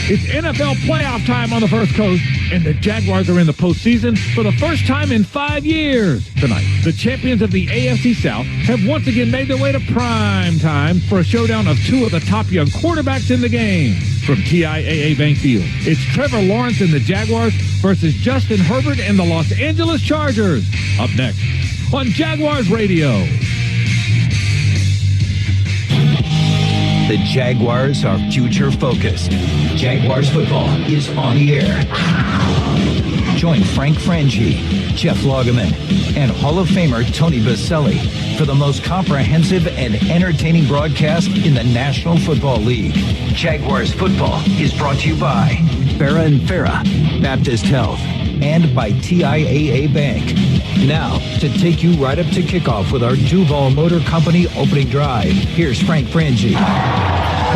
It's NFL playoff time on the First Coast, and the Jaguars are in the postseason for the first time in 5 years. Tonight, the champions of the AFC South have once again made their way to prime time for a showdown of two of the top young quarterbacks in the game. From TIAA Bank Field, it's Trevor Lawrence and the Jaguars versus Justin Herbert and the Los Angeles Chargers. Up next on Jaguars Radio. The Jaguars are future-focused. Jaguars football is on the air. Join Frank Frangie, Jeff Lageman, and Hall of Famer Tony Baselli for the most comprehensive and entertaining broadcast in the National Football League. Jaguars football is brought to you by Farah and Farah, Baptist Health, and by TIAA Bank. Now, to take you right up to kickoff with our Duval Motor Company opening drive, here's Frank Frangie.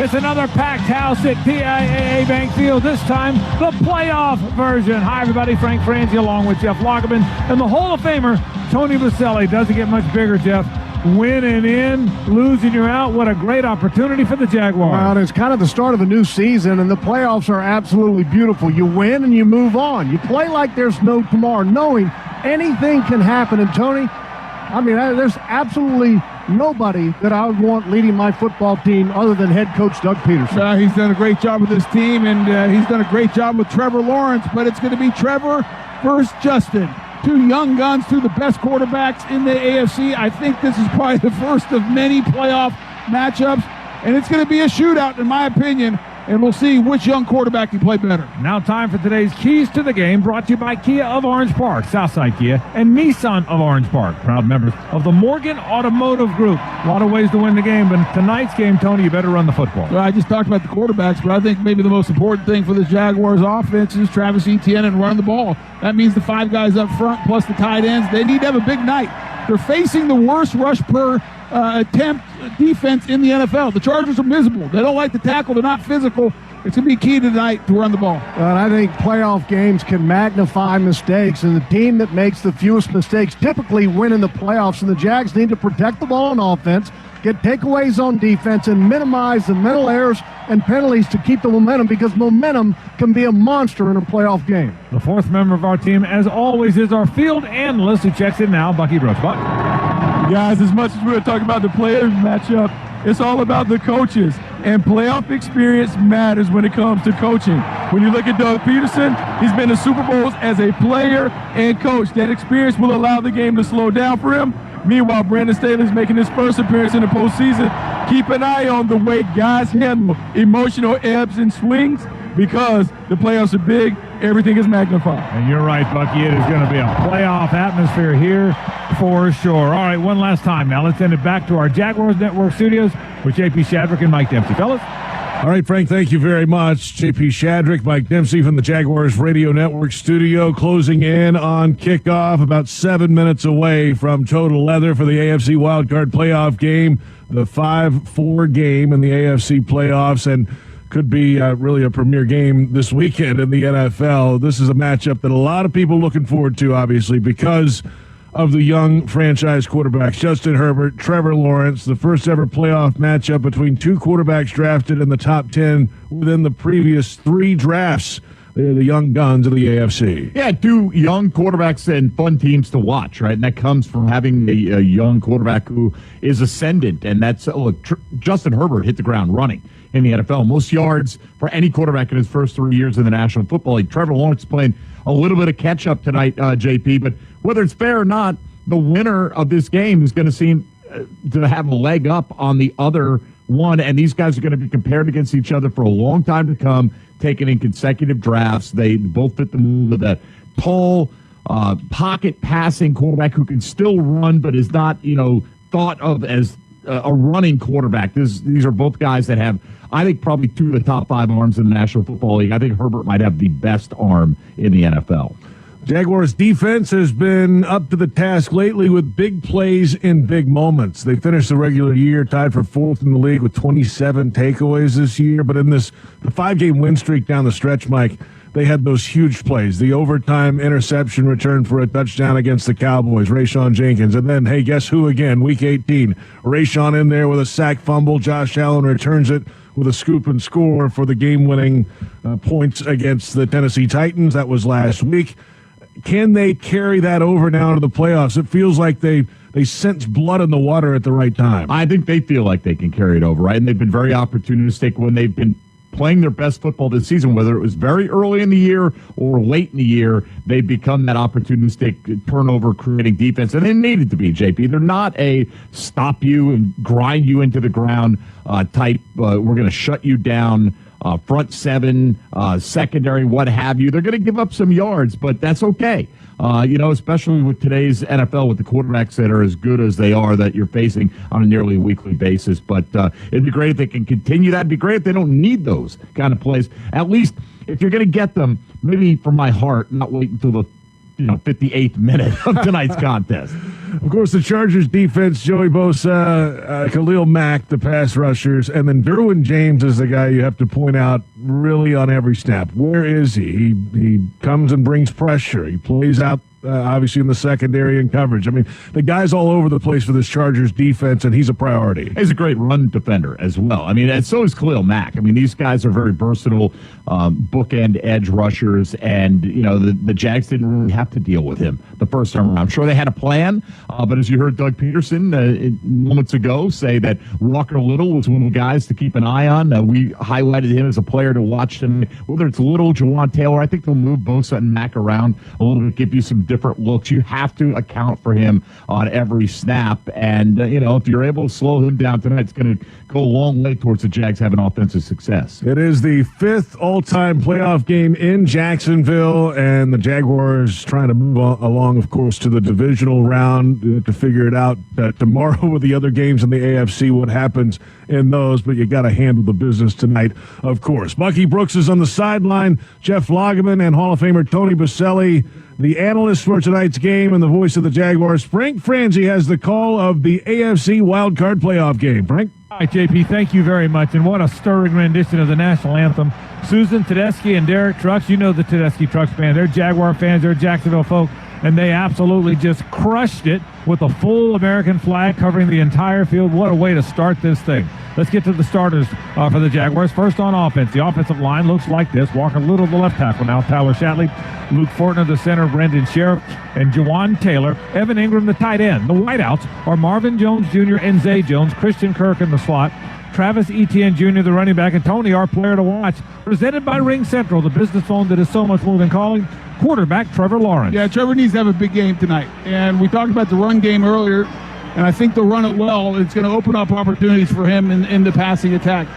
It's another packed house at TIAA Bank Field, this time the playoff version. Hi, everybody. Frank Frangie along with Jeff Lageman and the Hall of Famer, Tony Baselli. Doesn't get much bigger, Jeff. Winning in, losing you're out. What a great opportunity for the Jaguars. Well, it's kind of the start of a new season, and the playoffs are absolutely beautiful. You win and you move on. You play like there's no tomorrow, knowing anything can happen. And, Tony, I mean, there's absolutely nobody that I would want leading my football team other than head coach Doug Peterson. He's done a great job with this team, and he's done a great job with Trevor Lawrence, but it's going to be Trevor versus Justin. Two young guns, two of the best quarterbacks in the AFC. I think this is probably the first of many playoff matchups, and it's going to be a shootout, in my opinion, and we'll see which young quarterback can play better. Now time for today's Keys to the Game, brought to you by Kia of Orange Park, Southside Kia, and Nissan of Orange Park, proud members of the Morgan Automotive Group. A lot of ways to win the game, but tonight's game, Tony, you better run the football. Well, I just talked about the quarterbacks, but I think maybe the most important thing for the Jaguars offense is Travis Etienne and running the ball. That means the five guys up front plus the tight ends. They need to have a big night. They're facing the worst rush per attempt defense in the NFL. The Chargers are miserable. They don't like to tackle. They're not physical. It's going to be key tonight to run the ball. Well, I think playoff games can magnify mistakes, and the team that makes the fewest mistakes typically win in the playoffs, and the Jags need to protect the ball on offense, get takeaways on defense, and minimize the mental errors and penalties to keep the momentum, because momentum can be a monster in a playoff game. The fourth member of our team, as always, is our field analyst who checks in now, Bucky Brooks. Buck. Guys, as much as we're talking about the players matchup, it's all about the coaches. And playoff experience matters when it comes to coaching. When you look at Doug Peterson, he's been to Super Bowls as a player and coach. That experience will allow the game to slow down for him. Meanwhile, Brandon Staley's making his first appearance in the postseason. Keep an eye on the way guys handle emotional ebbs and swings, because the playoffs are big. Everything is magnified. And you're right, Bucky. It is going to be a playoff atmosphere here for sure. All right, one last time now. Let's send it back to our Jaguars Network studios with J.P. Shadrick and Mike Dempsey. Fellas? All right, Frank, thank you very much. J.P. Shadrick, Mike Dempsey from the Jaguars Radio Network studio, closing in on kickoff, about 7 minutes away from total leather for the AFC wildcard playoff game, the 5-4 game in the AFC playoffs, and could be really a premier game this weekend in the NFL. This is a matchup that a lot of people looking forward to, obviously, because of the young franchise quarterbacks, Justin Herbert, Trevor Lawrence, the first ever playoff matchup between two quarterbacks drafted in the top 10 within the previous 3 drafts. They're the young guns of the AFC. Yeah, two young quarterbacks and fun teams to watch, right? And that comes from having a young quarterback who is ascendant. And that's, Justin Herbert hit the ground running in the NFL. Most yards for any quarterback in his first 3 years in the National Football League. Trevor Lawrence playing a little bit of catch-up tonight, JP. But whether it's fair or not, the winner of this game is going to seem to have a leg up on the other one. And these guys are going to be compared against each other for a long time to come, taken in consecutive drafts. They both fit the mold of that tall, pocket passing quarterback who can still run, but is not, thought of as a running quarterback. These are both guys that have, I think, probably 2 of the top 5 arms in the National Football League. I think Herbert might have the best arm in the NFL. Jaguars defense has been up to the task lately with big plays in big moments. They finished the regular year tied for 4th in the league with 27 takeaways this year, but in the 5-game win streak down the stretch, Mike, they had those huge plays. The overtime interception return for a touchdown against the Cowboys, Rayshon Jenkins. And then, hey, guess who again? Week 18. Rayshon in there with a sack fumble. Josh Allen returns it with a scoop and score for the game-winning points against the Tennessee Titans. That was last week. Can they carry that over now to the playoffs? It feels like they sense blood in the water at the right time. I think they feel like they can carry it over, right? And they've been very opportunistic when they've been playing their best football this season, whether it was very early in the year or late in the year. They've become that opportunistic turnover-creating defense, and they needed to be, JP. They're not a stop you and grind you into the ground type, we're going to shut you down, front seven, secondary, what have you. They're going to give up some yards, but that's okay. Especially with today's NFL, with the quarterbacks that are as good as they are that you're facing on a nearly weekly basis. But it'd be great if they can continue that. It'd be great if they don't need those kind of plays. At least if you're going to get them, maybe from my heart, not wait until the 58th minute of tonight's contest. Of course, the Chargers defense, Joey Bosa, Khalil Mack, the pass rushers, and then Derwin James is the guy you have to point out really on every snap. Where is he? He comes and brings pressure. He plays out, obviously, in the secondary and coverage. I mean, the guy's all over the place for this Chargers defense, and he's a priority. He's a great run defender as well. I mean, and so is Khalil Mack. I mean, these guys are very versatile bookend edge rushers, and, the Jags didn't really have to deal with him the first time around. I'm sure they had a plan, but as you heard Doug Peterson moments ago say that Walker Little was one of the guys to keep an eye on. We highlighted him as a player to watch him, whether it's Little, Jawan Taylor. I think they'll move Bosa and Mack around a little bit, give you some different looks. You have to account for him on every snap. And, if you're able to slow him down tonight, it's going to go a long way towards the Jags having offensive success. It is the 5th all-time playoff game in Jacksonville, and the Jaguars trying to move along, of course, to the divisional round to figure it out tomorrow with the other games in the AFC, what happens in those. But you got to handle the business tonight, of course. Bucky Brooks is on the sideline. Jeff Lageman and Hall of Famer Tony Baselli, the analyst for tonight's game and the voice of the Jaguars. Frank Frangie has the call of the AFC wildcard playoff game. Frank? All right, JP, thank you very much. And what a stirring rendition of the national anthem. Susan Tedeschi and Derek Trucks, you know the Tedeschi Trucks band. They're Jaguar fans. They're Jacksonville folk. And they absolutely just crushed it with a full American flag covering the entire field. What a way to start this thing. Let's get to the starters for the Jaguars. First on offense, the offensive line looks like this. Walker Little, the left tackle now. Tyler Shatley, Luke Fortner, the center. Brendan Sheriff and Jawan Taylor. Evan Ingram, the tight end. The wideouts are Marvin Jones Jr. and Zay Jones. Christian Kirk in the slot. Travis Etienne Jr., the running back, and Tony, our player to watch. Presented by Ring Central, the business phone that is so much more than calling. Quarterback Trevor Lawrence. Yeah, Trevor needs to have a big game tonight. And we talked about the run game earlier, and I think they'll run it well. It's going to open up opportunities for him in the passing attack.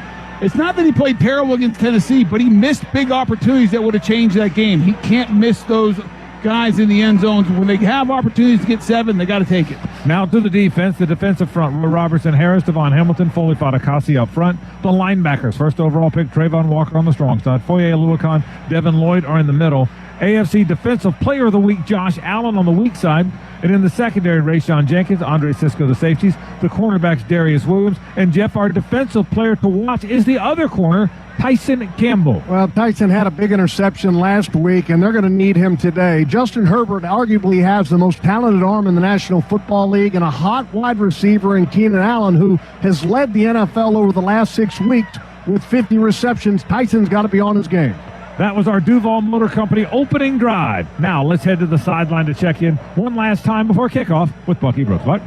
It's not that he played terrible against Tennessee, but he missed big opportunities that would have changed that game. He can't miss those guys in the end zones. When they have opportunities to get 7, they got to take it. Now to the defense, the defensive front. Roy Robertson, Harris, Devon Hamilton, Foley Fatakasi up front. The linebackers, first overall pick, Trayvon Walker on the strong side. Foye Oluokun, Devin Lloyd are in the middle. AFC Defensive Player of the Week, Josh Allen on the weak side. And in the secondary, Rayshon Jenkins, Andre Sisco, the safeties. The cornerbacks, Darius Williams. And Jeff, our defensive player to watch is the other corner, Tyson Campbell. Well, Tyson had a big interception last week, and they're going to need him today. Justin Herbert arguably has the most talented arm in the National Football League and a hot wide receiver in Keenan Allen, who has led the NFL over the last 6 weeks with 50 receptions. Tyson's got to be on his game. That was our Duval Motor Company opening drive. Now let's head to the sideline to check in one last time before kickoff with Bucky Brooks. Buck?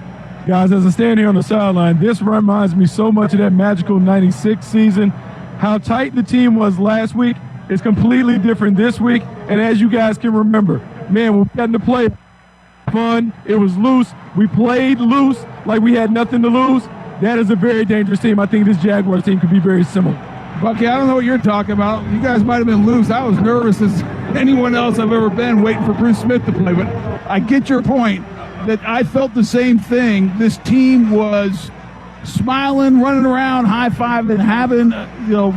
Guys, as I stand here on the sideline, this reminds me so much of that magical 96 season. How tight the team was last week is completely different this week. And as you guys can remember, man, we're getting to play fun. It was loose. We played loose like we had nothing to lose. That is a very dangerous team. I think this Jaguars team could be very similar. Bucky, I don't know what you're talking about. You guys might have been loose. I was nervous as anyone else I've ever been waiting for Bruce Smith to play. But I get your point that I felt the same thing. This team was smiling, running around, high-fiving, having,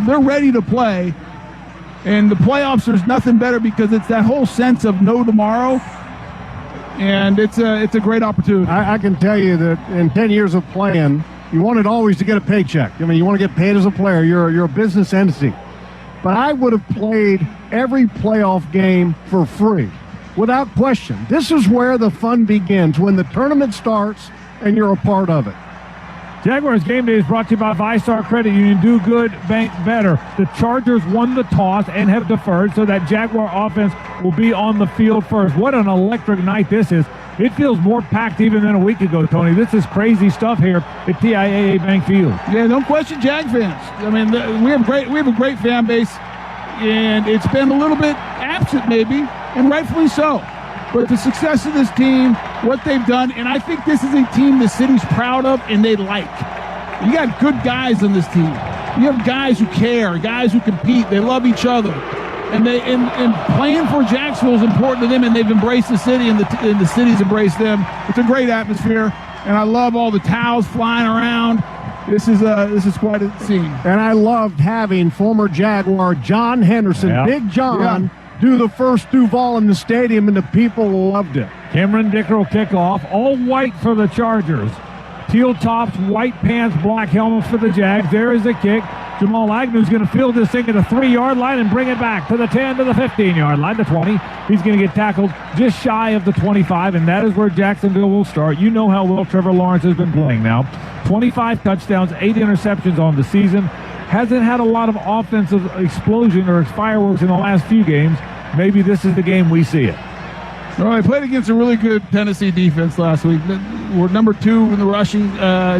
they're ready to play. And the playoffs, there's nothing better because it's that whole sense of no tomorrow. And it's a great opportunity. I can tell you that in 10 years of playing, you wanted always to get a paycheck. I mean, you want to get paid as a player. You're a business entity. But I would have played every playoff game for free, without question. This is where the fun begins, when the tournament starts and you're a part of it. Jaguars Game Day is brought to you by VyStar Credit Union. Do good, bank better. The Chargers won the toss and have deferred, so that Jaguar offense will be on the field first. What an electric night this is. It feels more packed even than a week ago, Tony. This is crazy stuff here at TIAA Bank Field. Yeah, don't question Jag fans. I mean, we have a great fan base, and it's been a little bit absent maybe, and rightfully so. But the success of this team, what they've done, and I think this is a team the city's proud of and they like. You got good guys on this team. You have guys who care, guys who compete. They love each other. And playing for Jacksonville is important to them, and they've embraced the city, and the city's embraced them. It's a great atmosphere, and I love all the towels flying around. This is quite a scene. And I loved having former Jaguar John Henderson, Big John, do the first Duval in the stadium, and the people loved it. Cameron Dicker will kick off. All white for the Chargers. Teal tops, white pants, black helmets for the Jags. There is the kick. Jamal Agnew's going to field this thing at the 3-yard line and bring it back to the 10, to the 15-yard line, the 20. He's going to get tackled just shy of the 25, and that is where Jacksonville will start. You know how well Trevor Lawrence has been playing now. 25 touchdowns, 8 interceptions on the season. Hasn't had a lot of offensive explosion or fireworks in the last few games. Maybe this is the game we see it. Well, they played against a really good Tennessee defense last week. We're number 2 in the rushing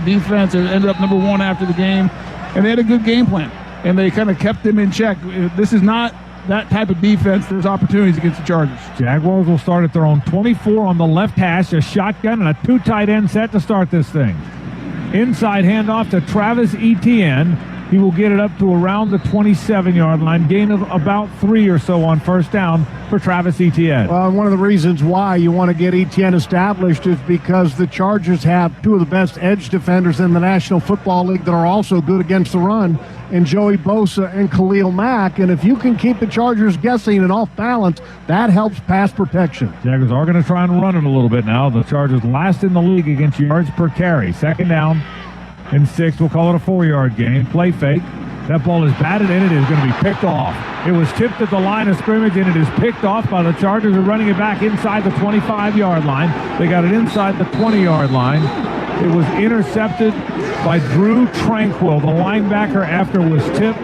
defense, and ended up number 1 after the game. And they had a good game plan, and they kind of kept them in check. This is not that type of defense. There's opportunities against the Chargers. Jaguars will start at their own 24 on the left hash, a shotgun and a 2 tight end set to start this thing. Inside handoff to Travis Etienne. He will get it up to around the 27-yard line, gain of about 3 or so on first down for Travis Etienne. Well, one of the reasons why you want to get Etienne established is because the Chargers have 2 of the best edge defenders in the National Football League that are also good against the run, in Joey Bosa and Khalil Mack. And if you can keep the Chargers guessing and off balance, that helps pass protection. Jaguars are going to try and run it a little bit now. The Chargers last in the league against yards per carry. Second down and 6. We'll call it a 4-yard gain. Play fake. That ball is batted in. It is going to be picked off. It was tipped at the line of scrimmage, and it is picked off by the Chargers. Are running it back inside the 25-yard line. They got it inside the 20-yard line. It was intercepted by Drew Tranquil, the linebacker, after it was tipped.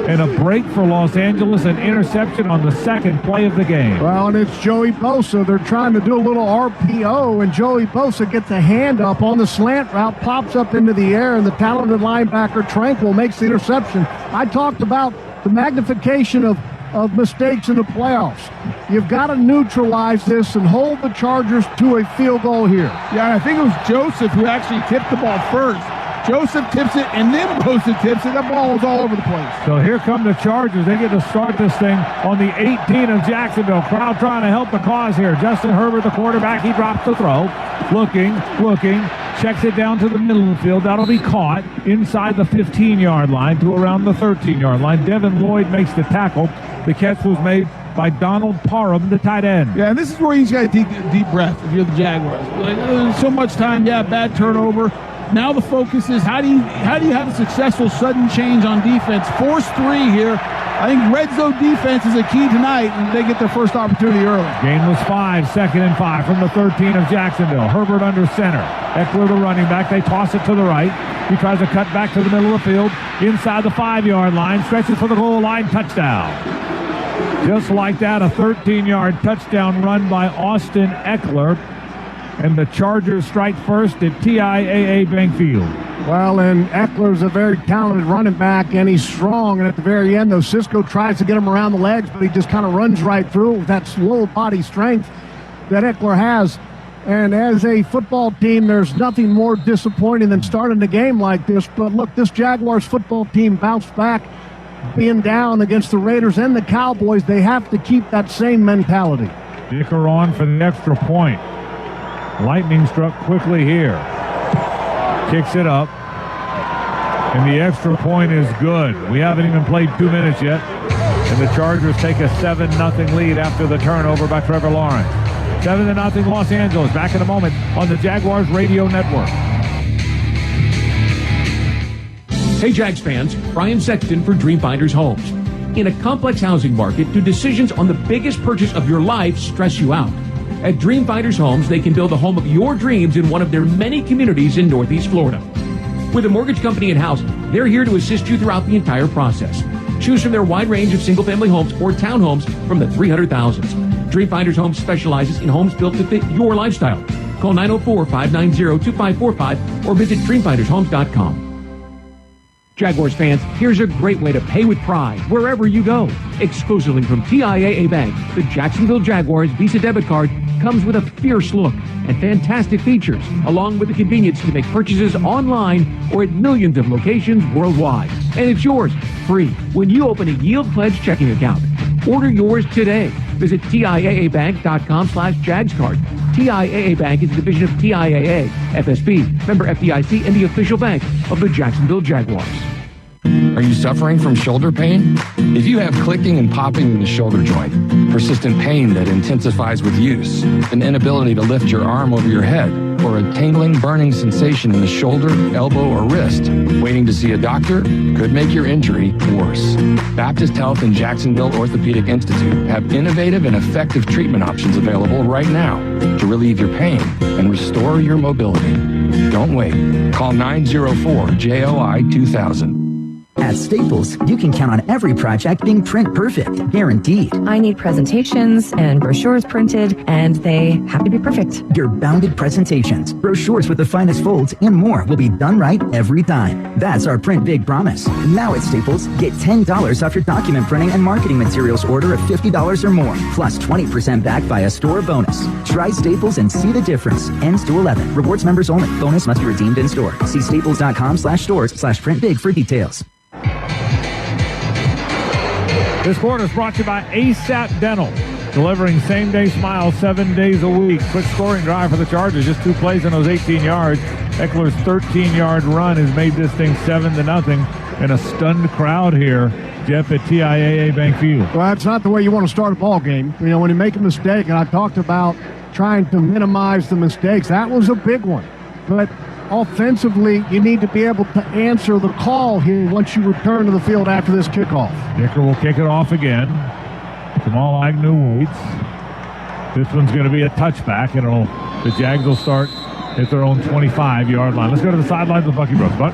And a break for Los Angeles, an interception on the second play of the game. Well, and it's Joey Bosa. They're trying to do a little RPO, and Joey Bosa gets a hand up on the slant route, pops up into the air, and the talented linebacker Tranquil makes the interception. I talked about the magnification of mistakes in the playoffs. You've got to neutralize this and hold the Chargers to a field goal here. Yeah, I think it was Joseph who actually tipped the ball first. Joseph tips it, and then Bosa tips it. That ball was all over the place. So here come the Chargers. They get to start this thing on the 18 of Jacksonville. Crowd trying to help the cause here. Justin Herbert, the quarterback, he drops the throw. Looking, checks it down to the middle of the field. That'll be caught inside the 15-yard line to around the 13-yard line. Devin Lloyd makes the tackle. The catch was made by Donald Parham, the tight end. Yeah, and this is where you got to take a deep breath if you're the Jaguars. There's so much time, bad turnover. Now the focus is how do you have a successful sudden change on defense? Force 3 here. I think red zone defense is a key tonight, and they get their first opportunity early. Gain was 5, 2nd and 5 from the 13 of Jacksonville. Herbert under center. Eckler, the running back. They toss it to the right. He tries to cut back to the middle of the field. Inside the 5-yard line. Stretches for the goal line. Touchdown. Just like that, a 13-yard touchdown run by Austin Eckler. And the Chargers strike first at TIAA Bank Field. Well, and Eckler's a very talented running back, and he's strong. And at the very end, though, Cisco tries to get him around the legs, but he just kind of runs right through with that slow body strength that Eckler has. And as a football team, there's nothing more disappointing than starting a game like this. But look, this Jaguars football team bounced back, being down against the Raiders and the Cowboys. They have to keep that same mentality. Dicker on for the extra point. Lightning struck quickly here. Kicks it up. And the extra point is good. We haven't even played 2 minutes yet. And the Chargers take a 7-0 lead after the turnover by Trevor Lawrence. 7-0 Los Angeles. Back in a moment on the Jaguars Radio Network. Hey Jags fans, Brian Sexton for Dreamfinders Homes. In a complex housing market, do decisions on the biggest purchase of your life stress you out? At Dreamfinders Homes, they can build a home of your dreams in one of their many communities in Northeast Florida. With a mortgage company in-house, they're here to assist you throughout the entire process. Choose from their wide range of single-family homes or townhomes from the 300,000s. Dreamfinders Homes specializes in homes built to fit your lifestyle. Call 904-590-2545 or visit dreamfindershomes.com. Jaguars fans, here's a great way to pay with pride wherever you go. Exclusively from TIAA Bank, the Jacksonville Jaguars Visa debit card comes with a fierce look and fantastic features, along with the convenience to make purchases online or at millions of locations worldwide. And it's yours, free, when you open a Yield Pledge checking account. Order yours today. Visit TIAABank.com/JagsCard. TIAA Bank is a division of TIAA, FSB, member FDIC, and the official bank of the Jacksonville Jaguars. Are you suffering from shoulder pain? If you have clicking and popping in the shoulder joint, persistent pain that intensifies with use, an inability to lift your arm over your head, or a tingling, burning sensation in the shoulder, elbow, or wrist, waiting to see a doctor could make your injury worse. Baptist Health and Jacksonville Orthopedic Institute have innovative and effective treatment options available right now to relieve your pain and restore your mobility. Don't wait. Call 904-JOI-2000. At Staples, you can count on every project being print perfect, guaranteed. I need presentations and brochures printed, and they have to be perfect. Your bounded presentations, brochures with the finest folds, and more will be done right every time. That's our Print Big promise. Now at Staples, get $10 off your document printing and marketing materials order of $50 or more, plus 20% back by a store bonus. Try Staples and see the difference. Ends to 11. Rewards members only. Bonus must be redeemed in store. See staples.com/stores/printbig for details. This quarter is brought to you by ASAP Dental, delivering same-day smiles 7 days a week. Quick scoring drive for the Chargers, just 2 plays on those 18 yards. Eckler's 13-yard run has made this thing 7-0, and a stunned crowd here, Jeff, at TIAA Bank Field. Well, that's not the way you want to start a ball game. You know, when you make a mistake, and I talked about trying to minimize the mistakes, that was a big one. But offensively, you need to be able to answer the call here once you return to the field after this kickoff. Dicker will kick it off again. Jamal Agnew waits. This one's going to be a touchback, and the Jags will start at their own 25-yard line. Let's go to the sidelines with Bucky Brooks. Buck?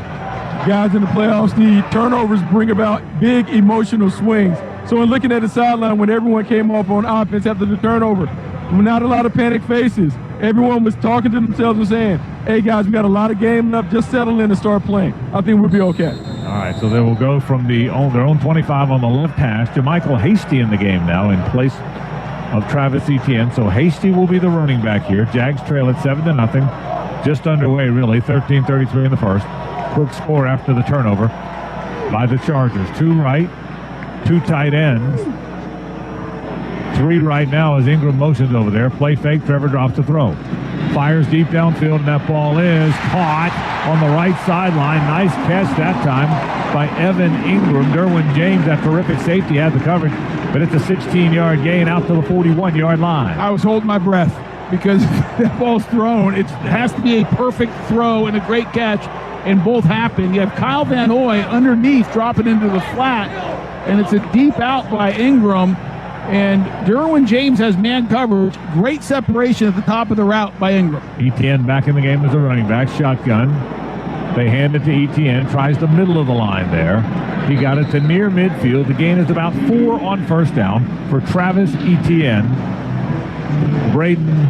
Guys in the playoffs need turnovers bring about big emotional swings. So in looking at the sideline when everyone came off on offense after the turnover, not a lot of panic faces. Everyone was talking to themselves and saying, hey, guys, we got a lot of game left. Just settle in and start playing. I think we'll be okay. All right, so they will go from their own 25 on the left hash to Michael Hasty in the game now in place of Travis Etienne. So Hasty will be the running back here. Jags trail at 7-0. Just underway, really. 13-33 in the first. Quick score after the turnover by the Chargers. 2 right, 2 tight ends. 3 right now as Ingram motions over there. Play fake. Trevor drops the throw. Fires deep downfield, and that ball is caught on the right sideline. Nice catch that time by Evan Ingram. Derwin James, that terrific safety, had the coverage, but it's a 16-yard gain out to the 41-yard line. I was holding my breath because that ball's thrown. It has to be a perfect throw and a great catch, and both happen. You have Kyle Van Noy underneath dropping into the flat, and it's a deep out by Ingram. And Derwin James has man coverage. Great separation at the top of the route by Ingram. Etienne back in the game as a running back. Shotgun. They hand it to Etienne. Tries the middle of the line there. He got it to near midfield. The gain is about 4 on first down for Travis Etienne. Braden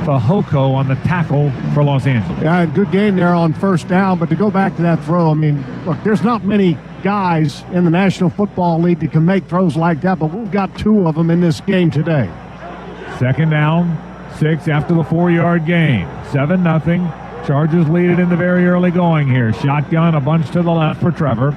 Fahoko on the tackle for Los Angeles. Yeah, good game there on first down. But to go back to that throw, I mean, look, there's not many guys in the National Football League that can make throws like that, but we've got 2 of them in this game today. Second down, 6 after the 4-yard gain. 7-0. Chargers lead it in the very early going here. Shotgun, a bunch to the left for Trevor.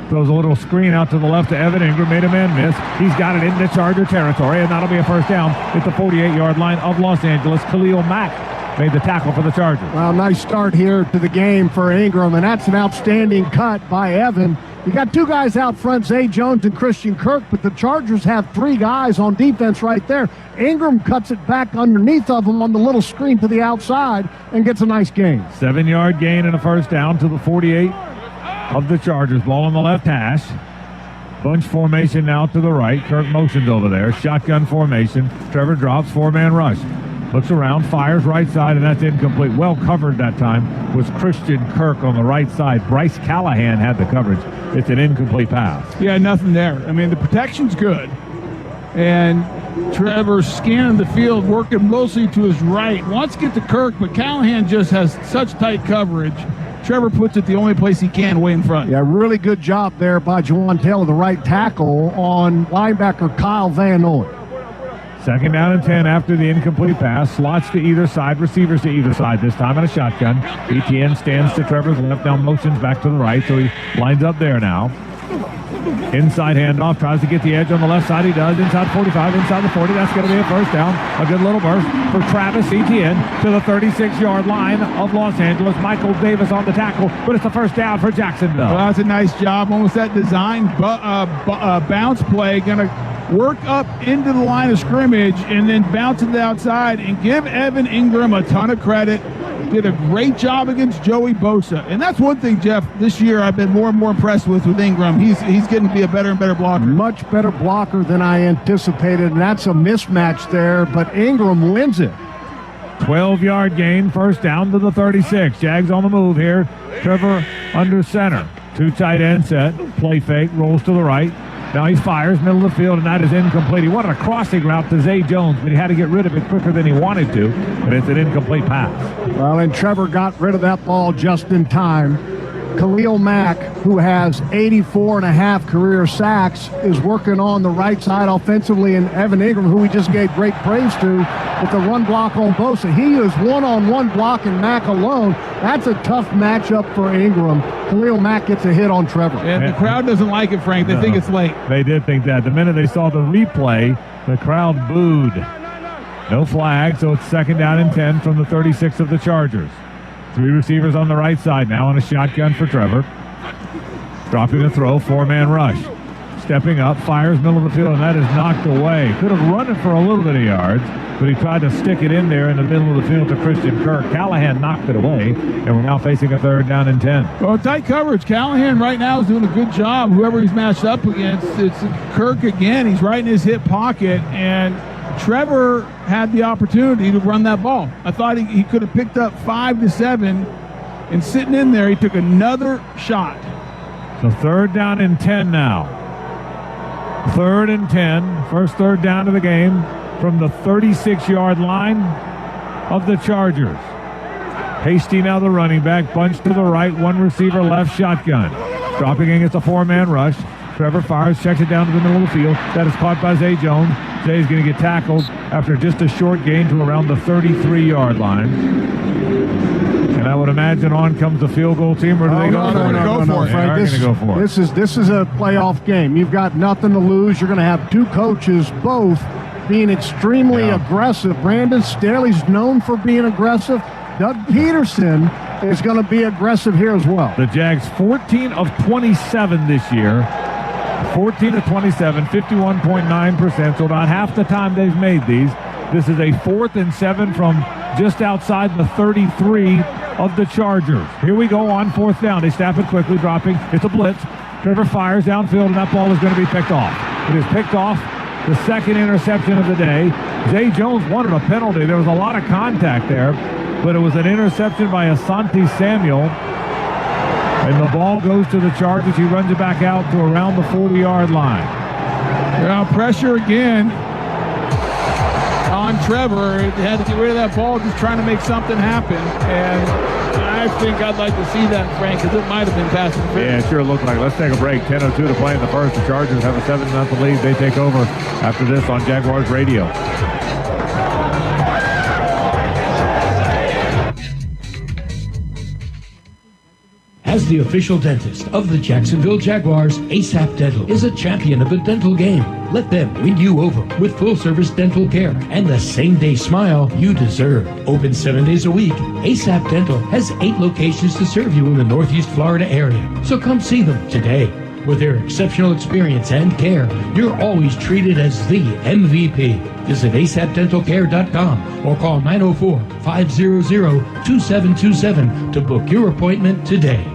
Throws a little screen out to the left to Evan Ingram. Made a man miss. He's got it into Charger territory, and that'll be a first down at the 48-yard line of Los Angeles. Khalil Mack made the tackle for the Chargers. Well, nice start here to the game for Ingram, and that's an outstanding cut by Evan. You got two guys out front, Zay Jones and Christian Kirk, but the Chargers have three guys on defense right there. Ingram cuts it back underneath of them on the little screen to the outside and gets a nice gain. 7-yard gain and a first down to the 48 of the Chargers. Ball on the left hash. Bunch formation now to the right. Kirk motions over there. Shotgun formation. Trevor drops, four-man rush. Looks around, fires right side, and that's incomplete. Well covered that time was Christian Kirk on the right side. Bryce Callahan had the coverage. It's an incomplete pass. Yeah, nothing there. I mean, the protection's good. And Trevor scanning the field, working mostly to his right. Wants to get to Kirk, but Callahan just has such tight coverage. Trevor puts it the only place he can, way in front. Yeah, really good job there by Juwan Taylor, the right tackle, on linebacker Kyle Van Noy. 2nd down and 10 after the incomplete pass. Slots to either side, receivers to either side this time on a shotgun. ETN stands to Trevor's left, now motions back to the right, so he lines up there now. Inside handoff, tries to get the edge on the left side. He does. Inside 45, inside the 40. That's going to be a first down. A good little burst for Travis Etienne to the 36-yard line of Los Angeles. Michael Davis on the tackle, but it's a first down for Jacksonville. Well, that's a nice job. Almost that design bounce play. Going to work up into the line of scrimmage and then bounce to the outside and give Evan Ingram a ton of credit. Did a great job against Joey Bosa. And that's one thing, Jeff, this year I've been more and more impressed with Ingram. He's getting to be a better and better blocker. Much better blocker than I anticipated, and that's a mismatch there, but Ingram wins it. 12-yard gain, first down to the 36. Jags on the move here. Trevor under center. Two tight end set. Play fake, rolls to the right. Now he fires, middle of the field, and that is incomplete. He wanted a crossing route to Zay Jones, but he had to get rid of it quicker than he wanted to, and it's an incomplete pass. Well, and Trevor got rid of that ball just in time. Khalil Mack, who has 84.5 career sacks, is working on the right side offensively, and Evan Ingram, who we just gave great praise to, with the run block on Bosa. He is one-on-one blocking Mack alone. That's a tough matchup for Ingram. Khalil Mack gets a hit on Trevor. And the crowd doesn't like it, Frank. They think it's late. They did think that. The minute they saw the replay, the crowd booed. No flag, so it's 2nd down and 10 from the 36 of the Chargers. Three receivers on the right side now on a shotgun for Trevor. Dropping the throw, four-man rush. Stepping up, fires middle of the field, and that is knocked away. Could have run it for a little bit of yards, but he tried to stick it in there in the middle of the field to Christian Kirk. Callahan knocked it away, and we're now facing a 3rd down and 10. Well, tight coverage. Callahan right now is doing a good job. Whoever he's matched up against, it's Kirk again. He's right in his hip pocket, and Trevor had the opportunity to run that ball. I thought he could have picked up 5 to 7, and sitting in there, he took another shot. So 3rd down and 10 now. 3rd and 10, first 3rd down of the game from the 36-yard line of the Chargers. Hasty now the running back, bunch to the right, one receiver left, shotgun. Dropping in, it's a four-man rush. Trevor fires, checks it down to the middle of the field. That is caught by Zay Jones. Zay's going to get tackled after just a short gain to around the 33-yard line. And I would imagine on comes the field goal team, or do they go for it? Frank, this is a playoff game. You've got nothing to lose. You're going to have two coaches both being extremely aggressive. Brandon Staley's known for being aggressive. Doug Peterson is going to be aggressive here as well. The Jags 14 of 27 this year. 14 of 27, 51.9%. So about half the time they've made these. This is a 4th and 7 from just outside the 33 of the Chargers. Here we go on 4th down. They snap it quickly, dropping. It's a blitz. Trevor fires downfield, and that ball is going to be picked off. It is picked off. The 2nd interception of the day. Zay Jones wanted a penalty. There was a lot of contact there, but it was an interception by Asante Samuel. And the ball goes to the Chargers. He runs it back out to around the 40-yard line. Well, pressure again on Trevor. He had to get rid of that ball, just trying to make something happen. And I think I'd like to see that, Frank, because it might have been pass interference. Yeah, it sure looked like it. Let's take a break. 10:02 to play in the first. The Chargers have a 7-0 lead. They take over after this on Jaguars Radio. As the official dentist of the Jacksonville Jaguars, ASAP Dental is a champion of the dental game. Let them win you over with full-service dental care and the same-day smile you deserve. Open 7 days a week, ASAP Dental has 8 locations to serve you in the Northeast Florida area. So come see them today. With their exceptional experience and care, you're always treated as the MVP. Visit asapdentalcare.com or call 904-500-2727 to book your appointment today.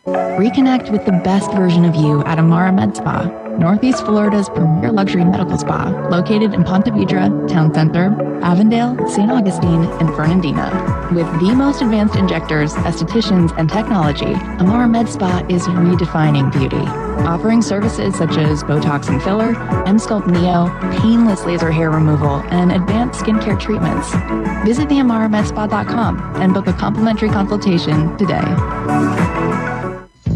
Reconnect with the best version of you at Amara Med Spa, Northeast Florida's premier luxury medical spa, located in Ponte Vedra, Town Center, Avondale, St. Augustine, and Fernandina. With the most advanced injectors, estheticians, and technology, Amara Med Spa is redefining beauty, offering services such as Botox and filler, M-Sculpt Neo, painless laser hair removal, and advanced skincare treatments. Visit theamaramedspa.com and book a complimentary consultation today.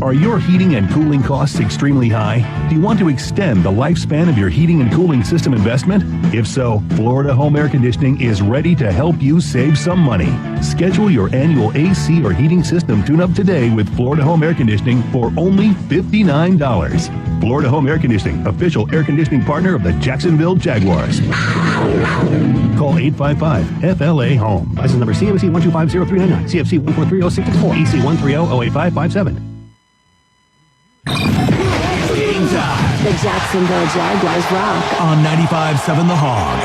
Are your heating and cooling costs extremely high? Do you want to extend the lifespan of your heating and cooling system investment? If so, Florida Home Air Conditioning is ready to help you save some money. Schedule your annual AC or heating system tune-up today with Florida Home Air Conditioning for only $59. Florida Home Air Conditioning, official air conditioning partner of the Jacksonville Jaguars. Call 855-FLA-HOME. License number CMC 1250399, CFC 1430664, EC 1300857. The Jacksonville Jaguars rock on 95.7 The Hog.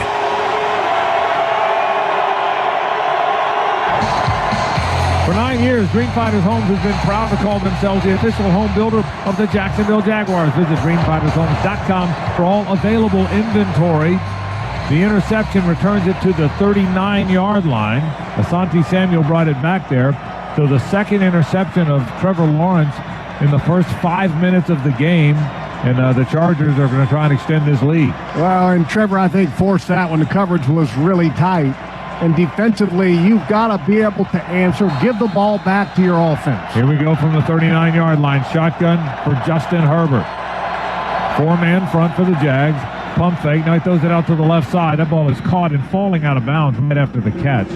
For 9 years, Greenfighters Homes has been proud to call themselves the official home builder of the Jacksonville Jaguars. Visit greenfightershomes.com for all available inventory. The interception returns it to the 39-yard line. Asante Samuel brought it back there. So the second interception of Trevor Lawrence in the first 5 minutes of the game. And the Chargers are going to try and extend this lead. Well, and Trevor, I think, forced that when the coverage was really tight. And defensively, you've got to be able to answer, give the ball back to your offense. Here we go from the 39-yard line. Shotgun for Justin Herbert. 4-man front for the Jags. Pump fake. Now he throws it out to the left side. That ball is caught and falling out of bounds right after the catch.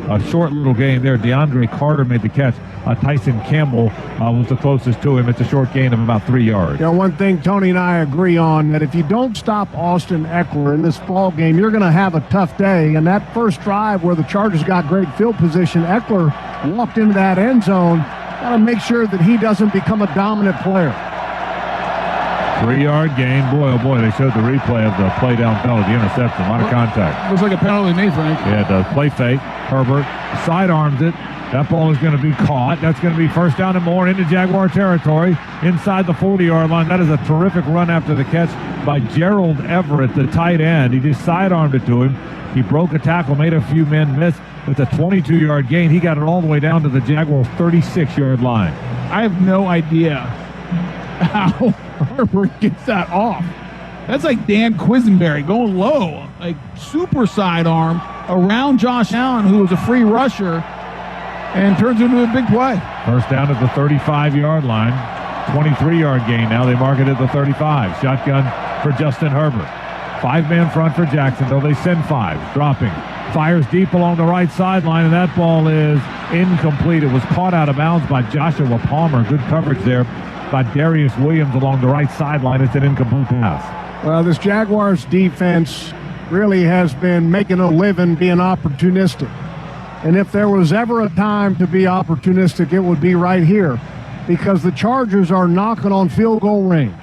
A short little game there. DeAndre Carter made the catch. Tyson Campbell was the closest to him. It's a short gain of about 3 yards. You know, one thing Tony and I agree on, that if you don't stop Austin Eckler in this ball game, you're going to have a tough day. And that first drive where the Chargers got great field position, Eckler walked into that end zone. Got to make sure that he doesn't become a dominant player. 3-yard gain. Boy, oh boy, they showed the replay of the play downfield, the interception. A lot of contact. Looks like a penalty to me, Frank. Yeah, it does. Play fake. Herbert sidearms it. That ball is going to be caught. That's going to be first down and more into Jaguar territory inside the 40-yard line. That is a terrific run after the catch by Gerald Everett, the tight end. He just sidearmed it to him. He broke a tackle, made a few men miss with a 22-yard gain. He got it all the way down to the Jaguars' 36-yard line. I have no idea how Herbert gets that off. That's like Dan Quisenberry going low, like super sidearm around Josh Allen, who was a free rusher, and turns into a big play. First down at the 35-yard line. 23-yard gain. Now they mark it at the 35. Shotgun for Justin Herbert. 5-man front for Jacksonville. They send 5. Dropping. Fires deep along the right sideline, and that ball is incomplete. It was caught out of bounds by Joshua Palmer. Good coverage there by Darius Williams along the right sideline. It's an incomplete pass. Well, this Jaguars defense really has been making a living being opportunistic. And if there was ever a time to be opportunistic, it would be right here, because the Chargers are knocking on field goal range.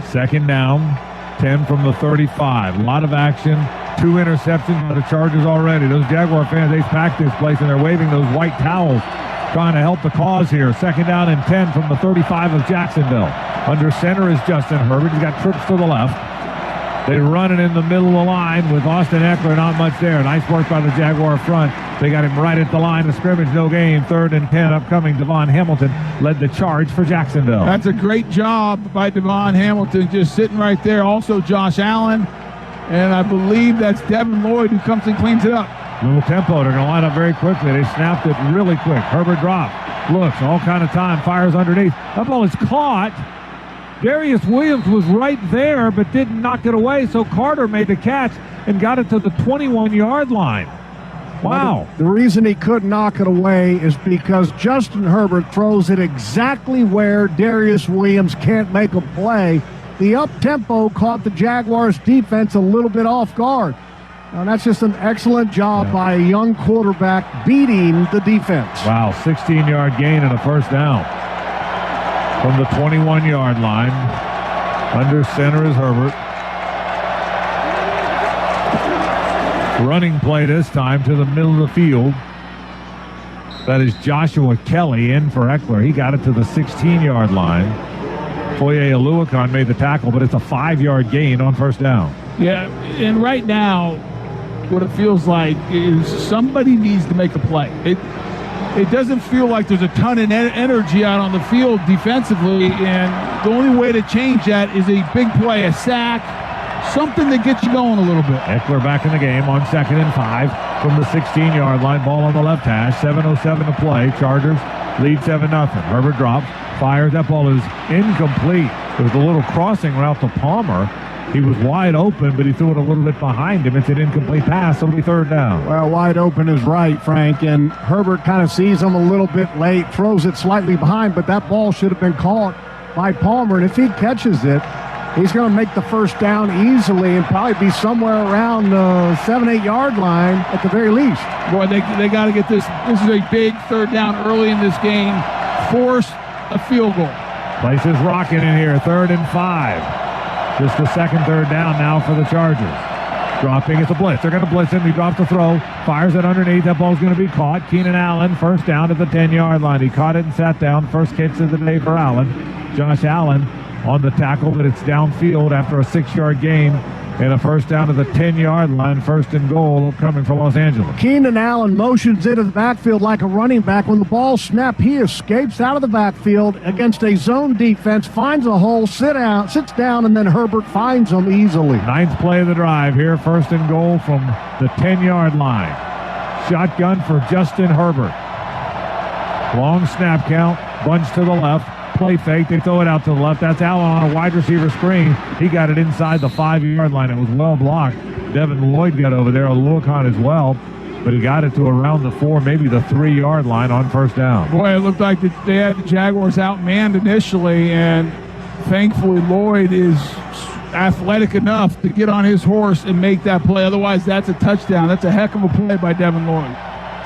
Second down, 10 from the 35. A lot of action. 2 interceptions by the Chargers already. Those Jaguar fans, they've packed this place, and they're waving those white towels, trying to help the cause here. Second down and 10 from the 35 of Jacksonville. Under center is Justin Herbert. He's got trips to the left. They run it in the middle of the line with Austin Eckler, not much there. Nice work by the Jaguar front. They got him right at the line of scrimmage, no gain. 3rd and 10 upcoming. Devon Hamilton led the charge for Jacksonville. That's a great job by Devon Hamilton, just sitting right there. Also Josh Allen, and I believe that's Devin Lloyd who comes and cleans it up. Little tempo. They're going to line up very quickly. They snapped it really quick. Herbert dropped. Looks, all kind of time. Fires underneath. That ball is caught. Darius Williams was right there, but didn't knock it away, so Carter made the catch and got it to the 21-yard line. Wow. The reason he couldn't knock it away is because Justin Herbert throws it exactly where Darius Williams can't make a play. The up-tempo caught the Jaguars' defense a little bit off guard. And that's just an excellent job by a young quarterback beating the defense. Wow, 16-yard gain and a first down. From the 21-yard line, under center is Herbert. Running play this time to the middle of the field. That is Joshua Kelly in for Eckler. He got it to the 16-yard line. Foye Oluokun made the tackle, but it's a 5-yard gain on first down. Yeah, and right now, what it feels like is somebody needs to make a play. It doesn't feel like there's a ton of energy out on the field defensively, and the only way to change that is a big play, a sack, something that gets you going a little bit. Eckler back in the game on 2nd and 5 from the 16-yard line. Ball on the left hash. 7:07 to play. Chargers lead 7-0. Herbert drops, fires. That ball is incomplete. It was a little crossing route to Palmer. He was wide open, but he threw it a little bit behind him. It's an incomplete pass. It'll be third down. Well, wide open is right, Frank, and Herbert kind of sees him a little bit late, throws it slightly behind, but that ball should have been caught by Palmer, and if he catches it, he's going to make the first down easily and probably be somewhere around the 7-8 yard line at the very least. Boy, they got to get this. This is a big third down early in this game. Force a field goal. Place is rocking in here. 3rd and 5. Just the second third down now for the Chargers. Dropping, it's a blitz. They're going to blitz him. He drops the throw. Fires it underneath. That ball's going to be caught. Keenan Allen, first down at the 10-yard line. He caught it and sat down. First catch of the day for Allen. Josh Allen on the tackle, but it's downfield after a 6-yard gain and a first down to the 10-yard line. 1st and goal coming from Los Angeles. Keenan Allen motions into the backfield like a running back. When the ball snapped, he escapes out of the backfield against a zone defense, finds a hole, sits down, and then Herbert finds him easily. 9th play of the drive here. 1st and goal from the 10-yard line. Shotgun for Justin Herbert. Long snap count. Bunch to the left. Play fake. They throw it out to the left. That's Allen on a wide receiver screen. He got it inside the 5-yard line. It was well blocked. Devin Lloyd got over there. Oluokun as well. But he got it to around the 4, maybe the 3-yard line on first down. Boy, it looked like they had the Jaguars outmanned initially, and thankfully Lloyd is athletic enough to get on his horse and make that play. Otherwise, that's a touchdown. That's a heck of a play by Devin Lloyd.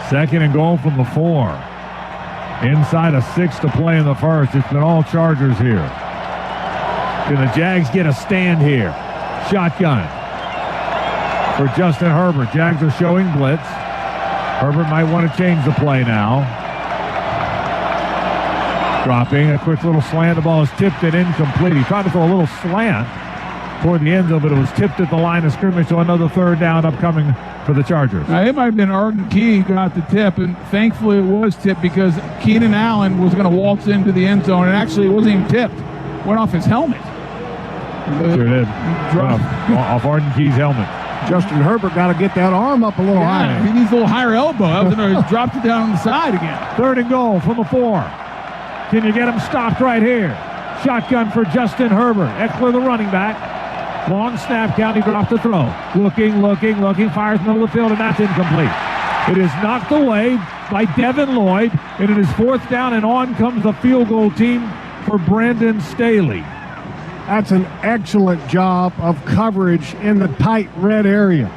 2nd and goal from the 4. Inside of 6 to play in the first. It's been all Chargers here. Can the Jags get a stand here? Shotgun for Justin Herbert. Jags are showing blitz. Herbert might want to change the play now. Dropping a quick little slant. The ball is tipped and incomplete. He tried to throw a little slant toward the end zone, but it was tipped at the line of scrimmage, so another third down upcoming for the Chargers. Now, it might have been Arden Key who got the tip, and thankfully it was tipped because Keenan Allen was going to waltz into the end zone, and actually it wasn't even tipped. Went off his helmet. Sure did. Off Arden Key's helmet. Justin Herbert got to get that arm up a little higher. He needs a little higher elbow. He dropped it down on the side again. 3rd and goal from the 4. Can you get him stopped right here? Shotgun for Justin Herbert. Eckler, the running back. Long snap count. He dropped the throw. Looking. Fires middle of the field, and that's incomplete. It is knocked away by Devin Lloyd, and it is 4th down, and on comes the field goal team for Brandon Staley. That's an excellent job of coverage in the tight red area.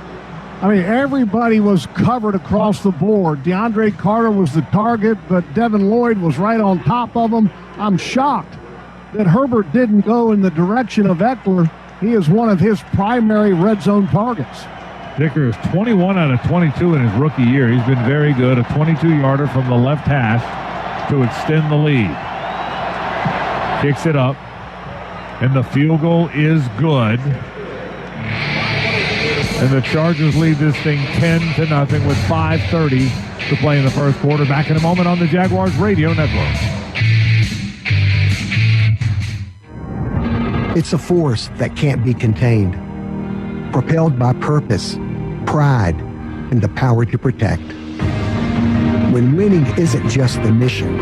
I mean, everybody was covered across the board. DeAndre Carter was the target, but Devin Lloyd was right on top of him. I'm shocked that Herbert didn't go in the direction of Eckler. He is one of his primary red zone targets. Dicker is 21 out of 22 in his rookie year. He's been very good. A 22-yarder from the left hash to extend the lead. Kicks it up, and the field goal is good. And the Chargers lead this thing 10-0 with 5:30 to play in the first quarter. Back in a moment on the Jaguars Radio Network. It's a force that can't be contained, propelled by purpose, pride, and the power to protect. When winning isn't just the mission,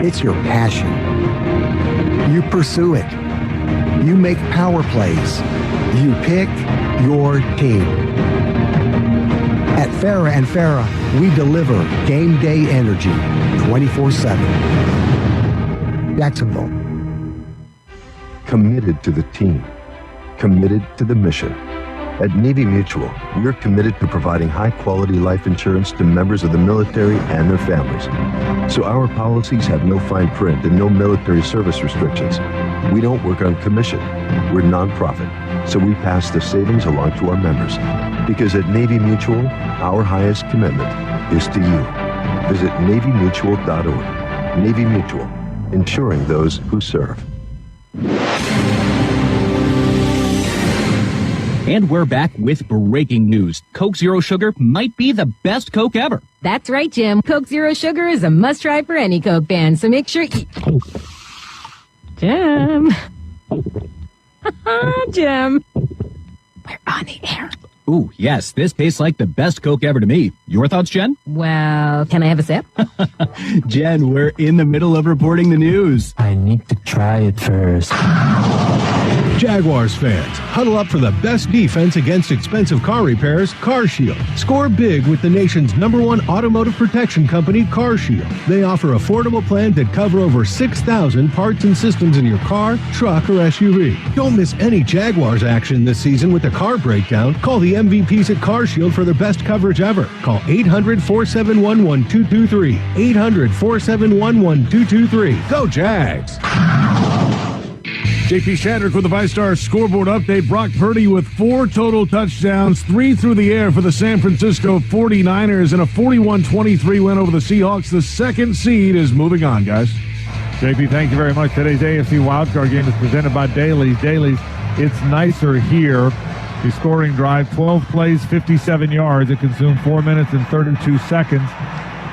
it's your passion. You pursue it. You make power plays. You pick your team. At Farrah and Farrah, we deliver game day energy 24/7. Jacksonville. Committed to the team. Committed to the mission. At Navy Mutual, we're committed to providing high-quality life insurance to members of the military and their families. So our policies have no fine print and no military service restrictions. We don't work on commission. We're nonprofit, so we pass the savings along to our members. Because at Navy Mutual, our highest commitment is to you. Visit NavyMutual.org. Navy Mutual, insuring those who serve. And we're back with breaking news. Coke Zero Sugar might be the best Coke ever. That's right, Jim. Coke Zero Sugar is a must-try for any Coke fan, so make sure you... Jim. Jim. We're on the air. Ooh, yes, this tastes like the best Coke ever to me. Your thoughts, Jen? Well, can I have a sip? Jen, we're in the middle of reporting the news. I need to try it first. Jaguars fans, huddle up for the best defense against expensive car repairs, CarShield. Score big with the nation's #1 automotive protection company, CarShield. They offer affordable plans that cover over 6,000 parts and systems in your car, truck, or SUV. Don't miss any Jaguars action this season with a car breakdown. Call the MVPs at CarShield for their best coverage ever. Call 800-471-1223. 800-471-1223. Go Jags! JP Shadrick with the five-star scoreboard update. Brock Purdy with 4 total touchdowns, 3 through the air for the San Francisco 49ers, and a 41-23 win over the Seahawks. The second seed is moving on, guys. JP, thank you very much. Today's AFC wildcard game is presented by Dailies. Dailies, it's nicer here. The scoring drive, 12 plays, 57 yards. It consumed 4 minutes and 32 seconds.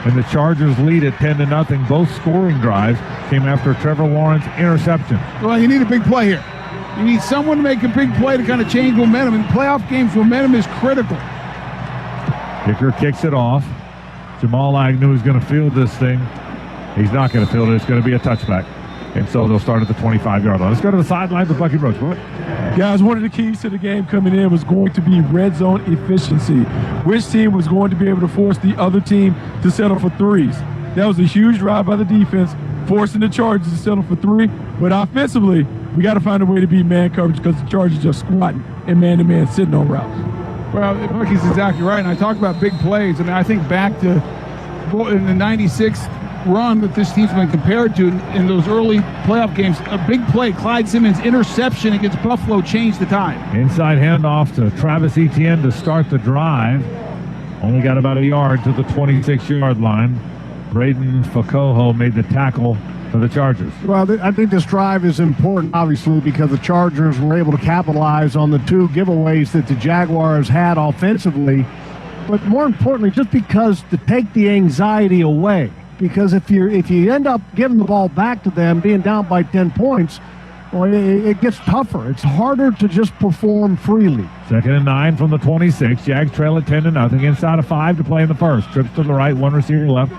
And the Chargers lead at 10-0. Both scoring drives came after Trevor Lawrence interception. Well, you need a big play here. You need someone to make a big play to kind of change momentum. In playoff games, momentum is critical. Kicker kicks it off. Jamal Agnew is going to field this thing. He's not going to field it. It's going to be a touchback. And so they'll start at the 25-yard line. Let's go to the sideline with Bucky Brooks. Guys, one of the keys to the game coming in was going to be red zone efficiency. Which team was going to be able to force the other team to settle for threes? That was a huge drive by the defense, forcing the Chargers to settle for 3. But offensively, we got to find a way to beat man coverage because the Chargers just squatting and man-to-man sitting on routes. Well, Bucky's exactly right. And I talk about big plays. I mean, I think back to in the 96 run that this team's been compared to in those early playoff games. A big play, Clyde Simmons' interception against Buffalo changed the time. Inside handoff to Travis Etienne to start the drive. Only got about a yard to the 26-yard line. Braden Facoho made the tackle for the Chargers. Well, I think this drive is important, obviously, because the Chargers were able to capitalize on the 2 giveaways that the Jaguars had offensively. But more importantly, just because to take the anxiety away. Because if you end up giving the ball back to them, being down by 10 points, well, it gets tougher. It's harder to just perform freely. 2nd and 9 from the 26. Jags trail at 10-0. Inside of 5 to play in the first. Trips to the right, 1 receiver left.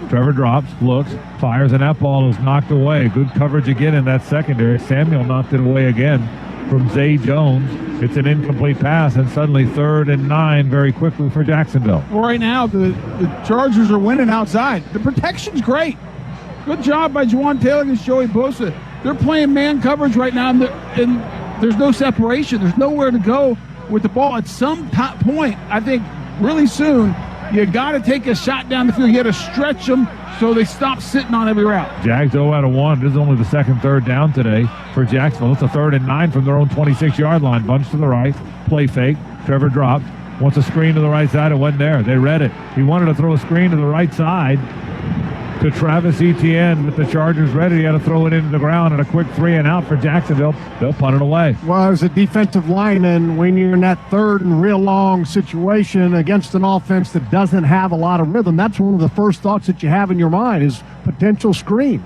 Trevor drops, looks, fires, and that ball is knocked away. Good coverage again in that secondary. Samuel knocked it away again from Zay Jones. It's an incomplete pass, and suddenly 3rd and 9 very quickly for Jacksonville. Well, right now, the Chargers are winning outside. The protection's great. Good job by Juwan Taylor and Joey Bosa. They're playing man coverage right now, and there's no separation. There's nowhere to go with the ball. At some point, I think really soon, you got to take a shot down the field. You got to stretch them so they stop sitting on every route. Jags 0 out of 1. This is only the 2nd third down today for Jacksonville. It's a 3rd and 9 from their own 26-yard line. Bunch to the right. Play fake. Trevor dropped. Wants a screen to the right side. It wasn't there. They read it. He wanted to throw a screen to the right side to Travis Etienne, with the Chargers ready. He had to throw it into the ground, and a quick 3 and out for Jacksonville. They'll punt it away. Well, as a defensive lineman, when you're in that 3rd and real long situation against an offense that doesn't have a lot of rhythm, that's one of the first thoughts that you have in your mind is potential screen.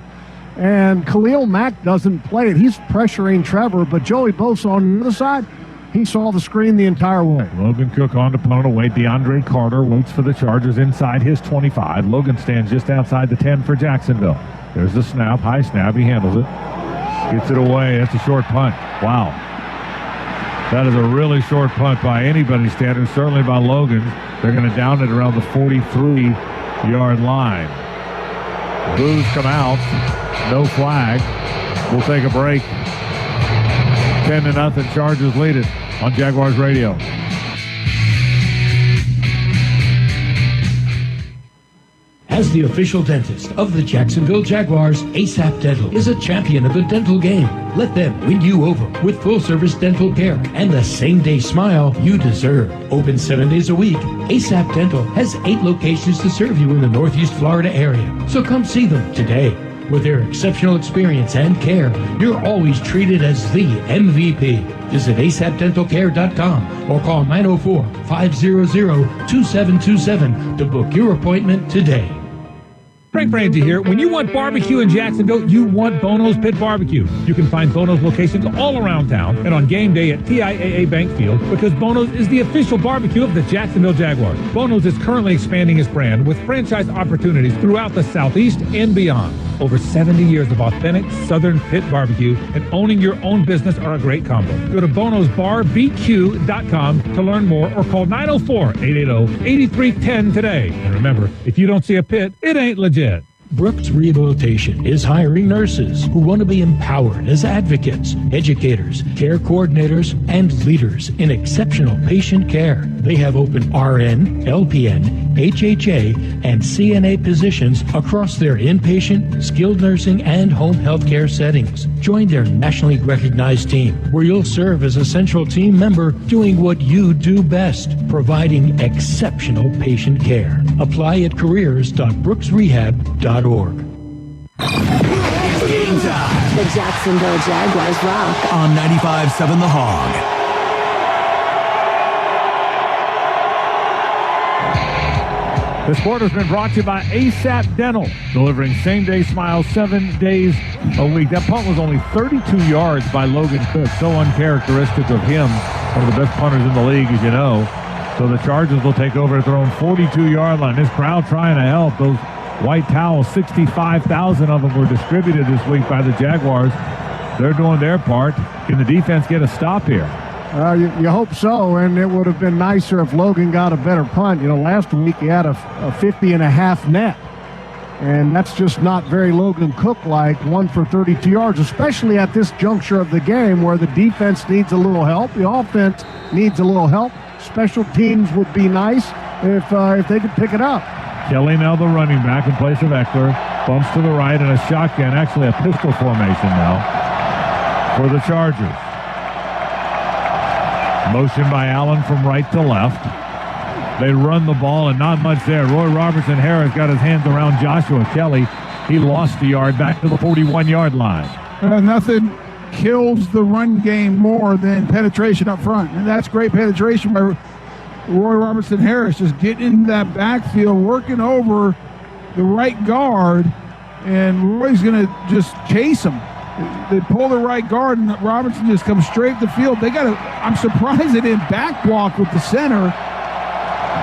And Khalil Mack doesn't play it. He's pressuring Trevor, but Joey Bosa on the other side, he saw the screen the entire way. Logan Cook on to punt it away. DeAndre Carter waits for the Chargers inside his 25. Logan stands just outside the 10 for Jacksonville. There's the snap, high snap. He handles it. Gets it away. That's a short punt. Wow. That is a really short punt by anybody's standards, certainly by Logan's. They're going to down it around the 43-yard line. Boos come out. No flag. We'll take a break. 10-0. Chargers lead it on Jaguars Radio. As the official dentist of the Jacksonville Jaguars, ASAP Dental is a champion of the dental game. Let them win you over with full-service dental care and the same-day smile you deserve. Open 7 days a week, ASAP Dental has 8 locations to serve you in the Northeast Florida area. So come see them today. With their exceptional experience and care, you're always treated as the MVP. Visit asapdentalcare.com or call 904-500-2727 to book your appointment today. Frank Frangie here. When you want barbecue in Jacksonville, you want Bono's Pit Barbecue. You can find Bono's locations all around town and on game day at TIAA Bank Field because Bono's is the official barbecue of the Jacksonville Jaguars. Bono's is currently expanding its brand with franchise opportunities throughout the Southeast and beyond. Over 70 years of authentic Southern pit barbecue and owning your own business are a great combo. Go to bonosbarbq.com to learn more or call 904-880-8310 today. And remember, if you don't see a pit, it ain't legit. Brooks Rehabilitation is hiring nurses who want to be empowered as advocates, educators, care coordinators, and leaders in exceptional patient care. They have open RN, LPN, HHA, and CNA positions across their inpatient, skilled nursing, and home health care settings. Join their nationally recognized team, where you'll serve as a central team member doing what you do best, providing exceptional patient care. Apply at careers.brooksrehab.org. It's game time. The Jacksonville Jaguars rock on 95.7 The Hog. The sport has been brought to you by ASAP Dental, delivering same-day smiles 7 days a week. That punt was only 32 yards by Logan Cook, so uncharacteristic of him, one of the best punters in the league, as you know. So the Chargers will take over at their own 42-yard line. This crowd trying to help. Those white towels, 65,000 of them were distributed this week by the Jaguars. They're doing their part. Can the defense get a stop here? You hope so, and it would have been nicer if Logan got a better punt. You know, last week he had a 50.5 net, and that's just not very Logan Cook-like, 1 for 32 yards, especially at this juncture of the game where the defense needs a little help, the offense needs a little help. Special teams would be nice if they could pick it up. Kelly now the running back in place of Eckler. Bumps to the right and a shotgun, actually a pistol formation now for the Chargers. Motion by Allen from right to left. They run the ball and not much there. Roy Robertson-Harris got his hands around Joshua Kelly. He lost a yard back to the 41-yard line. Nothing kills the run game more than penetration up front. And that's great penetration by Roy Robertson-Harris, just getting in that backfield, working over the right guard, and Roy's going to just chase him. They pull the right guard, and Robertson just comes straight up the field. I'm surprised they didn't back block with the center.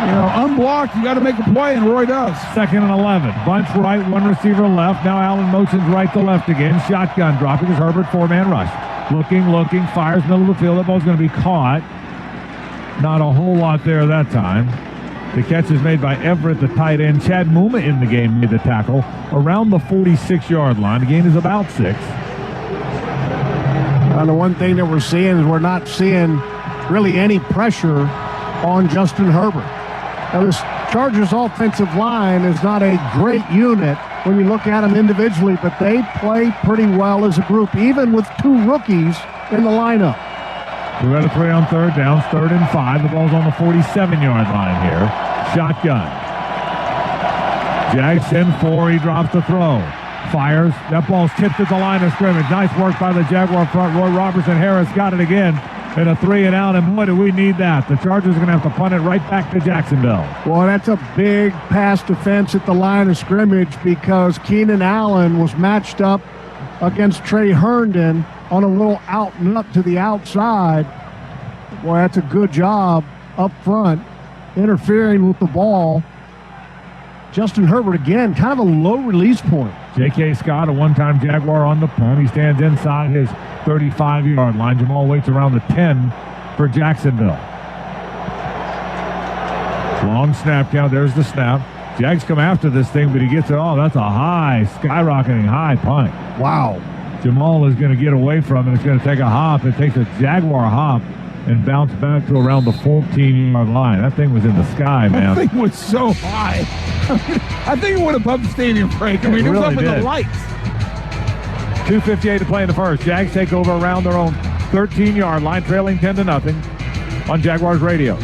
You know, unblocked, you got to make a play, and Roy does. 2nd and 11. Bunch right, one receiver left. Now Allen motions right to left again. Shotgun dropping as Herbert, 4-man rush. Looking, fires middle of the field. That ball's going to be caught. Not a whole lot there that time. The catch is made by Everett, the tight end. Chad Muma in the game made the tackle around the 46-yard line. The gain is about 6. The one thing that we're seeing is we're not seeing really any pressure on Justin Herbert. Now, this Chargers offensive line is not a great unit when you look at them individually, but they play pretty well as a group, even with 2 rookies in the lineup. 2 out of 3 on third down, 3rd and 5. The ball's on the 47-yard line here. Shotgun. Jags send 4. He drops the throw. Fires. That ball's tipped at the line of scrimmage. Nice work by the Jaguar front. Roy Robertson-Harris got it again. And a 3 and out, and boy, do we need that. The Chargers are going to have to punt it right back to Jacksonville. Well, that's a big pass defense at the line of scrimmage because Keenan Allen was matched up against Trey Herndon on a little out and up to the outside. Boy, that's a good job up front, interfering with the ball. Justin Herbert, again, kind of a low release point. J.K. Scott, a one-time Jaguar on the punt. He stands inside his 35-yard line. Jamal waits around the 10 for Jacksonville. Long snap count. There's the snap. Jags come after this thing, but he gets it all. That's a high, skyrocketing high punt. Wow. Jamal is going to get away from it. It's going to take a hop. It takes a Jaguar hop and bounce back to around the 14-yard line. That thing was in the sky, man. That thing was so high. I think it went above the stadium break. I mean, it was up in the lights. 2:58 to play in the first. Jags take over around their own 13-yard line, trailing 10-0 on Jaguars radio.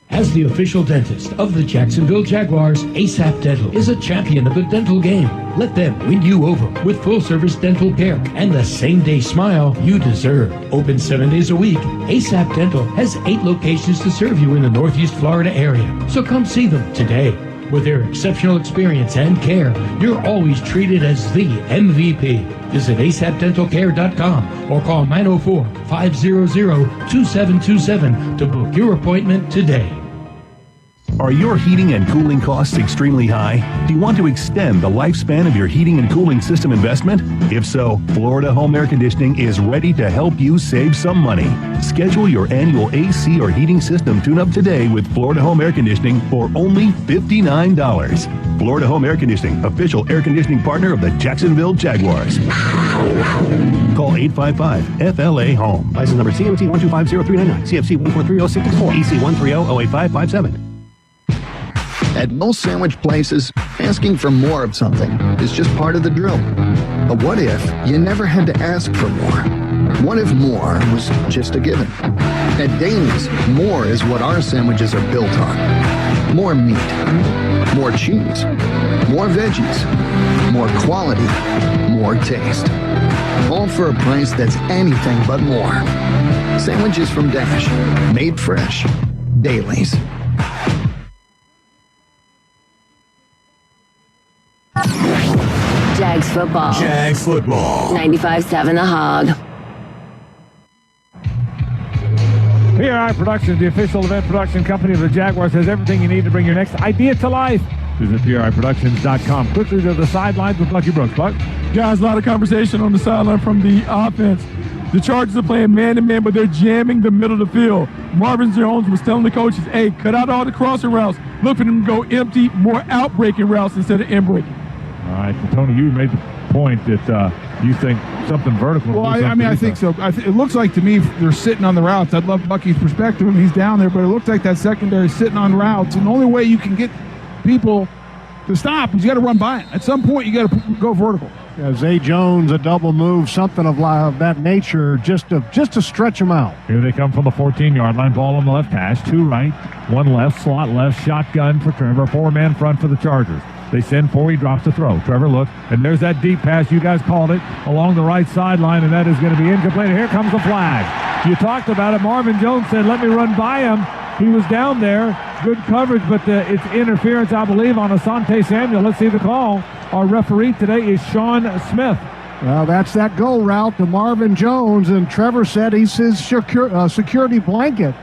As the official dentist of the Jacksonville Jaguars, ASAP Dental is a champion of the dental game. Let them win you over with full-service dental care and the same-day smile you deserve. Open 7 days a week, ASAP Dental has 8 locations to serve you in the Northeast Florida area. So come see them today. With their exceptional experience and care, you're always treated as the MVP. Visit asapdentalcare.com or call 904-500-2727 to book your appointment today. Are your heating and cooling costs extremely high? Do you want to extend the lifespan of your heating and cooling system investment? If so, Florida Home Air Conditioning is ready to help you save some money. Schedule your annual AC or heating system tune-up today with Florida Home Air Conditioning for only $59. Florida Home Air Conditioning, official air conditioning partner of the Jacksonville Jaguars. Call 855-FLA-HOME. License number CMC 1250399, CFC 1430664, EC 130-08557. At most sandwich places, asking for more of something is just part of the drill. But what if you never had to ask for more? What if more was just a given? At Daly's, more is what our sandwiches are built on. More meat, more cheese, more veggies, more quality, more taste. All for a price that's anything but more. Sandwiches from Dash, made fresh. Daly's. Jags football. Jags football. 95.7 The Hog. PRI Productions, the official event production company of the Jaguars, has everything you need to bring your next idea to life. Visit PRIProductions.com. Quickly to the sidelines with Lucky Brooks. Buck? Guys, a lot of conversation on the sideline from the offense. The Chargers are playing man-to-man, but they're jamming the middle of the field. Marvin Jones was telling the coaches, hey, cut out all the crossing routes. Look for them to go empty, more out-breaking routes instead of in-breaking. All right, so Tony, you made the point that you think something vertical. Well, I think so. It looks like to me they're sitting on the routes. I'd love Bucky's perspective when he's down there, but it looks like that secondary is sitting on routes. And the only way you can get people to stop is you got to run by it. At some point, you got to go vertical. Yeah, Zay Jones, a double move, something of that nature, just to stretch them out. Here they come from the 14-yard line. Ball on the left hash, 2 right, 1 left, slot left, shotgun for Trevor, 4-man front for the Chargers. They send 4, he drops the throw. Trevor looks, and there's that deep pass. You guys called it along the right sideline, and that is going to be incomplete. Here comes the flag. You talked about it. Marvin Jones said, let me run by him. He was down there. Good coverage, but it's interference, I believe, on Asante Samuel. Let's see the call. Our referee today is Sean Smith. Well, that's that go route to Marvin Jones, and Trevor said he's his security blanket.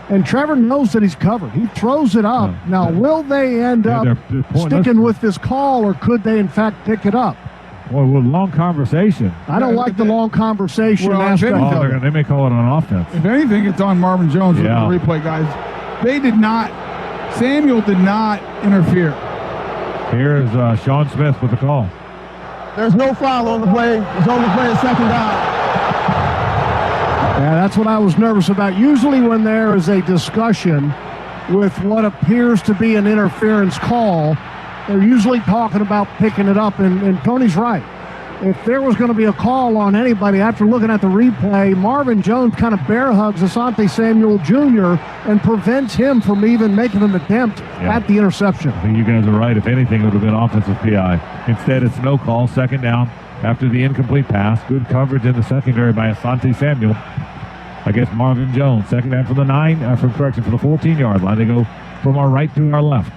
And Trevor knows that he's covered. He throws it up. Now, will they end up sticking with this call, or could they, in fact, pick it up? Boy, with long conversation. I don't like the long conversation aspect of it. They may call it on offense. If anything, it's on Marvin Jones with the replay, guys. Samuel did not interfere. Here's Sean Smith with the call. There's no foul on the play. It's only playing second down. Yeah, that's what I was nervous about. Usually when there is a discussion with what appears to be an interference call, they're usually talking about picking it up, and Tony's right. If there was going to be a call on anybody after looking at the replay, Marvin Jones kind of bear hugs Asante Samuel Jr. and prevents him from even making an attempt at the interception. I think you guys are right. If anything, it would have been offensive PI. Instead, it's no call, second down after the incomplete pass. Good coverage in the secondary by Asante Samuel against Marvin Jones. Second down from the 14-yard line. They go from our right to our left.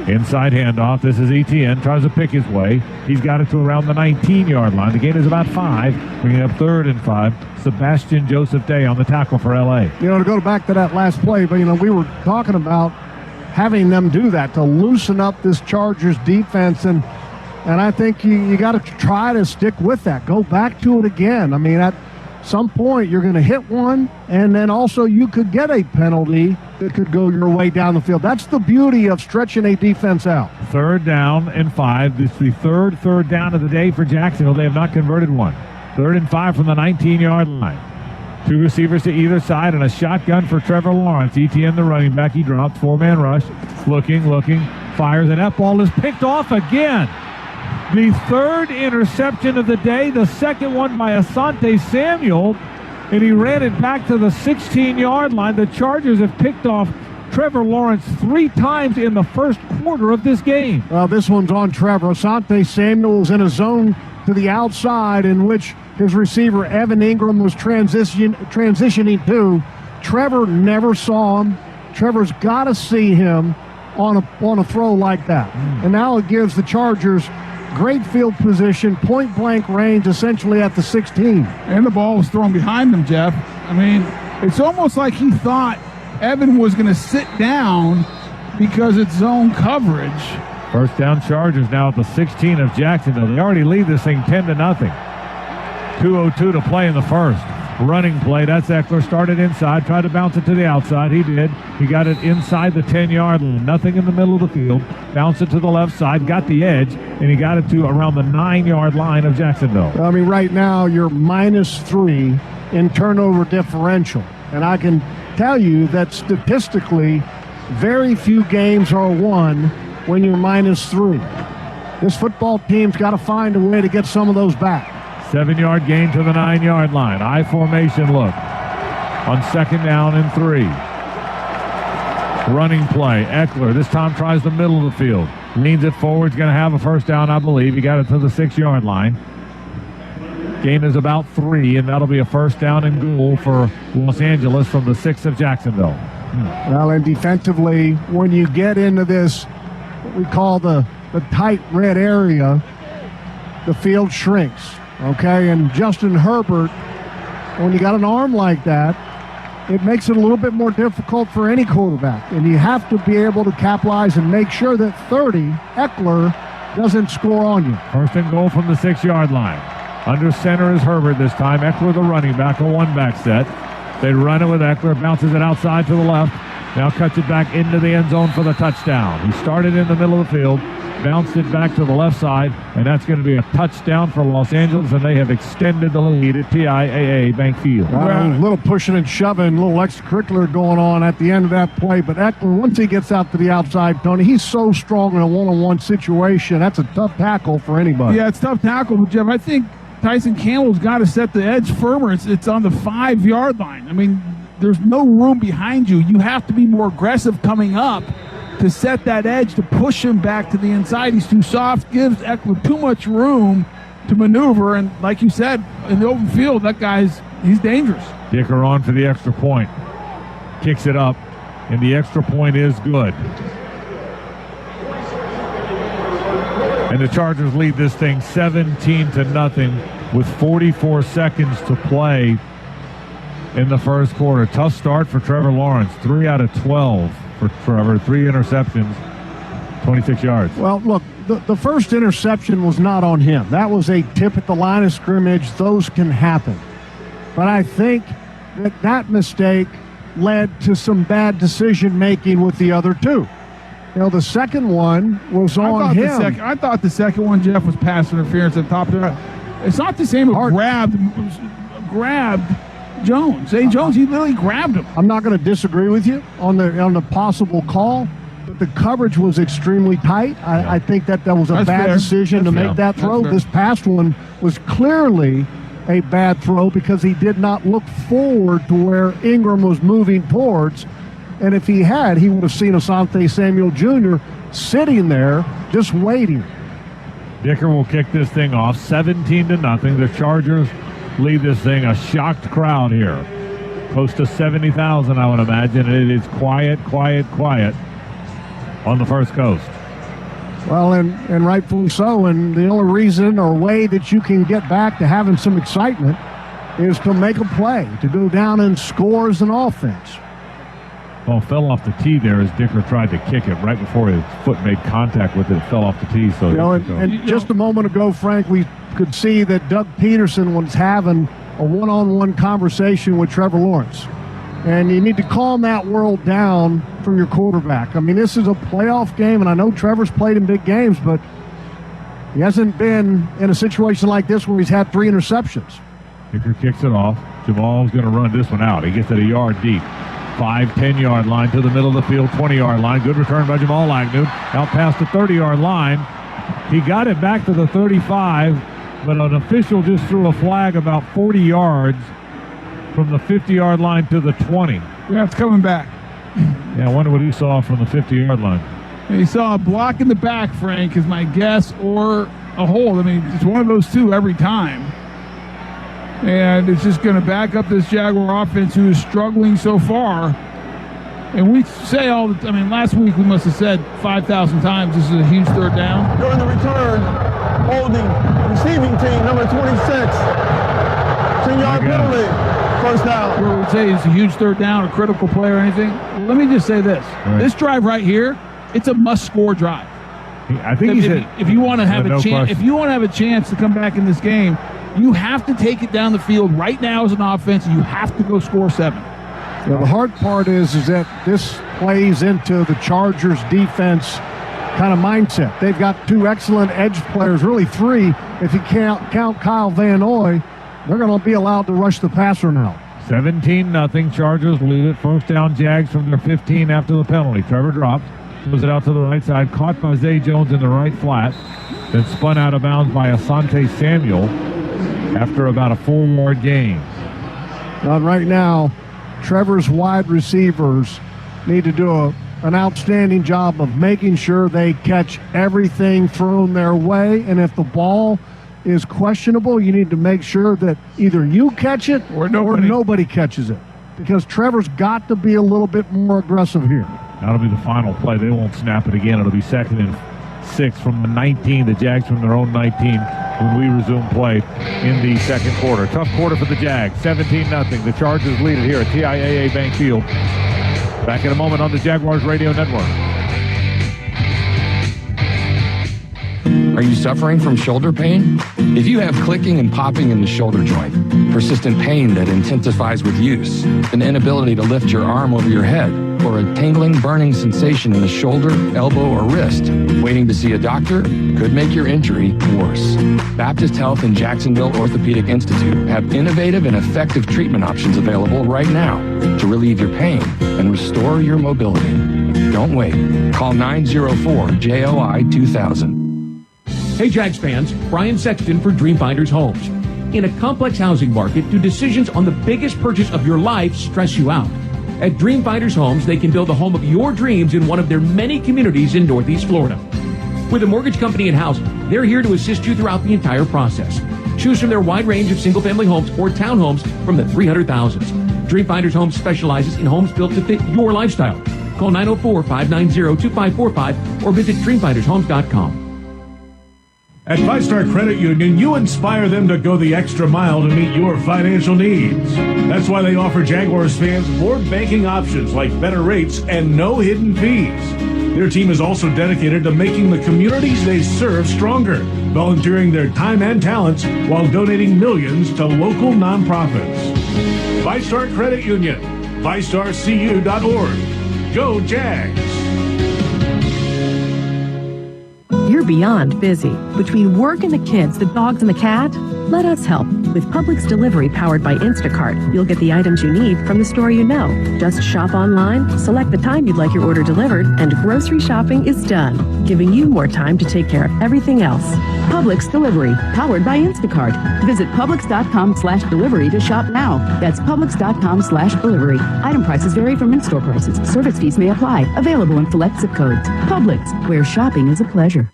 Inside handoff. This is Etienne. Tries to pick his way. He's got it to around the 19-yard line. The gain is about 5. Bringing up 3rd and 5. Sebastian Joseph Day on the tackle for L.A. To go back to that last play, but, we were talking about having them do that to loosen up this Chargers defense. And And I think you got to try to stick with that. Go back to it again. I mean, at some point, you're going to hit one, and then also you could get a penalty that could go your way down the field. That's the beauty of stretching a defense out. 3rd down and 5. This is the third down of the day for Jacksonville. They have not converted one. 3rd and 5 from the 19-yard line. 2 receivers to either side and a shotgun for Trevor Lawrence. Etienne, the running back, he dropped. 4-man rush. Looking, fires, and that ball is picked off again. The 3rd interception of the day, the 2nd one by Asante Samuel, and he ran it back to the 16-yard line. The Chargers have picked off Trevor Lawrence 3 times in the first quarter of this game. Well, this one's on Trevor. Asante Samuel was in a zone to the outside in which his receiver, Evan Ingram, was transitioning to. Trevor never saw him. Trevor's got to see him on a throw like that. And now it gives the Chargers great field position, point-blank range, essentially at the 16. And the ball was thrown behind him, Jeff. I mean, it's almost like he thought Evan was going to sit down because it's zone coverage. First down Chargers now at the 16 of Jacksonville. They already lead this thing 10-0. 2:02 to play in the first. Running play, that's Eckler. Started inside, tried to bounce it to the outside. He did. He got it inside the 10-yard line. Nothing in the middle of the field. Bounced it to the left side, got the edge, and he got it to around the 9-yard line of Jacksonville. I mean, right now you're -3 in turnover differential. And I can tell you that statistically, very few games are won when you're -3. This football team's got to find a way to get some of those back. 7-yard gain to the 9-yard line. I formation look on 2nd down and 3. Running play. Eckler this time tries the middle of the field. Leans it forward. He's going to have a first down, I believe. He got it to the 6-yard line. Gain is about 3, and that'll be a first down and goal for Los Angeles from the 6 of Jacksonville. Well, and defensively, when you get into this, what we call the tight red area, the field shrinks. Okay, and Justin Herbert, when you got an arm like that, it makes it a little bit more difficult for any quarterback. And you have to be able to capitalize and make sure that 30, Eckler, doesn't score on you. First and goal from the 6-yard line. Under center is Herbert this time. Eckler, the running back, a one-back set. They run it with Eckler, bounces it outside to the left. Now cuts it back into the end zone for the touchdown. He started in the middle of the field, bounced it back to the left side, and that's going to be a touchdown for Los Angeles, and they have extended the lead at TIAA Bank Field. A little pushing and shoving, a little extracurricular going on at the end of that play, but Eckler, once he gets out to the outside, Tony, he's so strong in a one-on-one situation. That's a tough tackle for anybody. Yeah, it's tough tackle, but Jeff, I think Tyson Campbell's got to set the edge firmer. It's on the 5-yard line. I mean, there's no room behind you. You have to be more aggressive coming up to set that edge, to push him back to the inside. He's too soft, gives Eckler too much room to maneuver, and like you said, in the open field, he's dangerous. Dicker on for the extra point. Kicks it up, and the extra point is good. And the Chargers lead this thing 17-0 with 44 seconds to play in the first quarter. Tough start for Trevor Lawrence. 3 out of 12 for Trevor. 3 interceptions, 26 yards. Well, look, the first interception was not on him. That was a tip at the line of scrimmage. Those can happen. But I think that mistake led to some bad decision-making with the other two. You know, the second one was on him. I thought the second one, Jeff, was pass interference at the top of it. It's not the same as grabbed Jones. Zay Jones, he literally grabbed him. I'm not going to disagree with you on the possible call, but the coverage was extremely tight. I think that was a bad decision to make that throw. This past one was clearly a bad throw because he did not look forward to where Ingram was moving towards. And if he had, he would have seen Asante Samuel Jr. sitting there just waiting. Dicker will kick this thing off 17-0. The Chargers lead this thing. A shocked crowd here. Close to 70,000, I would imagine. It is quiet on the First Coast. Well, and rightfully so. And the only reason or way that you can get back to having some excitement is to make a play, to go down and score as an offense. Ball fell off the tee there as Dicker tried to kick it. Right before his foot made contact with it, it fell off the tee. So and just a moment ago, Frank, we could see that Doug Peterson was having a one-on-one conversation with Trevor Lawrence. And you need to calm that world down from your quarterback. I mean, this is a playoff game, and I know Trevor's played in big games, but he hasn't been in a situation like this where he's had 3 interceptions. Dicker kicks it off. Jamal's going to run this one out. He gets it a yard deep. 5-10-yard line to the middle of the field, 20-yard line. Good return by Jamal Agnew. Out past the 30-yard line. He got it back to the 35, but an official just threw a flag about 40 yards from the 50-yard line to the 20. Yeah, it's coming back. Yeah, I wonder what he saw from the 50-yard line. He saw a block in the back, Frank, is my guess, or a hold. I mean, it's one of those two every time. And it's just going to back up this Jaguar offense who is struggling so far. And we say all the time, I mean, last week we must have said 5,000 times this is a huge third down. During the return, holding receiving team, number 26. 10-yard penalty. First down. We would say it's a huge third down, a critical play or anything. Let me just say this. Right. This drive right here, it's a must-score drive. I think if you want to have a chance, if you want to have a chance to come back in this game, you have to take it down the field right now as an offense. You have to go score 7. Yeah, the hard part is that this plays into the Chargers defense kind of mindset. They've got 2 excellent edge players, really 3 if you count Kyle Van Noy. They're going to be allowed to rush the passer now. 17-0. Chargers lead it. First down, Jags from their 15 after the penalty. Trevor drops, throws it out to the right side, caught by Zay Jones in the right flat, then spun out of bounds by Asante Samuel after about a 4-yard gain. Right now, Trevor's wide receivers need to do an outstanding job of making sure they catch everything thrown their way, and if the ball is questionable, you need to make sure that either you catch it or nobody catches it, because Trevor's got to be a little bit more aggressive here. That'll be the final play. They won't snap it again. It'll be 2nd and 6 from the 19, the Jags from their own 19 when we resume play in the second quarter. Tough quarter for the Jags, 17-0. The Chargers lead it here at TIAA Bank Field. Back in a moment on the Jaguars Radio Network. Are you suffering from shoulder pain? If you have clicking and popping in the shoulder joint, persistent pain that intensifies with use, an inability to lift your arm over your head, or a tingling, burning sensation in the shoulder, elbow, or wrist, waiting to see a doctor could make your injury worse. Baptist Health and Jacksonville Orthopedic Institute have innovative and effective treatment options available right now to relieve your pain and restore your mobility. Don't wait. Call 904-JOI-2000. Hey Jags fans, Brian Sexton for Dreamfinders Homes. In a complex housing market, do decisions on the biggest purchase of your life stress you out? At Dreamfinders Homes, they can build the home of your dreams in one of their many communities in Northeast Florida. With a mortgage company in-house, they're here to assist you throughout the entire process. Choose from their wide range of single-family homes or townhomes from the 300,000s. Dreamfinders Homes specializes in homes built to fit your lifestyle. Call 904-590-2545 or visit dreamfindershomes.com. At Five Star Credit Union, you inspire them to go the extra mile to meet your financial needs. That's why they offer Jaguars fans more banking options like better rates and no hidden fees. Their team is also dedicated to making the communities they serve stronger, volunteering their time and talents while donating millions to local nonprofits. Five Star Credit Union, FiveStarCU.org. Go Jags! You're beyond busy. Between work and the kids, the dogs and the cat, let us help. With Publix Delivery powered by Instacart, you'll get the items you need from the store you know. Just shop online, select the time you'd like your order delivered, and grocery shopping is done, giving you more time to take care of everything else. Publix Delivery, powered by Instacart. Visit Publix.com/delivery to shop now. That's Publix.com/delivery. Item prices vary from in-store prices. Service fees may apply. Available in select zip codes. Publix, where shopping is a pleasure.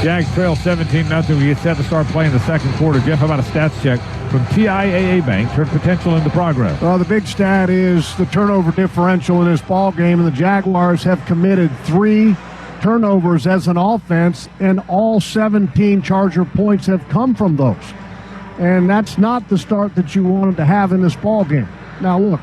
Jags trail 17-0. We get set to start playing the second quarter. Jeff, how about a stats check from TIAA Bank? Turn potential into progress. Well, the big stat is the turnover differential in this ball game, and the Jaguars have committed 3 turnovers as an offense, and all 17 Charger points have come from those. And that's not the start that you wanted to have in this ball game. Now, look,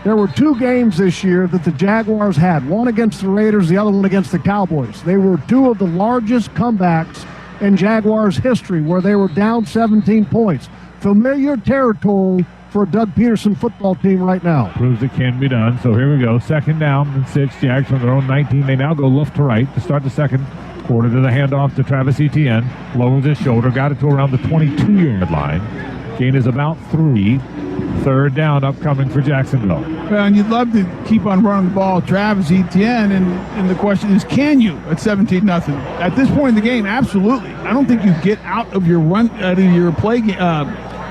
There were 2 games this year that the Jaguars had, one against the Raiders, the other one against the Cowboys. They were 2 of the largest comebacks in Jaguars history, where they were down 17 points. Familiar territory for a Doug Peterson football team right now. Proves it can be done. So here we go. 2nd down and 6. Jags from their own 19. They now go left to right to start the second quarter. To the handoff to Travis Etienne. Lowers his shoulder. Got it to around the 22-yard line. Gain is about 3. 3rd down upcoming for Jacksonville. Well, and you'd love to keep on running the ball, Travis Etienne, and the question is, can you at 17-0? At this point in the game, absolutely. I don't think you get out of your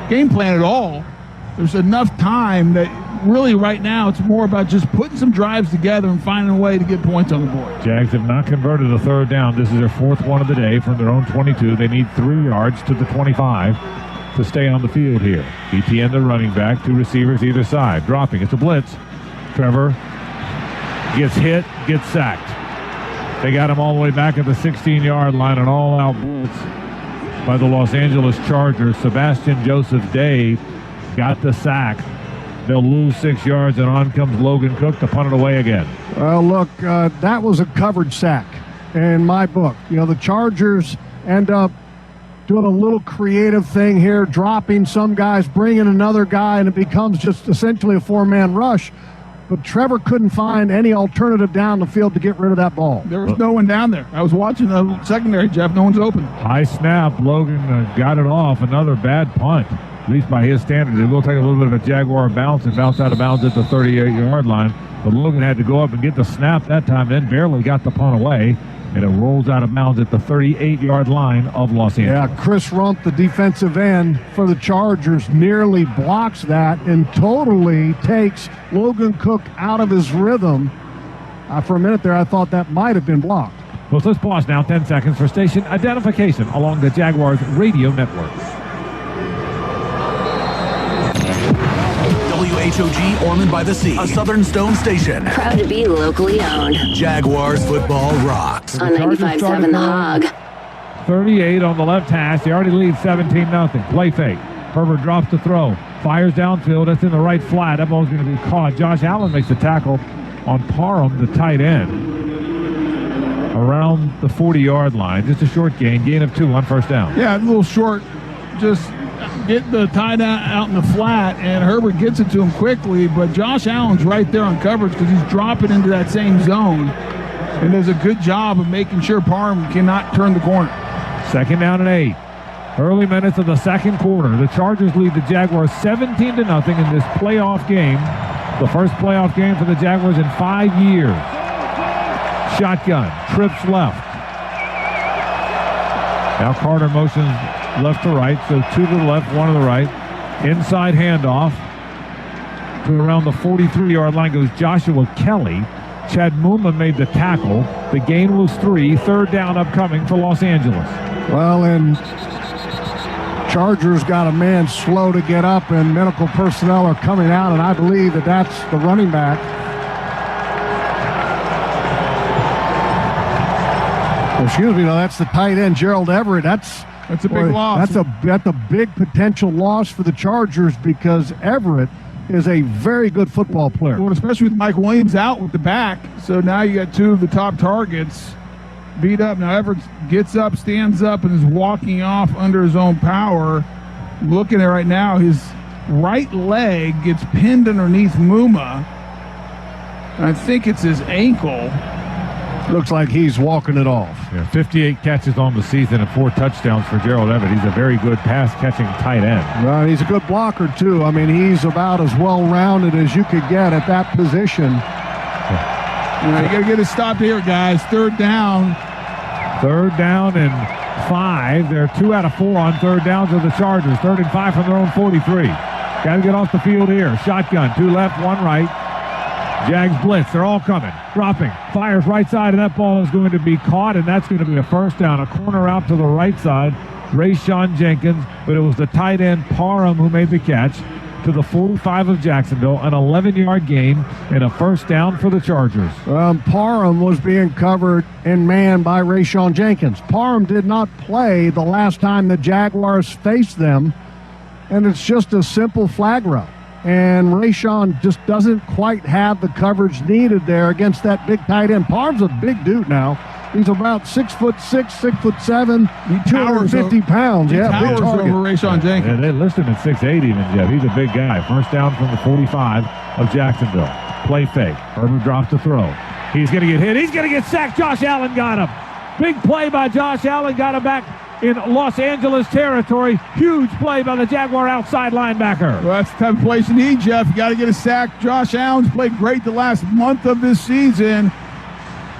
game plan at all. There's enough time that really right now it's more about just putting some drives together and finding a way to get points on the board. Jags have not converted a 3rd down. This is their 4th one of the day from their own 22. They need 3 yards to the 25 to stay on the field here. Etienne, the running back, 2 receivers either side. Dropping. It's a blitz. Trevor gets hit, gets sacked. They got him all the way back at the 16-yard line, an all-out blitz by the Los Angeles Chargers. Sebastian Joseph Day got the sack. They'll lose 6 yards, and on comes Logan Cook to punt it away again. Well, look, that was a covered sack in my book. You know, the Chargers end up doing a little creative thing here, dropping some guys, bringing another guy, and it becomes just essentially a 4-man rush. But Trevor couldn't find any alternative down the field to get rid of that ball. There was no one down there. I was watching the secondary, Jeff. No one's open. High snap. Logan got it off. Another bad punt, at least by his standards. It will take a little bit of a Jaguar bounce and bounce out of bounds at the 38-yard line. But Logan had to go up and get the snap that time, then barely got the punt away. And it rolls out of bounds at the 38-yard line of Los Angeles. Yeah, Chris Rump, the defensive end for the Chargers, nearly blocks that and totally takes Logan Cook out of his rhythm. For a minute there, I thought that might have been blocked. Well, let's pause now, 10 seconds for station identification along the Jaguars radio network. WHOG Ormond by the Sea, a Southern Stone station. Proud to be locally owned. Jaguars football rocks. On 95.7 The Hog. 38 on the left hash. They already lead 17-0. Play fake. Herbert drops the throw. Fires downfield. That's in the right flat. That ball's going to be caught. Josh Allen makes the tackle on Parham, the tight end, around the 40-yard line. Just a short gain. Gain of 2 on 1st down. Yeah, a little short. Just get the tight end out in the flat, and Herbert gets it to him quickly, but Josh Allen's right there on coverage because he's dropping into that same zone and does a good job of making sure Parham cannot turn the corner. 2nd down and 8. Early minutes of the second quarter. The Chargers lead the Jaguars 17-0 in this playoff game. The first playoff game for the Jaguars in 5 years. Shotgun. Trips left. Now Carter motions left to right, so 2 to the left, 1 to the right. Inside handoff to around the 43-yard line goes Joshua Kelly. Chad Muma made the tackle. The gain was 3. 3rd down upcoming for Los Angeles. Well, and Chargers got a man slow to get up, and medical personnel are coming out, and I believe that that's the running back. Excuse me, no, that's the tight end, Gerald Everett. That's a big loss. That's a big potential loss for the Chargers because Everett is a very good football player. Well, especially with Mike Williams out with the back. So now you got 2 of the top targets beat up. Now Everett gets up, stands up, and is walking off under his own power. Looking at right now, his right leg gets pinned underneath Muma. And I think it's his ankle. Looks like he's walking it off. Yeah, 58 catches on the season and 4 touchdowns for Gerald Everett. He's a very good pass-catching tight end. Well, he's a good blocker, too. I mean, he's about as well-rounded as you could get at that position. You got to get it stopped here, guys. 3rd down. 3rd down and 5. They're 2 out of 4 on 3rd downs of the Chargers. 3rd and 5 from their own 43. Got to get off the field here. Shotgun, 2 left, 1 right. Jags blitz. They're all coming. Dropping. Fires right side, and that ball is going to be caught, and that's going to be a 1st down. A corner out to the right side. Rayshawn Jenkins, but it was the tight end Parham who made the catch to the 45 of Jacksonville. An 11-yard gain and a 1st down for the Chargers. Parham was being covered in man by Rayshawn Jenkins. Parham did not play the last time the Jaguars faced them, and it's just a simple flag route. and Rayshon just doesn't quite have the coverage needed there against that big tight end. Parham's a big dude now. He's about 6'6", 6'7", 250 pounds. He Yeah, big towers target. over Rayshon Jenkins. Yeah, they listed him at 6'8" even, Jeff. He's a big guy. First down from the 45 of Jacksonville. Play fake. Herbert drops to throw. He's going to get hit. He's going to get sacked. Josh Allen got him. Big play by Josh Allen. Got him back in Los Angeles territory. Huge play by the Jaguar outside linebacker. Well, that's the type of place you need, Jeff. You got to get a sack. Josh Allen's played great the last month of this season.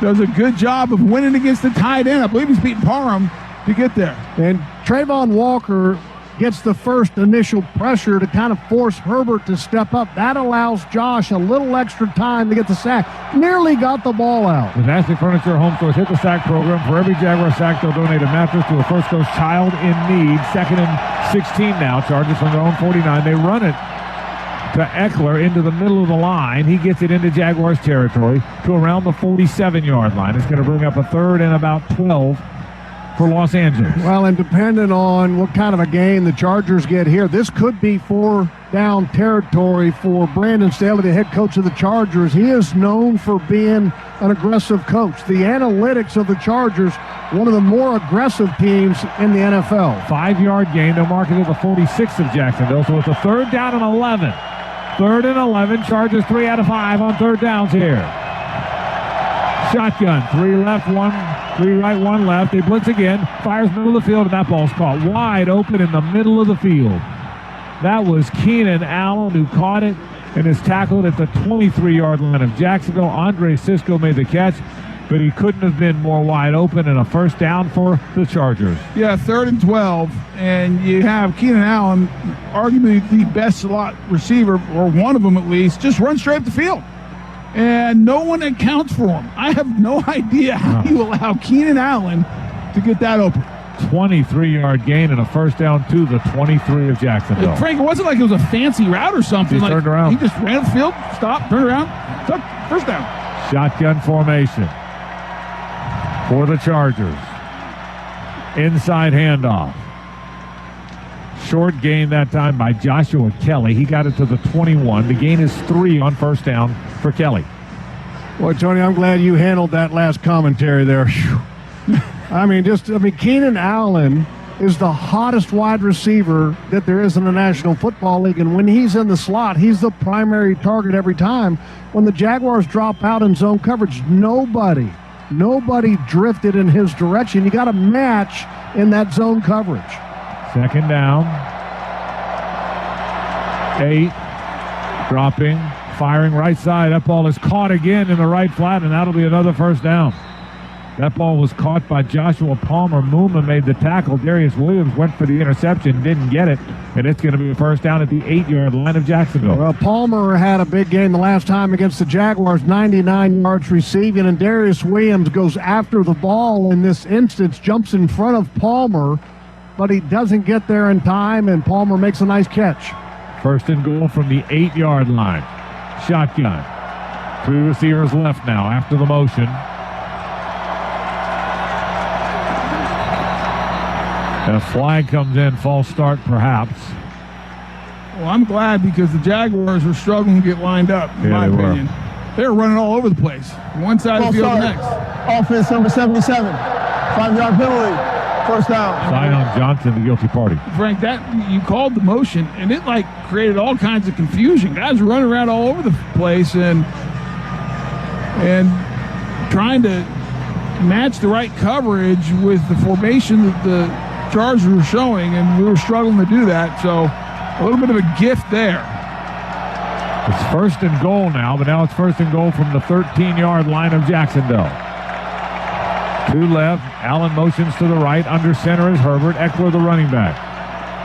Does a good job of winning against the tight end. I believe he's beating Parham to get there. And Trayvon Walker gets the first initial pressure to kind of force Herbert to step up. That allows Josh a little extra time to get the sack. Nearly got the ball out. The Nasty Furniture Home Stores Hit the Sack program. For every Jaguar sack, they'll donate a mattress to a First Coast child in need. 2nd and 16 now. Charges from their own 49. They run it to Eckler into the middle of the line. He gets it into Jaguars territory to around the 47-yard line. It's going to bring up a 3rd and about 12 for Los Angeles. Well, and depending on what kind of a game the Chargers get here, this could be 4-down territory for Brandon Staley, the head coach of the Chargers. He is known for being an aggressive coach. The analytics of the Chargers, one of the more aggressive teams in the NFL. 5-yard gain. They'll mark it at the 46 of Jacksonville. So it's a 3rd down and 11. 3rd and 11. Chargers 3 out of 5 on 3rd downs here. Shotgun. 3 left, 3 right, 1 left. They blitz again. Fires middle of the field, and that ball's caught wide open in the middle of the field. That was Keenan Allen who caught it and is tackled at the 23-yard line of Jacksonville. Andre Cisco made the catch, but he couldn't have been more wide open, and a 1st down for the Chargers. Yeah, 3rd and 12, and you have Keenan Allen, arguably the best slot receiver, or one of them at least, just run straight up the field. And no one accounts for him. I have no idea how you allow Keenan Allen to get that open. 23-yard gain and a 1st down to the 23 of Jacksonville. Frank, it wasn't like it was a fancy route or something. He turned around. He just ran up the field, stopped, turned around, took 1st down. Shotgun formation for the Chargers. Inside handoff. Short gain that time by Joshua Kelly. He got it to the 21. The gain is 3 on 1st down for Kelly. Boy, Tony, I'm glad you handled that last commentary there. Keenan Allen is the hottest wide receiver that there is in the National Football League, and when he's in the slot, he's the primary target every time. When the Jaguars drop out in zone coverage, nobody drifted in his direction. You got to match in that zone coverage. 2nd down. 8. Dropping. Firing right side. That ball is caught again in the right flat, and that'll be another 1st down. That ball was caught by Joshua Palmer. Mooma made the tackle. Darius Williams went for the interception, didn't get it, and it's going to be a 1st down at the 8-yard line of Jacksonville. Well, Palmer had a big game the last time against the Jaguars, 99 yards receiving, and Darius Williams goes after the ball in this instance, jumps in front of Palmer, but he doesn't get there in time, and Palmer makes a nice catch. 1st and goal from the 8-yard line. Shotgun. 3 receivers left now after the motion. And a flag comes in, false start perhaps. Well, I'm glad because the Jaguars were struggling to get lined up, in my opinion. They were running all over the place. One side of the field to the next. Offense number 77. 5-yard penalty. 1st down. Zion Johnson, the guilty party. Frank, that you called the motion, and it created all kinds of confusion. Guys were running around all over the place and trying to match the right coverage with the formation that the Chargers were showing, and we were struggling to do that. So a little bit of a gift there. It's 1st and goal now, but now it's 1st and goal from the 13-yard line of Jacksonville. 2 left. Allen motions to the right. Under center is Herbert. Eckler, the running back.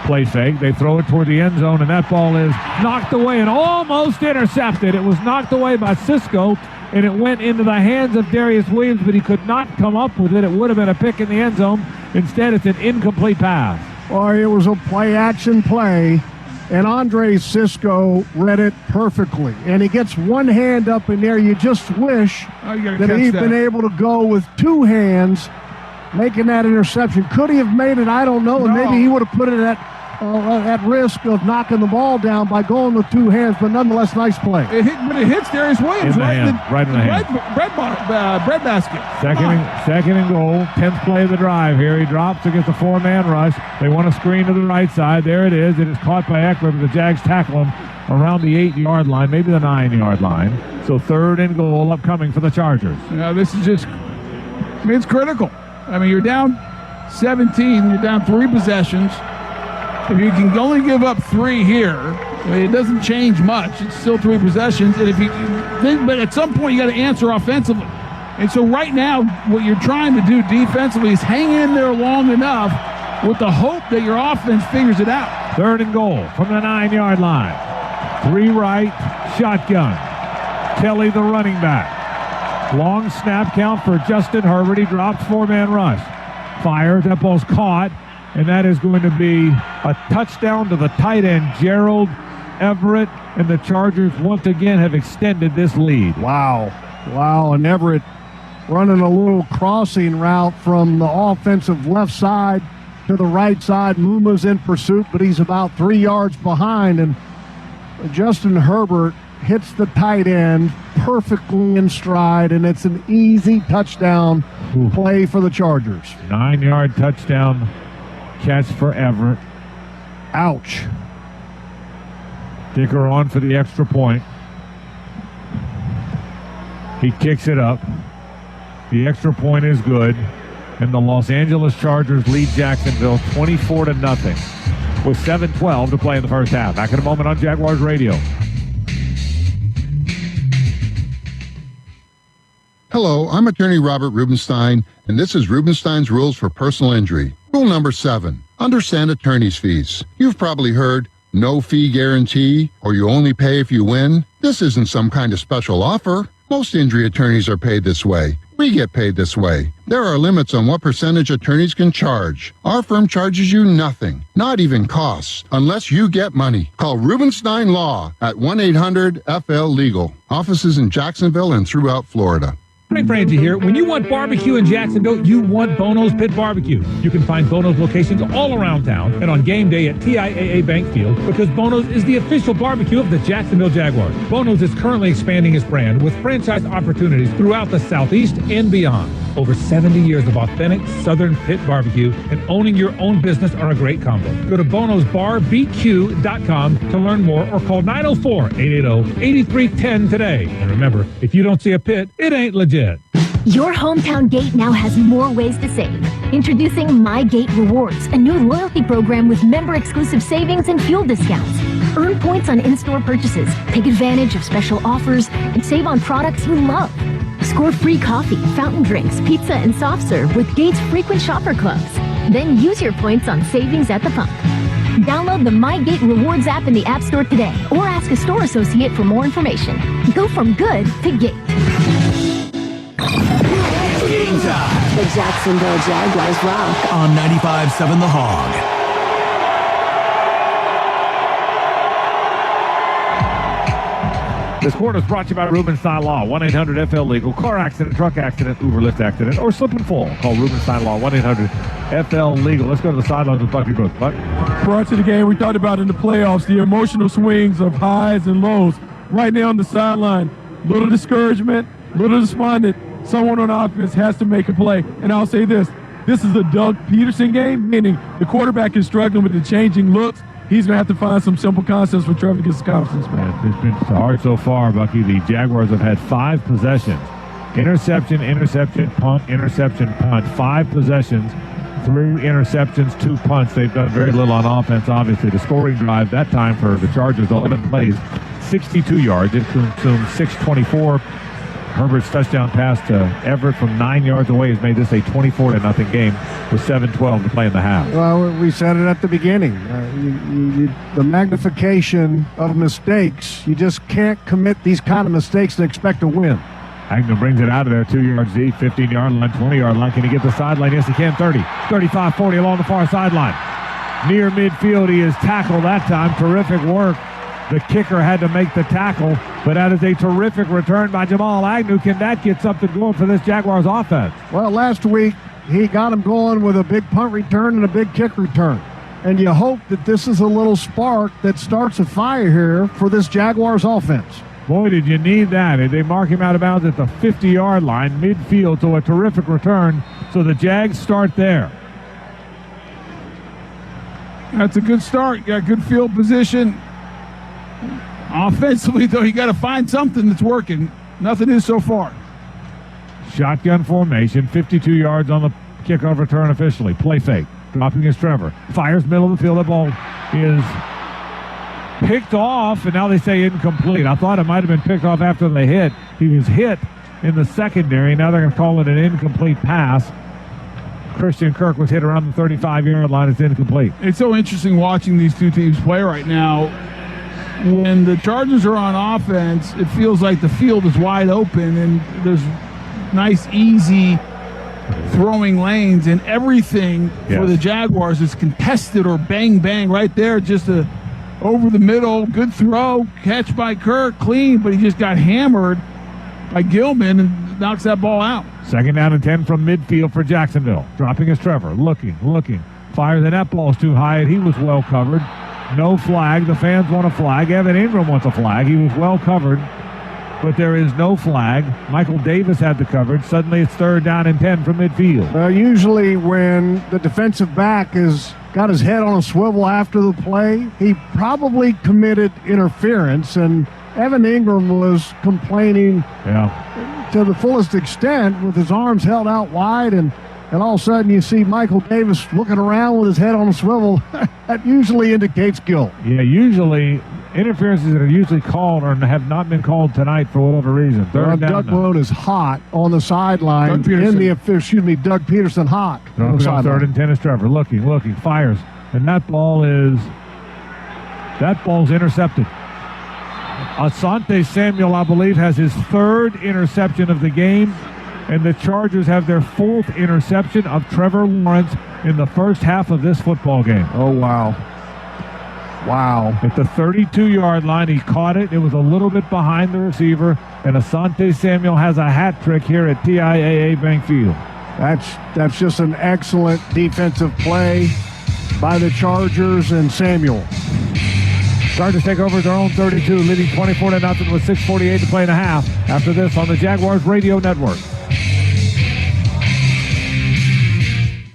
Play fake. They throw it toward the end zone, and that ball is knocked away and almost intercepted. It was knocked away by Cisco, and it went into the hands of Darius Williams, but he could not come up with it. It would have been a pick in the end zone. Instead, it's an incomplete pass. Well, it was a play-action play, and Andre Cisco read it perfectly. And he gets one hand up in there. You just wish that he'd been able to go with 2 hands making that interception. Could he have made it? I don't know. And maybe he would have put it at at risk of knocking the ball down by going with two hands, but nonetheless, nice play. But it hits Darius Williams right in the hand. Bread basket. Second and goal. 10th play of the drive here. He drops against a four-man rush. They want a screen to the right side. There it is. It is caught by Eckler, but the Jags tackle him around the 8-yard line, maybe the 9-yard line. So 3rd and goal upcoming for the Chargers. This is just, it's critical. You're down 17. You're down 3 possessions. If you can only give up 3 here, it doesn't change much. It's still 3 possessions. And but at some point you got to answer offensively. And so right now, what you're trying to do defensively is hang in there long enough with the hope that your offense figures it out. 3rd and goal from the 9-yard line. 3 right, shotgun. Kelly, the running back. Long snap count for Justin Herbert. He drops 4-man rush. Fires. That ball's caught. And that is going to be a touchdown to the tight end, Gerald Everett. And the Chargers once again have extended this lead. Wow. And Everett running a little crossing route from the offensive left side to the right side. Muma's in pursuit, but he's about 3 yards behind. And Justin Herbert hits the tight end perfectly in stride, and it's an easy touchdown play for the Chargers. 9-yard touchdown catch for Everett. Ouch. Dicker on for the extra point. He kicks it up. The extra point is good. And the Los Angeles Chargers lead Jacksonville 24-0 with 7:12 to play in the first half. Back in a moment on Jaguars Radio. Hello, I'm attorney Robert Rubenstein, and this is Rubenstein's Rules for Personal Injury. Rule number 7, understand attorney's fees. You've probably heard no fee guarantee, or you only pay if you win. This isn't some kind of special offer. Most injury attorneys are paid this way. We get paid this way. There are limits on what percentage attorneys can charge. Our firm charges you nothing, not even costs, unless you get money. Call Rubenstein Law at 1-800-FL-LEGAL. Offices in Jacksonville and throughout Florida. Frank Frangie here. When you want barbecue in Jacksonville, you want Bono's Pit Barbecue. You can find Bono's locations all around town and on game day at TIAA Bank Field because Bono's is the official barbecue of the Jacksonville Jaguars. Bono's is currently expanding its brand with franchise opportunities throughout the Southeast and beyond. Over 70 years of authentic Southern pit barbecue and owning your own business are a great combo. Go to bonosbarbq.com to learn more or call 904-880-8310 today. And remember, if you don't see a pit, it ain't legit. Your hometown gate now has more ways to save. Introducing My Gate Rewards, a new loyalty program with member-exclusive savings and fuel discounts. Earn points on in-store purchases, take advantage of special offers, and save on products you love. Score free coffee, fountain drinks, pizza, and soft serve with Gates Frequent Shopper Clubs. Then use your points on savings at the pump. Download the My Gate Rewards app in the App Store today or ask a store associate for more information. Go from good to Gate. Game time. The Jacksonville Jaguars rock. On 95.7 The Hog. This quarter is brought to you by Rubenstein Law, 1-800-FL-LEGAL, car accident, truck accident, Uber Lyft accident, or slip and fall. Call Rubenstein Law, 1-800-FL-LEGAL. Let's go to the sidelines with Bucky Brooks. Buck? Prior to the game, we talked about in the playoffs, the emotional swings of highs and lows. Right now on the sideline, little discouragement, little despondent. Someone on offense has to make a play. And I'll say this is a Doug Peterson game, meaning the quarterback is struggling with the changing looks. He's going to have to find some simple concepts for Trevor to get his confidence back. It's been hard so far, Bucky. The Jaguars have had 5 possessions. Interception, punt, interception, punt. 5 possessions, 3 interceptions, 2 punts. They've done very little on offense, obviously. The scoring drive that time for the Chargers, 11 plays, 62 yards. It consumed 6:24. Herbert's touchdown pass to Everett from 9 yards away has made this a 24-0 game with 7:12 to play in the half. Well, we said it at the beginning. The magnification of mistakes, you just can't commit these kind of mistakes and expect to win. Agnew brings it out of there, 2 yards deep, 15-yard line, 20-yard line. Can he get the sideline? Yes, he can. 30, 35, 40 along the far sideline. Near midfield, he is tackled that time. Terrific work. The kicker had to make the tackle, but that is a terrific return by Jamal Agnew. Can that get something going for this Jaguars offense? Well, last week he got him going with a big punt return and a big kick return. And you hope that this is a little spark that starts a fire here for this Jaguars offense. Boy, did you need that. They mark him out of bounds at the 50-yard line, midfield, to a terrific return. So the Jags start there. That's a good start. You got good field position. Offensively, though, you got to find something that's working. Nothing is so far. Shotgun formation, 52 yards on the kickoff return officially. Play fake. Dropping is Trevor. Fires middle of the field. That ball is picked off, and now they say incomplete. I thought it might have been picked off after they hit. He was hit in the secondary. Now they're going to call it an incomplete pass. Christian Kirk was hit around the 35-yard line. It's incomplete. It's so interesting watching these two teams play right now. When the Chargers are on offense, it feels like the field is wide open, and there's nice, easy throwing lanes, and everything for the Jaguars is contested or bang right there, just a over the middle, good throw, catch by Kirk, clean, but he just got hammered by Gilman and knocks that ball out. 2nd down and 10 from midfield for Jacksonville. Dropping is Trevor, looking, fires, and that ball's too high, and he was well covered. No flag. The fans want a flag. Evan Ingram wants a flag. He was well covered, but there is no flag. Michael Davis had the coverage. Suddenly it's 3rd down and 10 from midfield. Well, usually when the defensive back has got his head on a swivel after the play, he probably committed interference, and Evan Ingram was complaining to the fullest extent with his arms held out wide, and all of a sudden you see Michael Davis looking around with his head on a swivel. That usually indicates guilt. Yeah, usually interferences that are usually called or have not been called tonight for whatever reason. Doug Wood is hot on the sideline. Doug Peterson hot. On the 3rd and 10 is Trevor. Looking, fires. And that ball's intercepted. Asante Samuel, I believe, has his 3rd interception of the game. And the Chargers have their 4th interception of Trevor Lawrence in the first half of this football game. Oh, wow. At the 32-yard line, he caught it. It was a little bit behind the receiver. And Asante Samuel has a hat trick here at TIAA Bank Field. That's just an excellent defensive play by the Chargers and Samuel. Chargers take over their own 32, leading 24-0 with 6:48 to play in a half. After this on the Jaguars Radio Network.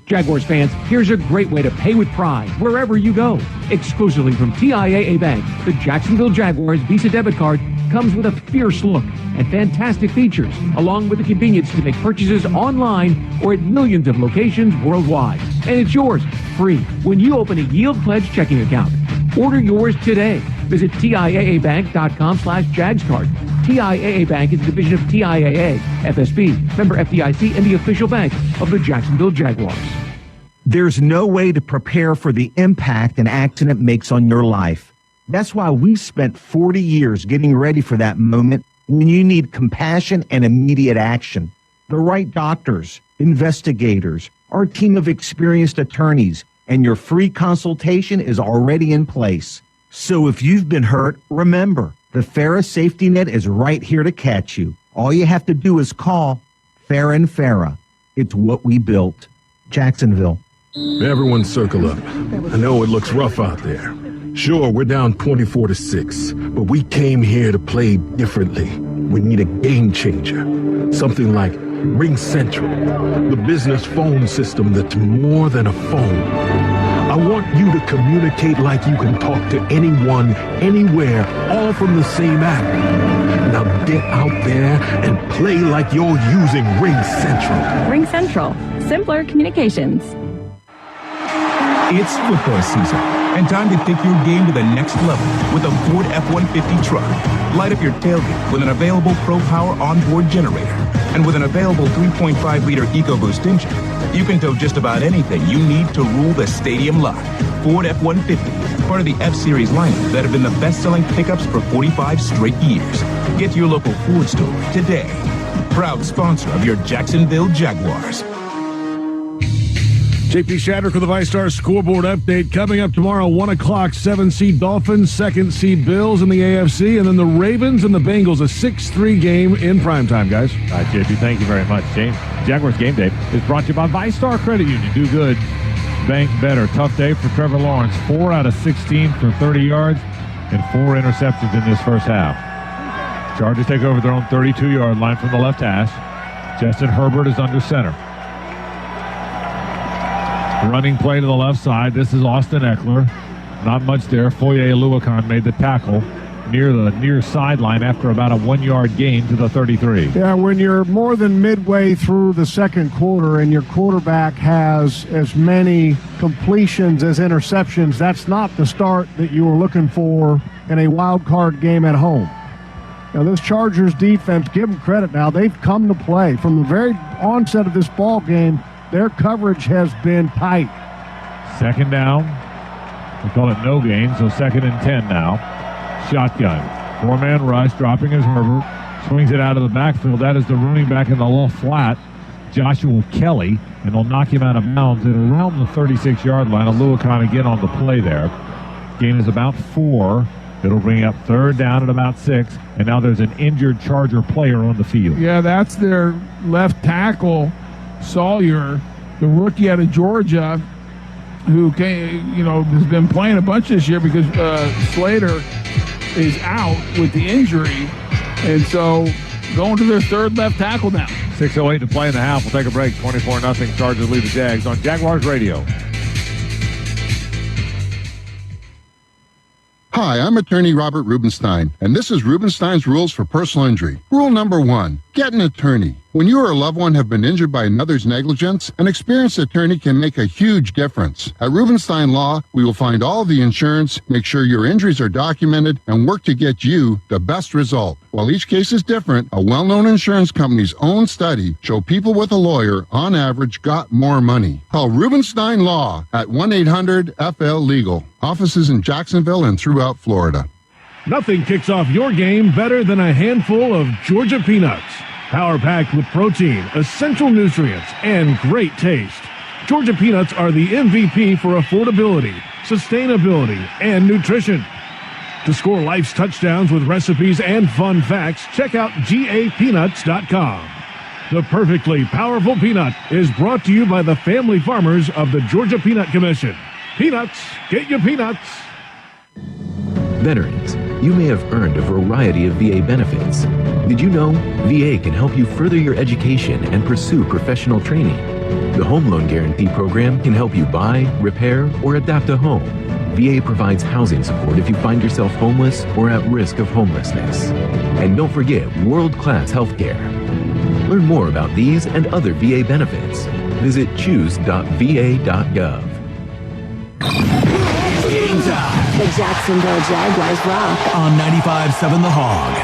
Jaguars fans, here's a great way to pay with pride wherever you go. Exclusively from TIAA Bank, the Jacksonville Jaguars Visa debit card comes with a fierce look and fantastic features, along with the convenience to make purchases online or at millions of locations worldwide. And it's yours free when you open a Yield Pledge checking account. Order yours today. Visit TIAABank.com/JagsCard. TIAA Bank is a division of TIAA, FSB, member FDIC, and the official bank of the Jacksonville Jaguars. There's no way to prepare for the impact an accident makes on your life. That's why we've spent 40 years getting ready for that moment when you need compassion and immediate action. The right doctors, investigators, our team of experienced attorneys, and your free consultation is already in place. So if you've been hurt, remember, the Farah Safety Net is right here to catch you. All you have to do is call Farah and Farah. It's what we built. Jacksonville. Everyone circle up. I know it looks rough out there. Sure, we're down 24-6, but we came here to play differently. We need a game changer. Something like Ring Central, the business phone system that's more than a phone. I want you to communicate like you can talk to anyone, anywhere, all from the same app. Now get out there and play like you're using Ring Central. Ring Central. Simpler communications. It's football season, and time to take your game to the next level with a Ford F-150 truck. Light up your tailgate with an available Pro Power onboard generator. And with an available 3.5-liter EcoBoost engine, you can tow just about anything you need to rule the stadium lot. Ford F-150, part of the F-Series lineup that have been the best-selling pickups for 45 straight years. Get to your local Ford store today. Proud sponsor of your Jacksonville Jaguars. JP Shadrick with the ViStar scoreboard update. Coming up tomorrow, 1 o'clock, 7-seed Dolphins, 2nd-seed Bills in the AFC, and then the Ravens and the Bengals, a 6-3 game in primetime, guys. All right, JP, thank you very much, James. Jaguars Game Day is brought to you by ViStar Credit Union. Do good, bank better. Tough day for Trevor Lawrence. 4 out of 16 for 30 yards and 4 interceptions in this first half. Chargers take over their own 32-yard line from the left hash. Justin Herbert is under center. Running play to the left side. This is Austin Eckler. Not much there. Foye Oluokun made the tackle near the near sideline after about a 1-yard gain to the 33. Yeah, when you're more than midway through the second quarter and your quarterback has as many completions as interceptions, that's not the start that you were looking for in a wild card game at home. Now, this Chargers defense, give them credit now, they've come to play. From the very onset of this ball game, their coverage has been tight. Second down. We call it no gain, so 2nd and 10 now. Shotgun. 4-man rush, dropping as Herbert. Swings it out of the backfield. That is the running back in the low flat, Joshua Kelly, and they'll knock him out of bounds at around the 36-yard line. Oluokun again on the play there. Gain is about 4. It'll bring up 3rd down at about 6, and now there's an injured Charger player on the field. Yeah, that's their left tackle, Sawyer, the rookie out of Georgia, who has been playing a bunch this year because Slater is out with the injury, and so going to their 3rd left tackle now. 6:08 to play in the half. We'll take a break. 24-0 Chargers lead the Jags on Jaguars Radio. Hi, I'm attorney Robert Rubenstein, and this is Rubenstein's Rules for Personal Injury. Rule number 1, get an attorney. When you or a loved one have been injured by another's negligence, an experienced attorney can make a huge difference. At Rubenstein Law, we will find all of the insurance, make sure your injuries are documented, and work to get you the best result. While each case is different, a well-known insurance company's own study showed people with a lawyer, on average, got more money. Call Rubenstein Law at 1-800-FL-LEGAL. Offices in Jacksonville and throughout Florida. Nothing kicks off your game better than a handful of Georgia peanuts. Power-packed with protein, essential nutrients, and great taste. Georgia peanuts are the MVP for affordability, sustainability, and nutrition. To score life's touchdowns with recipes and fun facts, check out GAPeanuts.com. The perfectly powerful peanut is brought to you by the family farmers of the Georgia Peanut Commission. Peanuts, get your peanuts. Veterans, you may have earned a variety of VA benefits. Did you know VA can help you further your education and pursue professional training? The Home Loan Guarantee Program can help you buy, repair, or adapt a home. VA provides housing support if you find yourself homeless or at risk of homelessness. And don't forget world-class health care. Learn more about these and other VA benefits. Visit choose.va.gov. Game time. The Jacksonville Jaguars rock. On 95.7 The Hog.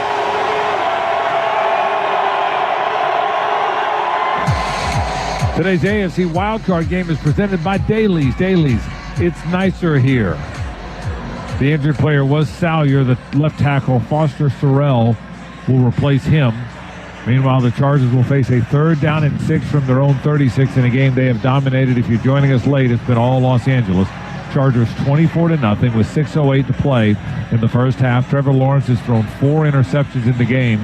Today's AFC wildcard game is presented by Dailies. Dailies, it's nicer here. The injured player was Salyer, the left tackle. Foster Sorrell will replace him. Meanwhile, the Chargers will face a 3rd down and 6 from their own 36 in a game they have dominated. If you're joining us late, it's been all Los Angeles. Chargers 24-0 with 6:08 to play in the first half. Trevor Lawrence has thrown 4 interceptions in the game,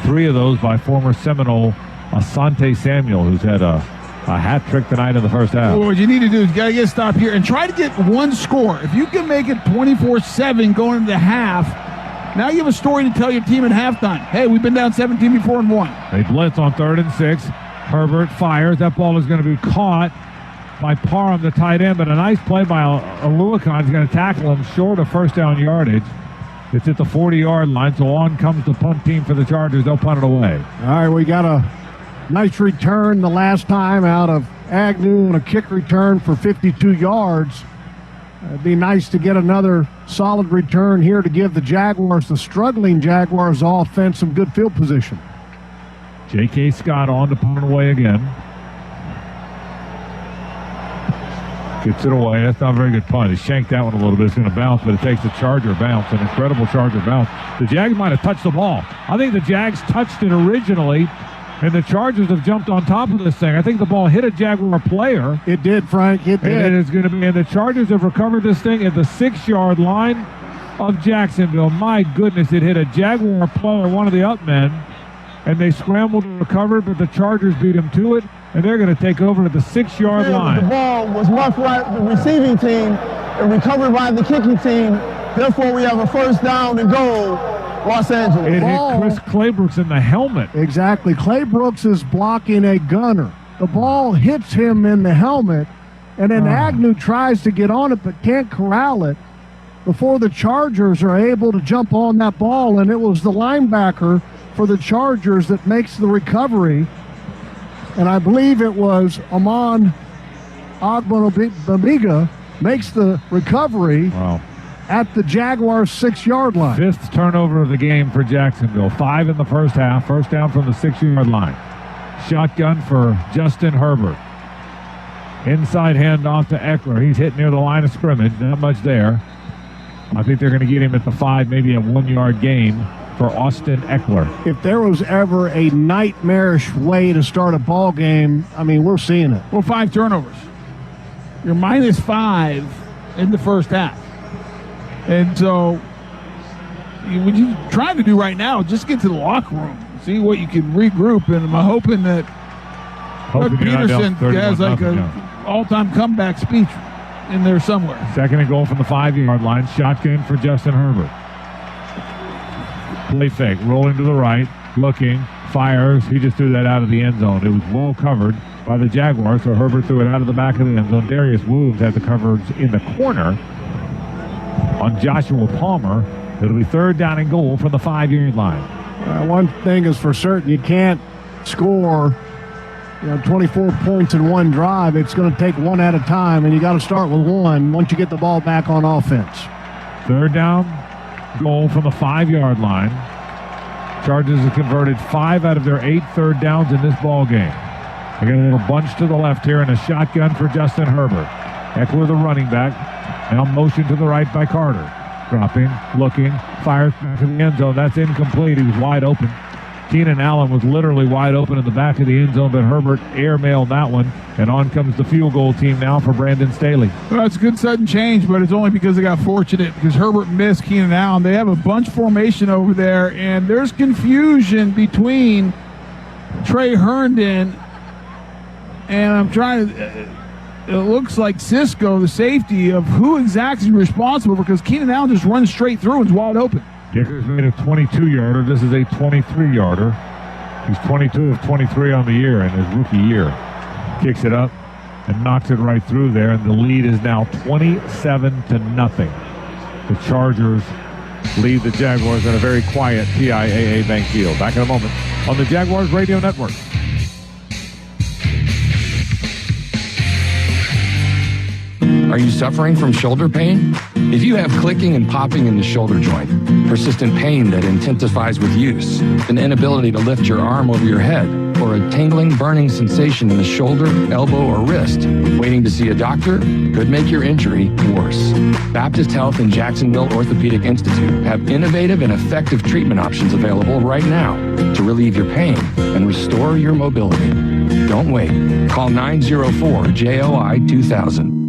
3 of those by former Seminole Asante Samuel, who's had a hat trick tonight in the first half. Well, what you need to do is you got to get a stop here and try to get one score. If you can make it 24-7 going into the half, now you have a story to tell your team at halftime. Hey, we've been down 17 before and won. They blitz on 3rd and 6. Herbert fires. That ball is going to be caught by Parham, the tight end, but a nice play by Oluokun. He's going to tackle him short of 1st down yardage. It's at the 40-yard line, so on comes the punt team for the Chargers. They'll punt it away. All right, we got a nice return the last time out of Agnew and a kick return for 52 yards. It'd be nice to get another solid return here to give the Jaguars, the struggling Jaguars offense, some good field position. J.K. Scott on to punt away again. Gets it away. That's not a very good punt. He shanked that one a little bit. It's going to bounce, but it takes a Charger bounce, an incredible Charger bounce. The Jags might have touched the ball. I think the Jags touched it originally, and the Chargers have jumped on top of this thing. I think the ball hit a Jaguar player. It did, Frank. It did. And it's going to be, and the Chargers have recovered this thing at the 6-yard line of Jacksonville. My goodness, it hit a Jaguar player, one of the up men, and they scrambled to recover, but the Chargers beat him to it. And they're going to take over at the 6-yard The line. ball was marked by the receiving team and recovered by the kicking team. Therefore, we have a first down and goal, Los Angeles. It hit Chris Claybrooks in the helmet. Exactly. Claybrooks is blocking a gunner. The ball hits him in the helmet, and then Agnew tries to get on it but can't corral it before the Chargers are able to jump on that ball, and it was the linebacker for the Chargers that makes the recovery. And I believe it was Amon Agbonobamiga makes the recovery at the Jaguars' 6-yard line. 5th turnover of the game for Jacksonville. 5 in the first half. First down from the 6-yard line. Shotgun for Justin Herbert. Inside handoff to Eckler. He's hit near the line of scrimmage. Not much there. I think they're going to get him at the 5, maybe a 1-yard gain for Austin Eckler. If there was ever a nightmarish way to start a ball game, I mean, we're seeing it. Well, 5 turnovers. You're minus 5 in the first half. And so what you're trying to do right now is just get to the locker room, see what you can regroup. And I'm hoping that Doug Peterson has like an all-time comeback speech in there somewhere. 2nd and goal from the 5-yard line. Shotgun for Justin Herbert. Play fake, rolling to the right, looking, fires. He just threw that out of the end zone. It was well covered by the Jaguars, so Herbert threw it out of the back of the end zone. Darius Woobs had the coverage in the corner on Joshua Palmer. It'll be 3rd down and goal from the 5-yard line. One thing is for certain, you can't score 24 points in one drive. It's going to take one at a time, and you got to start with one once you get the ball back on offense. 3rd down, goal from the 5-yard line. Chargers have converted 5 out of their 8 third downs in this ball game. They got a little bunch to the left here and a shotgun for Justin Herbert. Eckler, the running back, now motion to the right by Carter. Dropping, looking, fires back to the end zone. That's incomplete. He was wide open. Keenan Allen was literally wide open in the back of the end zone, but Herbert airmailed that one. And on comes the field goal team now for Brandon Staley. Well, it's a good sudden change, but it's only because they got fortunate because Herbert missed Keenan Allen. They have a bunch formation over there, and there's confusion between Trey Herndon and I'm trying to... It looks like Cisco, the safety, of who exactly is responsible because Keenan Allen just runs straight through and is wide open. Dicker's made a 22-yarder. This is a 23-yarder. He's 22 of 23 on the year in his rookie year. Kicks it up and knocks it right through there, and the lead is now 27-0. The Chargers lead the Jaguars at a very quiet TIAA Bank Field. Back in a moment on the Jaguars Radio Network. Are you suffering from shoulder pain? If you have clicking and popping in the shoulder joint, persistent pain that intensifies with use, an inability to lift your arm over your head, or a tingling, burning sensation in the shoulder, elbow, or wrist, waiting to see a doctor could make your injury worse. Baptist Health and Jacksonville Orthopedic Institute have innovative and effective treatment options available right now to relieve your pain and restore your mobility. Don't wait. Call 904-JOI-2000.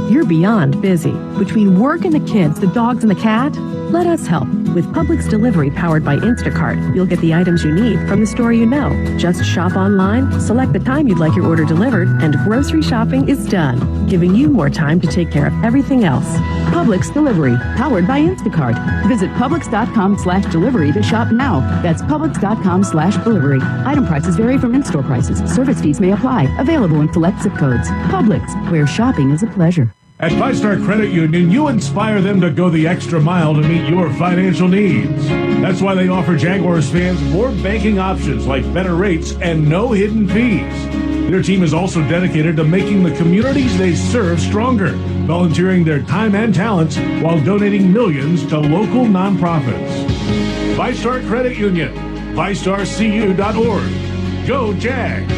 You're beyond busy. Between work and the kids, the dogs, and the cat, let us help. With Publix delivery powered by Instacart, you'll get the items you need from the store you know. Just shop online, select the time you'd like your order delivered, and grocery shopping is done, giving you more time to take care of everything else. Publix delivery powered by Instacart. Visit Publix.com/delivery to shop now. That's Publix.com/delivery. Item prices vary from in-store prices. Service fees may apply. Available in select zip codes. Publix, where shopping is a pleasure. At ViStar Credit Union, you inspire them to go the extra mile to meet your financial needs. That's why they offer Jaguars fans more banking options like better rates and no hidden fees. Their team is also dedicated to making the communities they serve stronger, volunteering their time and talents while donating millions to local nonprofits. ViStar Credit Union, ViStarCU.org. Go Jags!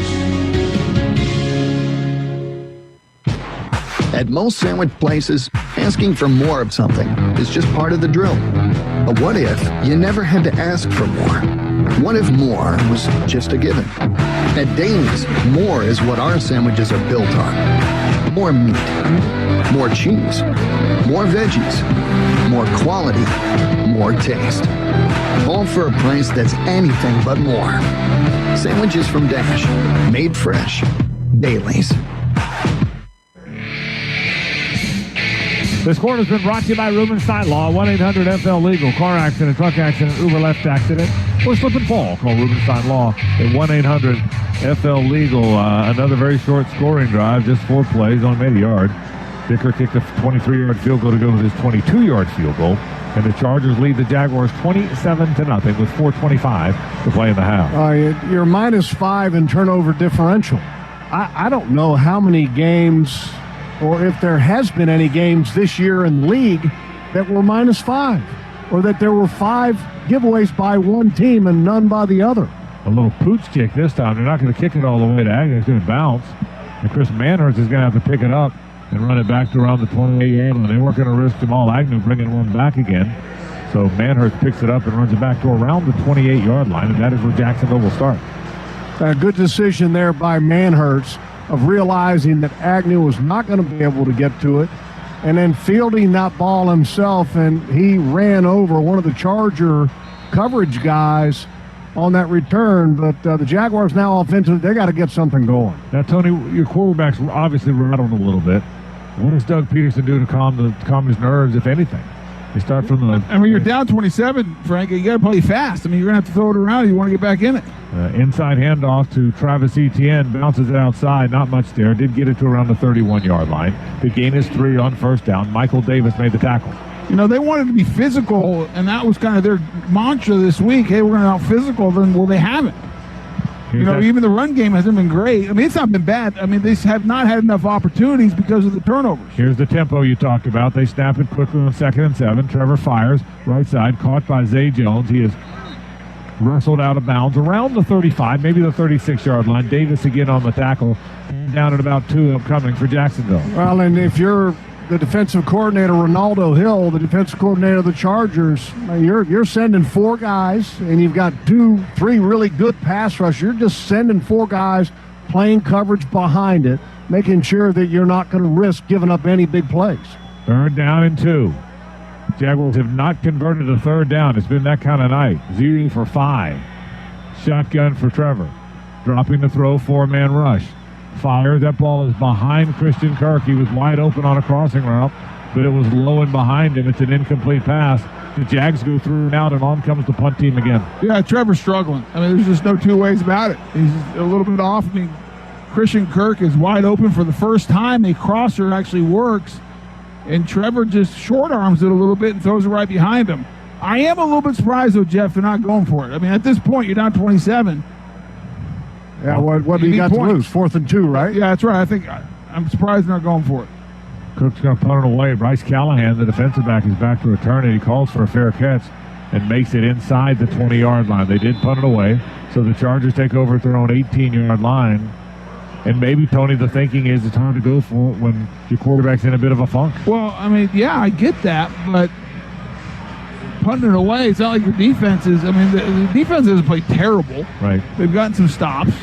At most sandwich places, asking for more of something is just part of the drill. But what if you never had to ask for more? What if more was just a given? At Daly's, more is what our sandwiches are built on. More meat, more cheese, more veggies, more quality, more taste. All for a price that's anything but more. Sandwiches from Dash, made fresh, dailies. This quarter has been brought to you by Rubenstein Law, 1-800-FL-LEGAL. Car accident, truck accident, Uber left accident, or slip and fall. Call Rubenstein Law at 1-800-FL-LEGAL. Another very short scoring drive, just 4 plays, only made a yard. Dicker kicked a 23-yard field goal to go with his 22-yard field goal. And the Chargers lead the Jaguars 27-0 with 4:25 to play in the half. You're -5 in turnover differential. I don't know how many games, or if there has been any games this year in the league that were -5, or that there were 5 giveaways by one team and none by the other. A little pooch kick this time. They're not going to kick it all the way to Agnew. It's going to bounce. And Chris Manhurst is going to have to pick it up and run it back to around the 28-yard line. They weren't going to risk Jamal Agnew bringing one back again. So Manhurst picks it up and runs it back to around the 28-yard line, and that is where Jacksonville will start. A good decision there by Manhurst of realizing that Agnew was not going to be able to get to it, and then fielding that ball himself, and he ran over one of the Charger coverage guys on that return. But the Jaguars now offensively, they got to get something going. Now, Tony, your quarterback's obviously rattled a little bit. What does Doug Peterson do to calm his nerves, if anything? They start from the... I mean, you're down 27, Frank. You got to play fast. I mean, you're going to have to throw it around if you want to get back in it. Inside handoff to Travis Etienne. Bounces it outside. Not much there. Did get it to around the 31-yard line. The gain is 3 on first down. Michael Davis made the tackle. You know, they wanted to be physical, and that was kind of their mantra this week. Hey, we're going to out physical. Then, well, they haven't. Even the run game hasn't been great. I mean, it's not been bad. I mean, they have not had enough opportunities because of the turnovers. Here's the tempo you talked about. They snap it quickly on 2nd and 7. Trevor fires. Right side, caught by Zay Jones. He is wrestled out of bounds around the 35, maybe the 36-yard line. Davis again on the tackle. Down at about 2 upcoming for Jacksonville. Well, and if you're the defensive coordinator, Ronaldo Hill, the defensive coordinator of the Chargers, you're sending 4 guys, and you've got 2, 3 really good pass rush. You're just sending 4 guys playing coverage behind it, making sure that you're not going to risk giving up any big plays. 3rd down and 2. Jaguars have not converted a 3rd down. It's been that kind of night. 0 for 5. Shotgun for Trevor. Dropping the throw, 4-man rush. Fires. That ball is behind Christian Kirk. He was wide open on a crossing route, but it was low and behind him. It's an incomplete pass. The Jags go through and out, and on comes the punt team again. Yeah, Trevor's struggling. I mean, there's just no 2 ways about it. He's a little bit off. I mean, Christian Kirk is wide open for the first time. A crosser actually works, and Trevor just short arms it a little bit and throws it right behind him. I am a little bit surprised, though, Jeff, they're not going for it. I mean, at this point, you're down 27. Yeah, what do you got to lose? 4th and 2, right? Yeah, that's right. I'm surprised they're not going for it. Cook's going to punt it away. Bryce Callahan, the defensive back, is back to return it. He calls for a fair catch and makes it inside the 20-yard line. They did punt it away, so the Chargers take over at their own 18-yard line. And maybe, Tony, the thinking is it's hard to go for it when your quarterback's in a bit of a funk. Well, I mean, yeah, I get that, but punting it away, it's not like your defense is. I mean, the defense hasn't played terrible. Right. They've gotten some stops.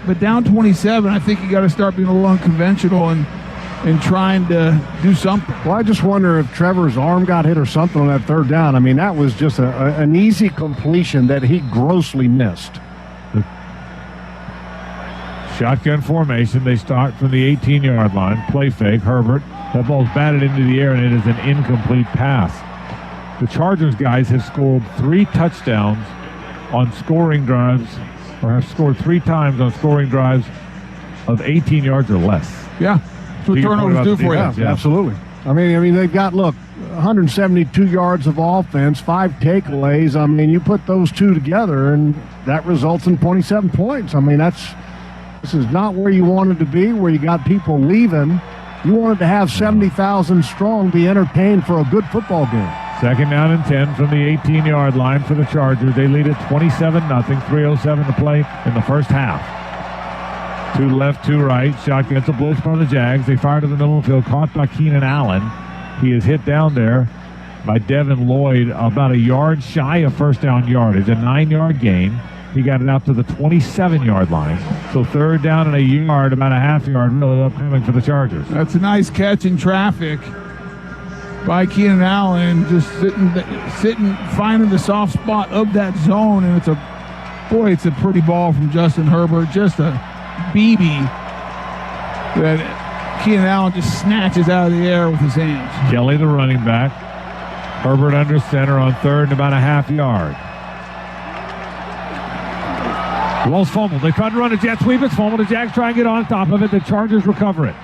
But down 27, I think you got to start being a little unconventional and trying to do something. Well, I just wonder if Trevor's arm got hit or something on that 3rd down. I mean, that was just an easy completion that he grossly missed. Shotgun formation. They start from the 18-yard line. Play fake. Herbert. That ball's batted into the air, and it is an incomplete pass. The Chargers guys have scored 3 touchdowns on scoring drives, or have scored 3 times on scoring drives of 18 yards or less. Yeah, that's what turnovers do for you. Yeah, absolutely. I mean, they've got, 172 yards of offense, 5 takeaways. I mean, you put those 2 together, and that results in 27 points. I mean, this is not where you wanted to be, where you got people leaving. You wanted to have 70,000 strong be entertained for a good football game. 2nd down and 10 from the 18-yard line for the Chargers. They lead it 27-0, 3:07 to play in the first half. 2 left, 2 right. Shot gets a blitz by the Jags. They fire to the middle of the field, caught by Keenan Allen. He is hit down there by Devin Lloyd, about a yard shy of first down yardage, a 9-yard gain. He got it out to the 27-yard line. So 3rd down and a yard, about a half yard really upcoming for the Chargers. That's a nice catch in traffic by Keenan Allen, just sitting, finding the soft spot of that zone, and it's a pretty ball from Justin Herbert. Just a BB that Keenan Allen just snatches out of the air with his hands. Kelly, the running back. Herbert under center on third and about a half yard. The ball's fumbled. They tried to run a jet sweep. It's fumbled. The Jags try and get on top of it. The Chargers recover it.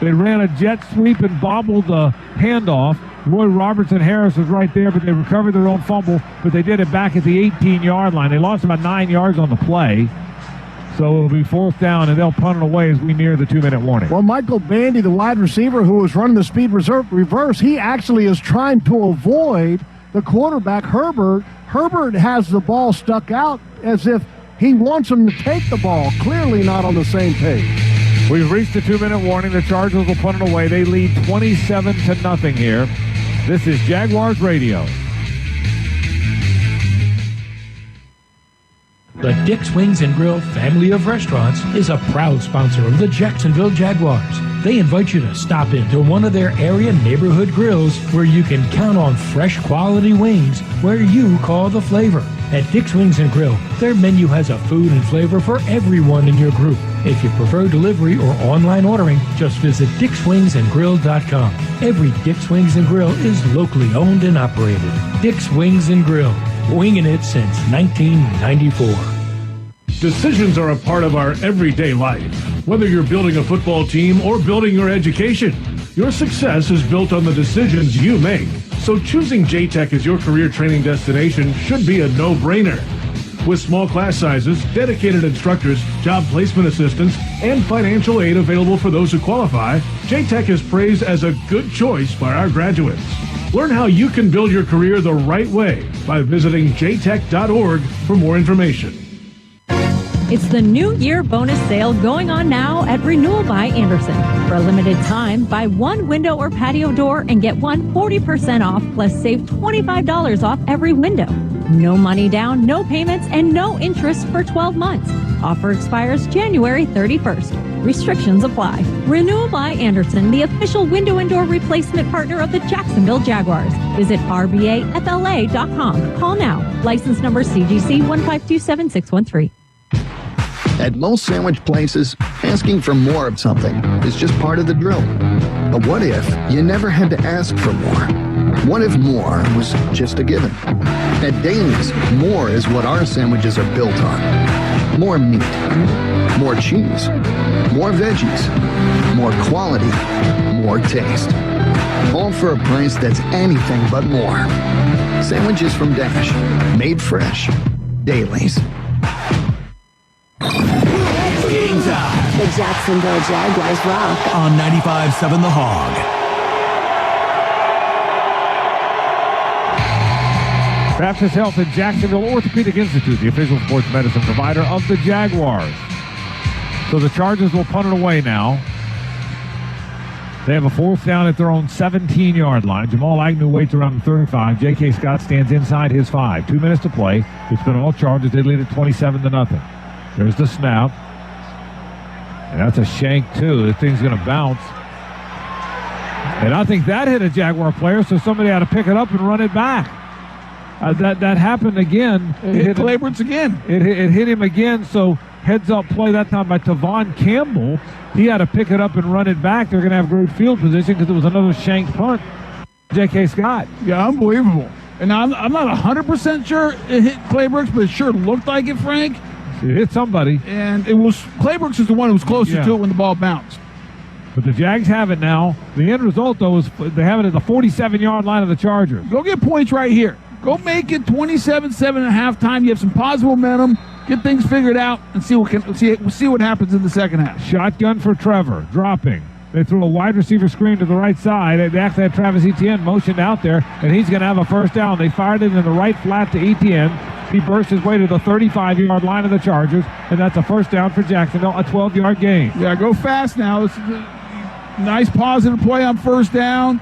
They ran a jet sweep and bobbled the handoff. Roy Robertson Harris was right there, but they recovered their own fumble, but they did it back at the 18-yard line. They lost about 9 yards on the play. So it'll be fourth down, and they'll punt it away as we near the 2-minute warning. Well, Michael Bandy, the wide receiver who was running the speed reverse, he actually is trying to avoid the quarterback, Herbert. Herbert has the ball stuck out as if he wants him to take the ball. Clearly not on the same page. We've reached the 2-minute warning. The Chargers will punt it away. They lead 27-0 here. This is Jaguars Radio. The Dick's Wings and Grill family of restaurants is a proud sponsor of the Jacksonville Jaguars. They invite you to stop into one of their area neighborhood grills where you can count on fresh quality wings where you call the flavor. At Dick's Wings and Grill, their menu has a food and flavor for everyone in your group. If you prefer delivery or online ordering, just visit dickswingsandgrill.com. Every Dick's Wings and Grill is locally owned and operated. Dick's Wings and Grill, winging it since 1994. Decisions are a part of our everyday life. Whether you're building a football team or building your education, your success is built on the decisions you make. So choosing J-Tech as your career training destination should be a no-brainer. With small class sizes, dedicated instructors, job placement assistance, and financial aid available for those who qualify, J-Tech is praised as a good choice by our graduates. Learn how you can build your career the right way by visiting jtech.org for more information. It's the New Year bonus sale going on now at Renewal by Anderson. For a limited time, buy one window or patio door and get one 40% off, plus save $25 off every window. No money down, no payments, and no interest for 12 months. Offer expires January 31st. Restrictions apply. Renewal by Anderson, the official window and door replacement partner of the Jacksonville Jaguars. Visit rbafla.com. Call now. License number CGC 1527613. At most sandwich places, asking for more of something is just part of the drill. But what if you never had to ask for more? What if more was just a given? At Daly's, more is what our sandwiches are built on. More meat, more cheese, more veggies, more quality, more taste. All for a price that's anything but more. Sandwiches from Dash, made fresh. Daly's. Game time. The Jacksonville Jaguars rock. On 95.7 The Hog. Baptist Health and Jacksonville Orthopedic Institute, the official sports medicine provider of the Jaguars. So the Chargers will punt it away now. They have a fourth down at their own 17-yard line. Jamal Agnew waits around the 35. J.K. Scott stands inside his 5. 2 minutes to play. It's been all Chargers. They lead at 27-0. There's the snap. And that's a shank, too. The thing's going to bounce. And I think that hit a Jaguar player, so somebody had to pick it up and run it back. That happened again. It hit Claybrooks again. It hit him again, so heads-up play that time by Tavon Campbell. He had to pick it up and run it back. They're going to have great field position because it was another shanked punt. J.K. Scott. Yeah, unbelievable. And I'm not 100% sure it hit Claybrooks, but it sure looked like it, Frank. It hit somebody. And it was Claybrooks is the one who was closest to it when the ball bounced. But the Jags have it now. The end result, though, is they have it at the 47-yard line of the Chargers. Go get points right here. Go make it 27-7 at halftime. You have some positive momentum. Get things figured out and see what happens in the second half. Shotgun for Trevor, dropping. They threw a wide receiver screen to the right side. They actually had Travis Etienne motioned out there, and he's going to have a first down. They fired it in the right flat to Etienne. He burst his way to the 35-yard line of the Chargers, and that's a first down for Jacksonville, a 12-yard gain. Yeah, go fast now. This is a nice positive play on first down.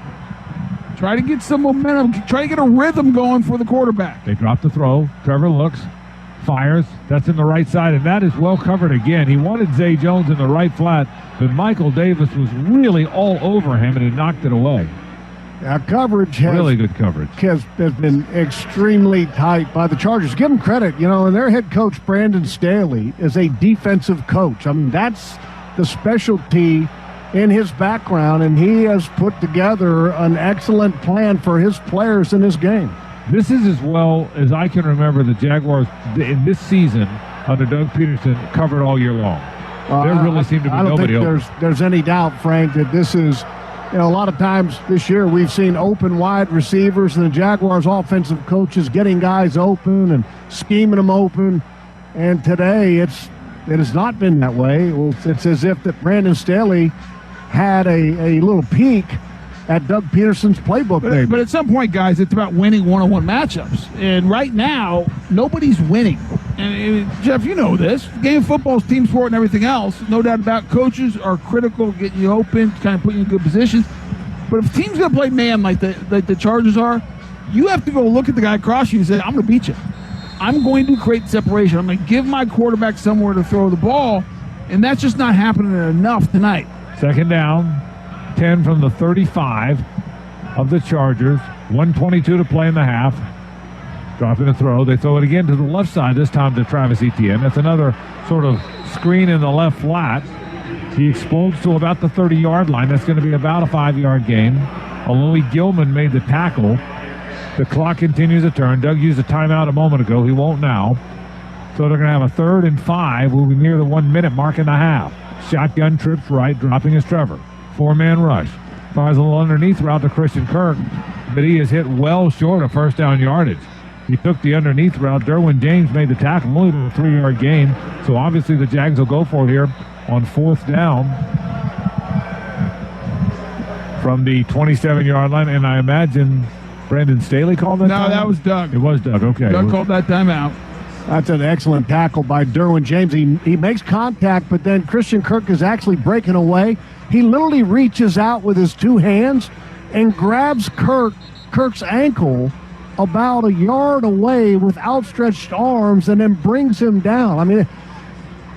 Try to get some momentum. Try to get a rhythm going for the quarterback. They drop the throw. Trevor looks, fires. That's in the right side, and that is well covered again. He wanted Zay Jones in the right flat, but Michael Davis was really all over him, and he knocked it away. Coverage has Really good coverage. has been extremely tight by the Chargers. Give them credit, and their head coach, Brandon Staley, is a defensive coach. I mean, that's the specialty in his background, and he has put together an excellent plan for his players in this game. This is as well as I can remember the Jaguars in this season under Doug Peterson covered all year long. There really seemed to be nobody open. I don't think there's any doubt, Frank, that this is, a lot of times this year we've seen open wide receivers and the Jaguars offensive coaches getting guys open and scheming them open. And today it has not been that way. Well, it's as if that Brandon Staley had a little peek at Doug Peterson's playbook. But at some point, guys, it's about winning one-on-one matchups. And right now, nobody's winning. And Jeff, you know this. Game of football is team sport and everything else. No doubt about coaches are critical of getting you open, kind of putting you in good positions. But if a team's going to play man like the Chargers are, you have to go look at the guy across you and say, I'm going to beat you. I'm going to create separation. I'm going to give my quarterback somewhere to throw the ball. And that's just not happening enough tonight. Second down, 10 from the 35 of the Chargers. 1:22 to play in the half. Dropping a throw. They throw it again to the left side, this time to Travis Etienne. That's another sort of screen in the left flat. He explodes to about the 30-yard line. That's going to be about a 5-yard gain. Alohi Gilman made the tackle. The clock continues to turn. Doug used a timeout a moment ago. He won't now. So they're going to have a 3rd and 5. We'll be near the 1-minute mark in the half. Shotgun trips right, dropping his Trevor. 4-man rush. Fires a little underneath route to Christian Kirk, but he is hit well short of first down yardage. He took the underneath route. Derwin James made the tackle, only a 3-yard gain. So obviously the Jags will go for it here on 4th down from the 27-yard line. And I imagine Brandon Staley called that timeout? No, that was Doug. It was Doug, okay. Doug called that timeout. That's an excellent tackle by Derwin James. He makes contact, but then Christian Kirk is actually breaking away. He literally reaches out with his 2 hands and grabs Kirk's ankle about a yard away with outstretched arms and then brings him down. I mean,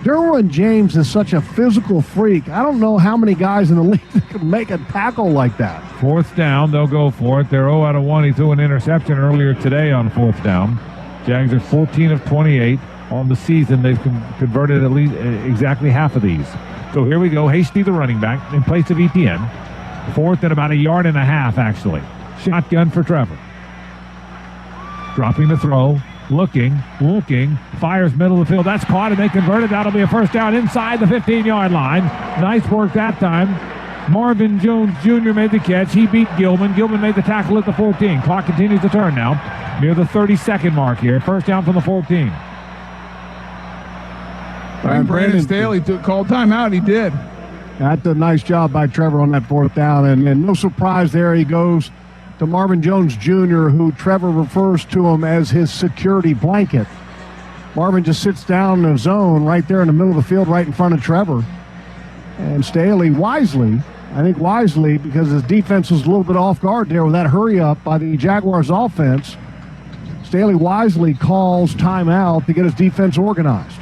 Derwin James is such a physical freak. I don't know how many guys in the league that can make a tackle like that. 4th down, they'll go for it. They're 0 out of 1. He threw an interception earlier today on 4th down. Jags are 14 of 28 on the season. They've converted at least exactly half of these. So here we go. Hasty, the running back, in place of Etienne. 4th and about a yard and a half, actually. Shotgun for Trevor. Dropping the throw. Looking. Fires middle of the field. That's caught, and they converted. That'll be a first down inside the 15-yard line. Nice work that time. Marvin Jones Jr. made the catch. He beat Gilman. Gilman made the tackle at the 14. Clock continues to turn now. Near the 30-second mark here. First down from the 14. Brandon Staley called timeout. He did. That's a nice job by Trevor on that 4th down. And no surprise there. He goes to Marvin Jones Jr., who Trevor refers to him as his security blanket. Marvin just sits down in the zone right there in the middle of the field right in front of Trevor. And Staley wisely, because his defense was a little bit off guard there with that hurry up by the Jaguars offense, Staley wisely calls timeout to get his defense organized.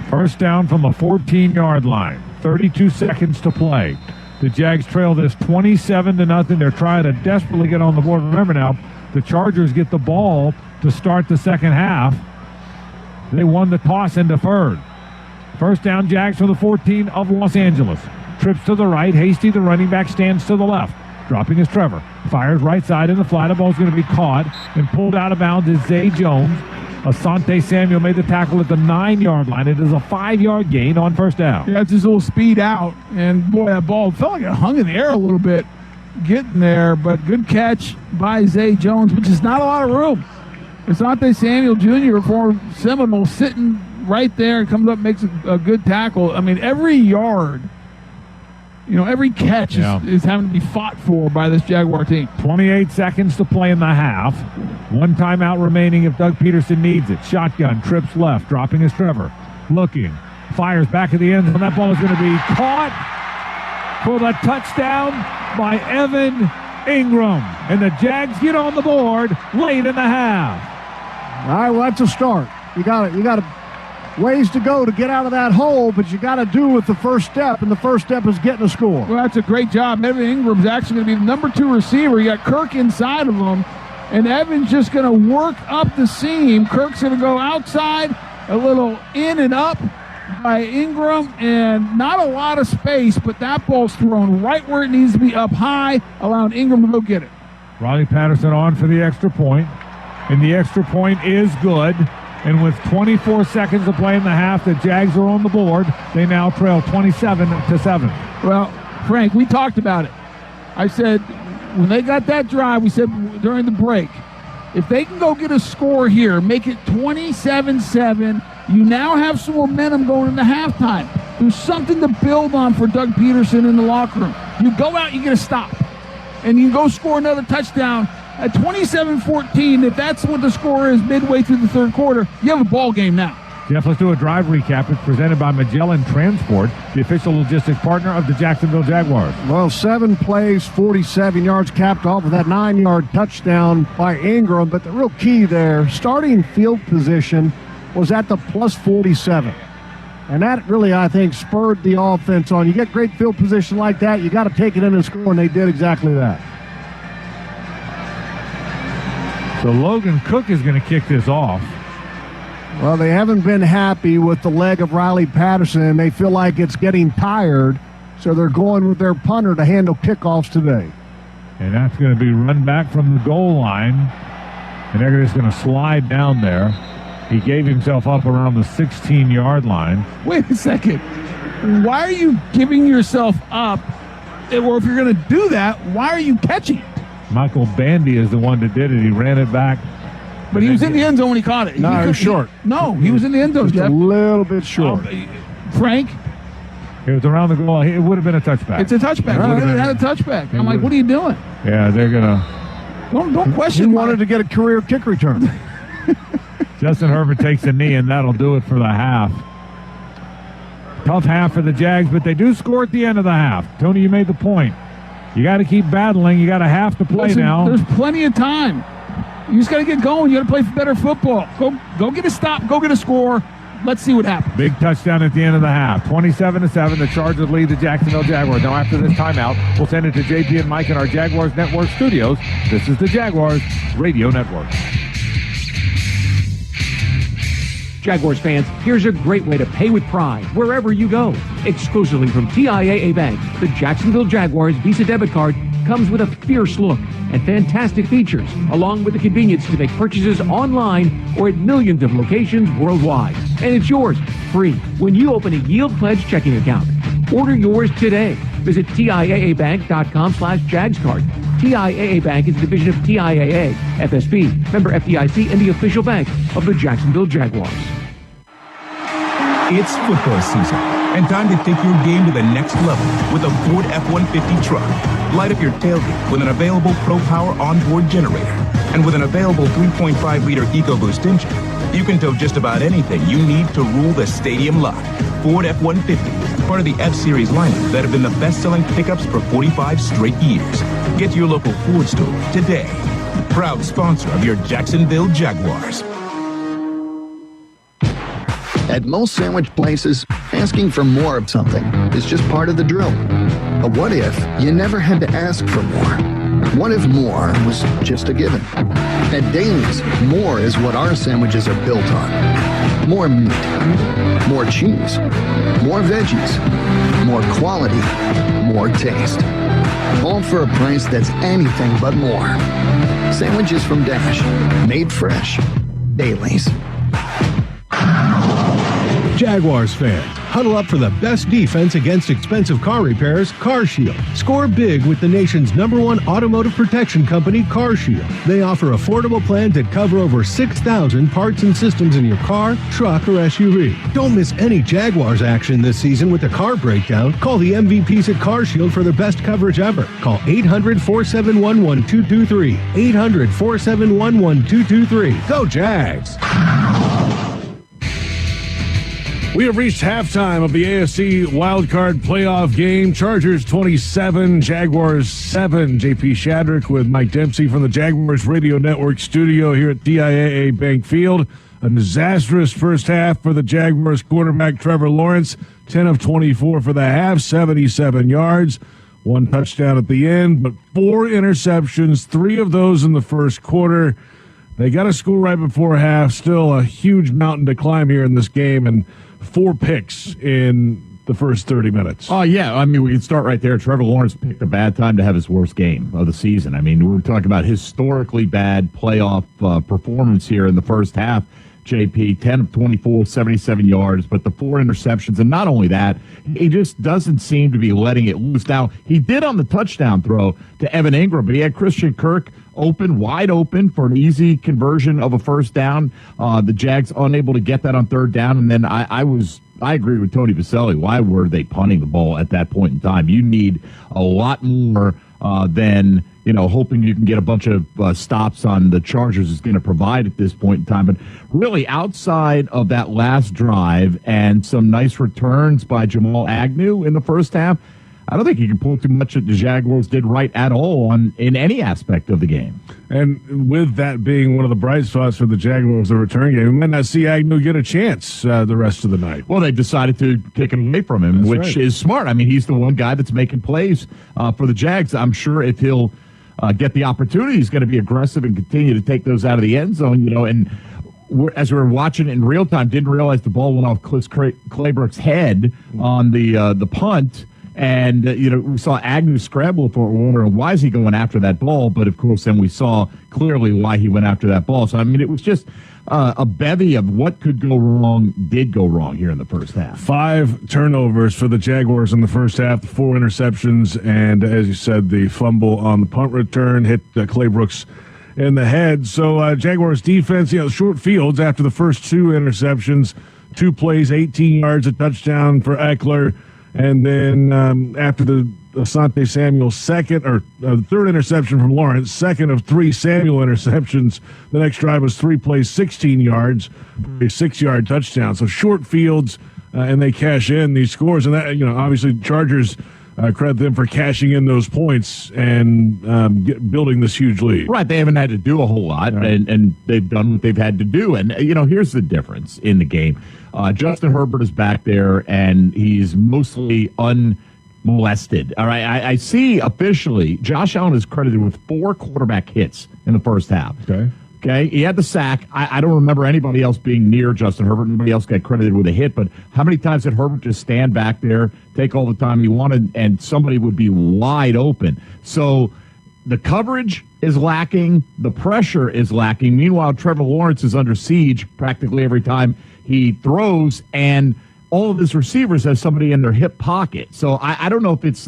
First down from the 14-yard line. 32 seconds to play. The Jags trail this 27-0. They're trying to desperately get on the board. Remember now, the Chargers get the ball to start the second half. They won the toss and deferred. First down, Jags from the 14 of Los Angeles. Trips to the right. Hasty, the running back, stands to the left. Dropping his Trevor. Fires right side in the flat. The ball's going to be caught and pulled out of bounds is Zay Jones. Asante Samuel made the tackle at the 9-yard line. It is a 5-yard gain on first down. Yeah, it's his little speed out. And, boy, that ball felt like it hung in the air a little bit getting there. But good catch by Zay Jones, which is not a lot of room. Asante Samuel Jr., former Seminole, sitting right there, comes up, makes a good tackle. I mean, every yard, every catch is having to be fought for by this Jaguar team. 28 seconds to play in the half. 1 timeout remaining if Doug Peterson needs it. Shotgun, trips left, dropping his Trevor. Looking, fires back at the end zone. That ball is going to be caught for the touchdown by Evan Ingram. And the Jags get on the board late in the half. All right, well, that's a start. You got to ways to go to get out of that hole, but you got to do with the first step, and the first step is getting a score. Well, that's a great job. Evan Ingram's actually going to be the number 2 receiver. You got Kirk inside of him, and Evan's just going to work up the seam. Kirk's going to go outside, a little in and up by Ingram, and not a lot of space, but that ball's thrown right where it needs to be, up high, allowing Ingram to go get it. Riley Patterson on for the extra point, and the extra point is good. And with 24 seconds to play in the half, the Jags are on the board. They now trail 27-7. Well, Frank, we talked about it. I said, when they got that drive, we said during the break, if they can go get a score here, make it 27-7, you now have some momentum going into halftime. There's something to build on for Doug Peterson in the locker room. You go out, you get a stop, and you go score another touchdown. At 27-14, if that's what the score is midway through the third quarter, you have a ball game now. Jeff, let's do a drive recap. It's presented by Magellan Transport, the official logistics partner of the Jacksonville Jaguars. Well, 7 plays, 47 yards, capped off with that 9-yard touchdown by Ingram. But the real key there, starting field position was at the plus 47. And that really, I think, spurred the offense on. You get great field position like that, you got to take it in and score, and they did exactly that. So Logan Cook is going to kick this off. Well, they haven't been happy with the leg of Riley Patterson. They feel like it's getting tired, so they're going with their punter to handle kickoffs today. And that's going to be run back from the goal line. And they're just going to slide down there. He gave himself up around the 16-yard line. Wait a second. Why are you giving yourself up? Or if you're going to do that, why are you catching it? Michael Bandy is the one that did it. He ran it back. But he was in the end zone when he caught it. No, he was short. No, he was in the end zone, Just Jeff. a little bit short. Frank? It was around the goal line. It would have been a touchback. It's a touchback. Right. He had a touchback. I'm like, what are you doing? Yeah, they're going to. Don't question. He wanted to get a career kick return. Justin Herbert takes a knee, and that'll do it for the half. Tough half for the Jags, but they do score at the end of the half. Tony, you made the point. You got to keep battling. You got a half to play now. There's plenty of time. You just got to get going. You got to play better football. Go get a stop. Go get a score. Let's see what happens. Big touchdown at the end of the half. 27-7. The Chargers lead the Jacksonville Jaguars. Now, after this timeout, we'll send it to JP and Mike in our Jaguars Network studios. This is the Jaguars Radio Network. Jaguars fans, here's a great way to pay with pride wherever you go. Exclusively from TIAA Bank, the Jacksonville Jaguars Visa debit card comes with a fierce look and fantastic features, along with the convenience to make purchases online or at millions of locations worldwide. And it's yours free when you open a Yield Pledge checking account. Order yours today. Visit TIAABank.com/JagsCard. TIAA Bank is a division of TIAA, FSB, member FDIC, and the official bank of the Jacksonville Jaguars. It's football season, and time to take your game to the next level with a Ford F-150 truck. Light up your tailgate with an available Pro Power onboard generator. And with an available 3.5-liter EcoBoost engine, you can tow just about anything you need to rule the stadium lot. Ford F-150, part of the F-Series lineup that have been the best-selling pickups for 45 straight years. Get to your local Ford store today. Proud sponsor of your Jacksonville Jaguars. At most sandwich places, asking for more of something is just part of the drill. But what if you never had to ask for more? What if more was just a given? At Daly's, more is what our sandwiches are built on. More meat, more cheese, more veggies, more quality, more taste. All for a price that's anything but more. Sandwiches from Dash, made fresh. Daly's. Jaguars fan, huddle up for the best defense against expensive car repairs, CarShield. Score big with the nation's #1 automotive protection company, CarShield. They offer affordable plans that cover over 6,000 parts and systems in your car, truck, or SUV. Don't miss any Jaguars action this season with a car breakdown. Call the MVPs at CarShield for the best coverage ever. Call 800-471-1223. 800-471-1223. Go Jags! We have reached halftime of the AFC wildcard playoff game. Chargers 27, Jaguars 7. JP Shadrick with Mike Dempsey from the Jaguars Radio Network studio here at TIAA Bank Field. A disastrous first half for the Jaguars quarterback Trevor Lawrence, 10 of 24 for the half, 77 yards, 1 touchdown at the end, but 4 interceptions, 3 of those in the first quarter. They got a score right before half, still a huge mountain to climb here in this game, and 4 picks in the first 30 minutes. Oh, yeah. I mean, we can start right there. Trevor Lawrence picked a bad time to have his worst game of the season. I mean, we're talking about historically bad playoff performance here in the first half. JP, 10 of 24, 77 yards, but the 4 interceptions. And not only that, he just doesn't seem to be letting it loose. Now, he did on the touchdown throw to Evan Ingram, but he had Christian Kirk wide open for an easy conversion of a first down. The Jags unable to get that on third down. And then I agree with Tony Vaselli. Why were they punting the ball at that point in time? You need a lot more than, hoping you can get a bunch of stops on the Chargers is going to provide at this point in time. But really, outside of that last drive and some nice returns by Jamal Agnew in the first half, I don't think you can point too much that the Jaguars did right at all in any aspect of the game. And with that being one of the bright spots for the Jaguars, the return game, we might not see Agnew get a chance the rest of the night. Well, they've decided to take it away from him, which is smart. I mean, he's the one guy that's making plays for the Jags. I'm sure if he'll get the opportunity, he's going to be aggressive and continue to take those out of the end zone, and as we were watching it in real time, didn't realize the ball went off Cliff Claybrook's head on the punt. And, we saw Agnew scramble for it. We're wondering, why is he going after that ball? But, of course, then we saw clearly why he went after that ball. So, I mean, it was just a bevy of what could go wrong did go wrong here in the first half. 5 turnovers for the Jaguars in the first half, 4 interceptions, and, as you said, the fumble on the punt return hit Claybrooks in the head. So, Jaguars defense, short fields after the first 2 interceptions, 2 plays, 18 yards, a touchdown for Eckler. And then after the Asante Samuel third interception from Lawrence, second of 3 Samuel interceptions, the next drive was 3 plays, 16 yards, a 6-yard touchdown. So short fields, and they cash in these scores. And that, obviously Chargers credit them for cashing in those points and building this huge lead. Right. They haven't had to do a whole lot, and they've done what they've had to do. And, here's the difference in the game. Justin Herbert is back there, and he's mostly unmolested. All right. I see officially Josh Allen is credited with 4 quarterback hits in the first half. Okay. He had the sack. I don't remember anybody else being near Justin Herbert. Nobody else got credited with a hit. But how many times did Herbert just stand back there, take all the time he wanted, and somebody would be wide open? So the coverage is lacking. The pressure is lacking. Meanwhile, Trevor Lawrence is under siege practically every time he throws, and all of his receivers have somebody in their hip pocket. So I don't know if it's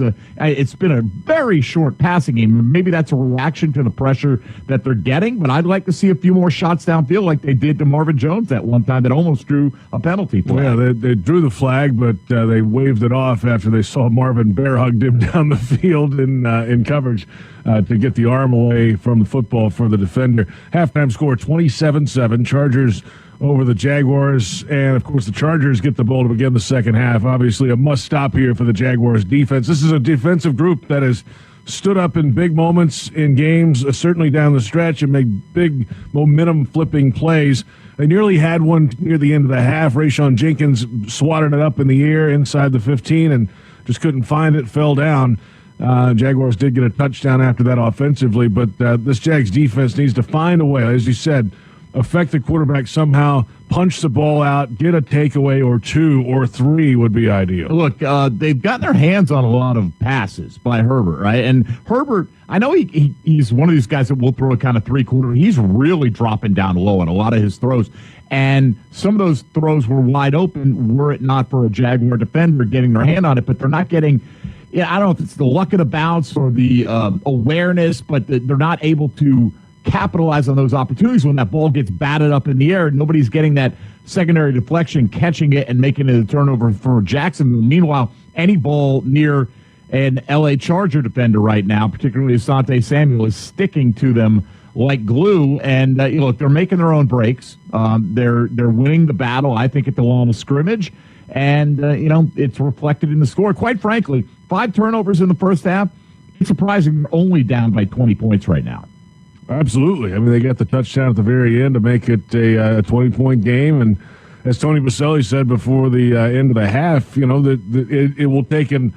been a very short passing game. Maybe that's a reaction to the pressure that they're getting, but I'd like to see a few more shots downfield like they did to Marvin Jones that one time that almost drew a penalty flag. Well, yeah, they drew the flag, but they waved it off after they saw Marvin bear hugged him down the field in coverage to get the arm away from the football for the defender. Halftime score 27-7. Chargers over the Jaguars, and of course the Chargers get the ball to begin the second half. Obviously a must-stop here for the Jaguars defense. This is a defensive group that has stood up in big moments in games, certainly down the stretch, and made big momentum-flipping plays. They nearly had one near the end of the half. Rayshon Jenkins swatted it up in the air inside the 15 and just couldn't find it, fell down. Jaguars did get a touchdown after that offensively, but this Jags defense needs to find a way, as you said, affect the quarterback somehow, punch the ball out, get a takeaway or 2 or 3 would be ideal. Look, they've gotten their hands on a lot of passes by Herbert, right? And Herbert, I know he's one of these guys that will throw a kind of 3-quarter. He's really dropping down low on a lot of his throws. And some of those throws were wide open were it not for a Jaguar defender getting their hand on it, but they're not getting, I don't know if it's the luck of the bounce or the awareness, but they're not able to capitalize on those opportunities when that ball gets batted up in the air. Nobody's getting that secondary deflection, catching it, and making it a turnover for Jacksonville. Meanwhile, any ball near an L.A. Charger defender right now, particularly Asante Samuel, is sticking to them like glue. And, look, they're making their own breaks. They're winning the battle, I think, at the line of scrimmage. And, it's reflected in the score. Quite frankly, 5 turnovers in the first half. It's surprising they're only down by 20 points right now. Absolutely. I mean, they got the touchdown at the very end to make it a 20-point game. And as Tony Baselli said before the end of the half, it will take an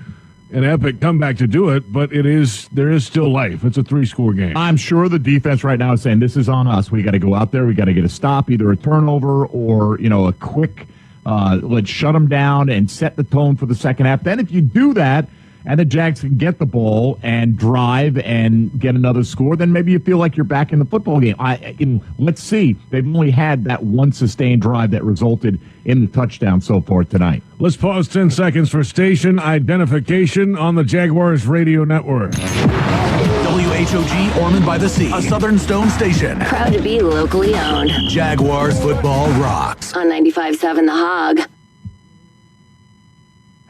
epic comeback to do it, but there is still life. It's a 3-score game. I'm sure the defense right now is saying, this is on us. We got to go out there. We got to get a stop, either a turnover or, a quick, let's shut them down and set the tone for the second half. Then if you do that, and the Jags can get the ball and drive and get another score, then maybe you feel like you're back in the football game. Let's see. They've only had that one sustained drive that resulted in the touchdown so far tonight. Let's pause 10 seconds for station identification on the Jaguars radio network. WHOG Ormond by the Sea, a Southern Stone station. Proud to be locally owned. Jaguars football rocks. On 95.7 The Hog.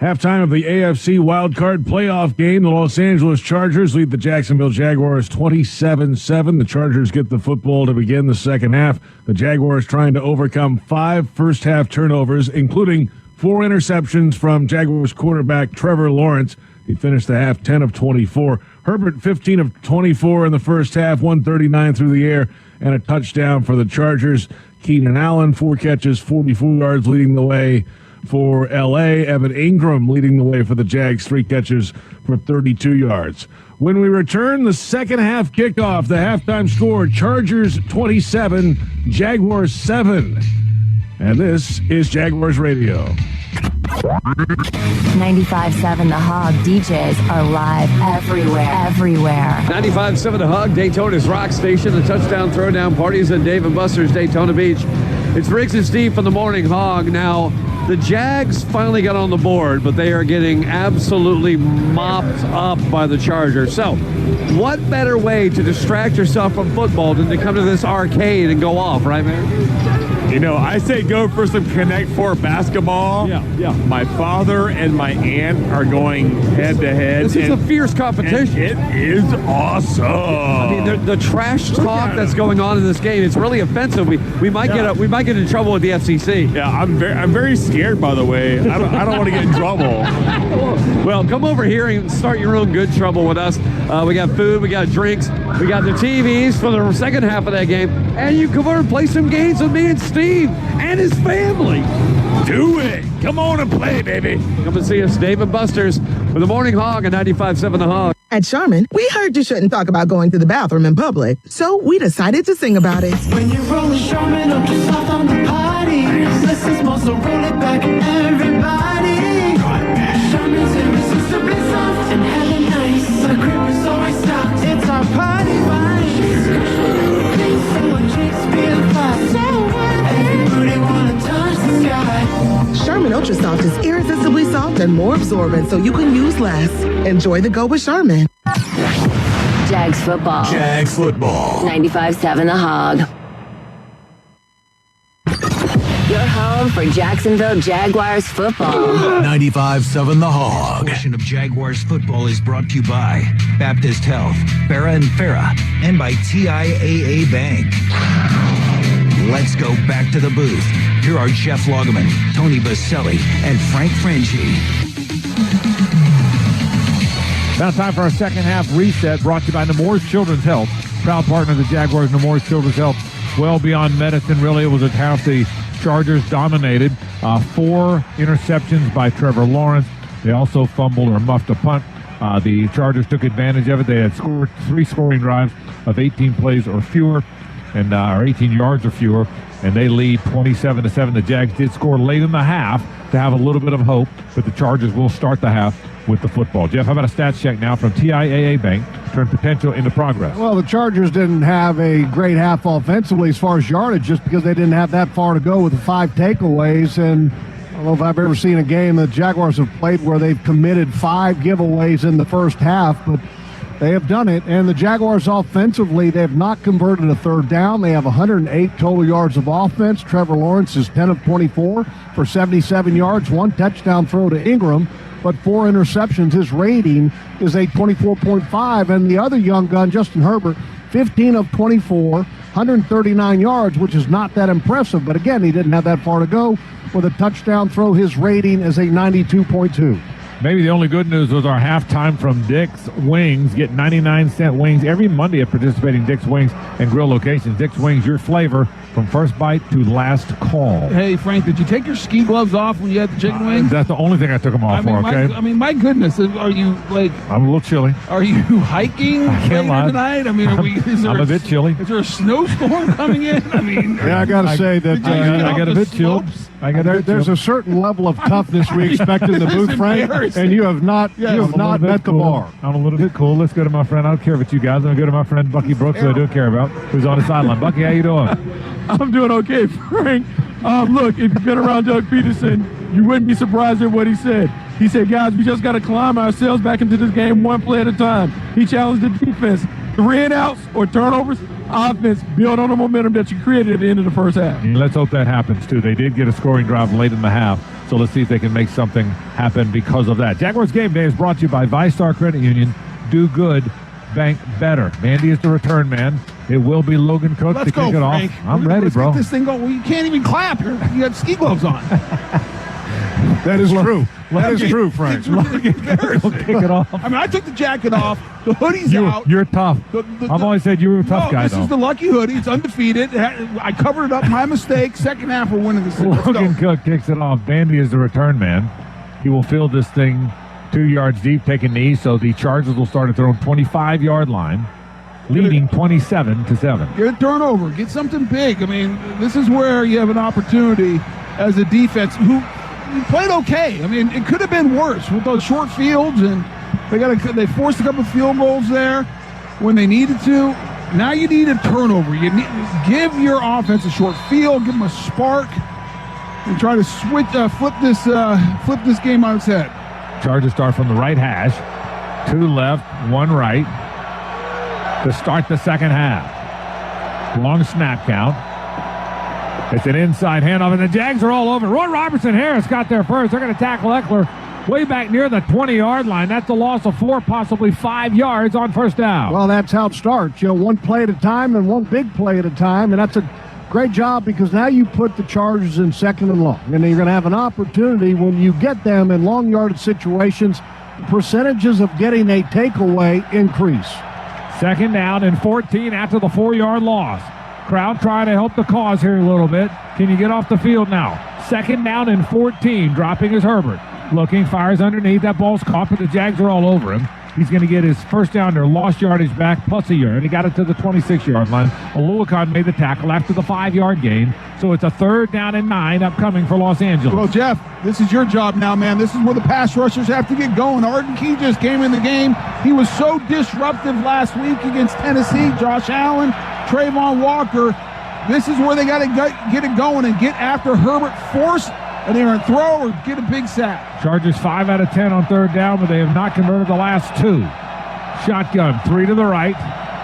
Halftime of the AFC wildcard playoff game. The Los Angeles Chargers lead the Jacksonville Jaguars 27-7. The Chargers get the football to begin the second half. The Jaguars trying to overcome 5 first-half turnovers, including 4 interceptions from Jaguars quarterback Trevor Lawrence. He finished the half 10 of 24. Herbert 15 of 24 in the first half, 139 through the air, and a touchdown for the Chargers. Keenan Allen, 4 catches, 44 yards, leading the way for L.A. Evan Ingram leading the way for the Jags, 3 catches for 32 yards. When we return, the second half kickoff, the halftime score, Chargers 27, Jaguars 7. And this is Jaguars Radio. 95.7 The Hog DJs are live everywhere. 95.7 The Hog, Daytona's rock station. The touchdown throwdown parties at Dave & Buster's Daytona Beach. It's Riggs and Steve from the Morning Hog. Now, the Jags finally got on the board, but they are getting absolutely mopped up by the Chargers. So, what better way to distract yourself from football than to come to this arcade and go off, right, man? I say go for some Connect 4 basketball. Yeah. My father and my aunt are going head-to-head. This is a fierce competition. It is awesome. I mean, the trash talk that's going on in this game, it's really offensive. We might get in trouble with the FCC. Yeah, I'm very scared, by the way. I don't want to get in trouble. Well, come over here and start your own good trouble with us. We got food, we got drinks, we got the TVs for the second half of that game, and you come over and play some games with me and Steve and his family. Do it. Come on and play, baby. Come and see us, Dave & Buster's, with the Morning Hog at 95.7 The Hog. At Charmin, we heard you shouldn't talk about going to the bathroom in public, so we decided to sing about it. When you roll the Charmin up to soft on the party, less is more, so roll it back, everybody. Charmin's irresistibly soft and hella nice. The crib is always stocked. It's our party vibe. So much Shakespeare fly. So what? Everybody wanna touch the sky. Charmin Ultra Soft is irresistibly soft and more absorbent, so you can use less. Enjoy the go with Charmin. Jags football. 95.7 The Hog. Your home for Jacksonville Jaguars football. 95.7 The Hog. Portion of Jaguars football is brought to you by Baptist Health, Farah and Farah, and by TIAA Bank. Let's go back to the booth. Here are Jeff Loggeman, Tony Baselli, and Frank Franchi. Now time for our second half reset, brought to you by Nemours Children's Health. Proud partner of the Jaguars, Nemours Children's Health. Well beyond medicine, really. It was a half the Chargers dominated. 4 interceptions by Trevor Lawrence. They also fumbled or muffed a punt. The Chargers took advantage of it. They had scored 3 scoring drives of 18 plays or fewer, and or 18 yards or fewer, and they lead 27-7. The Jags did score late in the half to have a little bit of hope, but the Chargers will start the half with the football. Jeff, how about a stats check now from TIAA Bank? Turn potential into progress. Well, the Chargers didn't have a great half offensively as far as yardage, just because they didn't have that far to go with the 5 takeaways. And I don't know if I've ever seen a game the Jaguars have played where they've committed 5 giveaways in the first half, but they have done it. And the Jaguars offensively, they have not converted a third down. They have 108 total yards of offense. Trevor Lawrence is 10 of 24 for 77 yards, 1 touchdown throw to Ingram, but 4 interceptions. His rating is a 24.5. And the other young gun, Justin Herbert, 15 of 24, 139 yards, which is not that impressive. But again, he didn't have that far to go with a touchdown throw. His rating is a 92.2. Maybe the only good news was our halftime from Dick's Wings. Get 99-cent wings every Monday at participating Dick's Wings and Grill locations. Dick's Wings, your flavor from first bite to last call. Hey, Frank, did you take your ski gloves off when you had the chicken wings? That's the only thing I took them off for, okay? My goodness. Are you, like... I'm a little chilly. Are you hiking later tonight? I mean, I'm a bit chilly. Is there a snowstorm coming in? I mean... Yeah, I got to say that I got a bit chilled. There's a certain level of toughness we expect in the booth, Frank, and you have not met the bar. I'm a little bit cool. Let's go to my friend. I don't care about you guys. I'm going to go to my friend Bucky Brooks, who I do care about, who's on the sideline. Bucky, how you doing? I'm doing okay, Frank. Look, if you've been around Doug Peterson, you wouldn't be surprised at what he said. He said, guys, we just got to climb ourselves back into this game one play at a time. He challenged the defense. 3 and outs or turnovers, offense, build on the momentum that you created at the end of the first half. And let's hope that happens, too. They did get a scoring drive late in the half, so let's see if they can make something happen because of that. Jaguars Game Day is brought to you by ViStar Credit Union. Do good, bank better. Mandy is the return man. It will be Logan Cook to kick it Frank. off. I'm ready, bro. Let's get this thing going. Well, you can't even clap. You got ski gloves on. That is true. That is true, Frank. It's really embarrassing. Kick it off. I mean, I took the jacket off. The hoodie's out. You're tough. I've always said you were a tough guy, this is the lucky hoodie. It's undefeated. I covered it up. My mistake. Second half, we're winning this thing. Logan Cook kicks it off. Bandy is the return man. He will field this thing 2 yards deep, take a knee, so the Chargers will start at their own 25-yard line, leading 27-7. Get a turnover. Get something big. I mean, this is where you have an opportunity as a defense who played okay. I mean, it could have been worse with those short fields, and they forced a couple of field goals there when they needed to. Now you need a turnover. You need give your offense a short field, give them a spark, and try to flip this game on its head. Chargers start from the right hash, 2 left, 1 right to start the second half. Long snap count. It's an inside handoff, and the Jags are all over. Roy Robertson-Harris got there first. They're going to tackle Eckler way back near the 20-yard line. That's a loss of 4, possibly 5 yards on first down. Well, that's how it starts. One play at a time and one big play at a time, and that's a great job because now you put the Chargers in second and long, and you're going to have an opportunity when you get them in long yardage situations. The percentages of getting a takeaway increase. Second down and 14 after the 4-yard loss. Crowd trying to help the cause here a little bit. Can you get off the field now? Second down and 14. Dropping is Herbert. Looking, fires underneath. That ball's caught, but the Jags are all over him. He's going to get his first down there, lost yardage back, plus a yard. He got it to the 26-yard line. Oluokun made the tackle after the 5-yard gain. So it's a 3rd down and 9 upcoming for Los Angeles. Well, Jeff, this is your job now, man. This is where the pass rushers have to get going. Arden Key just came in the game. He was so disruptive last week against Tennessee. Josh Allen, Trayvon Walker. This is where they got to get it going and get after Herbert. Force an errant throw or get a big sack. Chargers 5 out of 10 on 3rd down, but they have not converted the last 2. Shotgun, 3 to the right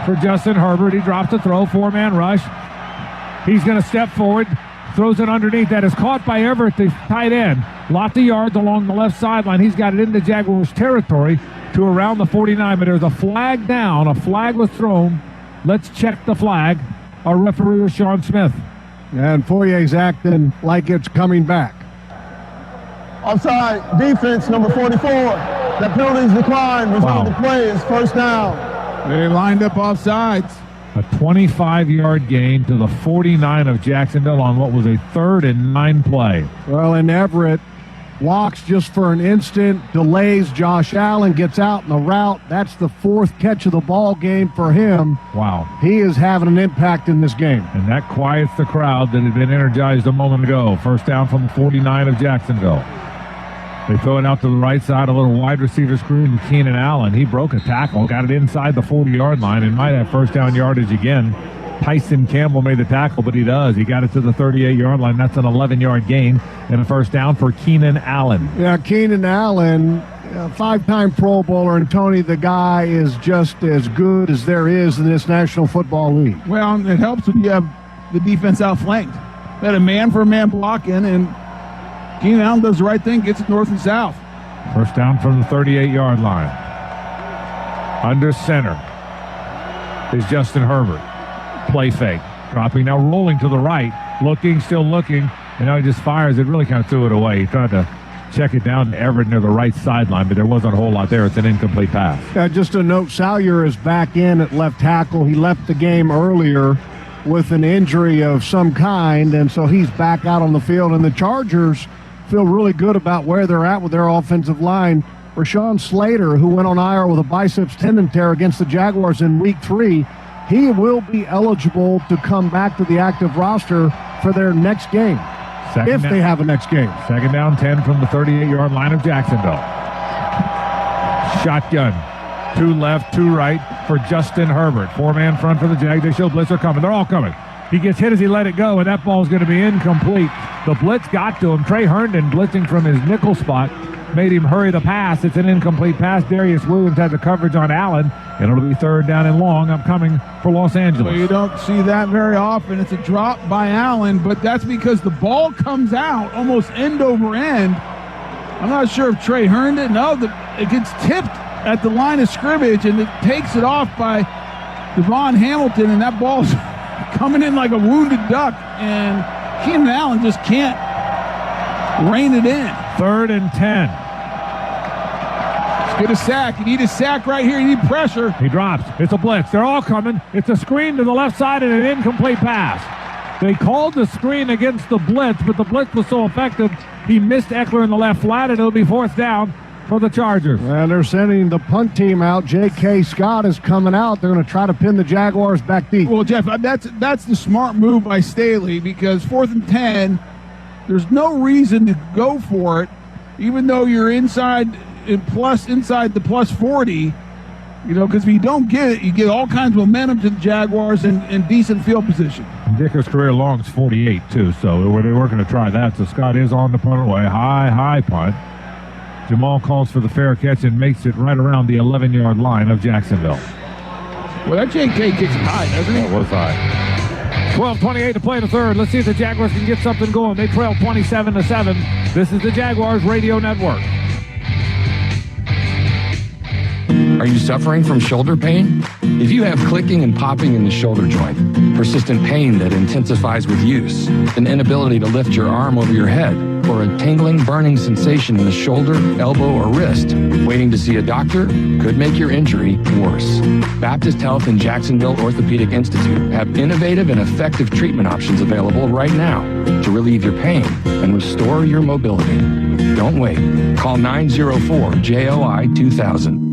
for Justin Herbert. He drops the throw, 4-man rush. He's going to step forward, throws it underneath. That is caught by Everett, the tight end. Lots of yards along the left sideline. He's got it into Jaguars territory to around the 49, but there's a flag down. A flag was thrown. Let's check the flag. Our referee is Sean Smith. And Foyer's acting like it's coming back. Offside, defense, number 44. That penalty's declined. Result of the play is first down. They lined up offsides. A 25-yard gain to the 49 of Jacksonville on what was a 3rd and 9 play. Well, and Everett walks just for an instant, delays. Josh Allen gets out in the route. That's the 4th catch of the ball game for him. Wow. He is having an impact in this game. And that quiets the crowd that had been energized a moment ago. First down from the 49 of Jacksonville. They throw it out to the right side, a little wide receiver screen, and Keenan Allen. He broke a tackle, got it inside the 40-yard line, and might have first down yardage again. Tyson Campbell made the tackle, but he does. He got it to the 38-yard line. That's an 11-yard gain and a first down for Keenan Allen. Yeah, Keenan Allen, 5-time Pro Bowler, and Tony, the guy is just as good as there is in this National Football League. Well, it helps when you have the defense outflanked. They had a man-for-man blocking, and Keenan Allen does the right thing, gets it north and south. First down from the 38-yard line. Under center is Justin Herbert. Play fake. Dropping now, rolling to the right. Looking, still looking. And now he just fires it. Really kind of threw it away. He tried to check it down to Everett near the right sideline, but there wasn't a whole lot there. It's an incomplete pass. Just a note, Salyer is back in at left tackle. He left the game earlier with an injury of some kind, and so he's back out on the field. And the Chargers feel really good about where they're at with their offensive line. Rashawn Slater, who went on IR with a biceps tendon tear against the Jaguars in Week 3, he will be eligible to come back to the active roster for their next game, if they have a next game. Second down, 10 from the 38-yard line of Jacksonville. Shotgun. 2 left, 2 right for Justin Herbert. 4-man front for the Jag. They show blitz are coming. They're all coming. He gets hit as he let it go, and that ball's going to be incomplete. The blitz got to him. Trey Herndon blitzing from his nickel spot made him hurry the pass. It's an incomplete pass. Darius Williams had the coverage on Allen, and it'll be 3rd down and long. Upcoming for Los Angeles. Well, you don't see that very often. It's a drop by Allen, but that's because the ball comes out almost end over end. I'm not sure if Trey Herndon. No, it gets tipped at the line of scrimmage, and it takes it off by Devon Hamilton, and that ball's coming in like a wounded duck, and Keenan Allen just can't rein it in. 3rd and 10. Let's get a sack. You need a sack right here. You need pressure. He drops. It's a blitz. They're all coming. It's a screen to the left side and an incomplete pass. They called the screen against the blitz, but the blitz was so effective, he missed Eckler in the left flat, and it'll be 4th down for the Chargers. And they're sending the punt team out. J.K. Scott is coming out. They're going to try to pin the Jaguars back deep. Well, Jeff, that's the smart move by Staley, because 4th and 10, there's no reason to go for it, even though you're inside the plus 40, because if you don't get it, you get all kinds of momentum to the Jaguars and decent field position. Dicker's career long is 48, too, so they were going to try that. So Scott is on the punt away. High punt. Jamal calls for the fair catch and makes it right around the 11-yard line of Jacksonville. Well, that J.K. kicks high, doesn't he? It was high. 12:28 to play in the 3rd. Let's see if the Jaguars can get something going. They trail 27-7. This is the Jaguars Radio Network. Are you suffering from shoulder pain? If you have clicking and popping in the shoulder joint, persistent pain that intensifies with use, an inability to lift your arm over your head, or a tingling, burning sensation in the shoulder, elbow, or wrist, waiting to see a doctor could make your injury worse. Baptist Health and Jacksonville Orthopedic Institute have innovative and effective treatment options available right now to relieve your pain and restore your mobility. Don't wait. Call 904-JOI-2000.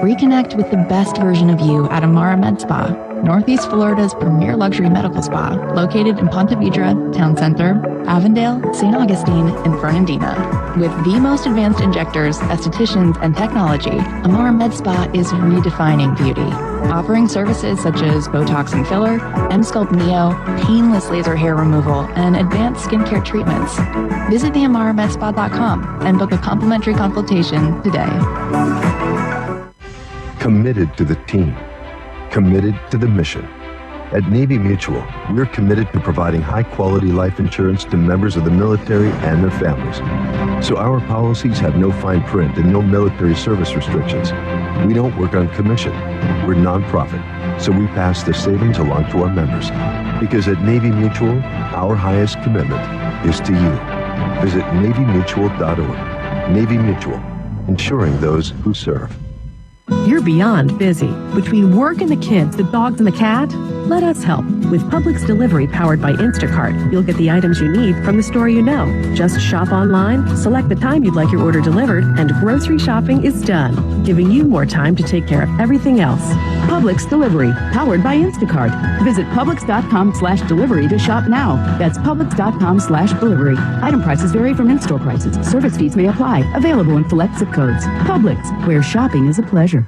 Reconnect with the best version of you at Amara Med Spa, Northeast Florida's premier luxury medical spa, located in Ponte Vedra, Town Center, Avondale, St. Augustine, and Fernandina. With the most advanced injectors, estheticians, and technology, Amara Med Spa is redefining beauty, offering services such as Botox and filler, M-Sculpt Neo, painless laser hair removal, and advanced skincare treatments. Visit theamaramedspa.com and book a complimentary consultation today. Committed to the team. Committed to the mission. At Navy Mutual, we're committed to providing high-quality life insurance to members of the military and their families. So our policies have no fine print and no military service restrictions. We don't work on commission. We're nonprofit, so we pass the savings along to our members. Because at Navy Mutual, our highest commitment is to you. Visit NavyMutual.org. Navy Mutual, insuring those who serve. You're beyond busy. Between work and the kids, the dogs and the cat, let us help. With Publix Delivery powered by Instacart, you'll get the items you need from the store you know. Just shop online, select the time you'd like your order delivered, and grocery shopping is done, giving you more time to take care of everything else. Publix Delivery, powered by Instacart. Visit Publix.com/delivery to shop now. That's Publix.com/delivery. Item prices vary from in-store prices. Service fees may apply. Available in select zip codes. Publix, where shopping is a pleasure.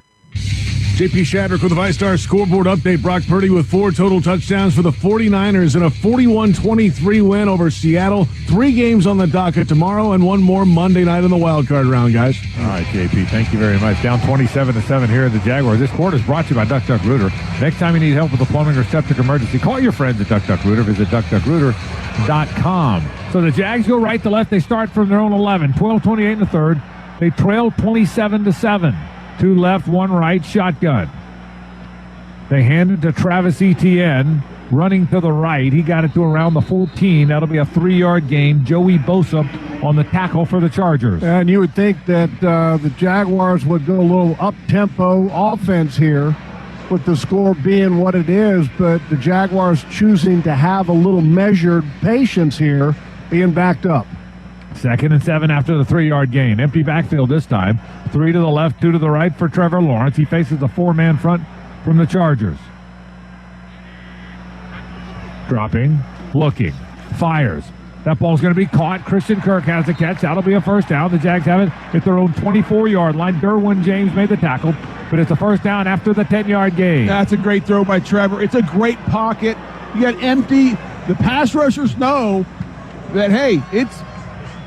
J.P. Shadrick with the ViStar scoreboard update. Brock Purdy with 4 total touchdowns for the 49ers in a 41-23 win over Seattle. 3 games on the docket tomorrow and 1 more Monday night in the wild card round, guys. All right, JP, thank you very much. Down 27-7 here at the Jaguars. This quarter is brought to you by Duck Duck Rooter. Next time you need help with a plumbing or septic emergency, call your friends at Duck Duck Rooter. Visit DuckDuckRooter.com. So the Jags go right to left. They start from their own 11. 12:28 in the 3rd. They trail 27-7. 2 left, 1 right, shotgun. They hand it to Travis Etienne. running to the right. He got it to around the 14. That'll be a 3-yard gain. Joey Bosa on the tackle for the Chargers. And you would think that the Jaguars would go a little up-tempo offense here with the score being what it is, but the Jaguars choosing to have a little measured patience here, being backed up. 2nd and 7 after the 3-yard gain. Empty backfield this time. 3 to the left, 2 to the right for Trevor Lawrence. He faces a 4-man front from the Chargers. Dropping, looking, fires. That ball's going to be caught. Christian Kirk has the catch. That'll be a first down. The Jags have it at their own 24-yard line. Derwin James made the tackle, but it's a first down after the 10-yard gain. That's a great throw by Trevor. It's a great pocket. You got empty. The pass rushers know that, hey, it's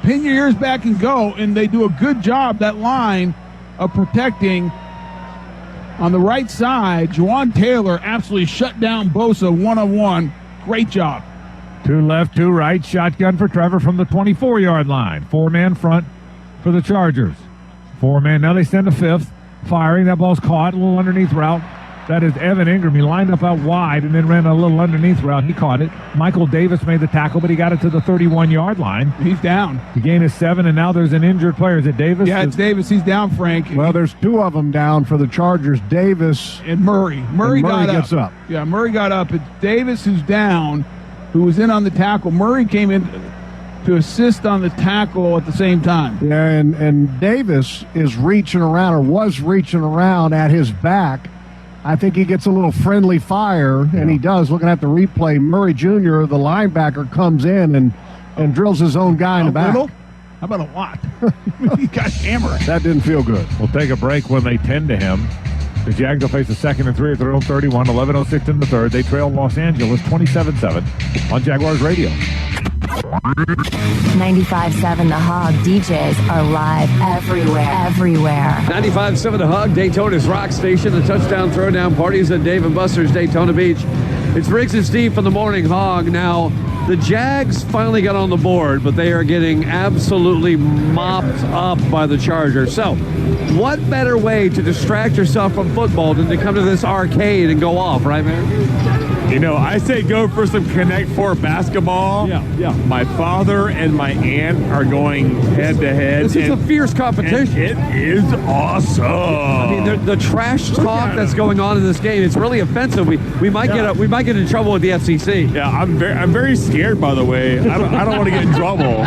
pin your ears back and go, and they do a good job, that line, of protecting. On the right side, Juwan Taylor absolutely shut down Bosa one-on-one. Great job. 2 left, 2 right. Shotgun for Trevor from the 24-yard line. 4-man front for the Chargers. 4-man. Now they send a 5th. Firing. That ball's caught. A little underneath route. That is Evan Ingram. He lined up out wide and then ran a little underneath route. He caught it. Michael Davis made the tackle, but he got it to the 31-yard line. He's down. The gain is 7, and now there's an injured player. Is it Davis? Yeah, it's Davis. He's down, Frank. Well, there's 2 of them down for the Chargers, Davis and Murray. Murray gets up. Yeah, Murray got up. It's Davis who's down, who was in on the tackle. Murray came in to assist on the tackle at the same time. Yeah, and Davis is reaching around, or was reaching around at his back. I think he gets a little friendly fire, and he does. Looking at the replay, Murray Jr., the linebacker, comes in and drills his own guy in the back. Little? How about a lot? He got hammered. That didn't feel good. We'll take a break when they tend to him. The Jags will face a 2nd and 3 at their own 31, 11:06 in the third. They trail Los Angeles 27-7 on Jaguars Radio. 95.7 The Hog DJs are live everywhere. 95.7 The Hog, Daytona's rock station. The touchdown throwdown parties at Dave & Buster's Daytona Beach. It's Riggs and Steve from the Morning Hog. Now, the Jags finally got on the board, but they are getting absolutely mopped up by the Chargers. So, what better way to distract yourself from football than to come to this arcade and go off, right, man? You know, I say go for some Connect 4 basketball. Yeah. My father and my aunt are going head-to-head. This is a fierce competition. It is awesome. I mean, the trash talk that's going on in this game, it's really offensive. We might get in trouble with the FCC. Yeah, I'm very scared, by the way. I don't want to get in trouble.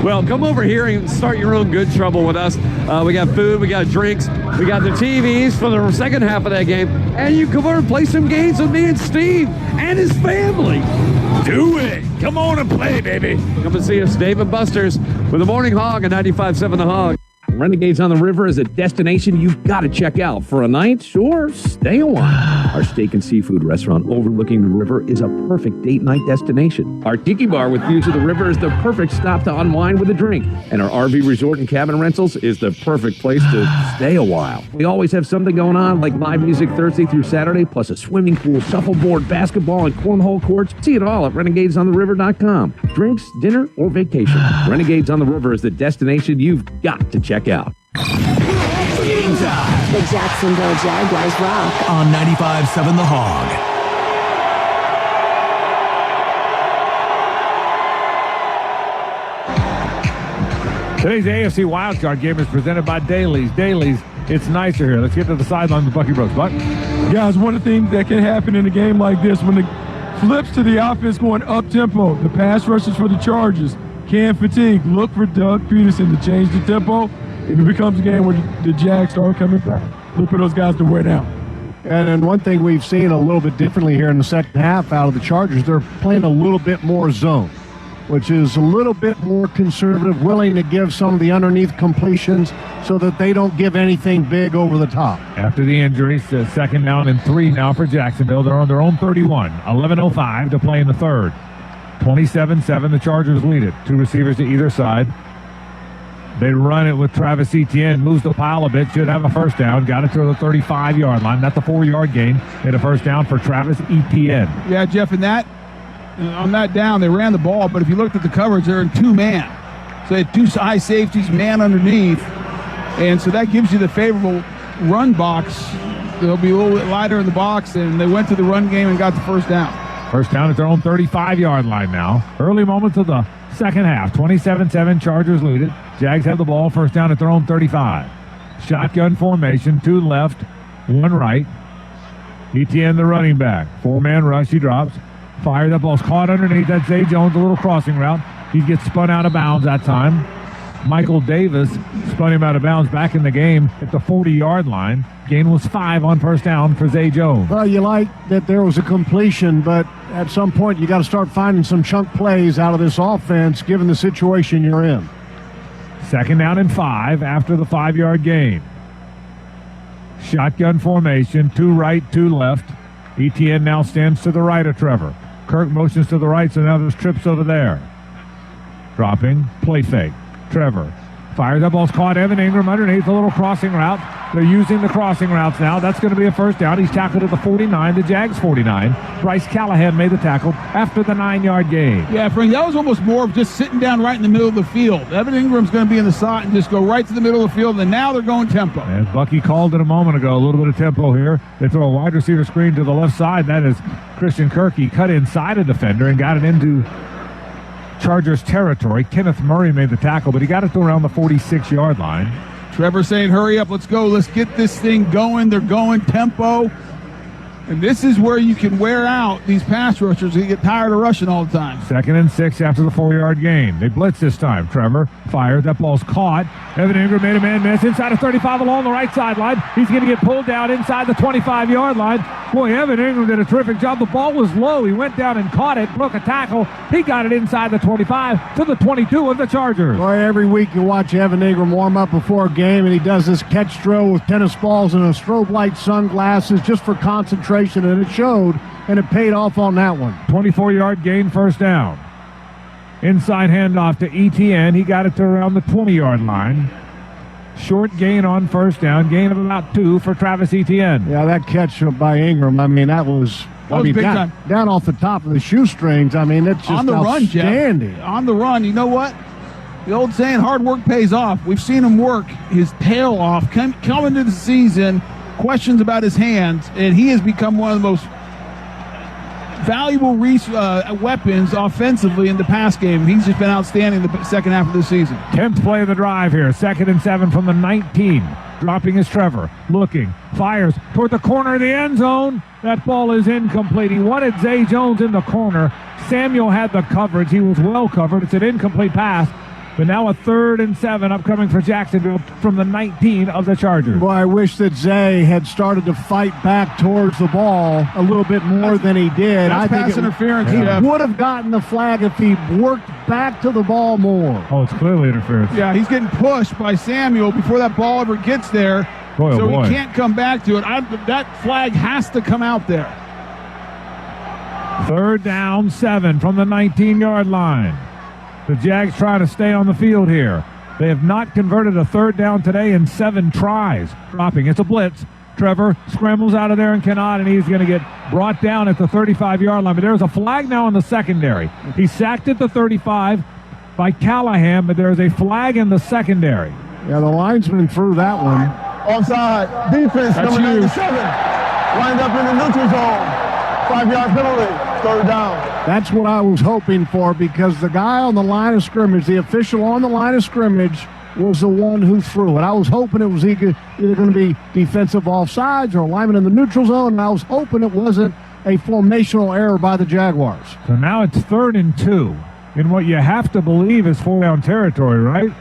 Well, come over here and start your own good trouble with us. We got food, we got drinks, we got the TVs for the second half of that game, and you come over and play some games with me and Steve and his family. Do it. Come on and play, baby. Come and see us, Dave & Buster's, with the Morning Hog and 95.7 The Hog. Renegades on the River is a destination you've got to check out for a night or stay a while. Our steak and seafood restaurant overlooking the river is a perfect date night destination. Our tiki bar with views of the river is the perfect stop to unwind with a drink. And our RV resort and cabin rentals is the perfect place to stay a while. We always have something going on like live music Thursday through Saturday, plus a swimming pool, shuffleboard, basketball, and cornhole courts. See it all at renegadesontheriver.com. Drinks, dinner, or vacation. Renegades on the River is the destination you've got to check out. Game time. The Jacksonville Jaguars rock On 95.7 The Hog. Today's AFC wildcard game is presented by Dailies. Dailies, it's nicer here. Let's get to the sideline with Bucky Brooks. Buck? Guys, one of the things that can happen in a game like this, when the flips to the offense going up-tempo, the pass rushes for the Chargers can fatigue. Look for Doug Peterson to change the tempo. If it becomes a game where the Jags start coming back, look for those guys to wear down. And one thing we've seen a little bit differently here in the second half out of the Chargers, they're playing a little bit more zone, which is a little bit more conservative, willing to give some of the underneath completions so that they don't give anything big over the top. After the injuries, second down and 3 now for Jacksonville. They're on their own 31. 11:05 to play in the third. 27-7, the Chargers lead it. 2 receivers to either side. They run it with Travis Etienne, moves the pile a bit, should have a first down. Got it to the 35-yard line. That's a 4-yard gain and a first down for Travis Etienne. Yeah, Jeff, on that down, they ran the ball, but if you looked at the coverage, they're in 2-man. So they had 2 high safeties, man underneath, and so that gives you the favorable run box. They'll be a little bit lighter in the box, and they went to the run game and got the first down. First down at their own 35-yard line now. Early moments of the second half. 27-7, Chargers lead it. Jags have the ball. First down at their own 35. Shotgun formation, 2 left, 1 right. Etienne, the running back. 4-man rush, he drops. Fires, that ball's caught underneath. That's Zay Jones, a little crossing route. He gets spun out of bounds that time. Michael Davis spun him out of bounds back in the game at the 40-yard line. Gain was 5 on first down for Zay Jones. Well, you like that there was a completion, but at some point you got to start finding some chunk plays out of this offense given the situation you're in. Second down and 5 after the 5-yard gain. Shotgun formation, 2 right, 2 left. Etienne now stands to the right of Trevor. Kirk motions to the right, so now there's trips over there. Dropping, play fake. Trevor fires, that ball's caught. Evan Ingram underneath, a little crossing route. They're using the crossing routes now. That's going to be a first down. He's tackled at the 49, the Jags 49. Bryce Callahan made the tackle after the 9-yard gain. Yeah, Frank, that was almost more of just sitting down right in the middle of the field. Evan Ingram's going to be in the slot and just go right to the middle of the field, and now they're going tempo. As Bucky called it a moment ago, a little bit of tempo here. They throw a wide receiver screen to the left side. That is Christian Kirk. He cut inside a defender and got it into Chargers territory. Kenneth Murray made the tackle, but he got it to around the 46-yard line. Trevor saying, hurry up, let's go, let's get this thing going. They're going tempo. And this is where you can wear out these pass rushers. They get tired of rushing all the time. 2nd and 6 after the 4-yard gain. They blitz this time. Trevor fired. That ball's caught. Evan Ingram made a man miss inside of 35 along the right sideline. He's going to get pulled down inside the 25-yard line. Boy, Evan Ingram did a terrific job. The ball was low. He went down and caught it, broke a tackle. He got it inside the 25 to the 22 of the Chargers. Boy, every week you watch Evan Ingram warm up before a game, and he does this catch drill with tennis balls and a strobe light sunglasses just for concentration, and it showed, and it paid off on that one. 24-yard gain, first down. Inside handoff to Etienne. He got it to around the 20-yard line. Short gain on first down. Gain of about 2 for Travis Etienne. Yeah, that catch by Ingram, I mean, that was big time. Down off the top of the shoestrings. I mean, it's just on the run, Jeff. outstanding. On the run, you know what? The old saying, hard work pays off. We've seen him work his tail off coming into the season. Questions about his hands, and he has become one of the most valuable weapons offensively in the pass game. He's just been outstanding the second half of the season. 10th play of the drive here. 2nd and 7 from the 19. Dropping is Trevor. Looking. Fires toward the corner of the end zone. That ball is incomplete. He wanted Zay Jones in the corner. Samuel had the coverage. He was well covered. It's an incomplete pass. But now a 3rd and 7 upcoming for Jacksonville from the 19 of the Chargers. Boy, I wish that Zay had started to fight back towards the ball a little bit more than he did. That's pass interference. He would have gotten the flag if he worked back to the ball more. Oh, it's clearly interference. Yeah, he's getting pushed by Samuel before that ball ever gets there. Boy, oh so boy. He can't come back to it. That flag has to come out there. 3rd down, 7 from the 19-yard line. The Jags try to stay on the field here. They have not converted a 3rd down today in 7 tries. Dropping. It's a blitz. Trevor scrambles out of there and cannot, and he's going to get brought down at the 35-yard line. But there's a flag now in the secondary. He's sacked at the 35 by Callahan, but there's a flag in the secondary. Yeah, the linesman threw that one. Offside. Defense, number 97. Lined up in the neutral zone. 5-yard penalty. 3rd down. That's what I was hoping for, because the guy on the line of scrimmage, the official on the line of scrimmage, was the one who threw it. I was hoping it was either going to be defensive offsides or lineman in the neutral zone, and I was hoping it wasn't a formational error by the Jaguars. So now it's 3rd and 2 in what you have to believe is 4-down territory, right?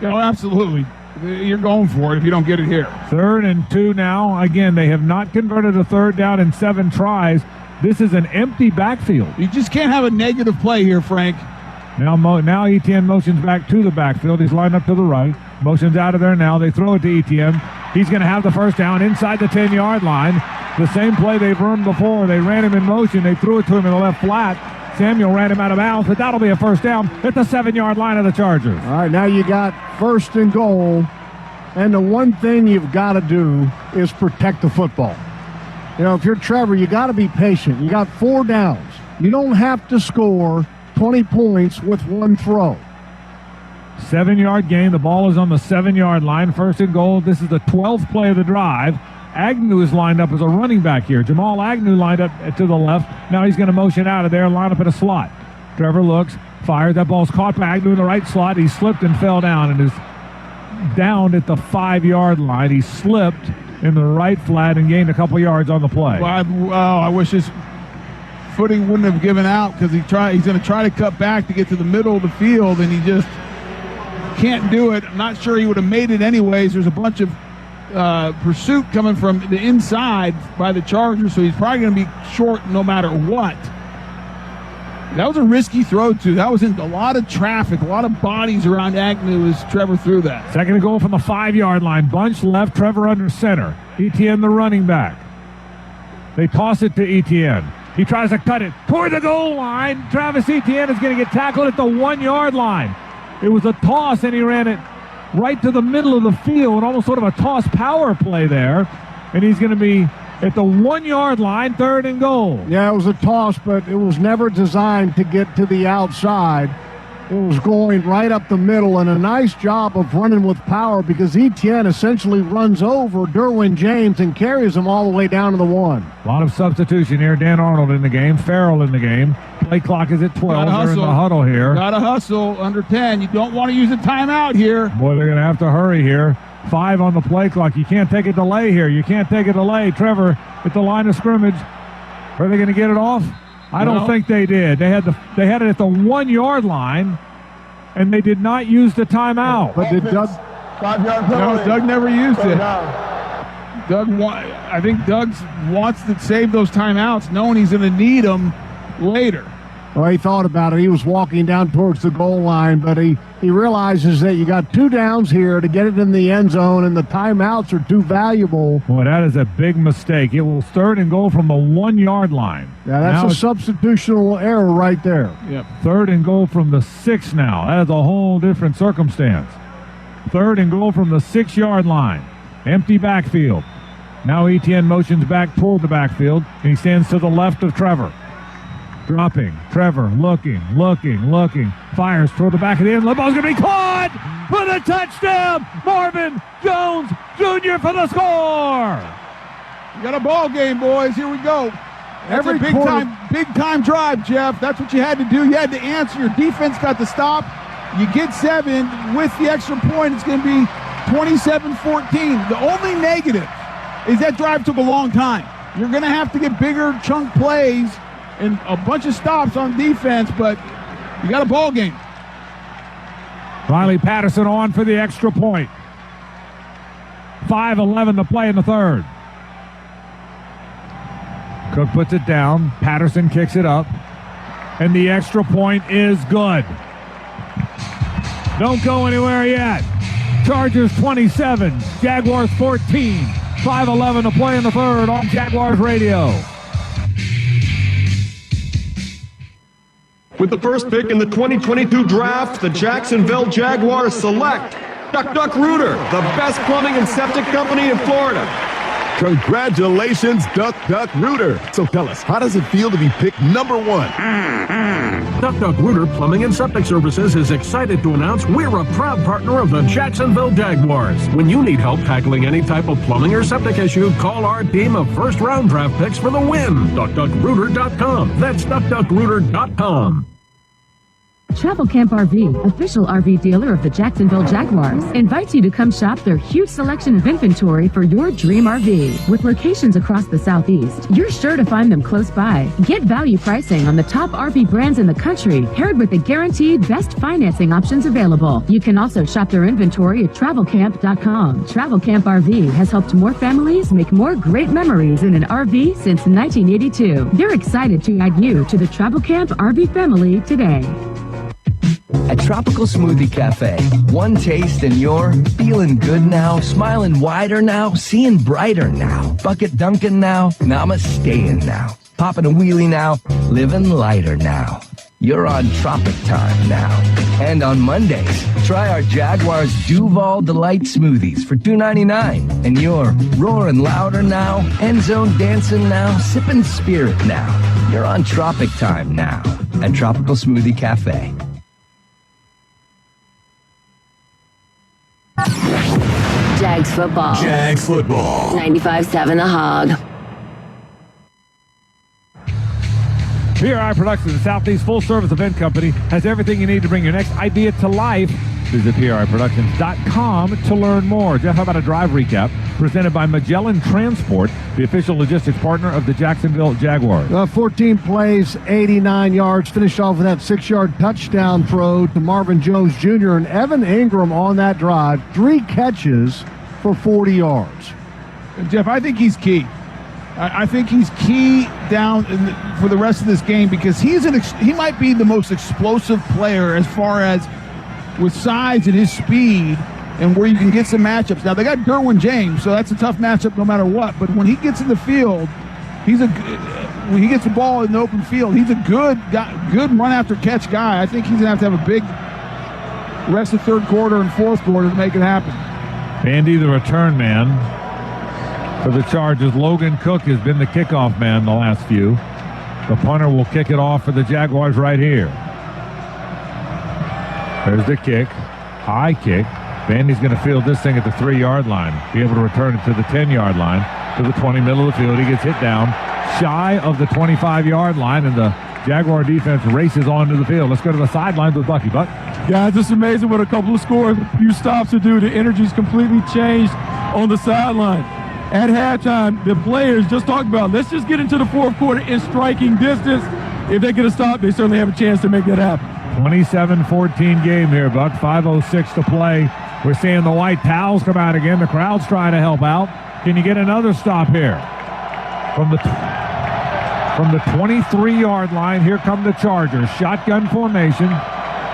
Oh, absolutely. You're going for it if you don't get it here. 3rd and 2 now. Again, they have not converted a 3rd down in 7 tries. This is an empty backfield. You just can't have a negative play here, Frank. Now Etienne motions back to the backfield. He's lined up to the right. Motions out of there now. They throw it to Etienne. He's going to have the first down inside the 10-yard line. The same play they've run before. They ran him in motion. They threw it to him in the left flat. Samuel ran him out of bounds, but that'll be a first down at the 7-yard line of the Chargers. All right, now you got 1st and goal, and the one thing you've got to do is protect the football. You know, if you're Trevor, you got to be patient. You got 4 downs. You don't have to score 20 points with 1 throw. 7-yard gain. The ball is on the 7-yard line. 1st and goal. This is the 12th play of the drive. Agnew is lined up as a running back here. Jamal Agnew lined up to the left. Now he's going to motion out of there and line up in a slot. Trevor looks, fires. That ball's caught by Agnew in the right slot. He slipped and fell down and is down at the 5-yard line. He slipped in the right flat and gained a couple yards on the play. Well, I wish his footing wouldn't have given out because he's going to try to cut back to get to the middle of the field, and he just can't do it. I'm not sure he would have made it anyways. There's a bunch of pursuit coming from the inside by the Chargers, so he's probably going to be short no matter what. That was a risky throw, too. That was in a lot of traffic, a lot of bodies around Agnew as Trevor threw that. Second and goal from the 5-yard line. Bunch left, Trevor under center. Etienne the running back. They toss it to Etienne. He tries to cut it toward the goal line. Travis Etienne is going to get tackled at the 1-yard line. It was a toss, and he ran it right to the middle of the field, almost sort of a toss power play there. And he's going to be at the 1-yard line, 3rd and goal. Yeah, it was a toss, but it was never designed to get to the outside. It was going right up the middle, and a nice job of running with power because Etienne essentially runs over Derwin James and carries him all the way down to the 1. A lot of substitution here. Dan Arnold in the game, Farrell in the game. Play clock is at 12. They're in the huddle here. Gotta hustle under 10. You don't want to use a timeout here. Boy, they're going to have to hurry here. 5 on the play clock. You can't take a delay here. You can't take a delay. Trevor at the line of scrimmage. Are they going to get it off? I don't think they did. They had it at the 1-yard line, and they did not use the timeout. But did Doug? 5-yard No, penalty. Doug never used it. Down. I think Doug wants to save those timeouts, knowing he's going to need them later. Well, he thought about it. He was walking down towards the goal line, but he realizes that you got 2 downs here to get it in the end zone, and the timeouts are too valuable. Boy, that is a big mistake. It was 3rd and goal from the 1-yard line. Yeah, that's a substitutional error right there. Yep. 3rd and goal from the 6 now. That is a whole different circumstance. 3rd and goal from the 6-yard line. Empty backfield. Now Etienne motions back toward the backfield, and he stands to the left of Trevor. Dropping. Trevor looking. Fires toward the back of the end. The ball's going to be caught for the touchdown. Marvin Jones Jr. for the score. You got a ball game, boys. Here we go. That's a big time drive, Jeff. That's what you had to do. You had to answer. Your defense got to stop. You get 7 with the extra point. It's going to be 27-14. The only negative is that drive took a long time. You're going to have to get bigger chunk plays and a bunch of stops on defense, but you got a ball game. Riley Patterson on for the extra point. 5:11 to play in the 3rd. Cook puts it down. Patterson kicks it up. And the extra point is good. Don't go anywhere yet. Chargers 27, Jaguars 14. 5:11 to play in the 3rd on Jaguars Radio. With the first pick in the 2022 draft, the Jacksonville Jaguars select Duck Duck Rooter, the best plumbing and septic company in Florida. Congratulations, Duck Duck Rooter. So tell us, how does it feel to be picked number 1? Duck Duck Rooter Plumbing and Septic Services is excited to announce we're a proud partner of the Jacksonville Jaguars. When you need help tackling any type of plumbing or septic issue, call our team of first-round draft picks for the win. DuckDuckRooter.com. That's DuckDuckRooter.com. Travel Camp RV, official RV dealer of the Jacksonville Jaguars, invites you to come shop their huge selection of inventory for your dream RV. With locations across the Southeast, you're sure to find them close by. Get value pricing on the top RV brands in the country, paired with the guaranteed best financing options available. You can also shop their inventory at TravelCamp.com. Travel Camp RV has helped more families make more great memories in an RV since 1982. They're excited to add you to the Travel Camp RV family today. At Tropical Smoothie Cafe, one taste and you're feeling good now, smiling wider now, seeing brighter now, bucket dunking now, namasteing now, popping a wheelie now, living lighter now. You're on Tropic Time now. And on Mondays, try our Jaguars Duval Delight Smoothies for $2.99. And you're roaring louder now, end zone dancing now, sipping spirit now. You're on Tropic Time now at Tropical Smoothie Cafe. Jags football. Jags football. 95.7 The Hog. PRI Productions, the Southeast full-service event company, has everything you need to bring your next idea to life. Visit PRIProductions.com to learn more. Jeff, how about a drive recap presented by Magellan Transport, the official logistics partner of the Jacksonville Jaguars? 14 plays, 89 yards. Finished off with that 6-yard touchdown throw to Marvin Jones Jr. and Evan Ingram on that drive. 3 catches for 40 yards. Jeff, I think he's key. I think he's key down for the rest of this game because he might be the most explosive player as far as with size and his speed and where you can get some matchups. Now, they got Derwin James, so that's a tough matchup no matter what. But when he gets in the field, when he gets the ball in the open field, he's a good guy, good run-after-catch guy. I think he's going to have a big rest of third quarter and fourth quarter to make it happen. Andy, the return man for the Chargers. Logan Cook has been the kickoff man the last few. The punter will kick it off for the Jaguars right here. There's the kick. High kick. Vandy's going to field this thing at the 3-yard line. Be able to return it to the 10-yard line, to the 20, middle of the field. He gets hit down shy of the 25-yard line, and the Jaguar defense races onto the field. Let's go to the sidelines with Bucky. Buck. Yeah, it's just amazing what a couple of scores, a few stops to do. The energy's completely changed on the sideline. At halftime, the players just talked about, let's just get into the fourth quarter in striking distance. If they get a stop, they certainly have a chance to make that happen. 27-14 game here, Buck. 5:06 to play. We're seeing the white towels come out again. The crowd's trying to help out. Can you get another stop here? From the 23-yard line, here come the Chargers. Shotgun formation.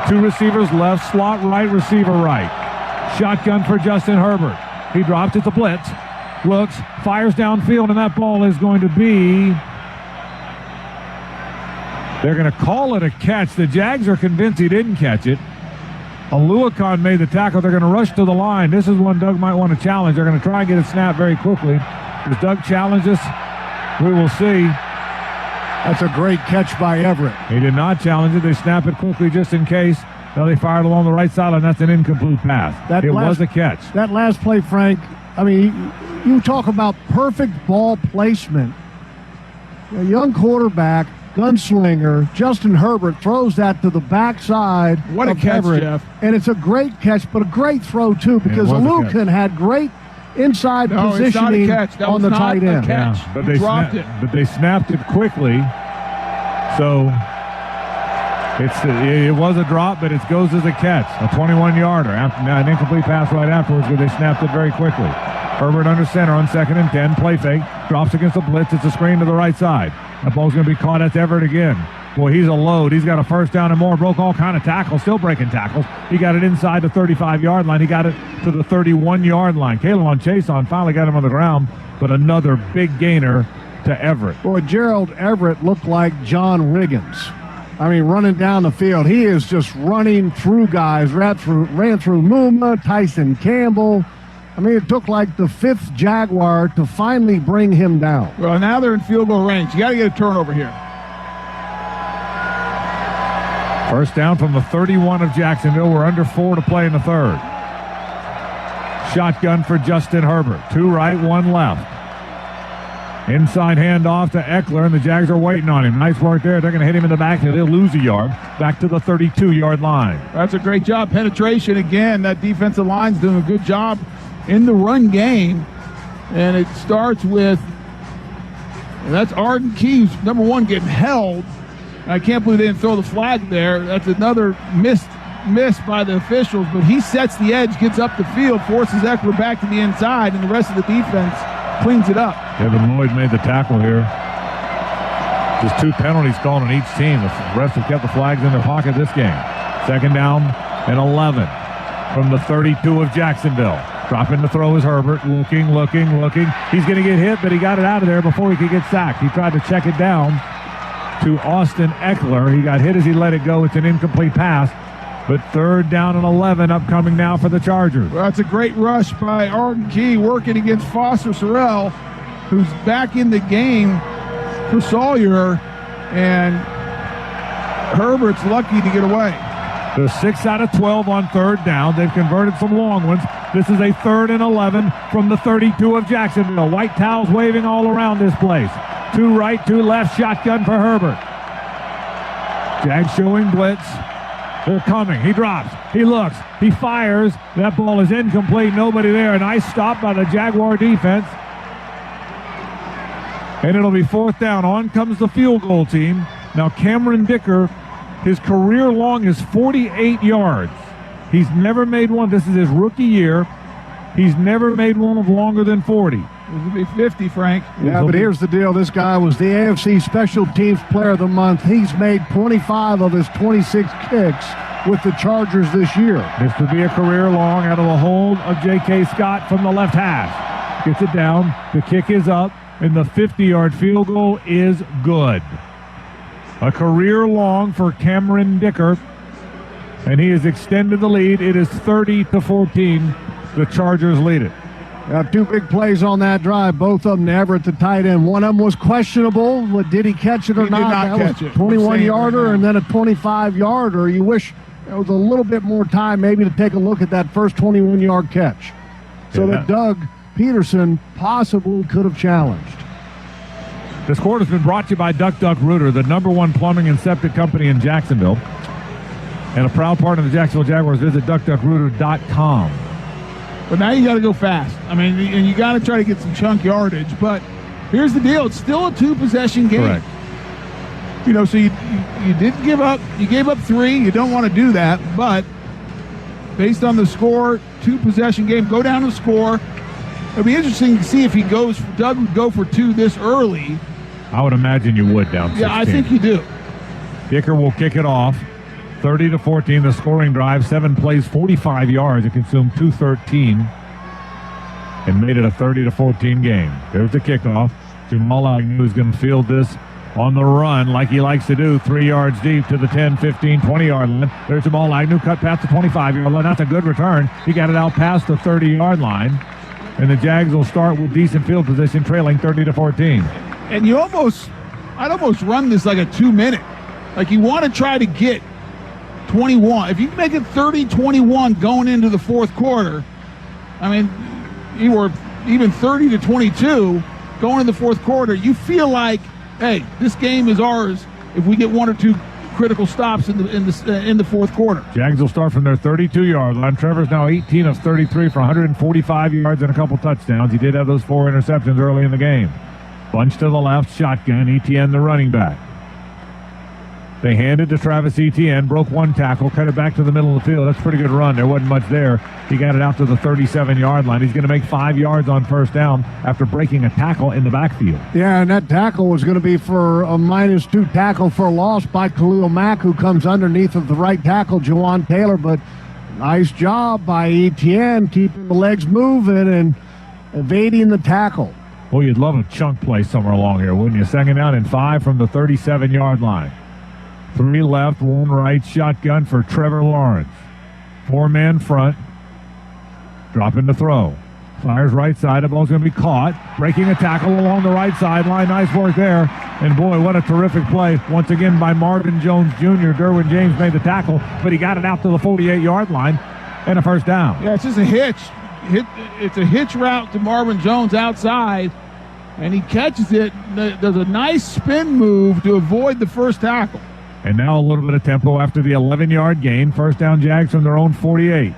2 receivers left, slot right, receiver right. Shotgun for Justin Herbert. He drops. It's a blitz. Looks, fires downfield, and that ball is going to be... They're going to call it a catch. The Jags are convinced he didn't catch it. Aluakon made the tackle. They're going to rush to the line. This is one Doug might want to challenge. They're going to try and get it snapped very quickly. Does Doug challenge this? We will see. That's a great catch by Everett. He did not challenge it. They snap it quickly just in case. Now they fired along the right sideline. That's an incomplete pass. It was a catch. That last play, Frank, I mean, you talk about perfect ball placement. A young quarterback, gunslinger, Justin Herbert throws that to the backside. What a catch, Everett. Jeff. And it's a great catch, but a great throw, too, because Lucan had great inside positioning on the tight end. Yeah, but they dropped it. But they snapped it quickly. So it was a drop, but it goes as a catch. A 21-yarder. An incomplete pass right afterwards, but they snapped it very quickly. Herbert under center on 2nd and 10. Play fake. Drops against the blitz. It's a screen to the right side. That ball's going to be caught. That's Everett again. Boy, he's a load. He's got a first down and more. Broke all kind of tackles. Still breaking tackles. He got it inside the 35-yard line. He got it to the 31-yard line. Kalen Chason finally got him on the ground, but another big gainer to Everett. Boy, Gerald Everett looked like John Riggins. I mean, running down the field. He is just running through guys. Ran through Muma, Tyson Campbell. I mean, it took like the 5th Jaguar to finally bring him down. Well, now they're in field goal range. You got to get a turnover here. First down from the 31 of Jacksonville. We're under 4 to play in the third. Shotgun for Justin Herbert. 2 right, 1 left. Inside handoff to Eckler, and the Jags are waiting on him. Nice work there. They're going to hit him in the back, and they'll lose a yard. Back to the 32-yard line. That's a great job. Penetration again. That defensive line's doing a good job in the run game. And it starts with, and that's Arden Keys, number 1, getting held. I can't believe they didn't throw the flag there. That's another miss by the officials, but he sets the edge, gets up the field, forces Eckler back to the inside, and the rest of the defense cleans it up. Kevin Lloyd made the tackle here. Just 2 penalties called on each team. The refs have kept the flags in their pocket this game. 2nd down and 11 from the 32 of Jacksonville. Dropping the throw is Herbert. Looking. He's going to get hit, but he got it out of there before he could get sacked. He tried to check it down to Austin Eckler. He got hit as he let it go. It's an incomplete pass. But 3rd down and 11 upcoming now for the Chargers. Well, that's a great rush by Arden Key working against Foster Sorrell, who's back in the game for Sawyer, and Herbert's lucky to get away. They're 6 out of 12 on third down. They've converted some long ones. This is a 3rd and 11 from the 32 of Jacksonville. White towels waving all around this place. 2 right, 2 left, shotgun for Herbert. Jags showing blitz. They're coming. He drops. He looks. He fires. That ball is incomplete. Nobody there. A nice stop by the Jaguar defense. And it'll be 4th down. On comes the field goal team. Now Cameron Dicker, his career long is 48 yards. He's never made one. This is his rookie year. He's never made one of longer than 40. This will be 50, Frank. Yeah, but here's the deal. This guy was the AFC Special Teams Player of the Month. He's made 25 of his 26 kicks with the Chargers this year. This would be a career long out of the hold of J.K. Scott from the left half. Gets it down. The kick is up, and the 50-yard field goal is good. A career long for Cameron Dicker, and he has extended the lead. It is 30-14. The Chargers lead it. 2 big plays on that drive, both of them to Everett, the tight end. One of them was questionable. Did he catch it or not? That was a 21-yarder and then a 25-yarder. You wish there was a little bit more time maybe to take a look at that first 21-yard catch. So that Doug Peterson possibly could have challenged. This quarter's been brought to you by Duck Duck Rooter, the #1 plumbing and septic company in Jacksonville, and a proud partner of the Jacksonville Jaguars. Visit duckduckrooter.com. But now you got to go fast. I mean, and you got to try to get some chunk yardage. But here's the deal: it's still a 2-possession game. Correct. You know, so you didn't give up. You gave up 3. You don't want to do that. But based on the score, 2-possession game. Go down and score. It'll be interesting to see if he goes. Doug would go for 2 this early. I would imagine you would down 16. Yeah, I think you do. Dicker will kick it off. 30-14, the scoring drive. 7 plays, 45 yards. It consumed 213 and made it a 30-14 game. There's the kickoff. Jamal Agnew is going to field this on the run like he likes to do. 3 yards deep to the 10, 15, 20-yard line. There's Jamal Agnew, cut past the 25-yard line. That's a good return. He got it out past the 30-yard line. And the Jags will start with decent field position, trailing 30-14. And I'd almost run this like a 2-minute. Like you want to try to get 21. If you can make it 30-21 going into the fourth quarter, I mean, you were even 30-22 going in the fourth quarter, you feel like, hey, this game is ours if we get 1 or 2 critical stops in the fourth quarter. Jags will start from their 32-yard line. Trevor's now 18 of 33 for 145 yards and a couple touchdowns. He did have those 4 interceptions early in the game. Bunch to the left, shotgun, Etienne the running back. They handed to Travis Etienne, broke 1 tackle, cut it back to the middle of the field. That's a pretty good run. There wasn't much there. He got it out to the 37-yard line. He's going to make 5 yards on first down after breaking a tackle in the backfield. Yeah, and that tackle was going to be for a -2 tackle for a loss by Khalil Mack, who comes underneath of the right tackle, Jawan Taylor. But nice job by Etienne keeping the legs moving and evading the tackle. Well, you'd love a chunk play somewhere along here, wouldn't you? 2nd down and 5 from the 37-yard line. 3 left, 1 right, shotgun for Trevor Lawrence. 4-man front. Dropping the throw. Fires right side. The ball's going to be caught. Breaking a tackle along the right sideline. Nice work there. And boy, what a terrific play. Once again by Marvin Jones Jr. Derwin James made the tackle, but he got it out to the 48-yard line and a first down. Yeah, it's just a hitch. It's a hitch route to Marvin Jones outside, and he catches it. Does a nice spin move to avoid the first tackle. And now a little bit of tempo after the 11-yard gain. First down, Jags from their own 48.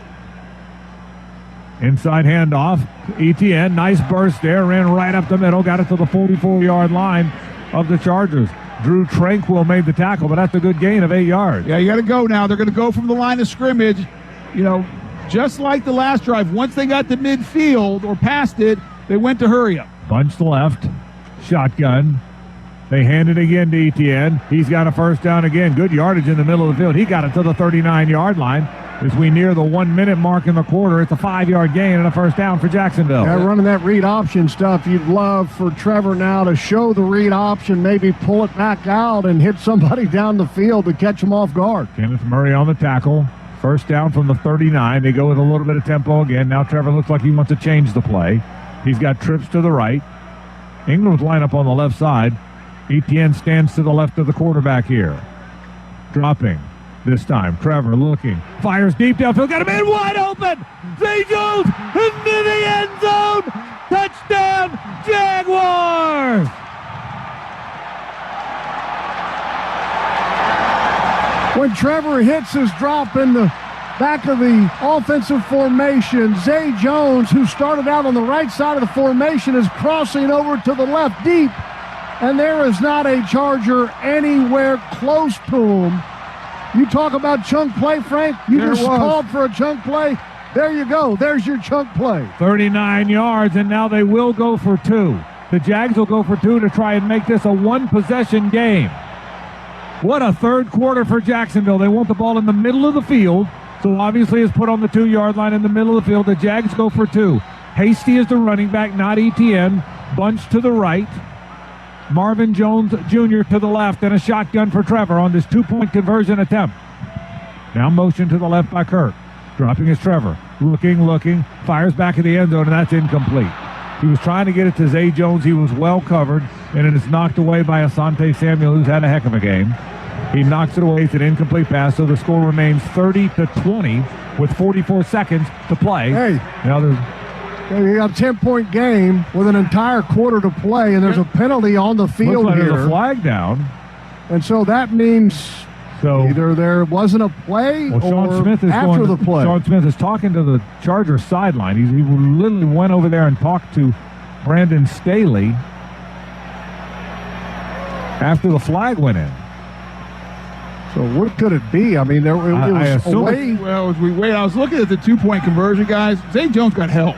Inside handoff. Etienne, nice burst there. Ran right up the middle. Got it to the 44-yard line of the Chargers. Drew Tranquil made the tackle, but that's a good gain of 8 yards. Yeah, you got to go now. They're going to go from the line of scrimmage. You know, just like the last drive. Once they got to midfield or past it, they went to hurry up. Bunch left. Shotgun. They hand it again to Etienne. He's got a first down again. Good yardage in the middle of the field. He got it to the 39-yard line. As we near the 1-minute mark in the quarter, it's a 5-yard gain and a first down for Jacksonville. Yeah, running that read option stuff, you'd love for Trevor now to show the read option, maybe pull it back out and hit somebody down the field to catch them off guard. Kenneth Murray on the tackle. First down from the 39. They go with a little bit of tempo again. Now Trevor looks like he wants to change the play. He's got trips to the right. Ingram's line up on the left side. Etienne stands to the left of the quarterback here. Dropping. this time. Trevor looking, fires deep downfield, got a man wide open. Zay Jones into the end zone. Touchdown, Jaguars. When Trevor hits his drop in the back of the offensive formation, Zay Jones, who started out on the right side of the formation, is crossing over to the left deep, and there is not a Charger anywhere close to him. You talk about chunk play, Frank? You just called for a chunk play. There you go. There's your chunk play. 39 yards, and now they will go for 2. The Jags will go for 2 to try and make this a one-possession game. What a third quarter for Jacksonville. They want the ball in the middle of the field, so obviously it's put on the 2-yard line in the middle of the field. The Jags go for 2. Hasty is the running back, not ETN. Bunch to the right. Marvin Jones Jr. to the left, and a shotgun for Trevor on this 2-point conversion attempt. Now motion to the left by Kirk. Dropping is Trevor. Looking, fires back in the end zone, and that's incomplete. He was trying to get it to Zay Jones. He was well covered, and it is knocked away by Asante Samuel, who's had a heck of a game. He knocks it away. It's an incomplete pass, so the score remains 30-20 with 44 seconds to play. Hey. Now there's... You got a 10-point game with an entire quarter to play, and there's a penalty on the field looks like here. There's a flag down. And so that means either there wasn't a play or after the play. Sean Smith is talking to the Chargers sideline. He literally went over there and talked to Brandon Staley after the flag went in. So what could it be? I mean, it was away. Well, as we wait, I was looking at the 2-point conversion, guys. Zay Jones got help.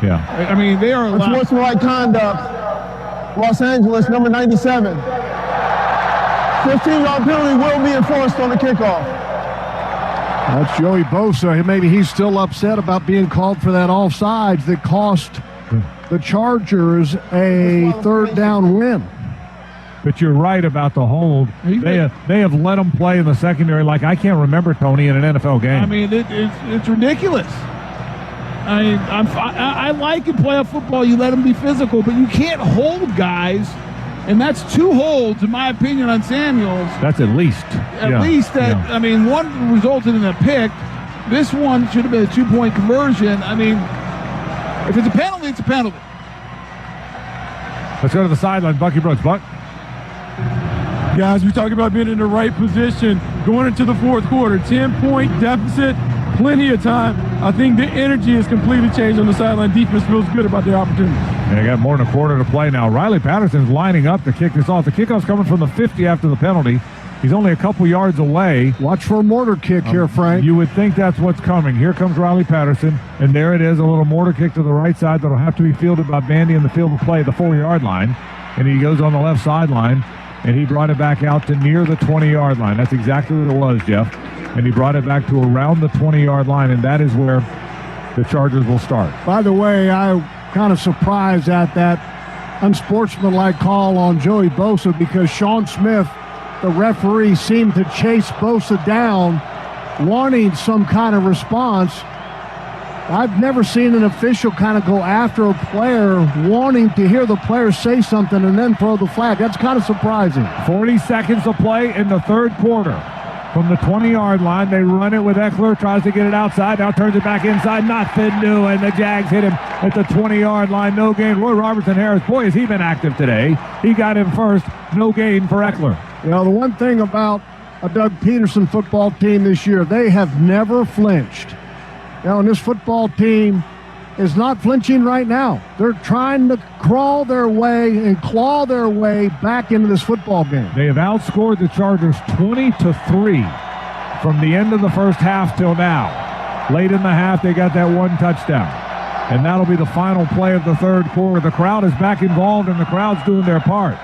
Yeah. I mean, they are allowed. Unsportsmanlike conduct. Los Angeles, number 97. 15-yard penalty will be enforced on the kickoff. That's Joey Bosa. Maybe he's still upset about being called for that offsides that cost the Chargers a third down win. But you're right about the hold. They have let them play in the secondary like I can't remember, Tony, in an NFL game. I mean, it's ridiculous. I mean, I like in playoff football, you let them be physical, but you can't hold guys, and that's 2 holds, in my opinion, on Samuels. That's at least. At least that, I mean, one resulted in a pick. This one should have been a 2-point conversion. I mean, if it's a penalty, it's a penalty. Let's go to the sideline. Bucky Brooks. Buck. Guys, we talk about being in the right position going into the fourth quarter. 10-point deficit, plenty of time. I think the energy has completely changed on the sideline. Defense feels good about their opportunity. They got more than a quarter to play now. Riley Patterson's lining up to kick this off. The kickoff's coming from the 50 after the penalty. He's only a couple yards away. Watch for a mortar kick here, Frank. You would think that's what's coming. Here comes Riley Patterson, and there it is, a little mortar kick to the right side that'll have to be fielded by Bandy in the field of play, the 4-yard line. And he goes on the left sideline, and he brought it back out to near the 20-yard line. That's exactly what it was, Jeff. And he brought it back to around the 20-yard line, and that is where the Chargers will start. By the way, I'm kind of surprised at that unsportsmanlike call on Joey Bosa because Sean Smith, the referee, seemed to chase Bosa down, wanting some kind of response. I've never seen an official kind of go after a player wanting to hear the player say something and then throw the flag. That's kind of surprising. 40 seconds to play in the third quarter. From the 20-yard line, they run it with Eckler, tries to get it outside, now turns it back inside, nothing new, and the Jags hit him at the 20-yard line, no gain. Roy Robertson-Harris, boy, has he been active today. He got him first, no gain for Eckler. You know, the one thing about a Doug Peterson football team this year, they have never flinched. You know, and this football team is not flinching right now. They're trying to crawl their way and claw their way back into this football game. They have outscored the Chargers 20-3 from the end of the first half till now. Late in the half, they got that one touchdown. And that'll be the final play of the third quarter. The crowd is back involved, and the crowd's doing their part.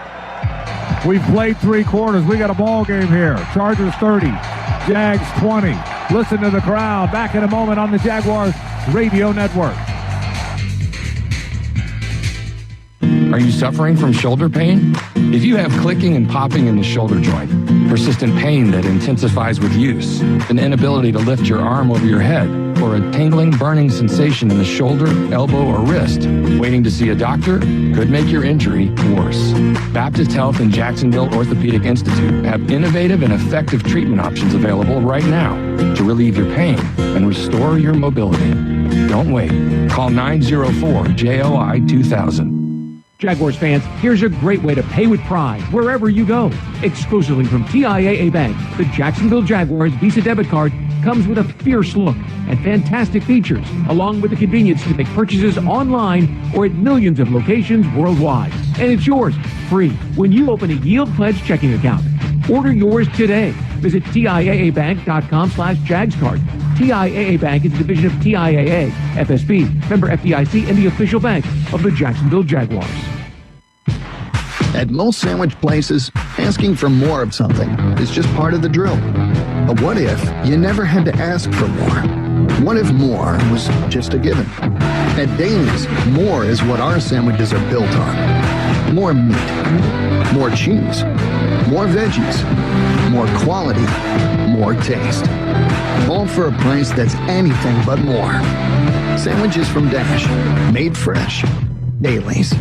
We've played 3 quarters. We got a ball game here. Chargers 30, Jags 20. Listen to the crowd. Back in a moment on the Jaguars Radio Network. Are you suffering from shoulder pain? If you have clicking and popping in the shoulder joint, persistent pain that intensifies with use, an inability to lift your arm over your head, or or a tingling, burning sensation in the shoulder, elbow, or wrist. Waiting to see a doctor could make your injury worse. Baptist Health and Jacksonville Orthopedic Institute have innovative and effective treatment options available right now to relieve your pain and restore your mobility. Don't wait. Call 904-JOI-2000. Jaguars fans, here's a great way to pay with pride wherever you go. Exclusively from TIAA Bank, the Jacksonville Jaguars Visa debit card comes with a fierce look and fantastic features, along with the convenience to make purchases online or at millions of locations worldwide. And it's yours, free, when you open a Yield Pledge checking account. Order yours today. Visit TIAABank.com/JagsCard. TIAA Bank is a division of TIAA, FSB, member FDIC, and the official bank of the Jacksonville Jaguars. At most sandwich places, asking for more of something is just part of the drill. But what if you never had to ask for more? What if more was just a given? At Daly's, more is what our sandwiches are built on. More meat, more cheese, more veggies, more quality, more taste. All for a price that's anything but more. Sandwiches from Dash, made fresh. Daly's.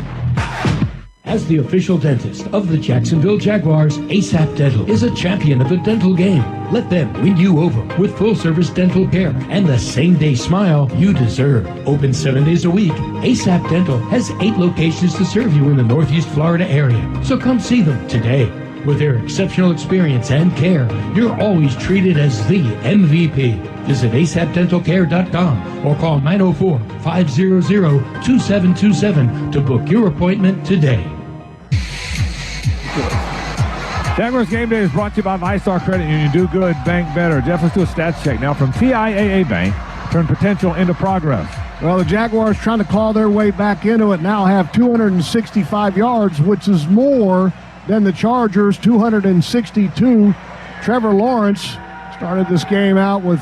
As the official dentist of the Jacksonville Jaguars, ASAP Dental is a champion of the dental game. Let them win you over with full-service dental care and the same-day smile you deserve. Open 7 days a week, ASAP Dental has 8 locations to serve you in the Northeast Florida area. So come see them today. With their exceptional experience and care, you're always treated as the MVP. Visit asapdentalcare.com or call 904-500-2727 to book your appointment today. Jaguars Game Day is brought to you by VyStar Credit Union. Do good, bank better. Jeff, let's do a stats check now from TIAA Bank. Turn potential into progress. Well, the Jaguars trying to claw their way back into it now have 265 yards, which is more than the Chargers, 262. Trevor Lawrence started this game out with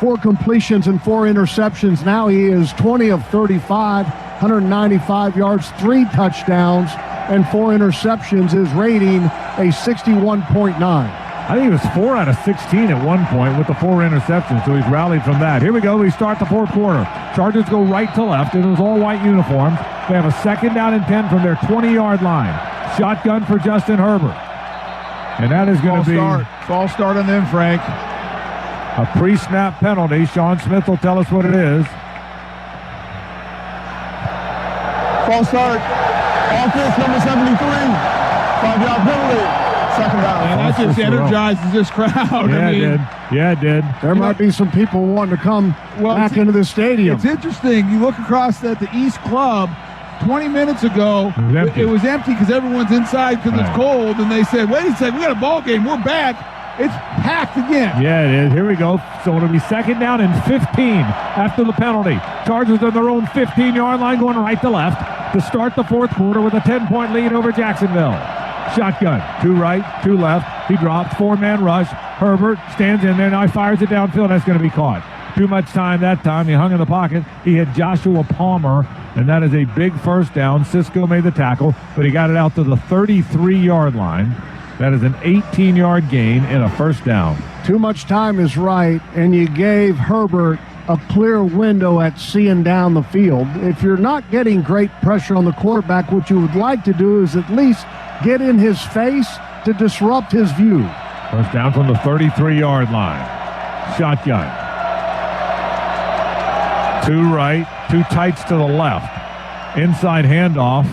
4 completions and 4 interceptions. Now he is 20 of 35, 195 yards, 3 touchdowns, and 4 interceptions. His rating a 61.9. I think it was 4 out of 16 at one point with the 4 interceptions, so he's rallied from that. Here we go. We start the fourth quarter. Chargers go right to left in those all-white uniforms. They have a 2nd down and 10 from their 20-yard line. Shotgun for Justin Herbert. And that is going to be false start on them, Frank. A pre-snap penalty. Sean Smith will tell us what it is. False start. Offense number 73. 5-yard penalty. 2nd down. And that just energizes this crowd. Yeah, it did. Yeah, it did. There might be some people wanting to come back into the stadium. It's interesting. You look across at the East Club. 20 minutes ago, it was empty because everyone's inside because it's cold, and they said, wait a second, we got a ball game, we're back. It's packed again. Yeah, it is. Here we go. So it'll be 2nd down and 15 after the penalty. Chargers on their own 15-yard line going right to left to start the fourth quarter with a 10-point lead over Jacksonville. Shotgun, 2 right, 2 left. He drops, 4-man rush. Herbert stands in there. Now he fires it downfield. That's going to be caught. Too much time that time. He hung in the pocket. He had Joshua Palmer, and that is a big first down. Cisco made the tackle, but he got it out to the 33-yard line. That is an 18-yard gain and a first down. Too much time is right, and you gave Herbert a clear window at seeing down the field. If you're not getting great pressure on the quarterback, what you would like to do is at least get in his face to disrupt his view. First down from the 33-yard line. Shotgun. 2 right, 2 tights to the left. Inside handoff.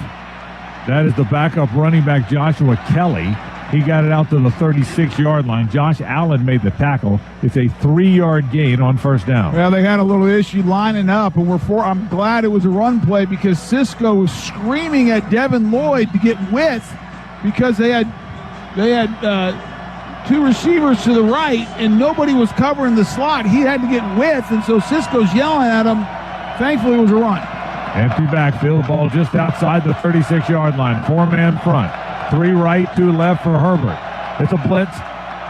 That is the backup running back, Joshua Kelly. He got it out to the 36-yard line. Josh Allen made the tackle. It's a 3-yard gain on first down. Well, they had a little issue lining up, and I'm glad it was a run play because Cisco was screaming at Devin Lloyd to get width because they had 2 receivers to the right, and nobody was covering the slot. He had to get width, and so Cisco's yelling at him. Thankfully, it was a run. Empty backfield, ball just outside the 36-yard line. 4-man front. 3 right, 2 left for Herbert. It's a blitz,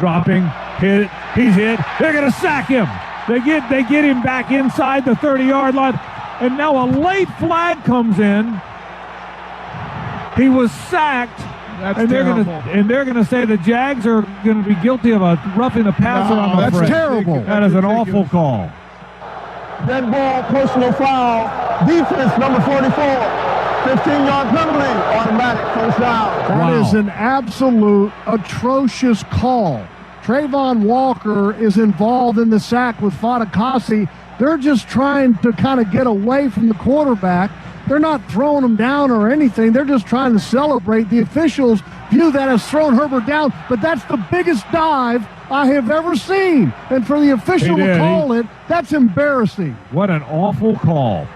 dropping, hit, he's hit. They're going to sack him. They get him back inside the 30-yard line, and now a late flag comes in. He was sacked. That's terrible. They're going to say the Jags are going to be guilty of a roughing the passer. That's terrible. That is an awful call. Dead ball, personal foul. Defense, number 44. 15-yard penalty, automatic first down. That is an absolute atrocious call. Trayvon Walker is involved in the sack with Fatukasi. They're just trying to kind of get away from the quarterback. They're not throwing him down or anything. They're just trying to celebrate. The officials view that as throwing Herbert down, but that's the biggest dive I have ever seen. And for the official to call it, that's embarrassing. What an awful call.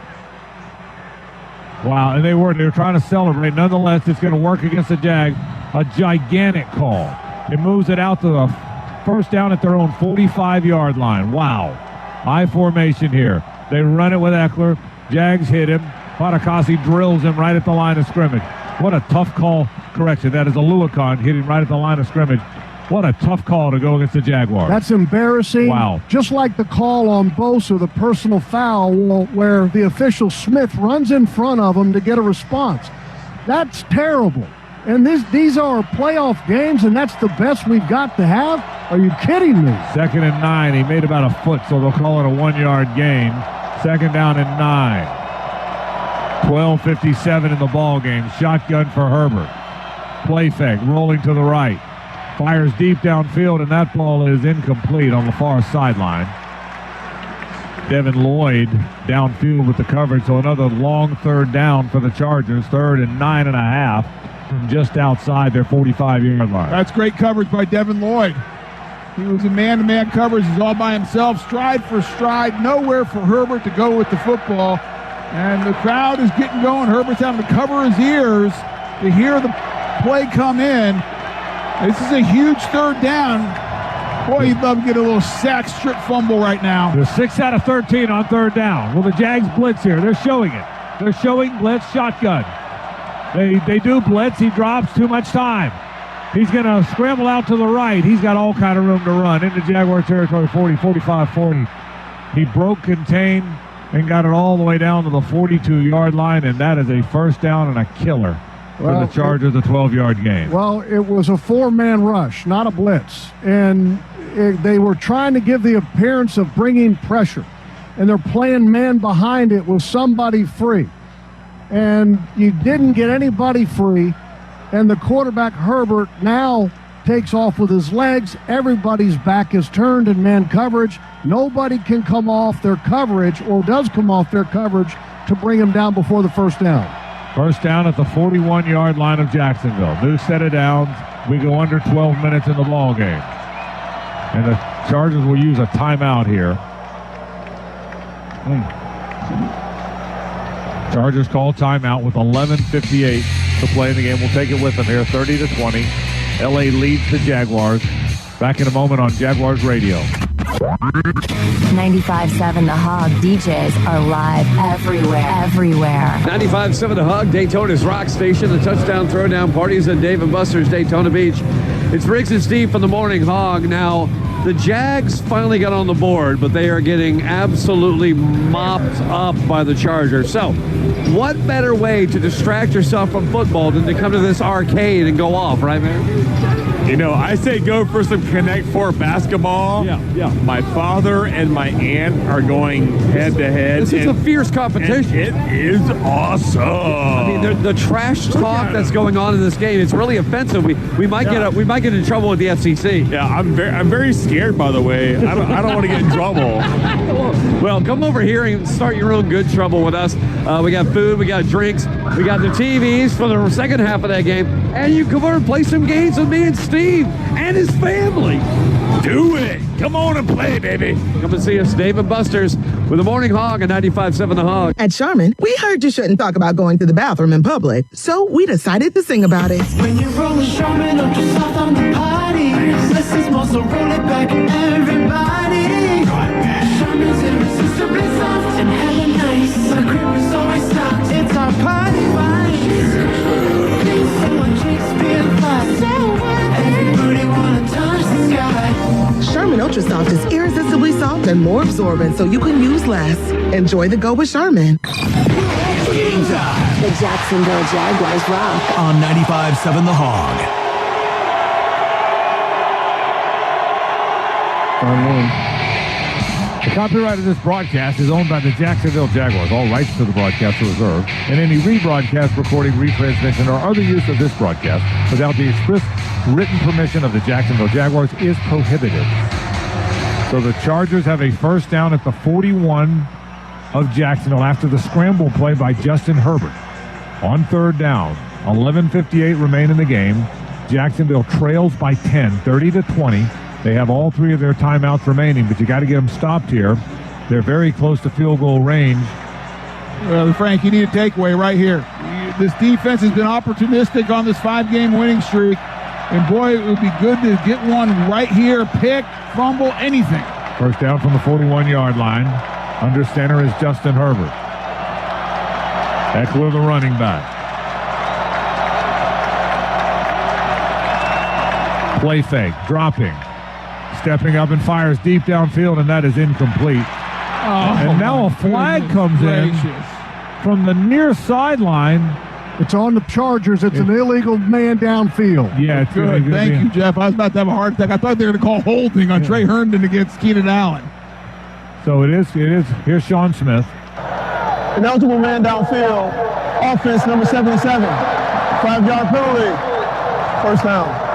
Wow, and they were trying to celebrate. Nonetheless, it's going to work against the Jags. A gigantic call. It moves it out to the first down at their own 45-yard line. Wow. High formation here. They run it with Eckler. Jags hit him. Fatukasi drills him right at the line of scrimmage. What a tough call. Correction, that is a Luakon hitting right at the line of scrimmage. What a tough call to go against the Jaguars. That's embarrassing. Wow. Just like the call on Bosa, the personal foul, where the official Smith runs in front of him to get a response. That's terrible. And these are playoff games, and that's the best we've got to have? Are you kidding me? 2nd and 9. He made about a foot, so they'll call it a 1-yard gain. 2nd down and 9. 12:57 in the ball game. Shotgun for Herbert. Play fake, rolling to the right. Fires deep downfield, and that ball is incomplete on the far sideline. Devin Lloyd downfield with the coverage, so another long 3rd down for the Chargers. 3rd and 9.5 from just outside their 45-yard line. That's great coverage by Devin Lloyd. He was in man-to-man coverage. He's all by himself, stride for stride. Nowhere for Herbert to go with the football. And the crowd is getting going. Herbert's having to cover his ears to hear the play come in. This is a huge 3rd down. Boy, you'd love to get a little sack strip fumble right now. They're 6 out of 13 on 3rd down. Well, the Jags blitz here. They're showing it. They're showing blitz shotgun. They do blitz. He drops too much time. He's going to scramble out to the right. He's got all kind of room to run into Jaguar territory, 40, 45, 40. He broke contain and got it all the way down to the 42-yard line, and that is a first down and a killer for the Chargers, a 12-yard gain. Well, it was a 4-man rush, not a blitz. And they were trying to give the appearance of bringing pressure. And they're playing man behind it with somebody free. And you didn't get anybody free. And the quarterback, Herbert, now takes off with his legs. Everybody's back is turned in man coverage. Nobody can come off their coverage or does come off their coverage to bring him down before the first down. First down at the 41-yard line of Jacksonville. New set of downs. We go under 12 minutes in the ball game. And the Chargers will use a timeout here. Chargers call timeout with 11:58 to play in the game. We'll take it with them here, 30-20. LA leads the Jaguars. Back in a moment on Jaguars Radio. 95.7 The Hog DJs are live everywhere. 95.7 The Hog, Daytona's rock station. The touchdown throwdown parties at Dave & Buster's Daytona Beach. It's Riggs and Steve from the Morning Hog. Now, the Jags finally got on the board, but they are getting absolutely mopped up by the Chargers. So, what better way to distract yourself from football than to come to this arcade and go off, right, man? You know, I say go for some Connect Four basketball. Yeah. My father and my aunt are going head-to-head. This is a fierce competition. It is awesome. I mean, the trash talk that's going on in this game, it's really offensive. We might get in trouble with the FCC. Yeah, I'm very scared, by the way. I don't want to get in trouble. Well, come over here and start your own good trouble with us. We got food, we got drinks, we got the TVs for the second half of that game, and you come over and play some games with me and Steve and his family. Do it. Come on and play, baby. Come and see us, Dave & Buster's, with the Morning Hog and 95.7 The Hog. At Charmin, we heard you shouldn't talk about going to the bathroom in public, so we decided to sing about it. When you roll with Charmin, don't just soft on the party. This is more, so roll it back, everybody. Charmin's irresistibly soft and hella nice. The cream is always stocked. It's our party wine. Things so on Shakespeare fly. So everybody wanna touch the sky. Charmin Ultra Soft is irresistibly soft and more absorbent, so you can use less. Enjoy the go with Charmin. Game time. The Jacksonville Jaguars rock. On 95.7 The Hog. The copyright of this broadcast is owned by the Jacksonville Jaguars. All rights to the broadcast are reserved, and any rebroadcast, recording, retransmission, or other use of this broadcast without the express written permission of the Jacksonville Jaguars is prohibited. So the Chargers have a first down at the 41 of Jacksonville after the scramble play by Justin Herbert. On third down, 11:58 remain in the game. Jacksonville trails by 10, 30-20. They have all three of their timeouts remaining, but you got to get them stopped here. They're very close to field goal range. Well, Frank, you need a takeaway right here. This defense has been opportunistic on this 5-game winning streak, and boy, it would be good to get one right here, pick, fumble, anything. First down from the 41-yard line. Under center is Justin Herbert. Eckler, the running back. Play fake, dropping, stepping up and fires deep downfield, and that is incomplete. And now a flag comes in from the near sideline. It's on the Chargers. It's an illegal man downfield. Yeah, it's good. Thank you, Jeff. I was about to have a heart attack. I thought they were going to call holding on Trey Herndon against Keenan Allen. So it is. Here's Sean Smith. Ineligible man downfield. Offense number 77. 5-yard penalty. First down.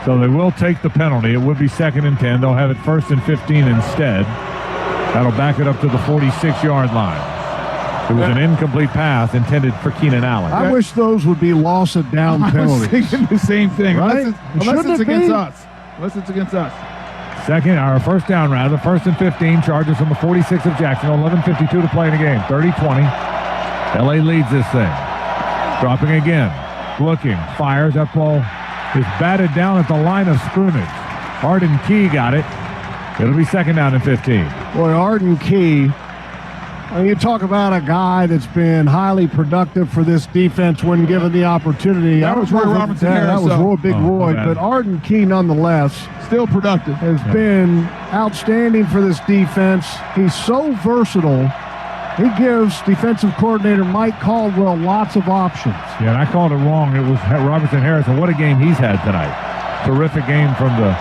So they will take the penalty. It would be 2nd and 10. They'll have it 1st and 15 instead. That'll back it up to the 46-yard line. It was an incomplete pass intended for Keenan Allen. I wish those would be loss of down penalties. I was thinking the same thing. Right? Unless it's against us. Unless it's against us. First down, 1st and 15. Chargers from the 46 of Jacksonville. 11:52 to play in the game. 30-20. LA leads this thing. Dropping again. Looking. Fires. That ball is batted down at the line of scrimmage. Arden Key got it. It'll be 2nd down and 15. Boy, Arden Key, you talk about a guy that's been highly productive for this defense when given the opportunity. That was Roy Robinson Harris. That was Roy Big Roy, but Arden Key nonetheless still productive. Has been outstanding for this defense. He's so versatile. He gives defensive coordinator Mike Caldwell lots of options. Yeah, and I called it wrong. It was Robinson Harris, and what a game he's had tonight. Terrific game from the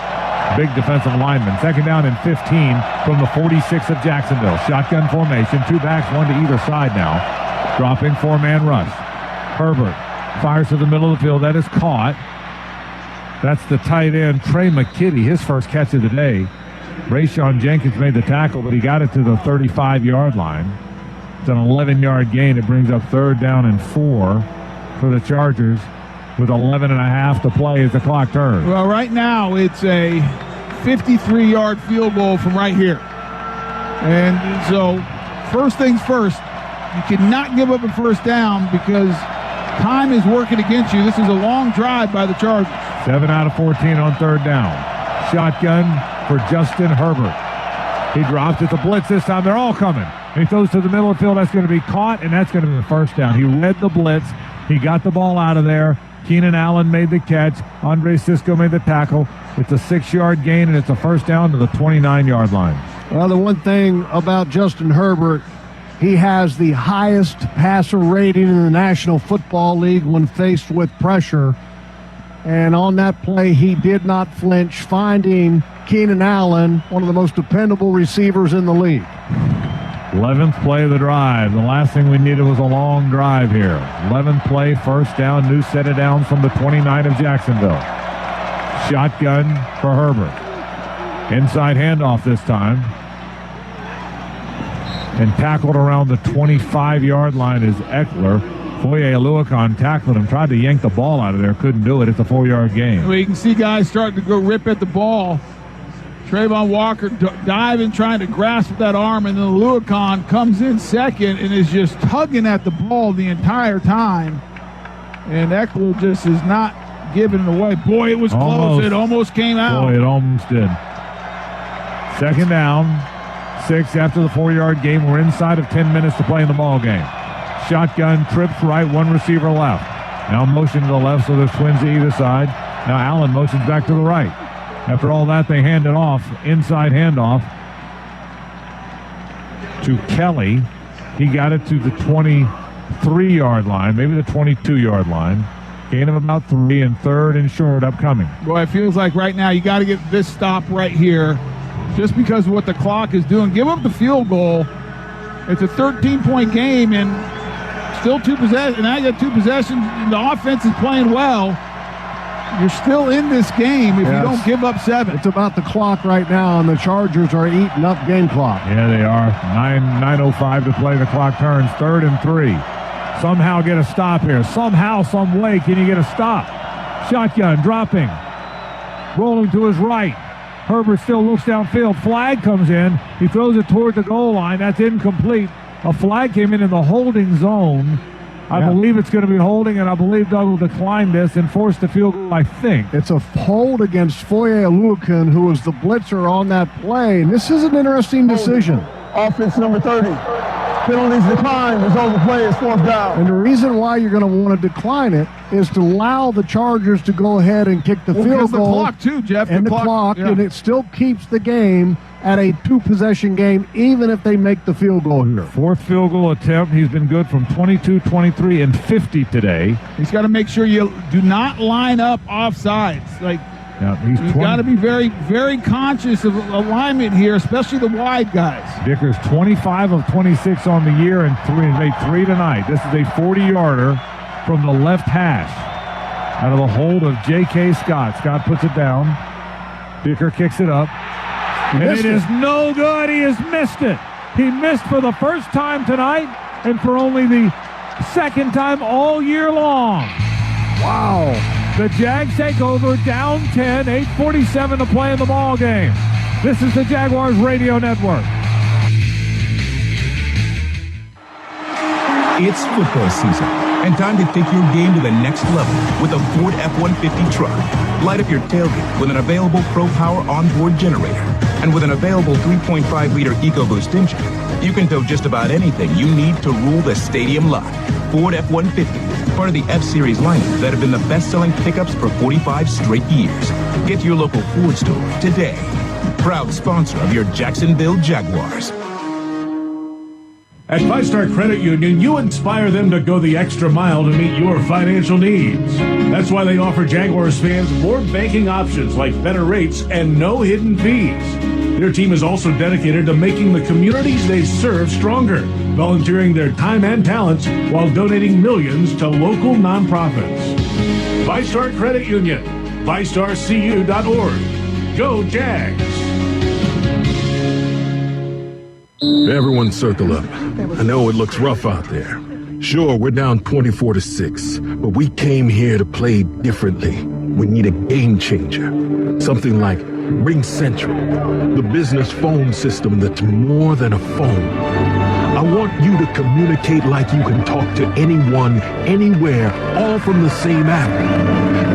big defensive lineman. 2nd down and 15 from the 46 of Jacksonville. Shotgun formation, 2 backs, 1 to either side now. Dropping 4-man rush. Herbert fires to the middle of the field. That is caught. That's the tight end, Trey McKitty, his first catch of the day. Rayshon Jenkins made the tackle, but he got it to the 35-yard line. It's an 11-yard gain. It brings up 3rd down and 4 for the Chargers with 11.5 to play as the clock turns. Well, right now it's a 53-yard field goal from right here. And so, first things first, you cannot give up a first down because time is working against you. This is a long drive by the Chargers. 7 out of 14 on 3rd down. Shotgun for Justin Herbert. He drops it. The blitz this time. They're all coming. He throws to the middle of the field. That's going to be caught, and that's going to be the first down. He read the blitz. He got the ball out of there. Keenan Allen made the catch. Andre Cisco made the tackle. It's a 6-yard gain, and it's a first down to the 29-yard line. Well, the one thing about Justin Herbert, he has the highest passer rating in the National Football League when faced with pressure. And on that play, he did not flinch, finding Keenan Allen, one of the most dependable receivers in the league. 11th play of the drive. The last thing we needed was a long drive here. 11th play, first down, new set of downs from the 29 of Jacksonville. Shotgun for Herbert. Inside handoff this time. And tackled around the 25-yard line is Eckler. Foye Aluakon tackled him, tried to yank the ball out of there, couldn't do it. It's a 4-yard gain. Well, you can see guys starting to go rip at the ball. Trayvon Walker diving, trying to grasp that arm, and then Aluakon comes in second and is just tugging at the ball the entire time. And Eckler just is not giving it away. Boy, it was close. It almost came out. Boy, it almost did. 2nd down, 6 after the 4-yard gain. We're inside of 10 minutes to play in the ball game. Shotgun, trips right, 1 receiver left. Now motion to the left, so there's twins to either side. Now Allen motions back to the right. After all that, they hand it off, inside handoff to Kelly. He got it to the 23-yard line, maybe the 22-yard line. Gain of about 3 and 3rd and short upcoming. Boy, it feels like right now you got to get this stop right here just because of what the clock is doing. Give up the field goal. It's a 13-point game and still 2 possessions. Now you got 2 possessions. And the offense is playing well. You're still in this game if you don't give up 7. It's about the clock right now, and the Chargers are eating up game clock. Yeah, they are. 9:05 to play. The clock turns. 3rd and 3. Somehow get a stop here. Somehow, some way, can you get a stop? Shotgun, dropping. Rolling to his right. Herbert still looks downfield. Flag comes in. He throws it toward the goal line. That's incomplete. A flag came in the holding zone. I believe it's going to be holding, and I believe Doug will decline this and force the field goal, I think. It's a hold against Foye Oluokun, who was the blitzer on that play. And this is an interesting decision. Offense number 30. Penalties declined. Result of the play is 4th down. And the reason why you're going to want to decline it is to allow the Chargers to go ahead and kick the field goal. The clock too, Jeff. And the clock, and it still keeps the game at a 2-possession game, even if they make the field goal here. 4th field goal attempt. He's been good from 22, 23, and 50 today. He's got to make sure you do not line up offsides. You've got to be very, very conscious of alignment here, especially the wide guys. Vickers 25 of 26 on the year and made 3 tonight. This is a 40-yarder from the left hash out of the hold of J.K. Scott. Scott puts it down. Vicker kicks it up. And it is no good. He has missed it. He missed for the first time tonight and for only the 2nd time all year long. Wow. The Jags take over, down 10, 8:47 to play in the ball game. This is the Jaguars Radio Network. It's football season, and time to take your game to the next level with a Ford F-150 truck. Light up your tailgate with an available Pro Power onboard generator. And with an available 3.5-liter EcoBoost engine, you can tow just about anything you need to rule the stadium lot. Ford F-150, part of the F-Series lineup that have been the best-selling pickups for 45 straight years. Get to your local Ford store today. Proud sponsor of your Jacksonville Jaguars. At 5-Star Credit Union, you inspire them to go the extra mile to meet your financial needs. That's why they offer Jaguars fans more banking options like better rates and no hidden fees. Their team is also dedicated to making the communities they serve stronger, volunteering their time and talents while donating millions to local nonprofits. 5-Star Credit Union, 5starcu.org. Go Jags! Everyone circle up. I know it looks rough out there. Sure, we're down 24-6, but we came here to play differently. We need a game changer. Something like Ring Central, the business phone system that's more than a phone. I want you to communicate like you can talk to anyone, anywhere, all from the same app.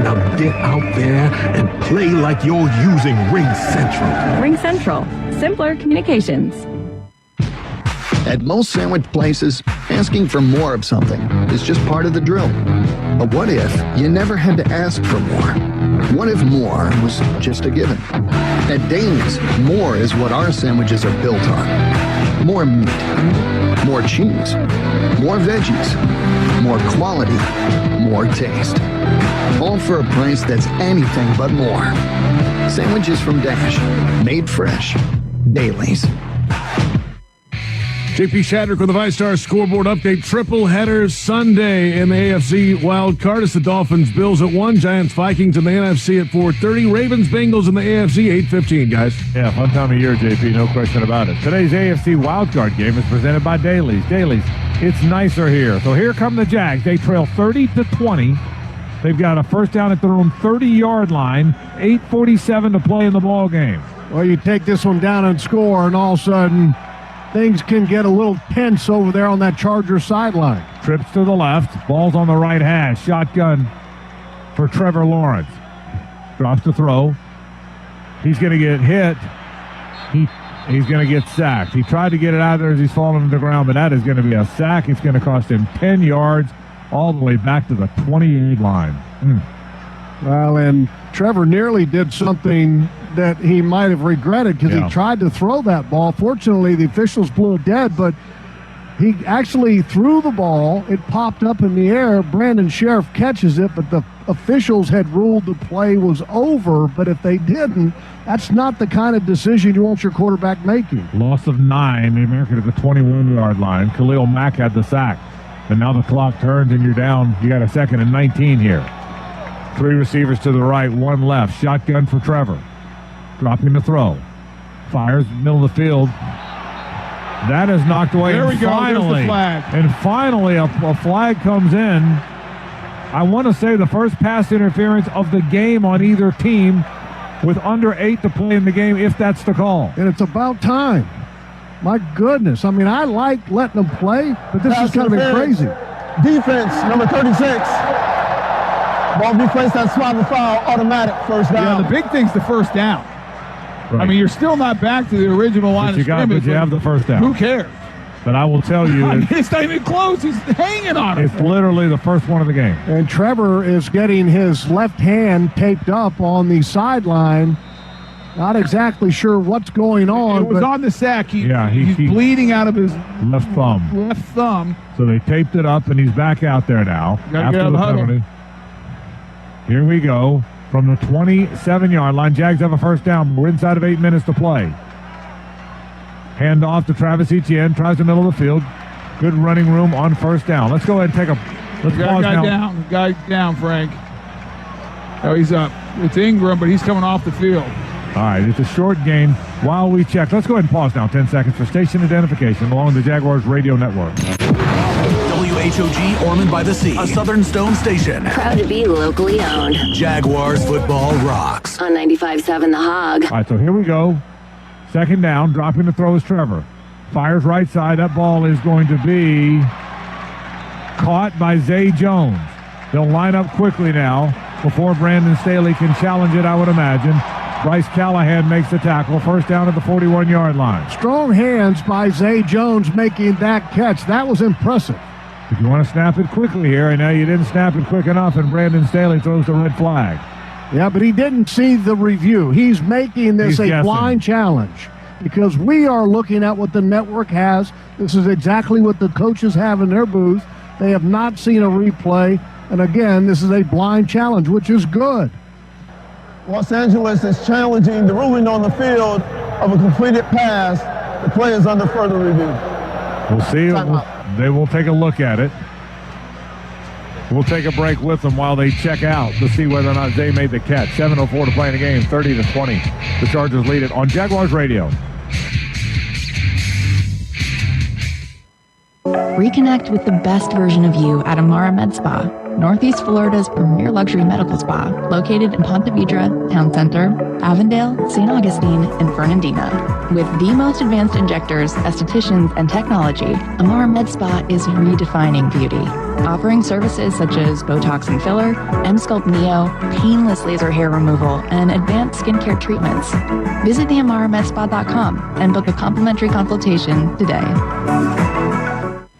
Now get out there and play like you're using Ring Central. Ring Central. Simpler communications. At most sandwich places, asking for more of something is just part of the drill. But what if you never had to ask for more? What if more was just a given? At Daly's, more is what our sandwiches are built on. More meat, more cheese, more veggies, more quality, more taste. All for a price that's anything but more. Sandwiches from Dash, made fresh. Daly's. JP Shadrick with the 5-Star scoreboard update. Triple header Sunday in the AFC wild card. It's the Dolphins, Bills at 1, Giants, Vikings in the NFC at 4:30, Ravens, Bengals in the AFC 8:15, guys. Yeah, fun time of year, JP, no question about it. Today's AFC wild card game is presented by Daly's. Daly's, it's nicer here. So here come the Jags. They trail 30-20. They've got a first down at their own 30-yard line. 8:47 to play in the ball game. Well, you take this one down and score, and all of a sudden things can get a little tense over there on that Chargers sideline. Trips to the left. Ball's on the right hash. Shotgun for Trevor Lawrence. Drops to throw. He's going to get hit. He's going to get sacked. He tried to get it out there as he's falling to the ground, but that is going to be a sack. It's going to cost him 10 yards all the way back to the 28 line. Well, and Trevor nearly did something that he might have regretted because he tried to throw that ball. Fortunately, the officials blew it dead, but He actually threw the ball. It popped up in the air. Brandon Sheriff catches it, but the officials had ruled the play was over. But if they didn't, that's not the kind of decision you want your quarterback making. Loss of 9. The American at the 21-yard line. Khalil Mack had the sack. And now the clock turns and you're down. You got a 2nd and 19 here. 3 receivers to the right, 1 left. Shotgun for Trevor. Dropping the throw. Fires middle of the field. That is knocked away. There we go. Finally, There's the flag. And finally, a flag comes in. I want to say the first pass interference of the game on either team with under 8 to play in the game, if that's the call. And it's about time. My goodness. I mean, I like letting them play, but this is kind of crazy. Defense, number 36. Ball be placed on spot of foul, automatic first down. Yeah, the big thing's the first down. Right. I mean, you're still not back to the original line of scrimmage. But you have the first down. Who cares? But I will tell you, it's not even close. He's hanging on it. It's literally the first one of the game. And Trevor is getting his left hand taped up on the sideline. Not exactly sure what's going on. It was on the sack. He's he bleeding out of his left thumb. Left thumb. So they taped it up, and he's back out there now. After the penalty. Here we go. From the 27-yard line, Jags have a first down. We're inside of 8 minutes to play. Hand off to Travis Etienne. Tries the middle of the field. Good running room on first down. Let's go ahead and take a... Let's pause now. Guy down, Frank. Oh, he's up. It's Ingram, but he's coming off the field. All right, it's a short game while we check. Let's go ahead and pause now. 10 seconds for station identification along the Jaguars radio network. WHOG Ormond by the Sea, a Southern Stone station. Proud to be locally owned. Jaguars football rocks. On 95.7 The Hog. All right, so here we go. Second down, dropping the throw is Trevor. Fires right side. That ball is going to be caught by Zay Jones. They'll line up quickly now before Brandon Staley can challenge it, I would imagine. Bryce Callahan makes the tackle. First down at the 41-yard line. Strong hands by Zay Jones making that catch. That was impressive. If you want to snap it quickly here, and now you didn't snap it quick enough, and Brandon Staley throws the red flag. Yeah, but he didn't see the review. He's making this a blind challenge because we are looking at what the network has. This is exactly what the coaches have in their booth. They have not seen a replay. And again, this is a blind challenge, which is good. Los Angeles is challenging the ruling on the field of a completed pass. The play is under further review. We'll see. They will take a look at it. We'll take a break with them while they check out to see whether or not Zay made the catch. 7:04 to play in the game, 30-20. The Chargers lead it on Jaguars Radio. Reconnect with the best version of you at Amara Med Spa, Northeast Florida's premier luxury medical spa, located in Ponte Vedra, Town Center, Avondale, St. Augustine, and Fernandina. With the most advanced injectors, estheticians, and technology, Amara Med Spa is redefining beauty, offering services such as Botox and filler, M-Sculpt Neo, painless laser hair removal, and advanced skincare treatments. Visit theamaramedspa.com and book a complimentary consultation today.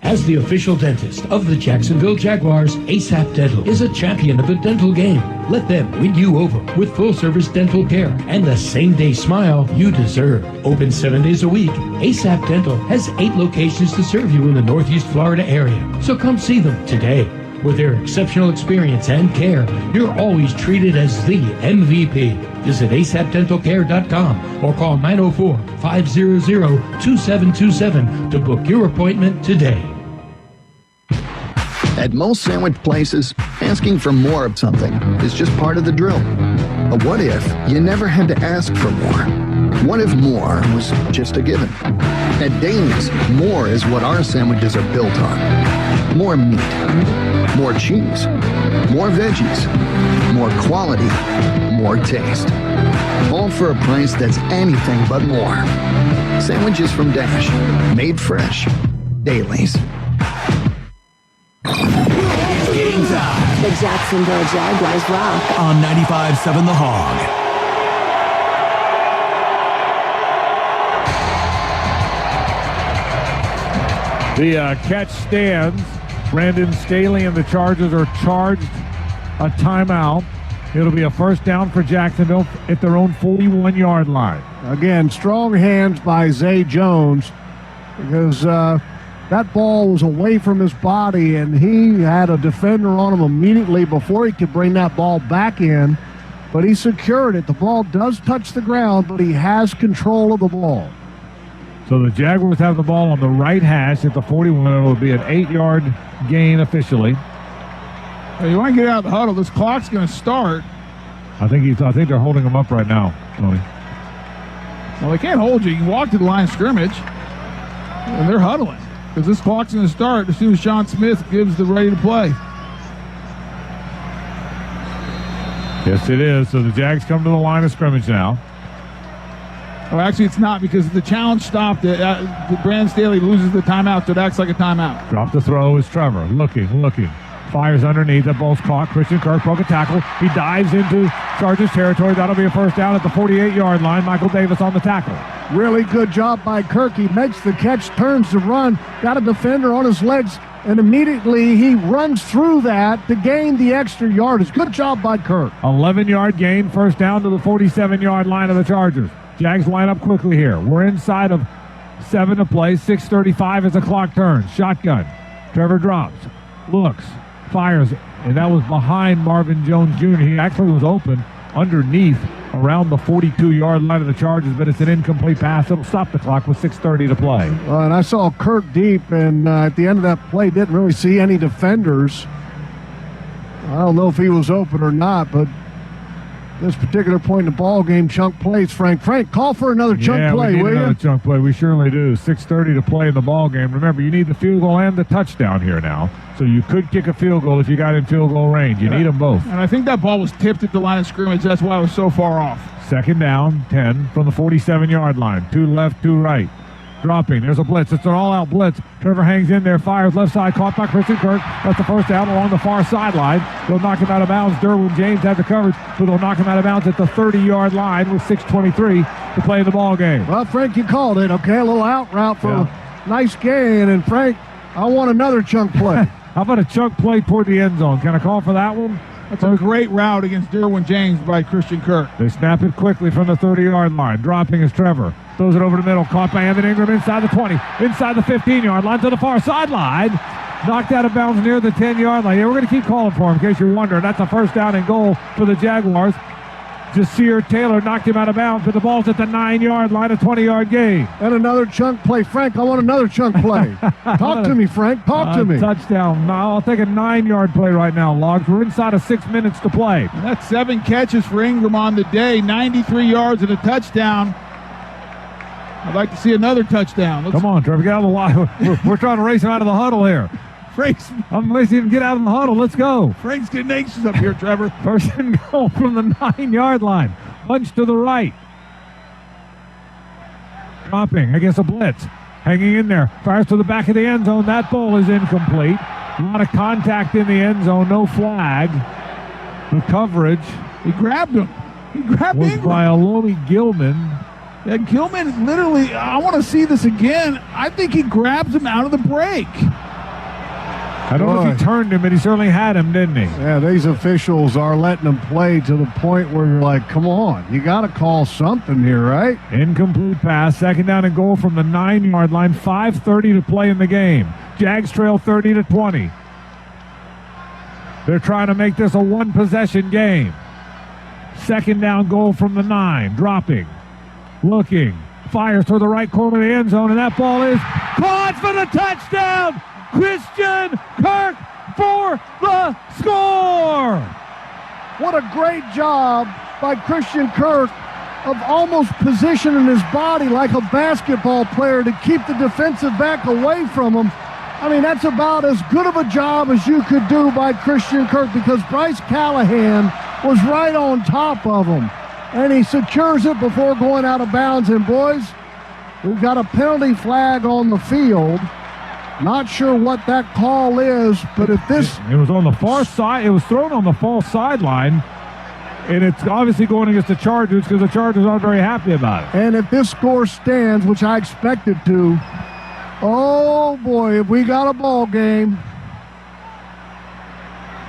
As the official dentist of the Jacksonville Jaguars, ASAP Dental is a champion of the dental game. Let them win you over with full-service dental care and the same-day smile you deserve. Open 7 days a week, ASAP Dental has 8 locations to serve you in the Northeast Florida area. So come see them today. With their exceptional experience and care, you're always treated as the MVP. Visit asapdentalcare.com or call 904-500-2727 to book your appointment today. At most sandwich places, asking for more of something is just part of the drill. But what if you never had to ask for more? What if more was just a given? At Daly's, more is what our sandwiches are built on. More meat, more cheese, more veggies, more quality, more taste. All for a price that's anything but more. Sandwiches from Dash, made fresh. Daly's. Game time. The Jacksonville Jaguars rock. On 95.7 The Hog. The catch stands. Brandon Staley and the Chargers are charged a timeout. It'll be a first down for Jacksonville at their own 41-yard line. Again, strong hands by Zay Jones because That ball was away from his body, and he had a defender on him immediately before he could bring that ball back in. But he secured it. The ball does touch the ground, but he has control of the ball. So the Jaguars have the ball on the right hash at the 41. It'll be an 8-yard gain officially. Well, you want to get out of the huddle. This clock's going to start. I think they're holding him up right now, Tony. Well, they can't hold you. You can walk to the line of scrimmage, and they're huddling because this clock's going to start as soon as Sean Smith gives the ready to play. Yes, it is. So the Jags come to the line of scrimmage now. Oh, actually, it's not because the challenge stopped. Brandon Staley loses the timeout, so it acts like a timeout. Drop the throw is Trevor. Looking. Fires underneath. That ball's caught. Christian Kirk broke a tackle. He dives into Chargers territory. That'll be a first down at the 48-yard line. Michael Davis on the tackle. Really good job by Kirk. He makes the catch, turns to run, got a defender on his legs, and immediately he runs through that to gain the extra yardage. Good job by Kirk. 11-yard gain, first down to the 47-yard line of the Chargers. Jags line up quickly here. We're inside of 7 to play. 6:35 as the clock turns. Shotgun. Trevor drops. Looks. Fires. And that was behind Marvin Jones Jr. He actually was open underneath around the 42-yard line of the Chargers, but it's an incomplete pass. It'll stop the clock with 6:30 to play. And I saw Kirk deep, and at the end of that play, didn't really see any defenders. I don't know if he was open or not, but this particular point in the ball game, chunk plays. Frank, call for another chunk play, will you? Another chunk play. We surely do. 6:30 to play in the ball game. Remember, you need the field goal and the touchdown here now. So you could kick a field goal if you got in field goal range. You need them both. And I think that ball was tipped at the line of scrimmage. That's why it was so far off. Second down, 10 from the 47-yard line. 2 left, 2 right. Dropping. There's a blitz. It's an all-out blitz. Trevor hangs in there, fires left side, caught by Christian Kirk. That's the first down along the far sideline. They'll knock him out of bounds. Derwin James had the coverage, but they'll knock him out of bounds at the 30-yard line with 6:23 to play in the ball game. Well, Frank, you called it, okay? A little out route for a nice gain. And, Frank, I want another chunk play. How about a chunk play toward the end zone? Can I call for that one? That's a great route against Derwin James by Christian Kirk. They snap it quickly from the 30-yard line. Dropping is Trevor. Throws it over the middle. Caught by Evan Ingram inside the 20. Inside the 15-yard line to the far sideline. Knocked out of bounds near the 10-yard line. Yeah, we're going to keep calling for him in case you're wondering. That's a first down and goal for the Jaguars. Jasir Taylor knocked him out of bounds, but the ball's at the 9-yard line, a 20-yard gain. And another chunk play. Frank, I want another chunk play. Talk to me, Frank. Talk to me. Touchdown. No, I'll take a 9-yard play right now, Logs. We're inside of 6 minutes to play. And that's 7 catches for Ingram on the day, 93 yards and a touchdown. I'd like to see another touchdown. Come on, Trevor, get out of the line. We're trying to race him out of the huddle here. I'm racing him to get out of the huddle. Let's go. Frank's getting anxious up here, Trevor. First and goal from the 9-yard line. Punch to the right. Dropping against a blitz. Hanging in there. Fires to the back of the end zone. That ball is incomplete. A lot of contact in the end zone. No flag. The coverage. He grabbed him. Was by Alomi Gilman. Yeah, Gilman literally, I want to see this again. I think he grabs him out of the break. I don't know if he turned him, but he certainly had him, didn't he? Yeah, these officials are letting him play to the point where you're like, come on, you got to call something here, right? Incomplete pass, second down and goal from the 9-yard line, 5:30 to play in the game. Jags trail 30-20. They're trying to make this a one-possession game. Second down goal from the 9, dropping, looking, fires toward the right corner of the end zone, and that ball is caught for the touchdown! Christian Kirk for the score! What a great job by Christian Kirk of almost positioning his body like a basketball player to keep the defensive back away from him. I mean, that's about as good of a job as you could do by Christian Kirk because Bryce Callahan was right on top of him. And he secures it before going out of bounds. And, boys, we've got a penalty flag on the field. Not sure what that call is, but if this... It was on the far side. It was thrown on the far sideline, and it's obviously going against the Chargers because the Chargers aren't very happy about it. And if this score stands, which I expect it to, oh, boy, if we got a ball game.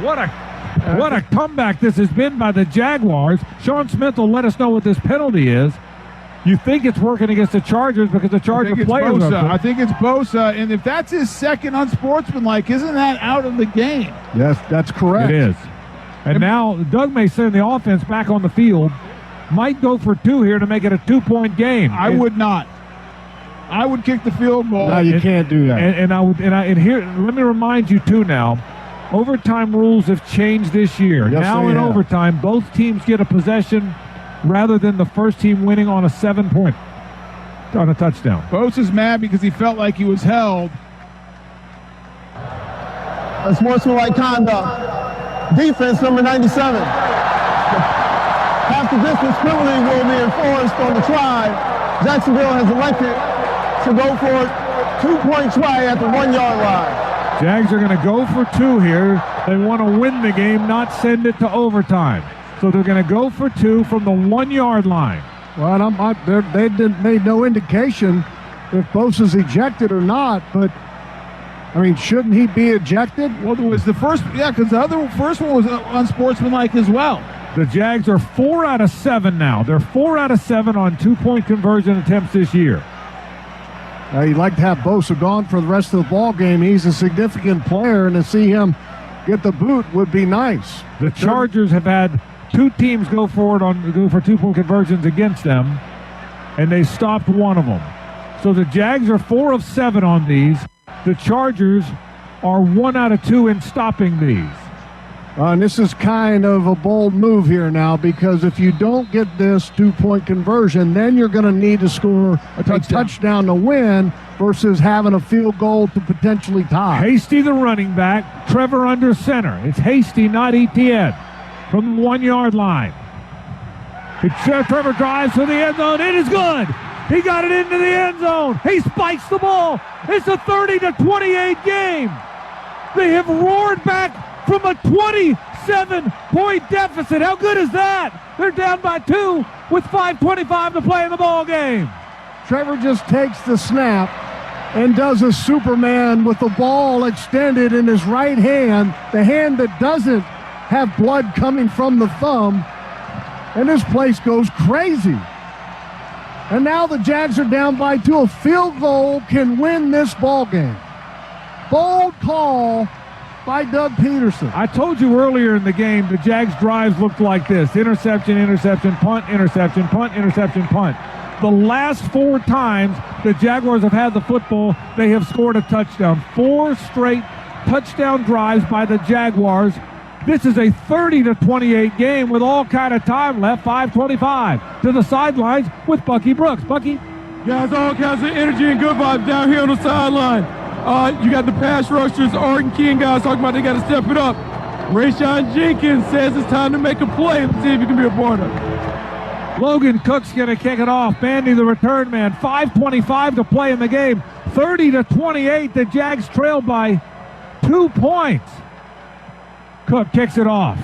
What a comeback this has been by the Jaguars. Sean Smith will let us know what this penalty is. You think it's working against the Chargers because the Charger players are. I think it's Bosa, and if that's his second unsportsmanlike, isn't that out of the game? Yes, that's correct. It is. And now Doug may send the offense back on the field. Might go for 2 here to make it a 2-point game. I would not. I would kick the field goal. No, you can't do that. And here, let me remind you too now. Overtime rules have changed this year. Yes, now they in have. overtime, both teams get a possession rather than the first team winning on a 7-point on a touchdown. Bosa's mad because he felt like he was held. Unsportsmanlike conduct. Defense number 97. Half the distance penalty will be enforced on the try. Jacksonville has elected to go for a 2-point try at the 1-yard line. Jags are going to go for 2 here. They want to win the game, not send it to overtime. So they're going to go for 2 from the 1-yard line. Well, they made no indication if Bosa's ejected or not, but I mean, shouldn't he be ejected? Well, it was the first, because the first one was unsportsmanlike as well. The Jags are 4 out of 7 now. They're 4 out of 7 on 2-point conversion attempts this year. You'd like to have Bosa gone for the rest of the ball game. He's a significant player, and to see him get the boot would be nice. The Chargers have had 2 teams go for 2-point conversions against them, and they stopped one of them. So the Jags are 4 of 7 on these. The Chargers are 1 out of 2 in stopping these. And this is kind of a bold move here now, because if you don't get this 2-point conversion, then you're going to need to score a touchdown to win versus having a field goal to potentially tie. Hasty, the running back. Trevor under center. It's Hasty, not Etienne, from the 1-yard line. Trevor drives to the end zone. It is good. He got it into the end zone. He spikes the ball. It's a 30-28 game. They have roared back from a 27-point deficit. How good is that? They're down by 2 with 5:25 to play in the ball game. Trevor just takes the snap and does a Superman with the ball extended in his right hand, the hand that doesn't have blood coming from the thumb, and this place goes crazy. And now the Jags are down by 2. A field goal can win this ball game. Bold call by Doug Peterson. I told you earlier in the game the Jags drives looked like this. Interception, interception, punt, interception, punt, interception, punt. The last 4 times the Jaguars have had the football, they have scored a touchdown. 4 straight touchdown drives by the Jaguars. This is a 30-28 game with all kind of time left. 5:25 to the sidelines with Bucky Brooks. Bucky? Guys, all kinds of energy and good vibes down here on the sideline. You got the pass rushers, Arden King guys talking about they got to step it up. Rayshawn Jenkins says it's time to make a play. Let's see if you can be a part of it. Logan Cook's going to kick it off. Bandy, the return man. 5:25 to play in the game. 30-28. The Jags trail by 2 points. Cook kicks it off.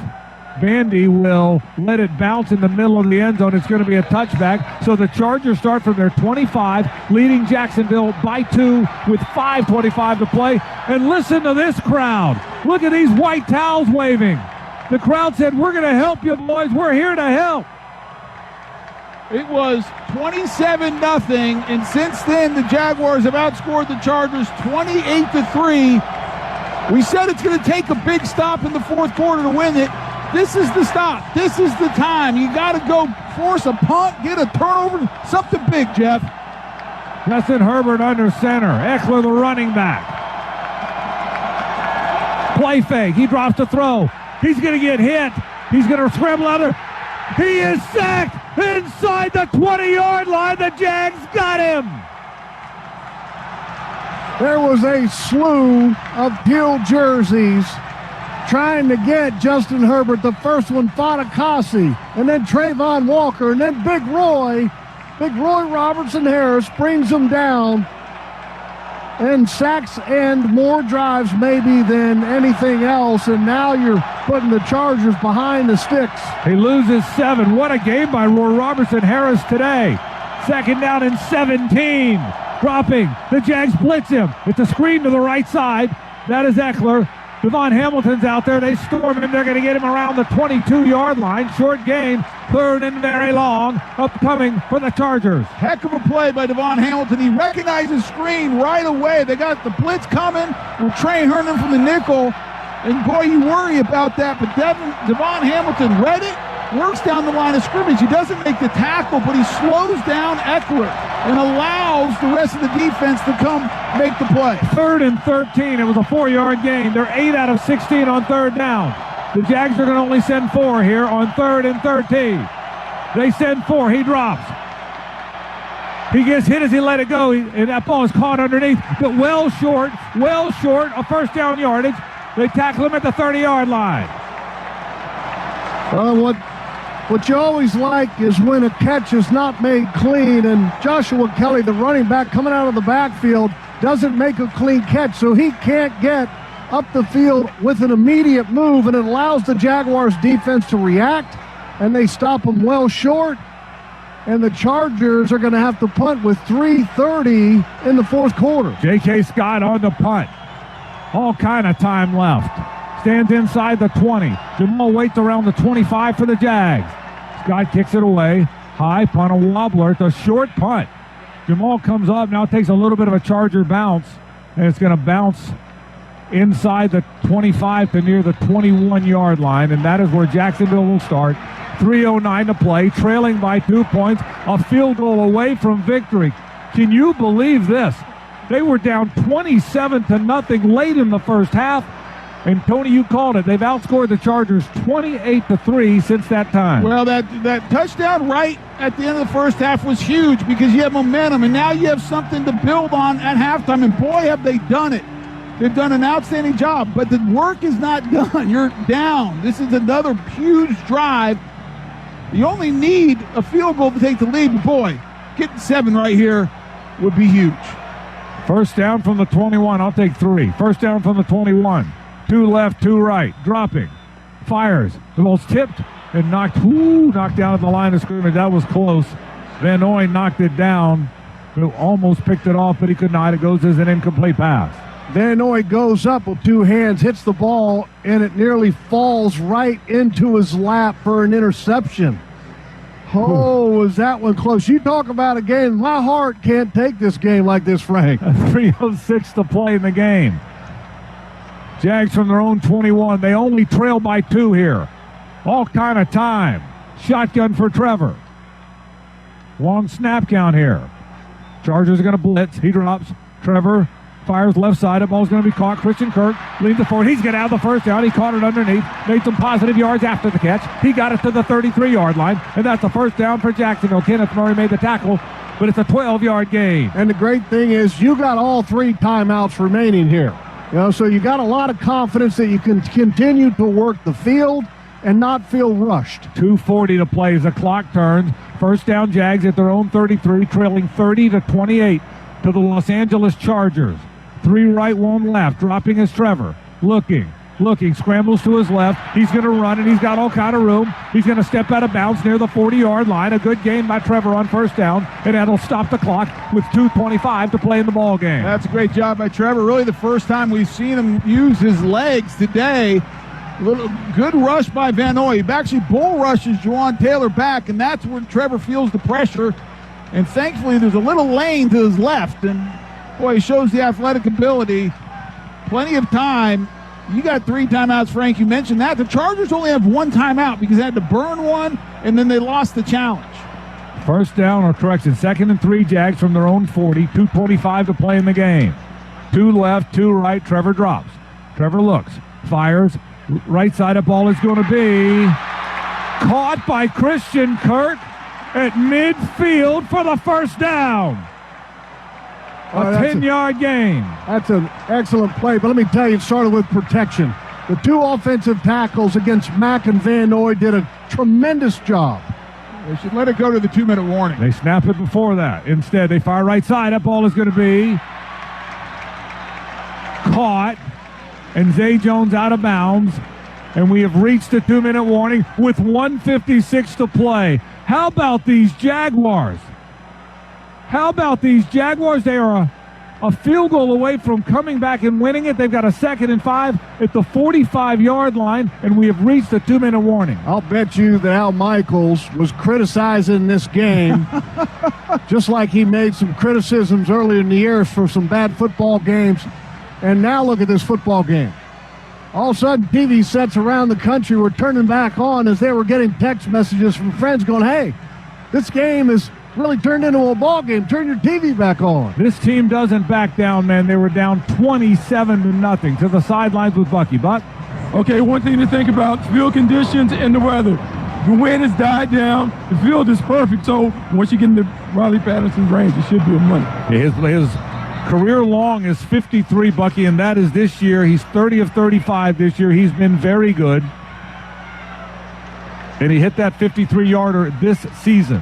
Bandy will let it bounce in the middle of the end zone. It's going to be a touchback. So the Chargers start from their 25, leading Jacksonville by 2 with 5:25 to play. And listen to this crowd. Look at these white towels waving. The crowd said, "We're going to help you, boys. We're here to help." It was 27-0, and since then the Jaguars have outscored the Chargers 28-3. We said it's going to take a big stop in the fourth quarter to win it. This is the stop. This is the time. You got to go force a punt, get a turnover, something big, Jeff. Justin Herbert under center. Eckler, the running back. Play fake. He drops the throw. He's going to get hit. He's going to scramble out there. He is sacked inside the 20-yard line. The Jags got him. There was a slew of teal jerseys trying to get Justin Herbert. The first one, Fadakasi, and then Trayvon Walker, and then Big Roy Robertson Harris brings him down, and sacks and more drives maybe than anything else, and now you're putting the Chargers behind the sticks. He loses 7. What a game by Roy Robertson Harris today. Second down and 17. Dropping. The Jags blitz him. It's a screen to the right side. That is Eckler. Devon Hamilton's out there. They storm him. They're going to get him around the 22-yard line. Short gain, third and very long, upcoming for the Chargers. Heck of a play by Devon Hamilton. He recognized the screen right away. They got the blitz coming with Trey Herndon from the nickel. And, boy, you worry about that. But Devon Hamilton read it, works down the line of scrimmage. He doesn't make the tackle, but he slows down Eckler and allows the rest of the defense to come make the play. Third and 13. It was a 4-yard gain. They're 8 out of 16 on third down. The Jags are going to only send 4 here on third and 13. They send 4. He drops. He gets hit as he let it go, and that ball is caught underneath, but well short of first down yardage. They tackle him at the 30-yard line. What you always like is when a catch is not made clean, and Joshua Kelly, the running back coming out of the backfield, doesn't make a clean catch, so he can't get up the field with an immediate move, and it allows the Jaguars defense to react, and they stop him well short, and the Chargers are going to have to punt with 3:30 in the fourth quarter. J.K. Scott on the punt. All kind of time left. Stands inside the 20. Jamal waits around the 25 for the Jags. Scott kicks it away. High punt, a wobbler. It's a short punt. Jamal comes up, now takes a little bit of a Charger bounce, and it's going to bounce inside the 25 to near the 21-yard line, and that is where Jacksonville will start. 3:09 to play, trailing by 2 points, a field goal away from victory. Can you believe this? They were down 27-0 late in the first half. And, Tony, you called it. They've outscored the Chargers 28-3 since that time. Well, that touchdown right at the end of the first half was huge because you have momentum, and now you have something to build on at halftime. And, boy, have they done it. They've done an outstanding job, but the work is not done. You're down. This is another huge drive. You only need a field goal to take the lead, but, boy, getting 7 right here would be huge. First down from the 21. I'll take 3. First down from the 21. 2 left, 2 right. Dropping. Fires. The ball's tipped and knocked down at the line of scrimmage. That was close. Van Noy knocked it down. Almost picked it off, but he could not. It goes as an incomplete pass. Van Noy goes up with 2 hands, hits the ball, and it nearly falls right into his lap for an interception. Oh, was that one close. You talk about a game. My heart can't take this game like this, Frank. 3:06 to play in the game. Jags from their own 21. They only trail by 2 here. All kind of time. Shotgun for Trevor. Long snap count here. Chargers are going to blitz. He drops. Trevor fires left side. The ball's going to be caught. Christian Kirk leans it forward. He's going to have the first down. He caught it underneath. Made some positive yards after the catch. He got it to the 33-yard line, and that's the first down for Jacksonville. Kenneth Murray made the tackle, but it's a 12-yard gain. And the great thing is you got all 3 timeouts remaining here. So you got a lot of confidence that you can continue to work the field and not feel rushed. 2:40 to play as the clock turns. First down, Jags at their own 33, trailing 30-28 to the Los Angeles Chargers. 3 right, 1 left. Dropping is Trevor. Looking, scrambles to his left. He's going to run, and he's got all kind of room. He's going to step out of bounds near the 40-yard line. A good gain by Trevor on first down, and that'll stop the clock with 2:25 to play in the ball game. That's a great job by Trevor. Really the first time we've seen him use his legs today. Good rush by Van Noy. He actually bull rushes Juwan Taylor back, and that's where Trevor feels the pressure. And thankfully there's a little lane to his left, and boy, he shows the athletic ability. Plenty of time. You got 3 timeouts, Frank. You mentioned that. The Chargers only have 1 timeout because they had to burn 1, and then they lost the challenge. First down, or correction, 2nd and 3, Jags from their own 40. 2:25 to play in the game. 2 left, 2 right. Trevor drops. Trevor looks, fires. Right side of ball is going to be caught by Christian Kirk at midfield for the first down. A 10-yard gain. That's an excellent play, but let me tell you, it started with protection. The 2 offensive tackles against Mack and Van Noy did a tremendous job. They should let it go to the 2-minute warning. They snap it before that. Instead, they fire right side. That ball is going to be caught, and Zay Jones out of bounds, and we have reached the 2-minute warning with 1:56 to play. How about these Jaguars? They are a a field goal away from coming back and winning it. They've got a 2nd and 5 at the 45-yard line, and we have reached a 2-minute warning. I'll bet you that Al Michaels was criticizing this game just like he made some criticisms earlier in the year for some bad football games. And now look at this football game. All of a sudden, TV sets around the country were turning back on as they were getting text messages from friends going, hey, this game is really turned into a ball game. Turn your TV back on. This team doesn't back down, man. They were down 27-0 to the sidelines with Bucky. Buck? Okay, one thing to think about, field conditions and the weather. The wind has died down. The field is perfect. So once you get into Riley Patterson's range, it should be a money. His career long is 53, Bucky, and that is this year. He's 30 of 35 this year. He's been very good. And he hit that 53-yarder this season.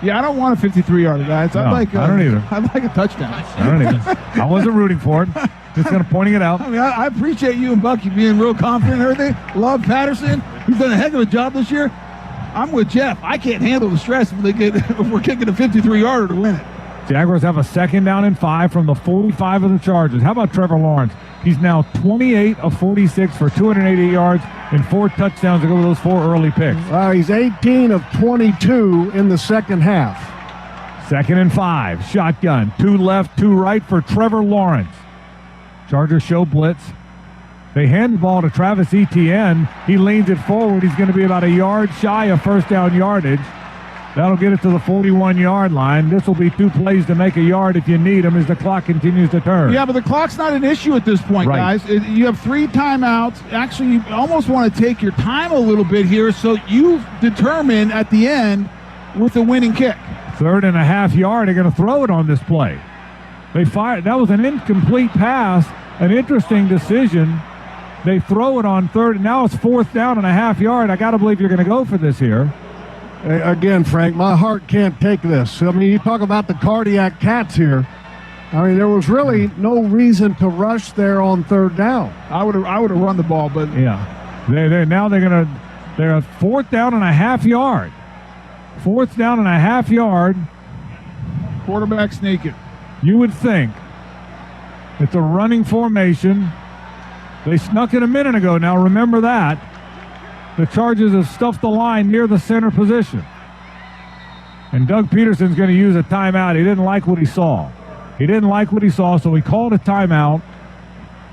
Yeah, I don't want a 53-yarder, guys. No, I don't either. I'd like a touchdown. I don't either. I wasn't rooting for it. Just kind of pointing it out. I mean, I appreciate you and Bucky being real confident and everything. Love Patterson. He's done a heck of a job this year. I'm with Jeff. I can't handle the stress if we're kicking a 53-yarder to win it. Jaguars have a 2nd down and 5 from the 45 of the Chargers. How about Trevor Lawrence? He's now 28 of 46 for 288 yards and 4 touchdowns to go with those 4 early picks. He's 18 of 22 in the second half. 2nd and 5, shotgun, 2 left, 2 right for Trevor Lawrence. Chargers show blitz. They hand the ball to Travis Etienne. He leans it forward. He's going to be about a yard shy of first down yardage. That'll get it to the 41-yard line. This will be 2 plays to make a yard if you need them as the clock continues to turn. Yeah, but the clock's not an issue at this point, right, guys. You have 3 timeouts. Actually, you almost want to take your time a little bit here so you determine at the end with the winning kick. 3rd and a half yard. They're going to throw it on this play. They fired. That was an incomplete pass. An interesting decision. They throw it on 3rd, and now it's 4th down and a half yard. I got to believe you're going to go for this here. Again, Frank, my heart can't take this. I mean, you talk about the cardiac cats here. I mean, there was really no reason to rush there on 3rd down. I would have run the ball, but yeah, they're at 4th down and a half yard. 4th down and a half yard. Quarterback sneaking. You would think it's a running formation. They snuck it a minute ago. Now remember that. The Chargers have stuffed the line near the center position. And Doug Peterson's going to use a timeout. He didn't like what he saw. So he called a timeout.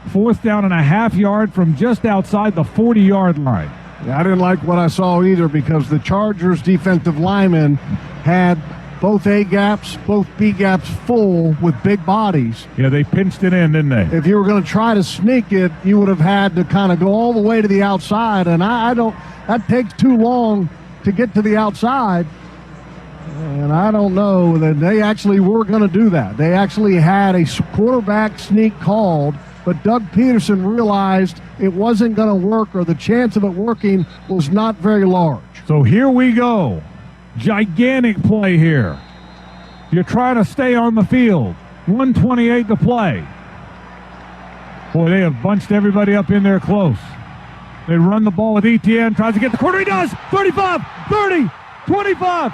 4th down and a half yard from just outside the 40-yard line. Yeah, I didn't like what I saw either because the Chargers defensive linemen had both A gaps, both B gaps full with big bodies. Yeah, they pinched it in, didn't they? If you were going to try to sneak it, you would have had to kind of go all the way to the outside, and that takes too long to get to the outside. And I don't know that they actually were going to do that. They actually had a quarterback sneak called, but Doug Peterson realized it wasn't going to work, or the chance of it working was not very large. So here we go. Gigantic play here. You're trying to stay on the field. 1:28 to play. Boy, they have bunched everybody up in there close. They run the ball with Etienne. Tries to get the corner. He does. 35, 30, 25.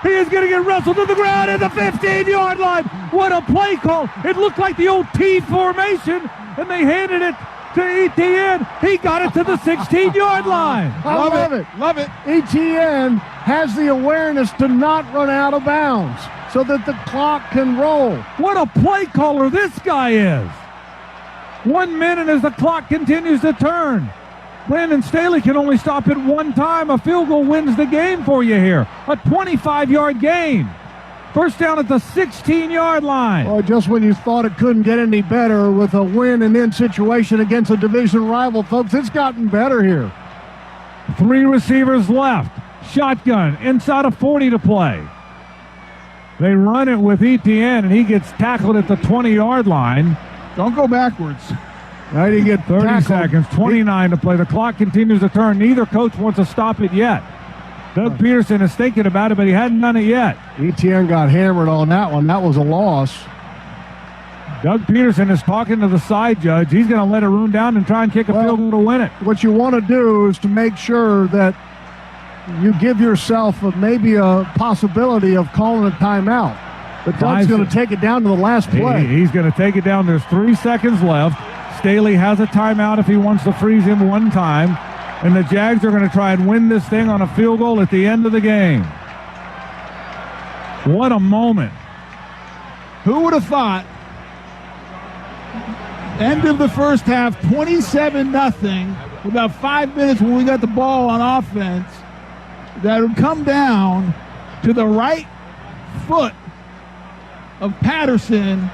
He is going to get wrestled to the ground at the 15-yard line. What a play call. It looked like the old T formation, and they handed it to Etienne. He got it to the 16-yard line. I love it. Love it. Etienne has the awareness to not run out of bounds so that the clock can roll. What a play caller this guy is. 1 minute as the clock continues to turn. Brandon Staley can only stop it one time. A field goal wins the game for you here. A 25-yard gain. First down at the 16-yard line. Oh, just when you thought it couldn't get any better with a win-and-in situation against a division rival, folks, it's gotten better here. 3 receivers left. Shotgun inside of 40 to play. They run it with Etienne, and he gets tackled at the 20-yard line. Don't go backwards. Right, you get 30 tackled. seconds, 29 to play. The clock continues to turn. Neither coach wants to stop it yet. Doug Peterson is thinking about it, but he hadn't done it yet. Etienne got hammered on that one. That was a loss. Doug Peterson is talking to the side judge. He's going to let it run down and try and kick a field goal to win it. What you want to do is to make sure that you give yourself maybe a possibility of calling a timeout. But Doug's going to take it down to the last play. He's going to take it down. There's 3 seconds left. Staley has a timeout if he wants to freeze him one time. And the Jags are going to try and win this thing on a field goal at the end of the game. What a moment. Who would have thought, end of the first half, 27-0, about 5 minutes when we got the ball on offense, that would come down to the right foot of Patterson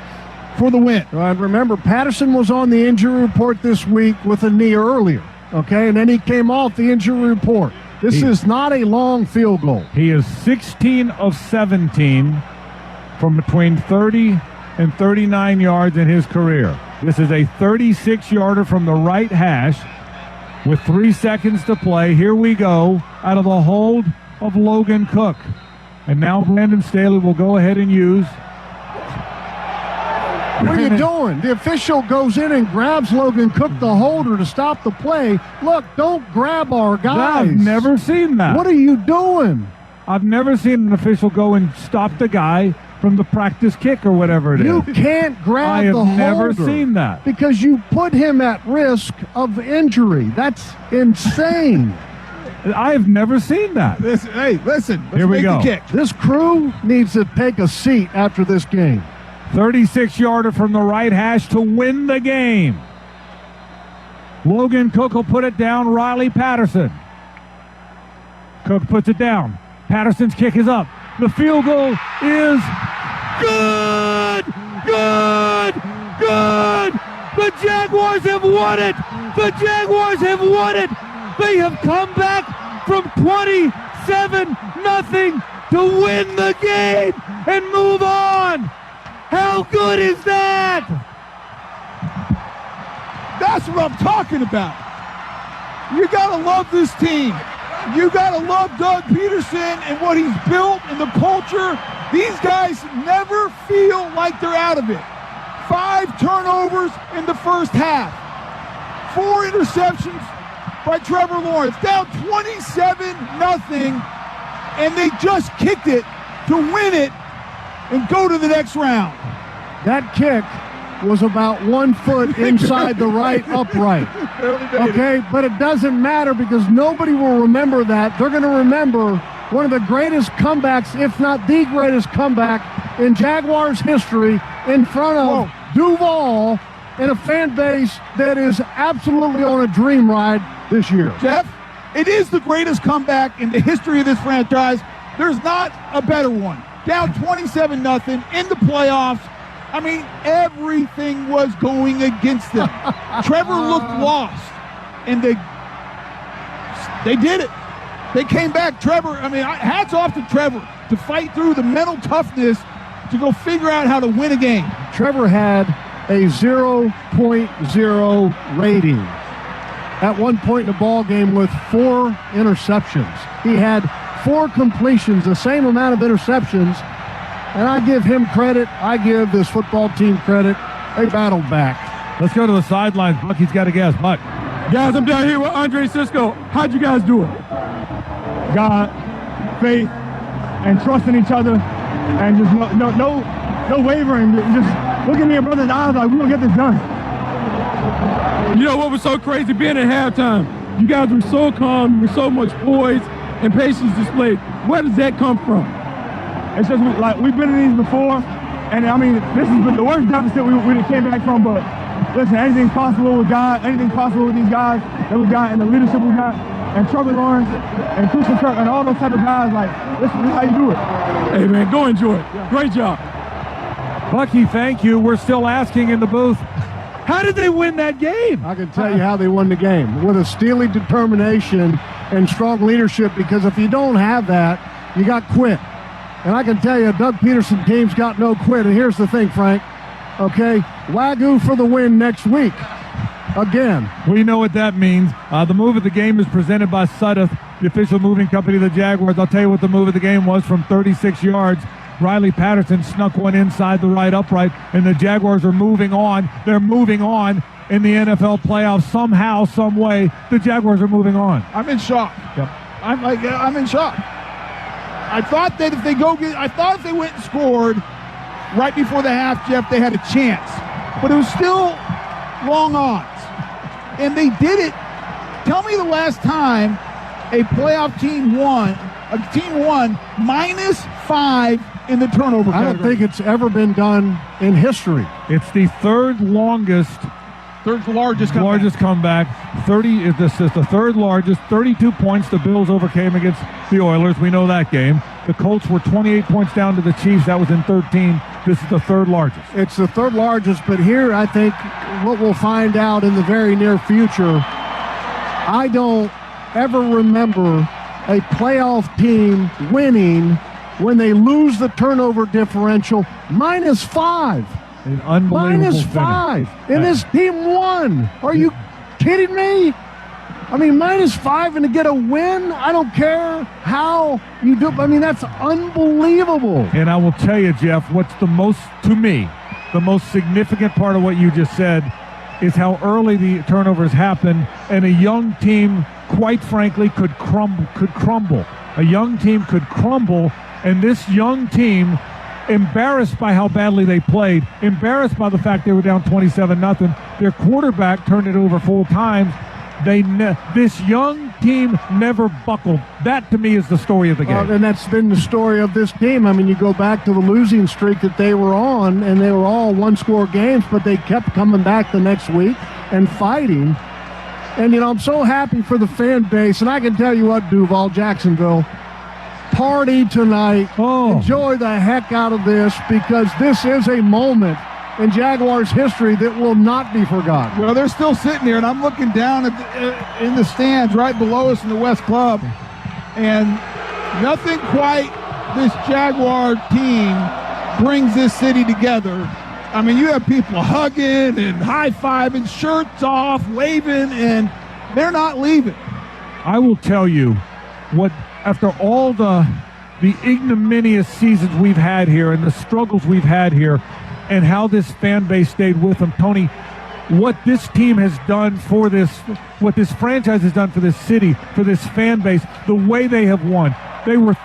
for the win. And remember, Patterson was on the injury report this week with a knee earlier, okay? And then he came off the injury report. This is not a long field goal. He is 16 of 17 from between 30 and 39 yards in his career. This is a 36-yarder from the right hash with 3 seconds to play. Here we go out of the hold of Logan Cook. And now Brandon Staley will go ahead and use. What are you doing? The official goes in and grabs Logan Cook, the holder, to stop the play. Look, don't grab our guys. I've never seen that. What are you doing? I've never seen an official go and stop the guy from the practice kick or whatever it is. You can't grab the holder. I have never seen that. Because you put him at risk of injury. That's insane. I have never seen that. Listen, let's Here we make go. the kick. This crew needs to take a seat after this game. 36-yarder from the right hash to win the game. Logan Cook will put it down. Riley Patterson. Cook puts it down. Patterson's kick is up. The field goal is good! Good! Good! The Jaguars have won it! The Jaguars have won it! They have come back from 27-0 to win the game and move on! How good is that? That's what I'm talking about. You got to love this team. You got to love Doug Peterson and what he's built and the culture. These guys never feel like they're out of it. 5 turnovers in the first half. 4 interceptions by Trevor Lawrence. Down 27-0, and they just kicked it to win it and go to the next round. That kick was about 1 foot inside the right upright. Okay, but it doesn't matter because nobody will remember that. They're going to remember one of the greatest comebacks, if not the greatest comeback in Jaguars history in front of Duval and a fan base that is absolutely on a dream ride this year. Jeff, it is the greatest comeback in the history of this franchise. There's not a better one. Down 27-0 in the playoffs. I mean, everything was going against them. Trevor looked lost, and they did it. They came back. Trevor, I mean, hats off to Trevor to fight through the mental toughness to go figure out how to win a game. Trevor had a 0.0 rating at one point in the ball game with 4 interceptions. He had 4 completions, the same amount of interceptions. And I give him credit. I give this football team credit. They battled back. Let's go to the sidelines. Bucky's got a guess. Buck. Guys, I'm down here with Andre Cisco. How'd you guys do it? God, faith, and trusting each other, and just no wavering. Just looking at your brother's eyes like, we're going to get this done. You know what was so crazy? Being at halftime, you guys were so calm, with so much poise and patience displayed. Where does that come from? It's just like we've been in these before, and I mean, this is the worst deficit we came back from, but listen, anything's possible with God, anything's possible with these guys that we got and the leadership we got, and Trevor Lawrence and Christian Kirk and all those type of guys. Like, this is how you do it. Hey, man, go enjoy it. Great job. Bucky, thank you. We're still asking in the booth, how did they win that game? I can tell you how they won the game. With a steely determination and strong leadership, because if you don't have that, you got quit. And I can tell you, Doug Peterson team's got no quit. And here's the thing, Frank. Okay, Wagyu for the win next week. Again. We know what that means. The move of the game is presented by Sudduth, the official moving company of the Jaguars. I'll tell you what the move of the game was from 36 yards. Riley Patterson snuck one inside the right upright, and the Jaguars are moving on. They're moving on in the NFL playoffs somehow, some way. The Jaguars are moving on. I'm in shock. Yep. I'm in shock. I thought that if they went and scored, right before the half, Jeff, they had a chance. But it was still long odds. And they did it. Tell me the last time a playoff team won -5 in the turnover category. I don't think it's ever been done in history. It's the third largest comeback. 30. This is the third largest. 32 points. The Bills overcame against the Oilers. We know that game. The Colts were 28 points down to the Chiefs. That was in 13. This is the third largest. It's the third largest, but here I think what we'll find out in the very near future, I don't ever remember a playoff team winning when they lose the turnover differential -5. An unbelievable -5. finish. And this team won. Are you kidding me? I mean, -5 and to get a win, I don't care how you do. I mean, that's unbelievable. And I will tell you, Jeff, what's the most significant part of what you just said is how early the turnovers happen, and a young team, quite frankly, could crumble. A young team could crumble, and this young team, embarrassed by how badly they played, embarrassed by the fact they were down 27-0, their quarterback turned it over 4 times. This young team never buckled. That, to me, is the story of the game. And that's been the story of this team. I mean, you go back to the losing streak that they were on, and they were all one-score games, but they kept coming back the next week and fighting. And, you know, I'm so happy for the fan base. And I can tell you what, Duval, Jacksonville, party tonight. Enjoy the heck out of this, because this is a moment in Jaguars history that will not be forgotten. Well, they're still sitting here, and I'm looking down at in the stands right below us in the West Club, and nothing quite this Jaguar team brings this city together. I mean, you have people hugging and high-fiving, shirts off, waving, and they're not leaving. I will tell you what, after all the ignominious seasons we've had here and the struggles we've had here, and how this fan base stayed with them, Tony, what this team has done for this, what this franchise has done for this city, for this fan base, the way they have won. They were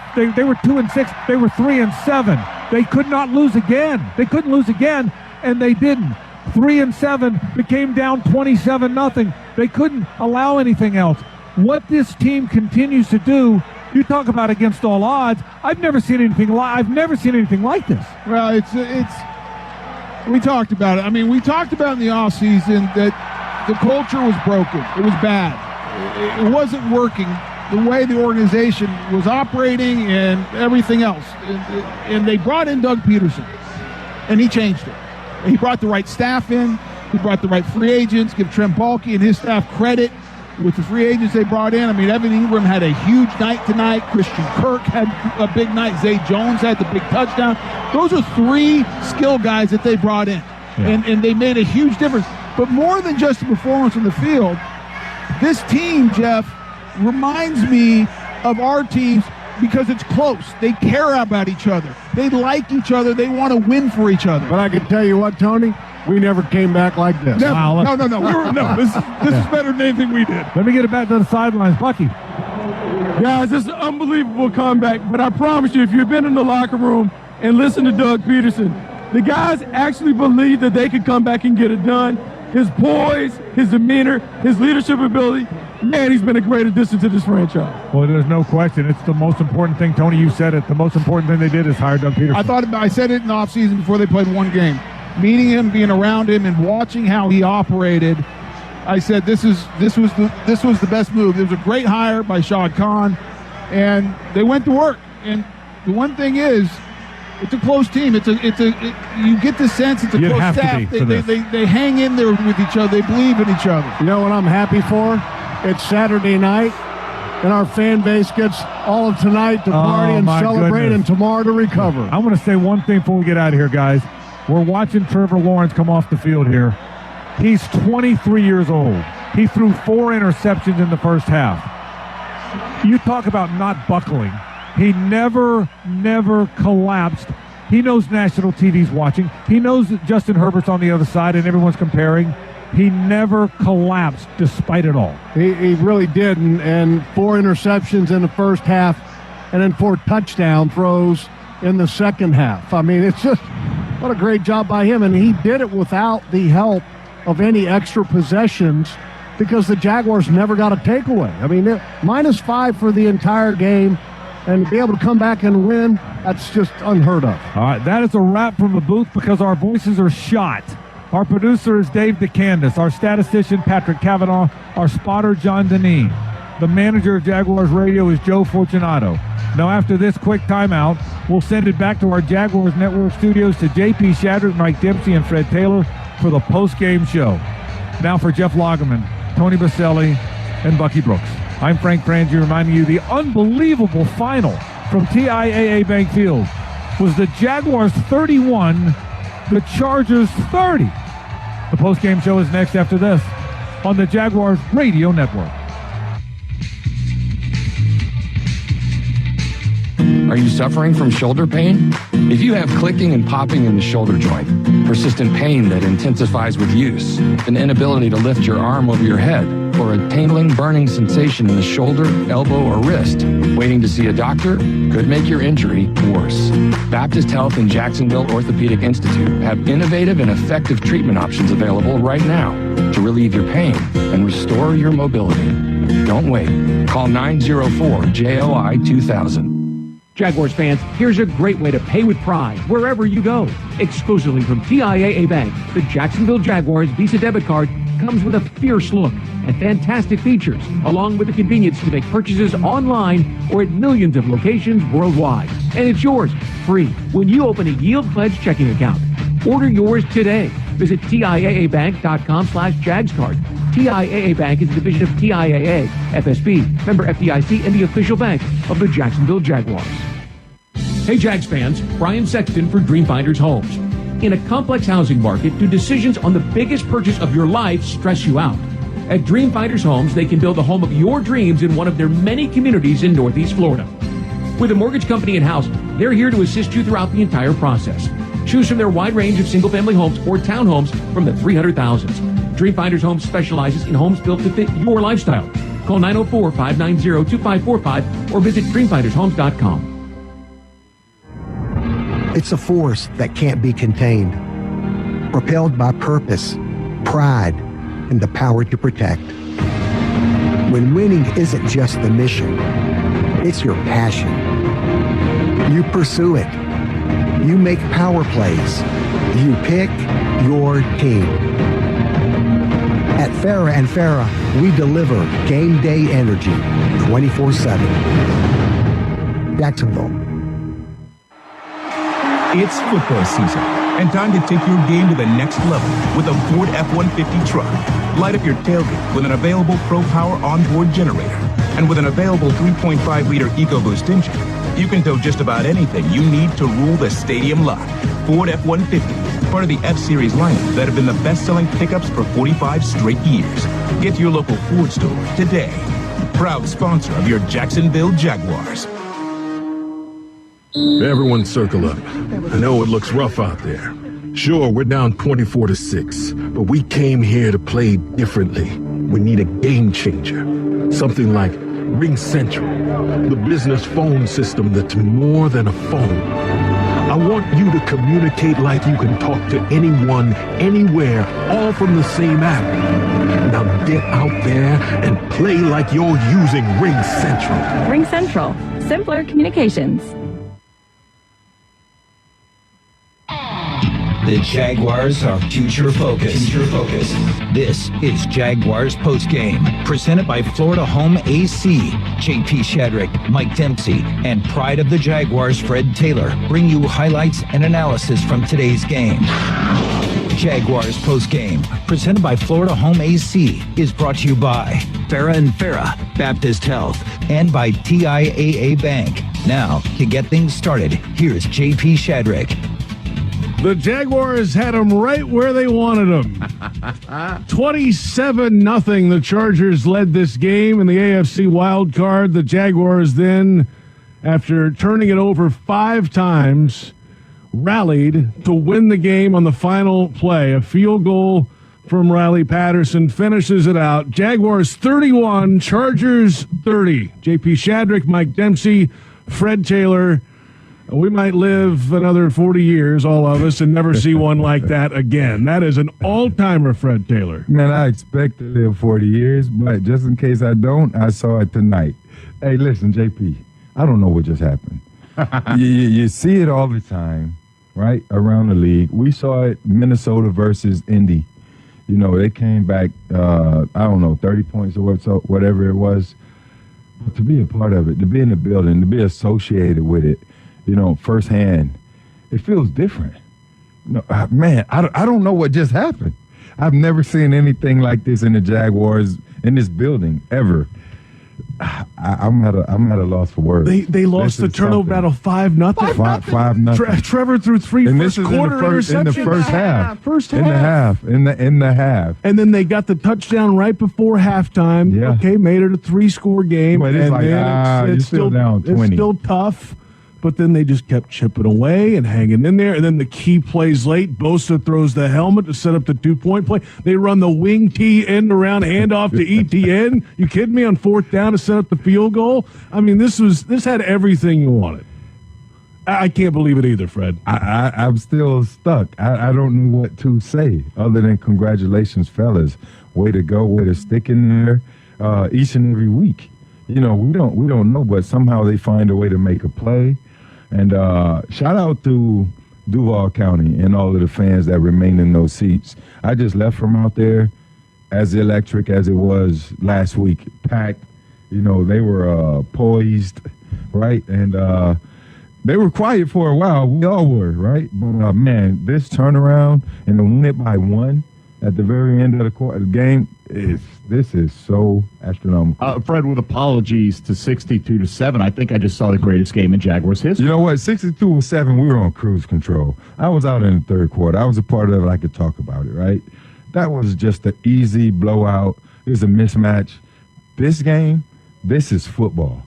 2-6. They were 3-7. They could not lose again. They couldn't lose again, and they didn't. 3-7 became down 27-0. They couldn't allow anything else. What this team continues to do, you talk about against all odds. I've never seen anything like this. Well, it's. We talked about it. I mean, we talked about in the offseason that the culture was broken. It was bad. It wasn't working the way the organization was operating and everything else. And they brought in Doug Peterson, and he changed it. He brought the right staff in. He brought the right free agents. Give Trent Baalke and his staff credit with the free agents they brought in. I mean, Evan Ingram had a huge night tonight. Christian Kirk had a big night. Zay Jones had the big touchdown. Those are 3 skill guys that they brought in, and they made a huge difference. But more than just the performance on the field, this team, Jeff, reminds me of our teams because it's close. They care about each other. They like each other. They want to win for each other. But I can tell you what, Tony, we never came back like this. No. This is better than anything we did. Let me get it back to the sidelines. Bucky. Guys, this is an unbelievable comeback, but I promise you, if you've been in the locker room and listened to Doug Peterson, the guys actually believe that they could come back and get it done. His poise, his demeanor, his leadership ability, man, he's been a great addition to this franchise. Well, there's no question. It's the most important thing. Tony, you said it. The most important thing they did is hire Doug Peterson. I said it in the offseason before they played one game. Meeting him, being around him, and watching how he operated, I said this was the best move. It was a great hire by Shad Khan, and they went to work. And the one thing is, it's a close team. You get the sense it's a close staff. They hang in there with each other. They believe in each other. You know what I'm happy for? It's Saturday night, and our fan base gets all of tonight to party and celebrate, and tomorrow to recover. I want to say one thing before we get out of here, guys. We're watching Trevor Lawrence come off the field here. He's 23 years old. He threw 4 interceptions in the first half. You talk about not buckling. He never collapsed. He knows national TV's watching. He knows that Justin Herbert's on the other side and everyone's comparing. He never collapsed despite it all. He really did, and 4 interceptions in the first half and then 4 touchdown throws in the second half. I mean, it's just What a great job by him, and he did it without the help of any extra possessions because the Jaguars never got a takeaway. I mean, -5 for the entire game, and to be able to come back and win, that's just unheard of. All right, that is a wrap from the booth because our voices are shot. Our producer is Dave DeCandis, our statistician Patrick Cavanaugh, our spotter John Deneen. The manager of Jaguars Radio is Joe Fortunato. Now after this quick timeout, we'll send it back to our Jaguars Network studios to JP Shadrick, Mike Dempsey, and Fred Taylor for the post-game show. Now for Jeff Lagerman, Tony Baselli, and Bucky Brooks. I'm Frank Frangie reminding you the unbelievable final from TIAA Bank Field was the Jaguars 31, the Chargers 30. The post-game show is next after this on the Jaguars Radio Network. Are you suffering from shoulder pain? If you have clicking and popping in the shoulder joint, persistent pain that intensifies with use, an inability to lift your arm over your head, or a tingling, burning sensation in the shoulder, elbow, or wrist, waiting to see a doctor could make your injury worse. Baptist Health and Jacksonville Orthopedic Institute have innovative and effective treatment options available right now to relieve your pain and restore your mobility. Don't wait. Call 904-JOI-2000. Jaguars fans, here's a great way to pay with pride wherever you go. Exclusively from TIAA Bank, the Jacksonville Jaguars Visa debit card comes with a fierce look and fantastic features, along with the convenience to make purchases online or at millions of locations worldwide. And it's yours, free, when you open a Yield Pledge checking account. Order yours today. Visit TIAABank.com/JagsCard. TIAA Bank is a division of TIAA, FSB, member FDIC, and the official bank of the Jacksonville Jaguars. Hey Jags fans, Brian Sexton for Dreamfinders Homes. In a complex housing market, do decisions on the biggest purchase of your life stress you out? At Dreamfinders Homes, they can build the home of your dreams in one of their many communities in Northeast Florida. With a mortgage company in-house, they're here to assist you throughout the entire process. Choose from their wide range of single-family homes or townhomes from the 300,000s. Dreamfinders Homes specializes in homes built to fit your lifestyle. Call 904-590-2545 or visit dreamfindershomes.com. It's a force that can't be contained. Propelled by purpose, pride, and the power to protect. When winning isn't just the mission, it's your passion. You pursue it. You make power plays. You pick your team. At Farrah & Farrah, we deliver game day energy 24/7. Jacksonville. It's football season, and time to take your game to the next level with a Ford F-150 truck. Light up your tailgate with an available Pro Power onboard generator. And with an available 3.5-liter EcoBoost engine, you can tow just about anything you need to rule the stadium lot. Ford F-150, part of the F-Series lineup that have been the best-selling pickups for 45 straight years. Get to your local Ford store today. Proud sponsor of your Jacksonville Jaguars. Everyone circle up. I know it looks rough out there. Sure, we're down 24-6, but we came here to play differently. We need a game changer. Something like Ring Central, the business phone system that's more than a phone. I want you to communicate like you can talk to anyone, anywhere, all from the same app. Now get out there and play like you're using Ring Central. Ring Central. Simpler communications. The Jaguars are future focused. This is Jaguars Postgame, presented by Florida Home AC. JP Shadrick, Mike Dempsey, and Pride of the Jaguars, Fred Taylor, bring you highlights and analysis from today's game. Jaguars Postgame, presented by Florida Home AC, is brought to you by Farrah & Farrah, Baptist Health, and by TIAA Bank. Now, to get things started, here's JP Shadrick. The Jaguars had them right where they wanted them. 27-0. The Chargers led this game in the AFC wild card. The Jaguars then, after turning it over 5 times, rallied to win the game on the final play. A field goal from Riley Patterson finishes it out. Jaguars 31, Chargers 30. JP Shadrick, Mike Dempsey, Fred Taylor. We might live another 40 years, all of us, and never see one like that again. That is an all-timer, Fred Taylor. Man, I expect to live 40 years, but just in case I don't, I saw it tonight. Hey, listen, JP, I don't know what just happened. you see it all the time, right, around the league. We saw it Minnesota versus Indy. You know, they came back, I don't know, 30 points or whatever it was. But to be a part of it, to be in the building, to be associated with it, you know, firsthand, it feels different. No, man, I don't know what just happened. I've never seen anything like this in the Jaguars, in this building, ever. I'm at a loss for words. They lost the turnover battle 5-0. 5-0. Trevor threw 3 first-quarter interceptions. In the first half. In the half. And then they got the touchdown right before halftime. Yeah. Okay, made it a 3-score game. But it's like, you're still down 20. It's still tough. But then they just kept chipping away and hanging in there. And then the key plays late. Bosa throws the helmet to set up the 2-point play. They run the wing T end around handoff to ETN. You kidding me? On 4th down to set up the field goal. I mean, this had everything you wanted. I can't believe it either, Fred. I'm still stuck. I don't know what to say other than congratulations, fellas. Way to go. Way to stick in there each and every week. You know, we don't know, but somehow they find a way to make a play. And shout out to Duval County and all of the fans that remain in those seats. I just left from out there as electric as it was last week, packed. You know, they were poised, right? And they were quiet for a while. We all were, right? But, man, this turnaround and to win it by 1 at the very end of the game, this is so astronomical. Fred, with apologies to 62-7, I think I just saw the greatest game in Jaguars history. You know what? 62-7, we were on cruise control. I was out in the third quarter. I was a part of it. I could talk about it, right? That was just an easy blowout. It was a mismatch. This game, this is football.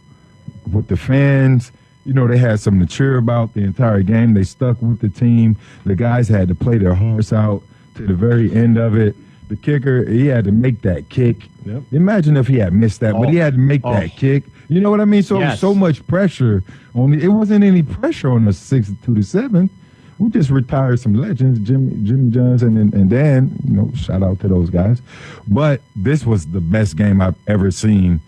With the fans, you know, they had something to cheer about the entire game. They stuck with the team. The guys had to play their hearts out to the very end of it. The kicker, he had to make that kick. Yep. Imagine if he had missed that, but he had to make that kick. You know what I mean? So so much pressure on it. It wasn't any pressure on the 62-7. We just retired some legends, Jimmy Johnson and Dan. You know, shout out to those guys. But this was the best game I've ever seen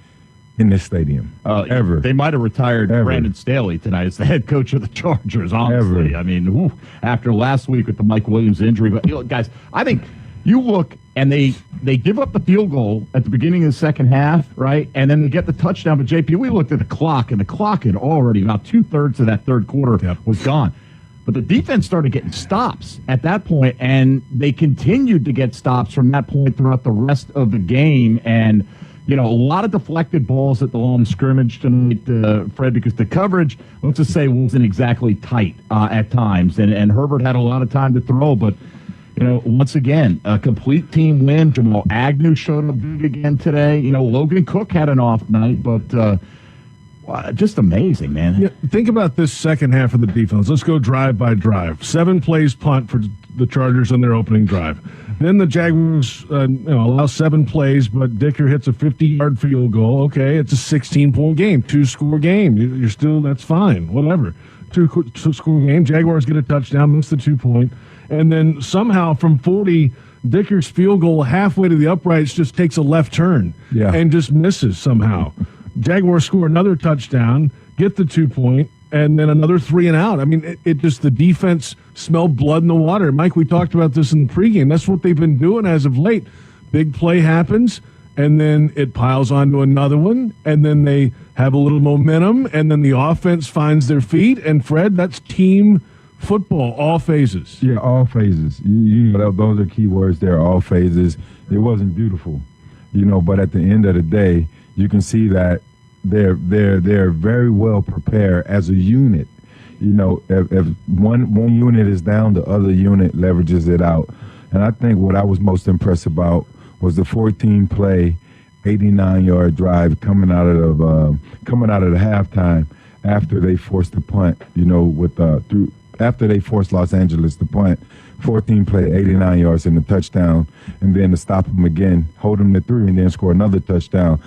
in this stadium. Ever. They might have retired Brandon Staley tonight as the head coach of the Chargers, honestly. I mean, after last week with the Mike Williams injury. But, you know, guys, I think you look and they give up the field goal at the beginning of the second half, right? And then they get the touchdown. But, JP, we looked at the clock, and the clock had already, about 2/3 of that third quarter was gone. But the defense started getting stops at that point, and they continued to get stops from that point throughout the rest of the game. And, you know, a lot of deflected balls at the line of scrimmage tonight, Fred, because the coverage, let's just say, wasn't exactly tight at times. And Herbert had a lot of time to throw, but, you know, once again, a complete team win. Jamal Agnew showed up big again today. You know, Logan Cook had an off night, but just amazing, man. Yeah, think about this second half of the defense. Let's go drive by drive. 7 plays punt for the Chargers on their opening drive. Then the Jaguars allow 7 plays, but Dicker hits a 50-yard field goal. Okay, it's a 16-point game, 2-score game. You're still, that's fine, whatever. 2-score game. Jaguars get a touchdown, miss the 2-point. And then somehow from 40, Dicker's field goal halfway to the uprights just takes a left turn and just misses somehow. Jaguars score another touchdown, get the 2-point, and then another 3 and out. I mean, it just, the defense smelled blood in the water. Mike, we talked about this in the pregame. That's what they've been doing as of late. Big play happens, and then it piles onto another one, and then they have a little momentum, and then the offense finds their feet. And, Fred, that's team football, all phases. Yeah, all phases. You know, those are key words there, all phases. It wasn't beautiful, you know, but at the end of the day, you can see that they're very well prepared as a unit. You know, if one unit is down, the other unit leverages it out. And I think what I was most impressed about was the 14-play, 89-yard drive coming out of the halftime after they forced the punt. You know, after they forced Los Angeles to punt, 14-play, 89 yards in the touchdown, and then to stop them again, hold them to 3, and then score another touchdown.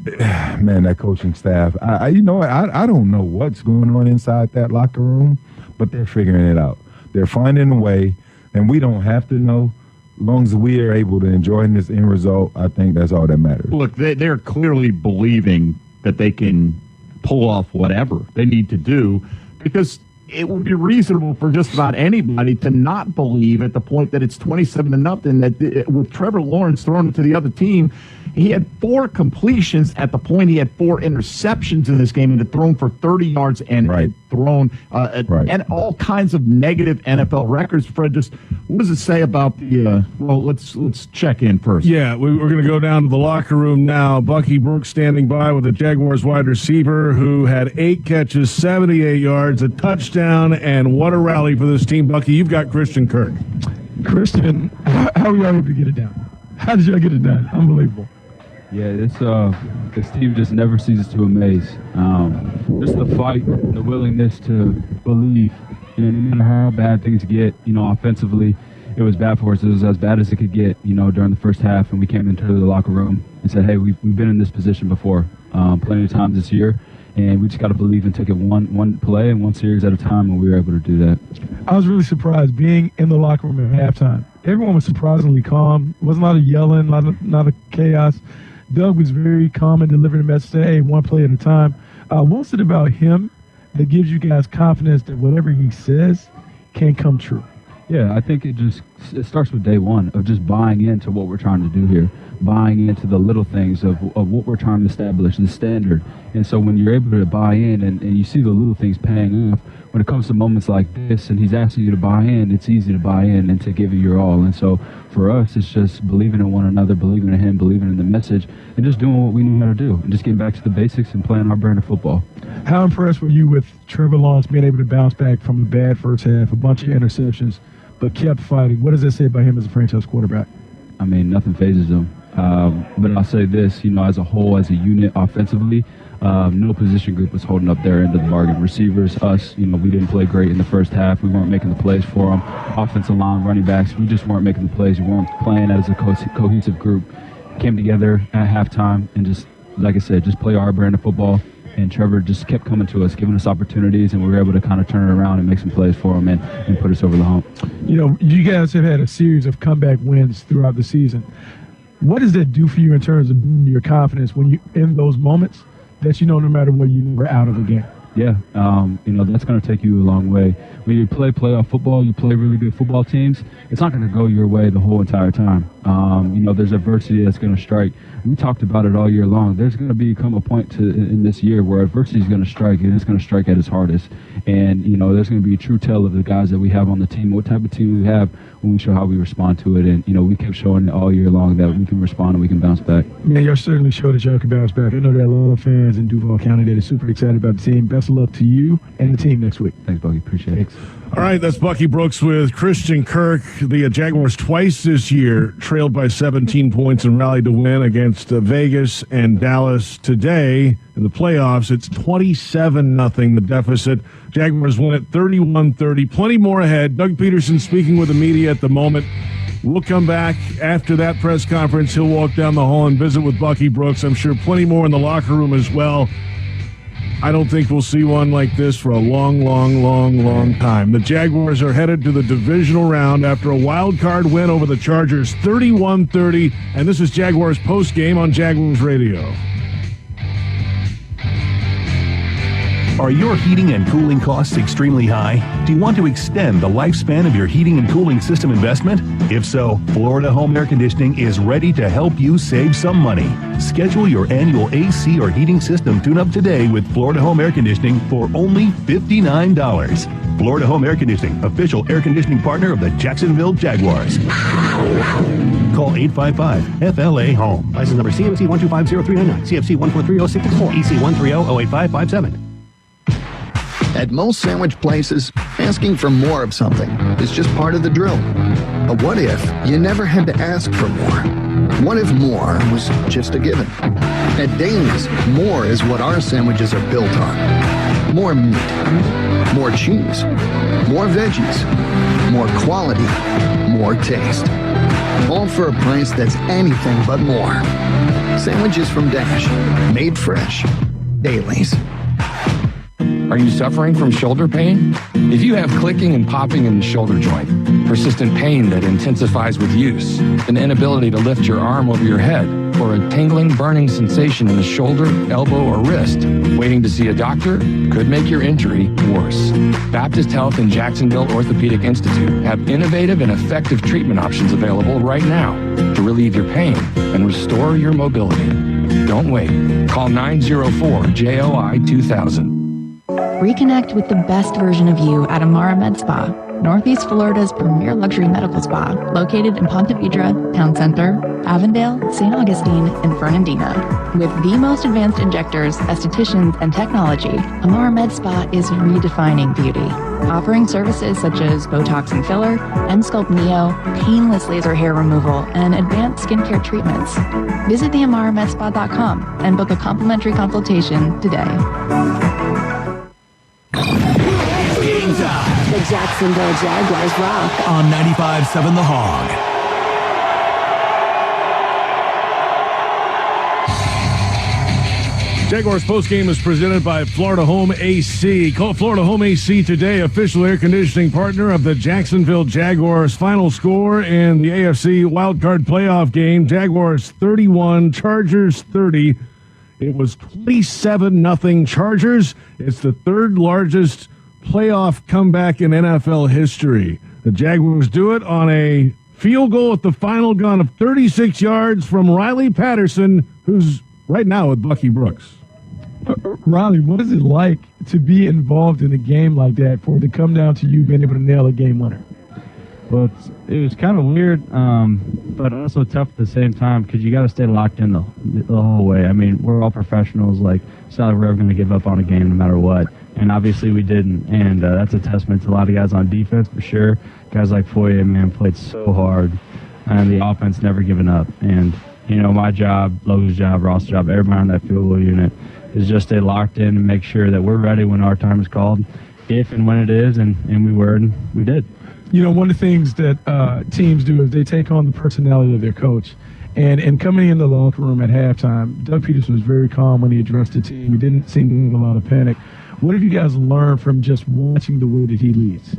Man, that coaching staff. I don't know what's going on inside that locker room, but they're figuring it out. They're finding a way, and we don't have to know. As long as we are able to enjoy this end result, I think that's all that matters. Look, they're clearly believing that they can pull off whatever they need to do, because it would be reasonable for just about anybody to not believe at the point that it's 27-0 that with Trevor Lawrence throwing it to the other team, he had 4 completions at the point. He had 4 interceptions in this game and had thrown for 30 yards and had thrown and all kinds of negative NFL records. Fred, just what does it say about the? Well, let's check in first. Yeah, we're going to go down to the locker room now. Bucky Brooks standing by with the Jaguars wide receiver who had 8 catches, 78 yards, a touchdown, and what a rally for this team. Bucky, you've got Christian Kirk. Christian, how were you able to get it down? How did y'all get it done? Unbelievable. Yeah, this team just never ceases to amaze. Just the fight, the willingness to believe. No matter how bad things get, offensively, it was bad for us. It was as bad as it could get, during the first half. And we came into the locker room and said, hey, we've been in this position before plenty of times this year. And we just got to believe and take it one play and one series at a time, and we were able to do that. I was really surprised being in the locker room at halftime. Everyone was surprisingly calm. There wasn't a lot of yelling, not a chaos. Doug was very calm and delivering the message, hey, one play at a time. What's it about him that gives you guys confidence that whatever he says can come true? Yeah, I think it starts with day one of just buying into what we're trying to do here, buying into the little things of what we're trying to establish, the standard. And so when you're able to buy in and you see the little things paying off, when it comes to moments like this and he's asking you to buy in, it's easy to buy in and to give it your all. And so for us, it's just believing in one another, believing in him, believing in the message, and just doing what we know how to do, and just getting back to the basics and playing our brand of football. How impressed were you with Trevor Lawrence being able to bounce back from a bad first half, a bunch of interceptions, but kept fighting? What does that say about him as a franchise quarterback? I mean, nothing phases him. But I'll say this, as a whole, as a unit offensively, no position group was holding up their end of the bargain. Receivers, us, we didn't play great in the first half. We weren't making the plays for them. Offensive line, running backs, we just weren't making the plays. We weren't playing as a cohesive group. Came together at halftime and just, like I said, just play our brand of football. And Trevor just kept coming to us, giving us opportunities, and we were able to kind of turn it around and make some plays for him and put us over the hump. You guys have had a series of comeback wins throughout the season. What does that do for you in terms of your confidence when you in those moments that no matter what, you're never out of a game? Yeah, that's going to take you a long way. When you play playoff football, you play really good football teams, it's not going to go your way the whole entire time. There's adversity that's going to strike. We talked about it all year long. There's going to become a point in this year where adversity is going to strike, and it's going to strike at its hardest. And, there's going to be a true tell of the guys that we have on the team, what type of team we have when we show how we respond to it. And, we kept showing it all year long that we can respond and we can bounce back. Man, y'all certainly showed that y'all can bounce back. I know there are a lot of fans in Duval County that are super excited about the team. Best of luck to you and the team next week. Thanks, Bucky. Appreciate it. All right, that's Bucky Brooks with Christian Kirk. The Jaguars twice this year trailed by 17 points and rallied to win against Vegas and Dallas. Today in the playoffs, it's 27-0 the deficit. Jaguars win at 31-30. Plenty more ahead. Doug Peterson speaking with the media at the moment. We'll come back after that press conference. He'll walk down the hall and visit with Bucky Brooks. I'm sure plenty more in the locker room as well. I don't think we'll see one like this for a long time. The Jaguars are headed to the divisional round after a wild card win over the Chargers, 31-30. And this is Jaguars postgame on Jaguars Radio. Are your heating and cooling costs extremely high? Do you want to extend the lifespan of your heating and cooling system investment? If so, Florida Home Air Conditioning is ready to help you save some money. Schedule your annual AC or heating system tune-up today with Florida Home Air Conditioning for only $59. Florida Home Air Conditioning, official air conditioning partner of the Jacksonville Jaguars. Call 855-FLA-HOME. License number CMC 1250399, CFC 1430664, EC 130-08557. At most sandwich places, asking for more of something is just part of the drill. But what if you never had to ask for more? What if more was just a given? At Daly's, more is what our sandwiches are built on. More meat, more cheese, more veggies, more quality, more taste. all for a price that's anything but more. Sandwiches from Dash, made fresh. Dailies. Are you suffering from shoulder pain? If you have clicking and popping in the shoulder joint, persistent pain that intensifies with use, an inability to lift your arm over your head, or a tingling, burning sensation in the shoulder, elbow, or wrist, waiting to see a doctor could make your injury worse. Baptist Health and Jacksonville Orthopedic Institute have innovative and effective treatment options available right now to relieve your pain and restore your mobility. Don't wait. Call 904-JOI-2000. Reconnect with the best version of you at Amara Med Spa, Northeast Florida's premier luxury medical spa, located in Ponte Vedra, Town Center, Avondale, St. Augustine, and Fernandina. With the most advanced injectors, estheticians, and technology, Amara Med Spa is redefining beauty, offering services such as Botox and filler, Emsculpt Neo, painless laser hair removal, and advanced skincare treatments. Visit theamaramedspa.com and book a complimentary consultation today. Game time. The Jacksonville Jaguars rock. On 95.7 The Hog. Jaguars postgame is presented by Florida Home AC. Call Florida Home AC today, official air conditioning partner of the Jacksonville Jaguars. Final score in the AFC wildcard playoff game, Jaguars 31, Chargers 30. It was 27-0 Chargers. It's the third largest playoff comeback in NFL history. The Jaguars do it on a field goal at the final gun of 36 yards from Riley Patterson, who's right now with Bucky Brooks. Riley, what is it like to be involved in a game like that, for it to come down to you being able to nail a game winner? Well, it was kind of weird, but also tough at the same time, because you got to stay locked in the whole way. I mean, we're all professionals. Like, it's not like we're ever going to give up on a game no matter what. And obviously we didn't. And that's a testament to a lot of guys on defense for sure. Guys like Foye, man, played so hard. And the offense never given up. And, you know, my job, Logan's job, Ross' job, everybody on that field goal unit is just stay locked in and make sure that we're ready when our time is called, if and when it is. And we were, and we did. You know, one of the things that teams do is they take on the personality of their coach. And coming in the locker room at halftime, Doug Peterson was very calm when he addressed the team. He didn't seem to have a lot of panic. What have you guys learned from just watching the way that he leads?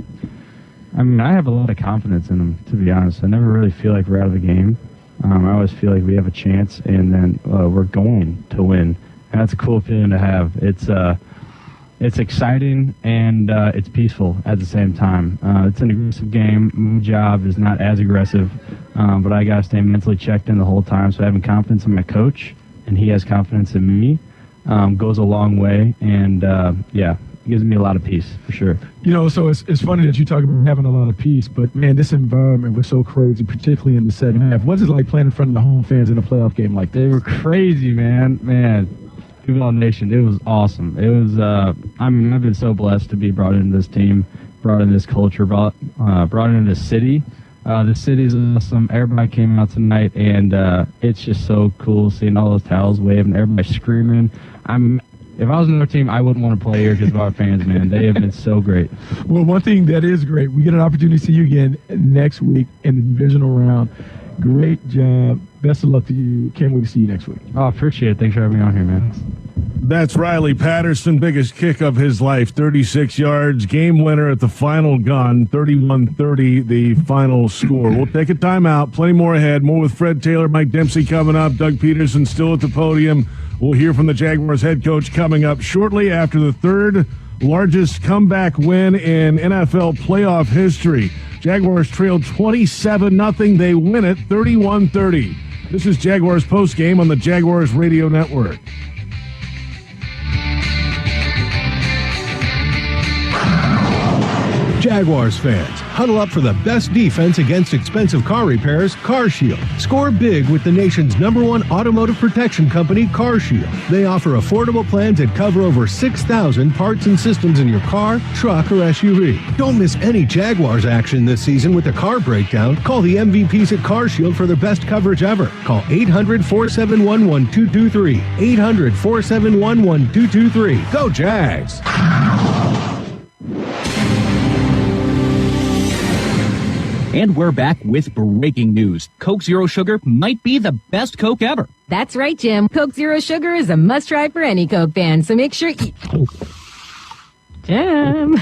I mean, I have a lot of confidence in him, to be honest. I never really feel like we're out of the game. I always feel like we have a chance, and then we're going to win. And that's a cool feeling to have. It's exciting, and it's peaceful at the same time. It's an aggressive game. My job is not as aggressive, but I got to stay mentally checked in the whole time. So having confidence in my coach, and he has confidence in me, goes a long way. And, yeah, it gives me a lot of peace, for sure. You know, so it's funny that you talk about having a lot of peace, but, man, this environment was so crazy, particularly in the second half. What's it like playing in front of the home fans in a playoff game like that? They were crazy, man. Duval Nation, it was awesome. It was, I mean, I've been so blessed to be brought into this team, brought in this culture, brought into this city. The city's awesome. Everybody came out tonight, and it's just so cool seeing all those towels waving, everybody screaming. If I was another team, I wouldn't want to play here because of our fans, man. They have been so great. Well, one thing that is great, we get an opportunity to see you again next week in the divisional round. Great job. Best of luck to you. Can't wait to see you next week. Oh, appreciate it. Thanks for having me on here, man. That's Riley Patterson, biggest kick of his life, 36 yards, game winner at the final gun, 31-30, the final score. We'll take a timeout. Plenty more ahead. More with Fred Taylor, Mike Dempsey coming up. Doug Peterson still at the podium. We'll hear from the Jaguars head coach coming up shortly after the third largest comeback win in NFL playoff history. Jaguars trailed 27-0. They win it 31-30. This is Jaguars postgame on the Jaguars Radio Network. Jaguars fans, huddle up for the best defense against expensive car repairs, CarShield. Score big with the nation's #1 automotive protection company, CarShield. They offer affordable plans that cover over 6,000 parts and systems in your car, truck, or SUV. Don't miss any Jaguars action this season with a car breakdown. Call the MVPs at CarShield for their best coverage ever. Call 800-471-1223. 800-471-1223. Go Jags! And we're back with breaking news. Coke Zero Sugar might be the best Coke ever. That's right, Jim. Coke Zero Sugar is a must-try for any Coke fan, so make sure you... Jim.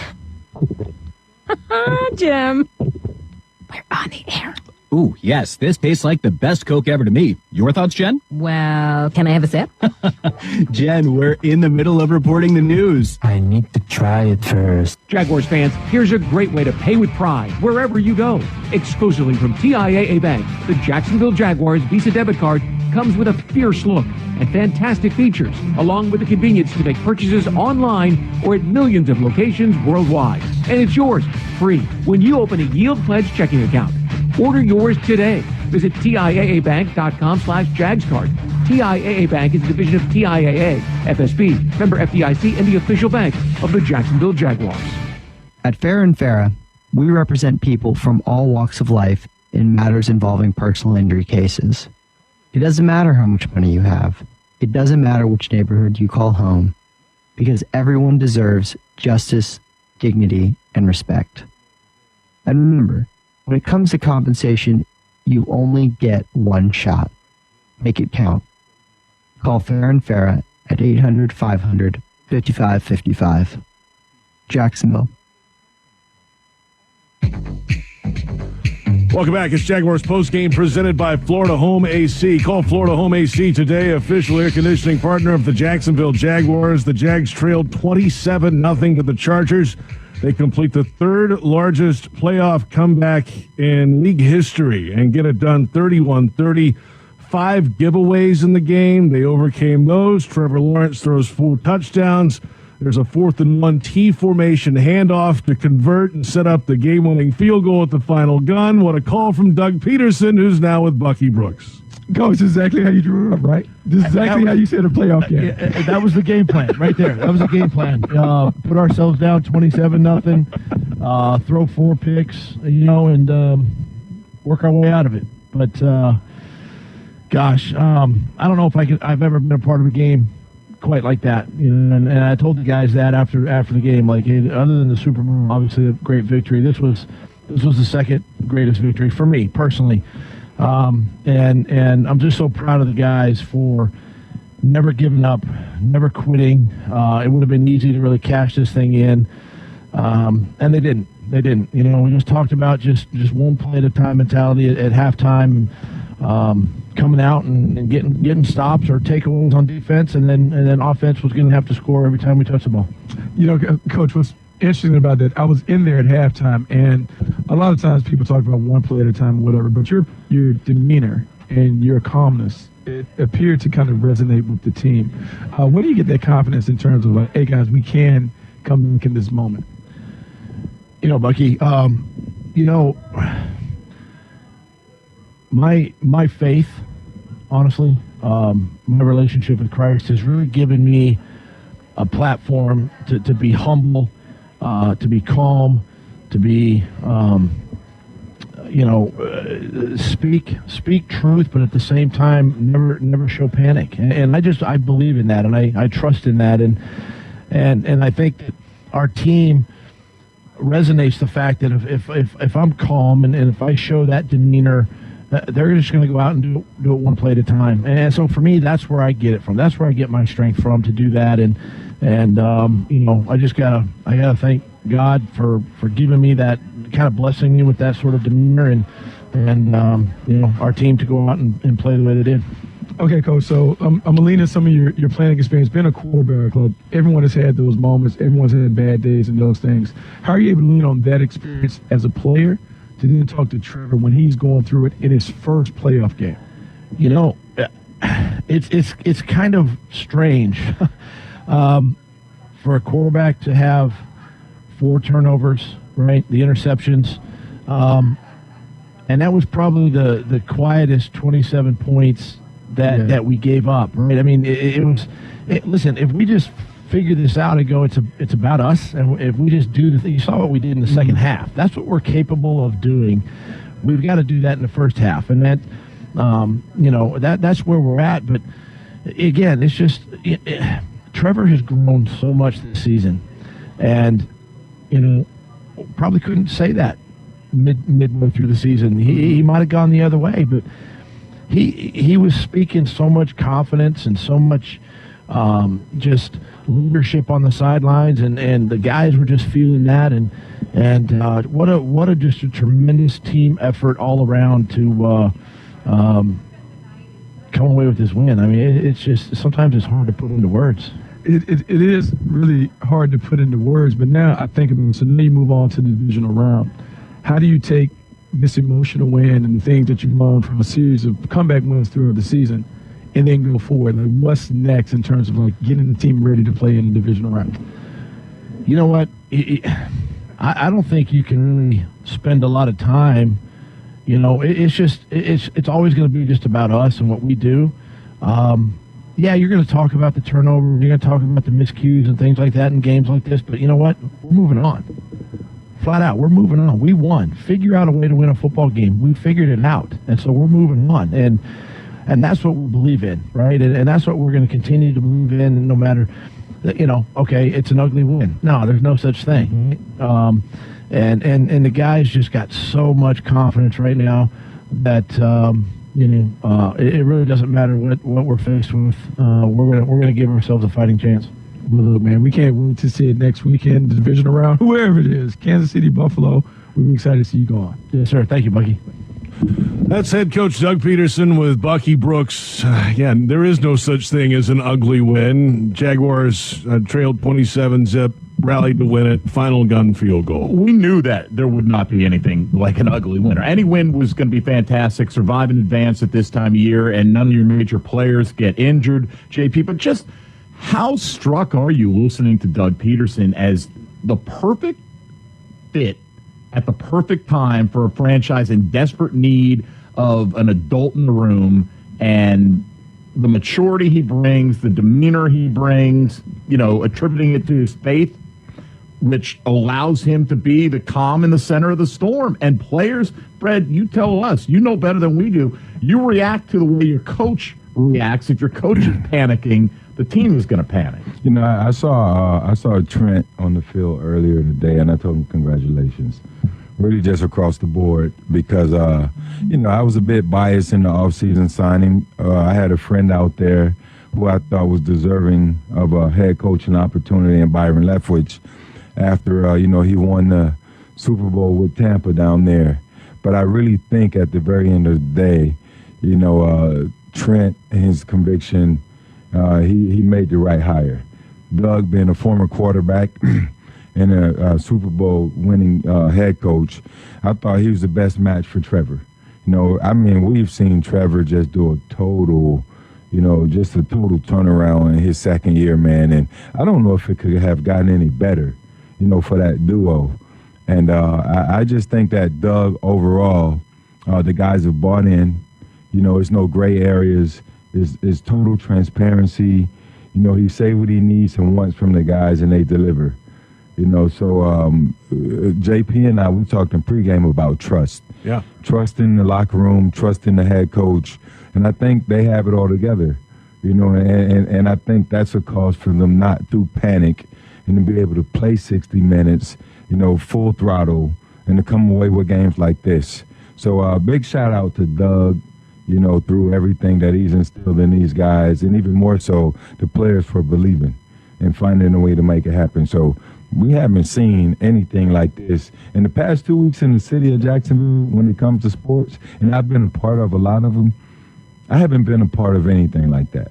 Jim. We're on the air. Ooh, yes, this tastes like the best Coke ever to me. Your thoughts, Jen? Well, can I have a sip? Jen, we're in the middle of reporting the news. I need to try it first. Jaguars fans, here's a great way to pay with pride wherever you go. Exclusively from TIAA Bank, the Jacksonville Jaguars Visa debit card comes with a fierce look and fantastic features, along with the convenience to make purchases online or at millions of locations worldwide. And it's yours, free, when you open a Yield Pledge checking account. Order yours today. Visit TIAABank.com/JagsCard. TIAA Bank is a division of TIAA, FSB, member FDIC, and the official bank of the Jacksonville Jaguars. At Farah and Farah, we represent people from all walks of life in matters involving personal injury cases. It doesn't matter how much money you have. It doesn't matter which neighborhood you call home, because everyone deserves justice, dignity, and respect. And remember, when it comes to compensation, you only get one shot. Make it count. Call Farah and Farah at 800-500-5555. Jacksonville. Welcome back. It's Jaguars postgame presented by Florida Home AC. Call Florida Home AC today, official air conditioning partner of the Jacksonville Jaguars. The Jags trailed 27-0 to the Chargers. They complete the third largest playoff comeback in league history and get it done 31-30. 5 giveaways in the game. They overcame those. Trevor Lawrence throws 4 touchdowns. There's a 4th-and-1 T formation handoff to convert and set up the game-winning field goal at the final gun. What a call from Doug Peterson, who's now with Bucky Brooks. Coach, this is exactly how you drew it up, right? This is exactly how you said a playoff game. That was the game plan right there. That was the game plan. Put ourselves down 27-0, throw 4 picks, and work our way out of it. But, gosh, I don't know if I've ever been a part of a game quite like that. And I told the guys that after the game, like, hey, other than the Super Bowl, obviously a great victory, this was the second greatest victory for me personally. And I'm just so proud of the guys for never giving up, never quitting. It would have been easy to really cash this thing in. And they didn't. We just talked about just one play at a time mentality at halftime, coming out and getting stops or takeaways on defense, and then offense was going to have to score every time we touch the ball. Coach, what's interesting about that, I was in there at halftime, and a lot of times people talk about one play at a time or whatever, but your demeanor and your calmness, it appeared to kind of resonate with the team. Where do you get that confidence in terms of like, hey guys, we can come back in this moment? Bucky, my faith, honestly, my relationship with Christ has really given me a platform to be humble, to be calm, to be, speak truth, but at the same time, never show panic. And I believe in that, and I trust in that, and I think that our team resonates the fact that if I'm calm and if I show that demeanor, they're just going to go out and do it one play at a time. And so for me, that's where I get it from. That's where I get my strength from to do that. And I just gotta thank God for giving me that, kind of blessing me with that sort of demeanor, and our team to go out and play the way they did. Okay, Coach, so I'm going to lean in some of your playing experience. Being a quarterback, like, everyone has had those moments. Everyone's had bad days and those things. How are you able to lean on that experience as a player to then talk to Trevor when he's going through it in his first playoff game? It's kind of strange for a quarterback to have 4 turnovers, right? The interceptions. And that was probably the quietest 27 points that we gave up, right? I mean, listen, if we just figure this out and go, it's about us, and if we just do the thing, you saw what we did in the second half. That's what we're capable of doing. We've got to do that in the first half, and that, that's where we're at. But again, it's just Trevor has grown so much this season, and probably couldn't say that midway through the season. He might have gone the other way, but he was speaking so much confidence and so much just leadership on the sidelines, and the guys were just feeling that, and what a just a tremendous team effort all around to come away with this win. I mean, it's just sometimes it's hard to put into words. It is really hard to put into words, but now I think about it. So now you move on to the divisional round. How do you take this emotional win and the things that you've learned from a series of comeback wins throughout the season and then go forward? Like, what's next in terms of like getting the team ready to play in the divisional round? You know what? I don't think you can really spend a lot of time. You know, it's always going to be just about us and what we do. Yeah, you're going to talk about the turnover. You're going to talk about the miscues and things like that in games like this. But you know what? We're moving on. Flat out, we're moving on. We won. Figure out a way to win a football game. We figured it out, and so we're moving on. And that's what we believe in, right? And that's what we're going to continue to believe in, no matter, you know, okay, it's an ugly win. No, there's no such thing. And the guys just got so much confidence right now that it really doesn't matter what we're faced with. We're gonna give ourselves a fighting chance. Well, look, man, we can't wait to see it next weekend, the divisional round, whoever it is, Kansas City, Buffalo. We're excited to see you go on. Yes, sir. Thank you, Bucky. That's head coach Doug Peterson with Bucky Brooks. Again, there is no such thing as an ugly win. Jaguars trailed 27-zip, rallied to win it, final gun field goal. We knew that there would not be anything like an ugly winner. Any win was going to be fantastic, survive in advance at this time of year, and none of your major players get injured, JP. But just how struck are you listening to Doug Peterson as the perfect fit at the perfect time for a franchise in desperate need of an adult in the room, and the maturity he brings, the demeanor he brings, you know, attributing it to his faith, which allows him to be the calm in the center of the storm. And players, Fred, you tell us, you know better than we do, you react to the way your coach reacts. If your coach is panicking, the team is going to panic. You know, I saw Trent on the field earlier today, and I told him congratulations. Really just across the board, because, you know, I was a bit biased in the offseason signing. I had a friend out there who I thought was deserving of a head coaching opportunity in Byron Leftwich after, you know, he won the Super Bowl with Tampa down there. But I really think at the very end of the day, you know, Trent and his conviction, he made the right hire. Doug, being a former quarterback and a Super Bowl winning head coach, I thought he was the best match for Trevor. You know, I mean, we've seen Trevor just do a total, you know, just a total turnaround in his second year, man. And I don't know if it could have gotten any better, you know, for that duo. And I just think that Doug, overall, the guys have bought in. You know, it's no gray areas. It's total transparency. You know, he say what he needs and wants from the guys, and they deliver. You know, so JP and I, we talked in pregame about trust. Yeah. Trust in the locker room, trust in the head coach. And I think they have it all together. You know, and I think that's a cause for them not to panic and to be able to play 60 minutes, you know, full throttle, and to come away with games like this. So big shout out to Doug, you know, through everything that he's instilled in these guys, and even more so the players for believing and finding a way to make it happen. So we haven't seen anything like this in the past 2 weeks in the city of Jacksonville when it comes to sports, and I've been a part of a lot of them. I haven't been a part of anything like that.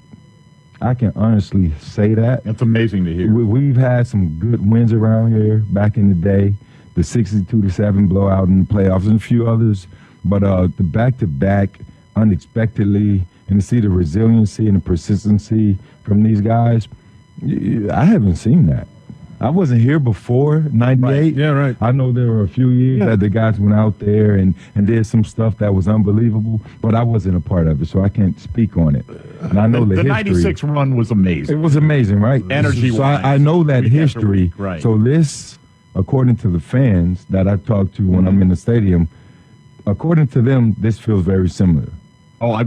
I can honestly say that. That's amazing to hear. We've had some good wins around here back in the day, the 62-7 blowout in the playoffs and a few others, but the back-to-back unexpectedly, and to see the resiliency and the persistency from these guys, I haven't seen that. I wasn't here before 98. Right. Yeah, right. I know there were a few years that the guys went out there and did some stuff that was unbelievable, but I wasn't a part of it, so I can't speak on it. And I know the history. 96 run was amazing. It was amazing, right? Energy-wise. So I know that history. Right. So this, according to the fans that I talk to when I'm in the stadium, according to them, this feels very similar. Oh,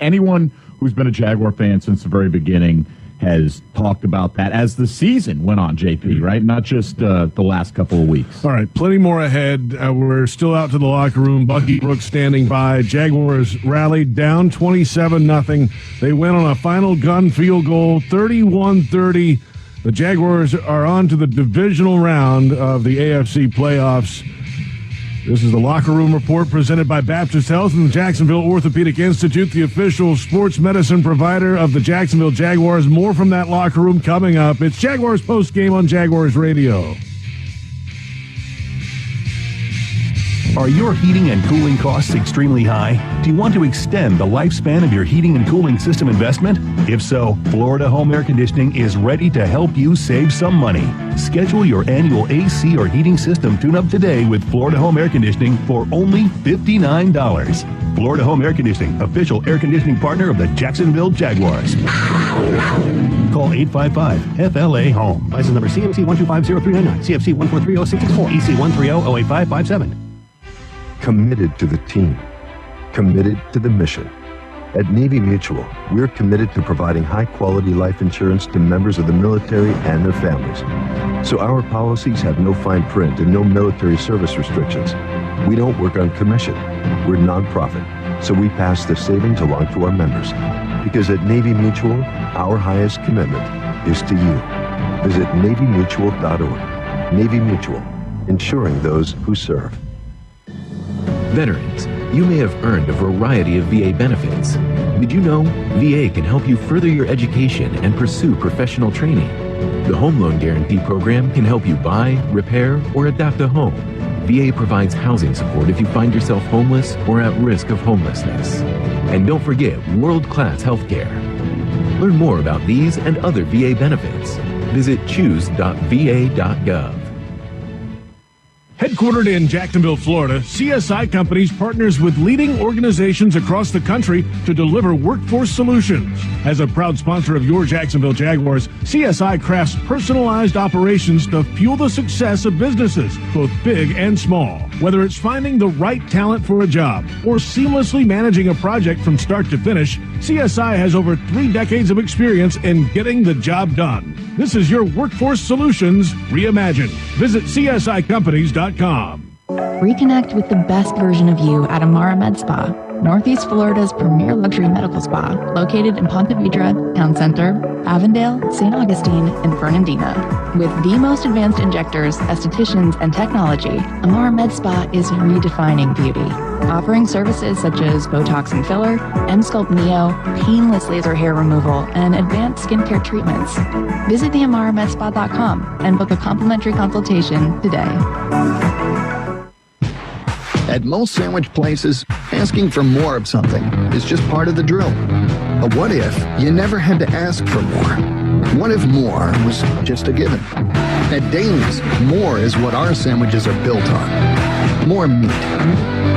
anyone who's been a Jaguar fan since the very beginning has talked about that as the season went on, JP, right? Not just the last couple of weeks. All right, plenty more ahead. We're still out to the locker room. Bucky Brooks standing by. Jaguars rallied down 27-0. They went on a final gun field goal, 31-30. The Jaguars are on to the divisional round of the AFC playoffs. This is the Locker Room Report presented by Baptist Health and the Jacksonville Orthopedic Institute, the official sports medicine provider of the Jacksonville Jaguars. More from that locker room coming up. It's Jaguars postgame on Jaguars Radio. Are your heating and cooling costs extremely high? Do you want to extend the lifespan of your heating and cooling system investment? If so, Florida Home Air Conditioning is ready to help you save some money. Schedule your annual AC or heating system tune-up today with Florida Home Air Conditioning for only $59. Florida Home Air Conditioning, official air conditioning partner of the Jacksonville Jaguars. Call 855-FLA-HOME. License number CMC 1250399, CFC 1430664, EC 130-08557. Committed to the team. Committed to the mission. At Navy Mutual, we're committed to providing high-quality life insurance to members of the military and their families. So our policies have no fine print and no military service restrictions. We don't work on commission. We're nonprofit, so we pass the savings along to our members. Because at Navy Mutual, our highest commitment is to you. Visit NavyMutual.org. Navy Mutual, insuring those who serve. Veterans, you may have earned a variety of VA benefits. Did you know VA can help you further your education and pursue professional training? The Home Loan Guarantee Program can help you buy, repair, or adapt a home. VA provides housing support if you find yourself homeless or at risk of homelessness. And don't forget world-class health care. Learn more about these and other VA benefits. Visit choose.va.gov. Headquartered in Jacksonville, Florida, CSI Companies partners with leading organizations across the country to deliver workforce solutions. As a proud sponsor of your Jacksonville Jaguars, CSI crafts personalized operations to fuel the success of businesses, both big and small. Whether it's finding the right talent for a job or seamlessly managing a project from start to finish, CSI has over 3 decades of experience in getting the job done. This is your workforce solutions reimagined. Visit CSICompanies.com. Reconnect with the best version of you at Amara Med Spa, Northeast Florida's premier luxury medical spa, located in Ponte Vedra, Town Center, Avondale, St. Augustine, and Fernandina. With the most advanced injectors, estheticians, and technology, Amara Med Spa is redefining beauty, offering services such as Botox and filler, M-Sculpt Neo, painless laser hair removal, and advanced skincare treatments. Visit theamaramedspa.com and book a complimentary consultation today. At most sandwich places, asking for more of something is just part of the drill. But what if you never had to ask for more? What if more was just a given? At Daly's, more is what our sandwiches are built on. More meat,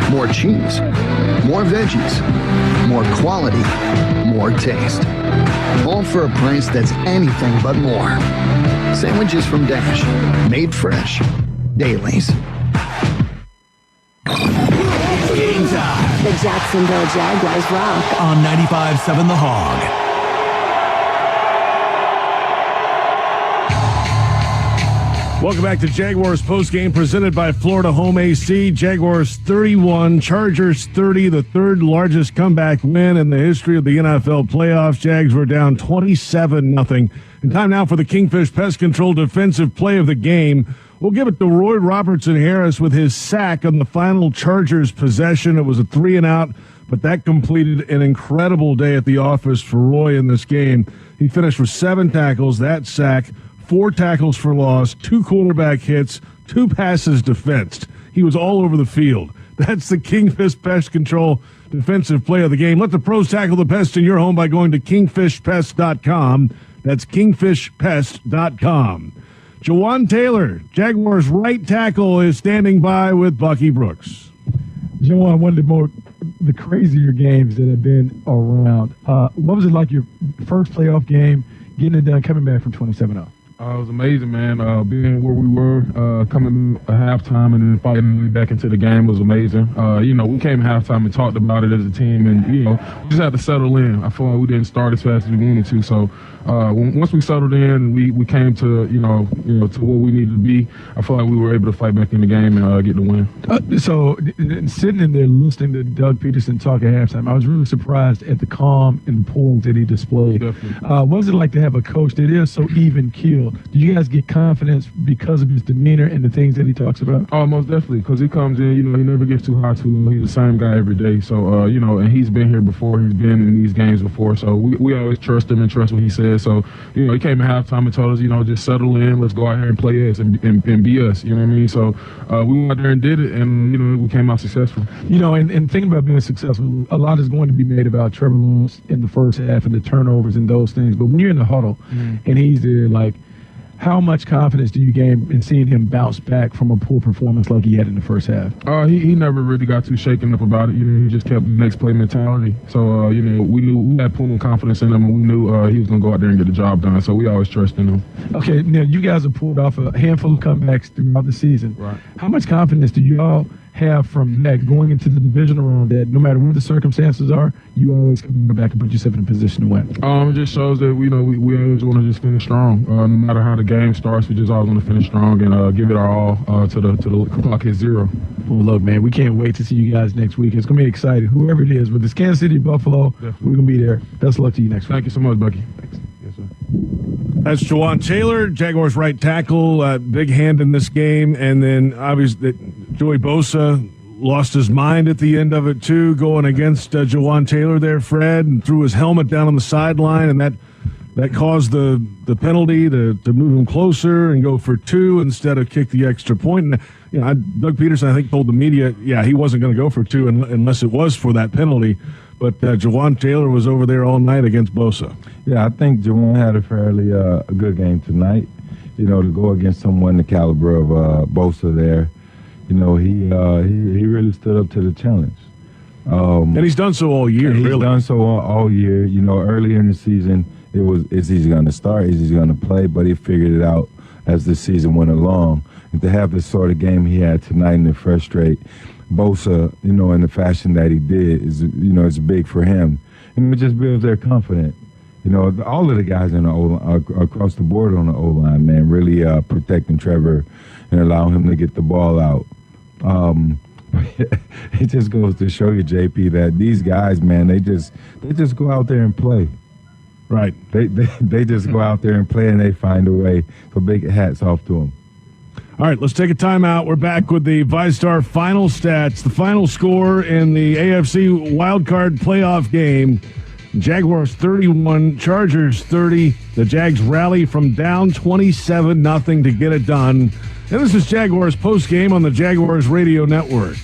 more cheese, more veggies, more quality, more taste. All for a price that's anything but more. Sandwiches from Dash, made fresh. Daly's. Game time. The Jacksonville Jaguars rock On 95.7 The Hog. Welcome back to Jaguars postgame presented by Florida Home AC. Jaguars 31, Chargers 30, the third largest comeback win in the history of the NFL playoffs. Jags were down 27-0. And time now for the Kingfish Pest Control defensive play of the game. We'll give it to Roy Robertson-Harris with his sack on the final Chargers possession. It was a 3-and-out, but that completed an incredible day at the office for Roy in this game. He finished with 7 tackles, that sack, 4 tackles for loss, 2 quarterback hits, 2 passes defensed. He was all over the field. That's the Kingfish Pest Control defensive play of the game. Let the pros tackle the pest in your home by going to kingfishpest.com. That's kingfishpest.com. Jawan Taylor, Jaguars right tackle, is standing by with Bucky Brooks. Jawan, one of the crazier games that have been around. What was it like your first playoff game, getting it done, coming back from 27-0? It was amazing, man. Being where we were, coming a halftime and then fighting way back into the game was amazing. We came halftime and talked about it as a team, and, we just had to settle in. I feel like we didn't start as fast as we wanted to, so once we settled in, we came to to where we needed to be. I feel like we were able to fight back in the game and get the win. So sitting in there listening to Doug Peterson talk at halftime, I was really surprised at the calm and poise that he displayed. What was it like to have a coach that is so even keeled? Did you guys get confidence because of his demeanor and the things that he talks about? Oh, most definitely, because he comes in, he never gets too high too low. He's the same guy every day. So, and he's been here before. He's been in these games before. So we always trust him and trust what he says. So, he came at halftime and told us, just settle in. Let's go out here and play us and be us. You know what I mean? So we went out there and did it, and, we came out successful. And thinking about being successful, a lot is going to be made about Trevor Lawrence in the first half and the turnovers and those things. But when you're in the huddle and he's there, like, how much confidence do you gain in seeing him bounce back from a poor performance like he had in the first half? He never really got too shaken up about it. He just kept next play mentality. So, we knew we had plenty of confidence in him, and we knew he was going to go out there and get the job done. So we always trusted him. Okay, now you guys have pulled off a handful of comebacks throughout the season. Right. How much confidence do you all have from that going into the divisional round that no matter what the circumstances are, you always come back and put yourself in a position to win? It just shows that we always want to just finish strong. No matter how the game starts, we just always want to finish strong and give it our all to the clock hit zero. Well, look, man, we can't wait to see you guys next week. It's gonna be exciting. Whoever it is, whether it's Kansas City, Buffalo, we're gonna be there. Best of luck to you next week. Thank you so much, Bucky. Thanks. Yes, sir. That's Jawan Taylor, Jaguars right tackle, big hand in this game, and then obviously Joey Bosa lost his mind at the end of it too, going against Jawan Taylor there, Fred, and threw his helmet down on the sideline, and that caused the penalty to move him closer and go for two instead of kick the extra point. And Doug Peterson, I think, told the media, he wasn't going to go for two unless it was for that penalty. But Jawan Taylor was over there all night against Bosa. Yeah, I think Jawan had a fairly a good game tonight. To go against someone the caliber of Bosa there. He really stood up to the challenge. And he's done so all year, He's really. done so all year. Earlier in the season, is he going to start? Is he going to play? But he figured it out as the season went along. And to have the sort of game he had tonight and to frustrate Bosa, in the fashion that he did is, it's big for him. And it just builds their confidence. All of the guys in the across the board on the O-line, man, really protecting Trevor and allowing him to get the ball out. It just goes to show you, JP, that these guys, man, they just go out there and play. Right. They just go out there and play, and they find a way. So big hats off to them. All right, let's take a timeout. We're back with the VyStar final stats, the final score in the AFC wildcard playoff game. Jaguars 31, Chargers 30. The Jags rally from down 27-0 to get it done. And this is Jaguars postgame on the Jaguars Radio Network.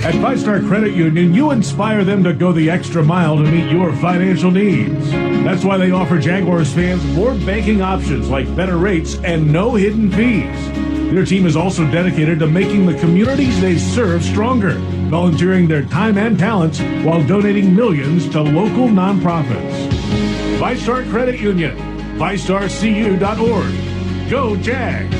At VyStar Credit Union, you inspire them to go the extra mile to meet your financial needs. That's why they offer Jaguars fans more banking options like better rates and no hidden fees. Their team is also dedicated to making the communities they serve stronger, volunteering their time and talents while donating millions to local nonprofits. VyStar Credit Union, VyStarCU.org. Go Jags!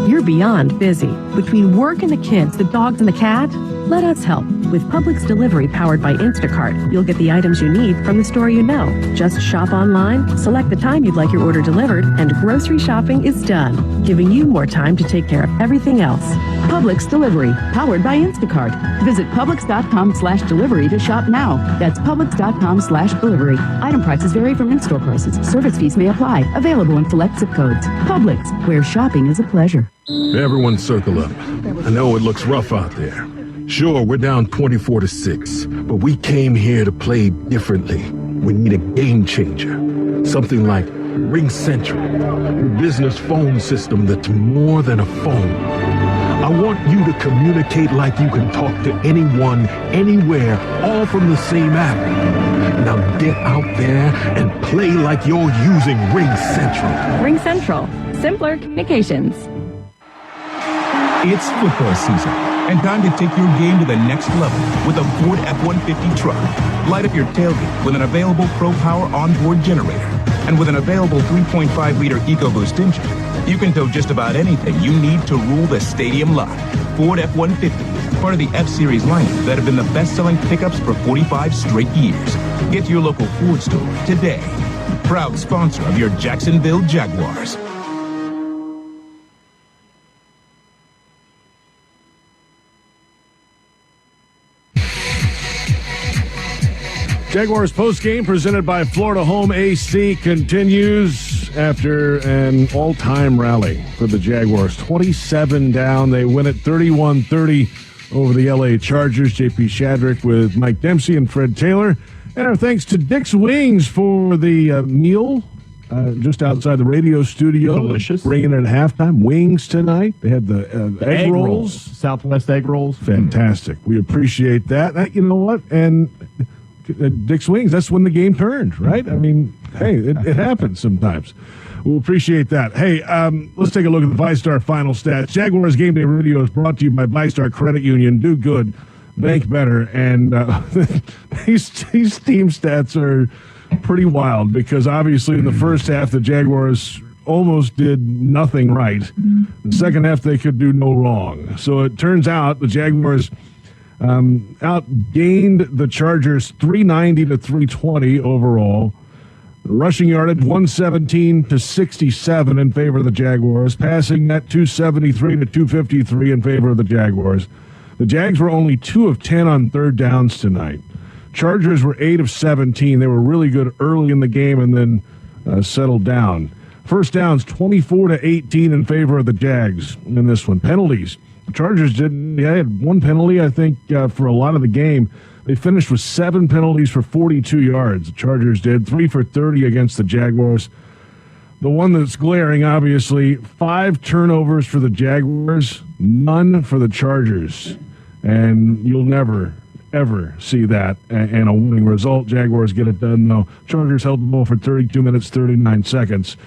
You're beyond busy. Between work and the kids, the dogs and the cat, let us help. With Publix Delivery powered by Instacart, you'll get the items you need from the store you know. Just shop online, select the time you'd like your order delivered, and grocery shopping is done, giving you more time to take care of everything else. Publix Delivery, powered by Instacart. Visit Publix.com/delivery to shop now. That's Publix.com/delivery. Item prices vary from in-store prices. Service fees may apply. Available in select zip codes. Publix, where shopping is a pleasure. Everyone circle up. I know it looks rough out there. Sure, we're down 24-6, but we came here to play differently. We need a game changer. Something like Ring Central, your business phone system that's more than a phone. I want you to communicate like you can talk to anyone, anywhere, all from the same app. Now get out there and play like you're using Ring Central. Ring Central. Simpler communications. It's football season, and time to take your game to the next level with a Ford F-150 truck. Light up your tailgate with an available Pro Power onboard generator. And with an available 3.5-liter EcoBoost engine, you can tow just about anything you need to rule the stadium lot. Ford F-150, part of the F-Series lineup that have been the best-selling pickups for 45 straight years. Get to your local Ford store today. Proud sponsor of your Jacksonville Jaguars. Jaguars postgame presented by Florida Home AC continues after an all-time rally for the Jaguars. 27 down. They win it 31-30 over the LA Chargers. JP Shadrick with Mike Dempsey and Fred Taylor. And our thanks to Dick's Wings for the meal just outside the radio studio. Delicious. Bringing it at halftime. Wings tonight. They had the egg rolls. Southwest egg rolls. Fantastic. We appreciate that. You know what? And Dick's Wings, that's when the game turned, right? I mean, hey, it happens sometimes. We'll appreciate that. Hey, let's take a look at the VyStar final stats. Jaguars Game Day Radio is brought to you by VyStar Credit Union. Do good, bank better. And these team stats are pretty wild because obviously in the first half, the Jaguars almost did nothing right. The second half, they could do no wrong. So it turns out the Jaguars outgained the Chargers 390 to 320 overall. Rushing yardage 117 to 67 in favor of the Jaguars. Passing net 273 to 253 in favor of the Jaguars. The Jags were only 2 of 10 on third downs tonight. Chargers were 8 of 17. They were really good early in the game and then settled down. First downs 24 to 18 in favor of the Jags in this one. Penalties. The Chargers they had one penalty, I think, for a lot of the game. They finished with 7 penalties for 42 yards. The Chargers did 3 for 30 against the Jaguars. The one that's glaring, obviously, 5 turnovers for the Jaguars, none for the Chargers. And you'll never, ever see that and a winning result. Jaguars get it done, though. Chargers held the ball for 32 minutes, 39 seconds.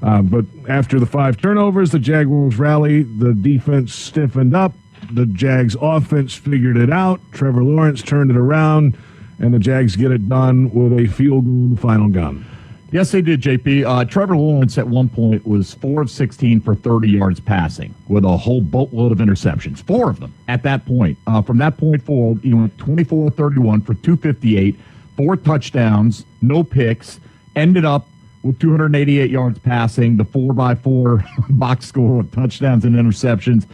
But after the 5 turnovers, the Jaguars rally. The defense stiffened up. The Jags offense figured it out. Trevor Lawrence turned it around, and the Jags get it done with a field goal in the final gun. Yes, they did, JP. Trevor Lawrence at one point was 4 of 16 for 30 yards passing with a whole boatload of interceptions. 4 of them at that point. From that point forward, he went 24 of 31 for 258, 4 touchdowns, no picks, ended up with 288 yards passing, the 4x4 box score of touchdowns and interceptions,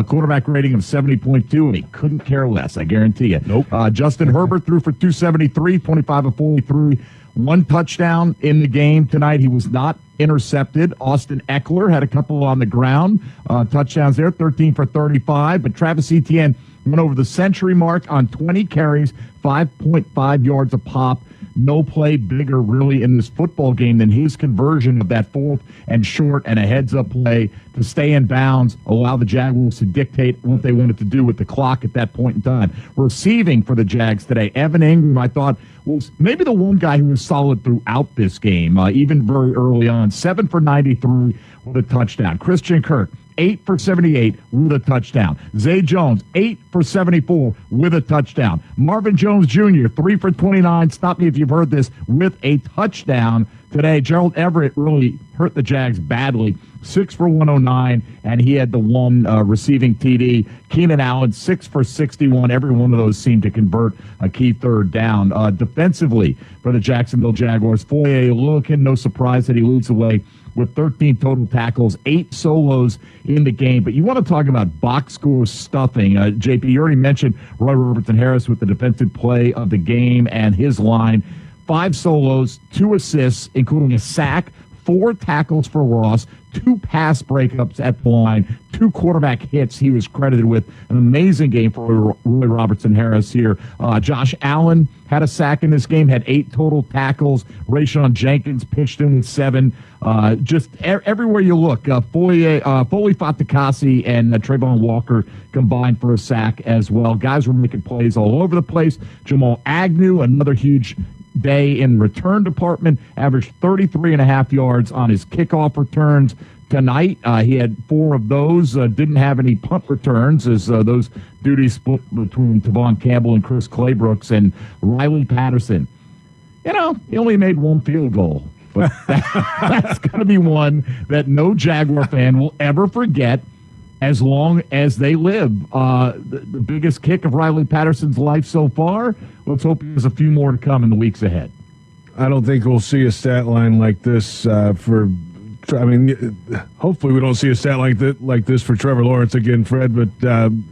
quarterback rating of 70.2, and he couldn't care less, I guarantee you. Nope. Justin Herbert threw for 273, 25 of 43, 1 touchdown in the game tonight. He was not intercepted. Austin Eckler had a couple on the ground, touchdowns there, 13 for 35, but Travis Etienne went over the century mark on 20 carries, 5.5 yards a pop. No play bigger, really, in this football game than his conversion of that 4th and short and a heads-up play to stay in bounds, allow the Jaguars to dictate what they wanted to do with the clock at that point in time. Receiving for the Jags today, Evan Ingram, I thought, was maybe the one guy who was solid throughout this game, even very early on. 7 for 93 with a touchdown. Christian Kirk, 8 for 78 with a touchdown. Zay Jones, 8 for 74 with a touchdown. Marvin Jones Jr., 3 for 29. Stop me if you've heard this, with a touchdown today. Gerald Everett really hurt the Jags badly. 6 for 109, and he had the one receiving TD. Keenan Allen, 6 for 61. Every one of those seemed to convert a key third down. Defensively for the Jacksonville Jaguars, Foye Oluokun, no surprise that he leads the way with 13 total tackles, 8 solos in the game. But you want to talk about box score stuffing. JP, you already mentioned Roy Robertson Harris with the defensive play of the game and his line. 5 solos, 2 assists, including a sack, 4 tackles for loss, 2 pass breakups at the line, 2 quarterback hits he was credited with. An amazing game for Roy Robertson Harris here. Josh Allen had a sack in this game, had 8 total tackles. Rayshon Jenkins pitched in with 7. Just everywhere you look, Foley Fatukasi and Trayvon Walker combined for a sack as well. Guys were making plays all over the place. Jamal Agnew, another huge day in return department, averaged 33.5 yards on his kickoff returns tonight. He had 4 of those, didn't have any punt returns as those duties split between Tavon Campbell and Chris Claybrooks. And Riley Patterson, he only made 1 field goal, but that's going to be one that no Jaguar fan will ever forget. as long as they live. The biggest kick of Riley Patterson's life so far. Let's hope there's a few more to come in the weeks ahead. I don't think we'll see a stat line like this hopefully we don't see a stat like this for Trevor Lawrence again, Fred, but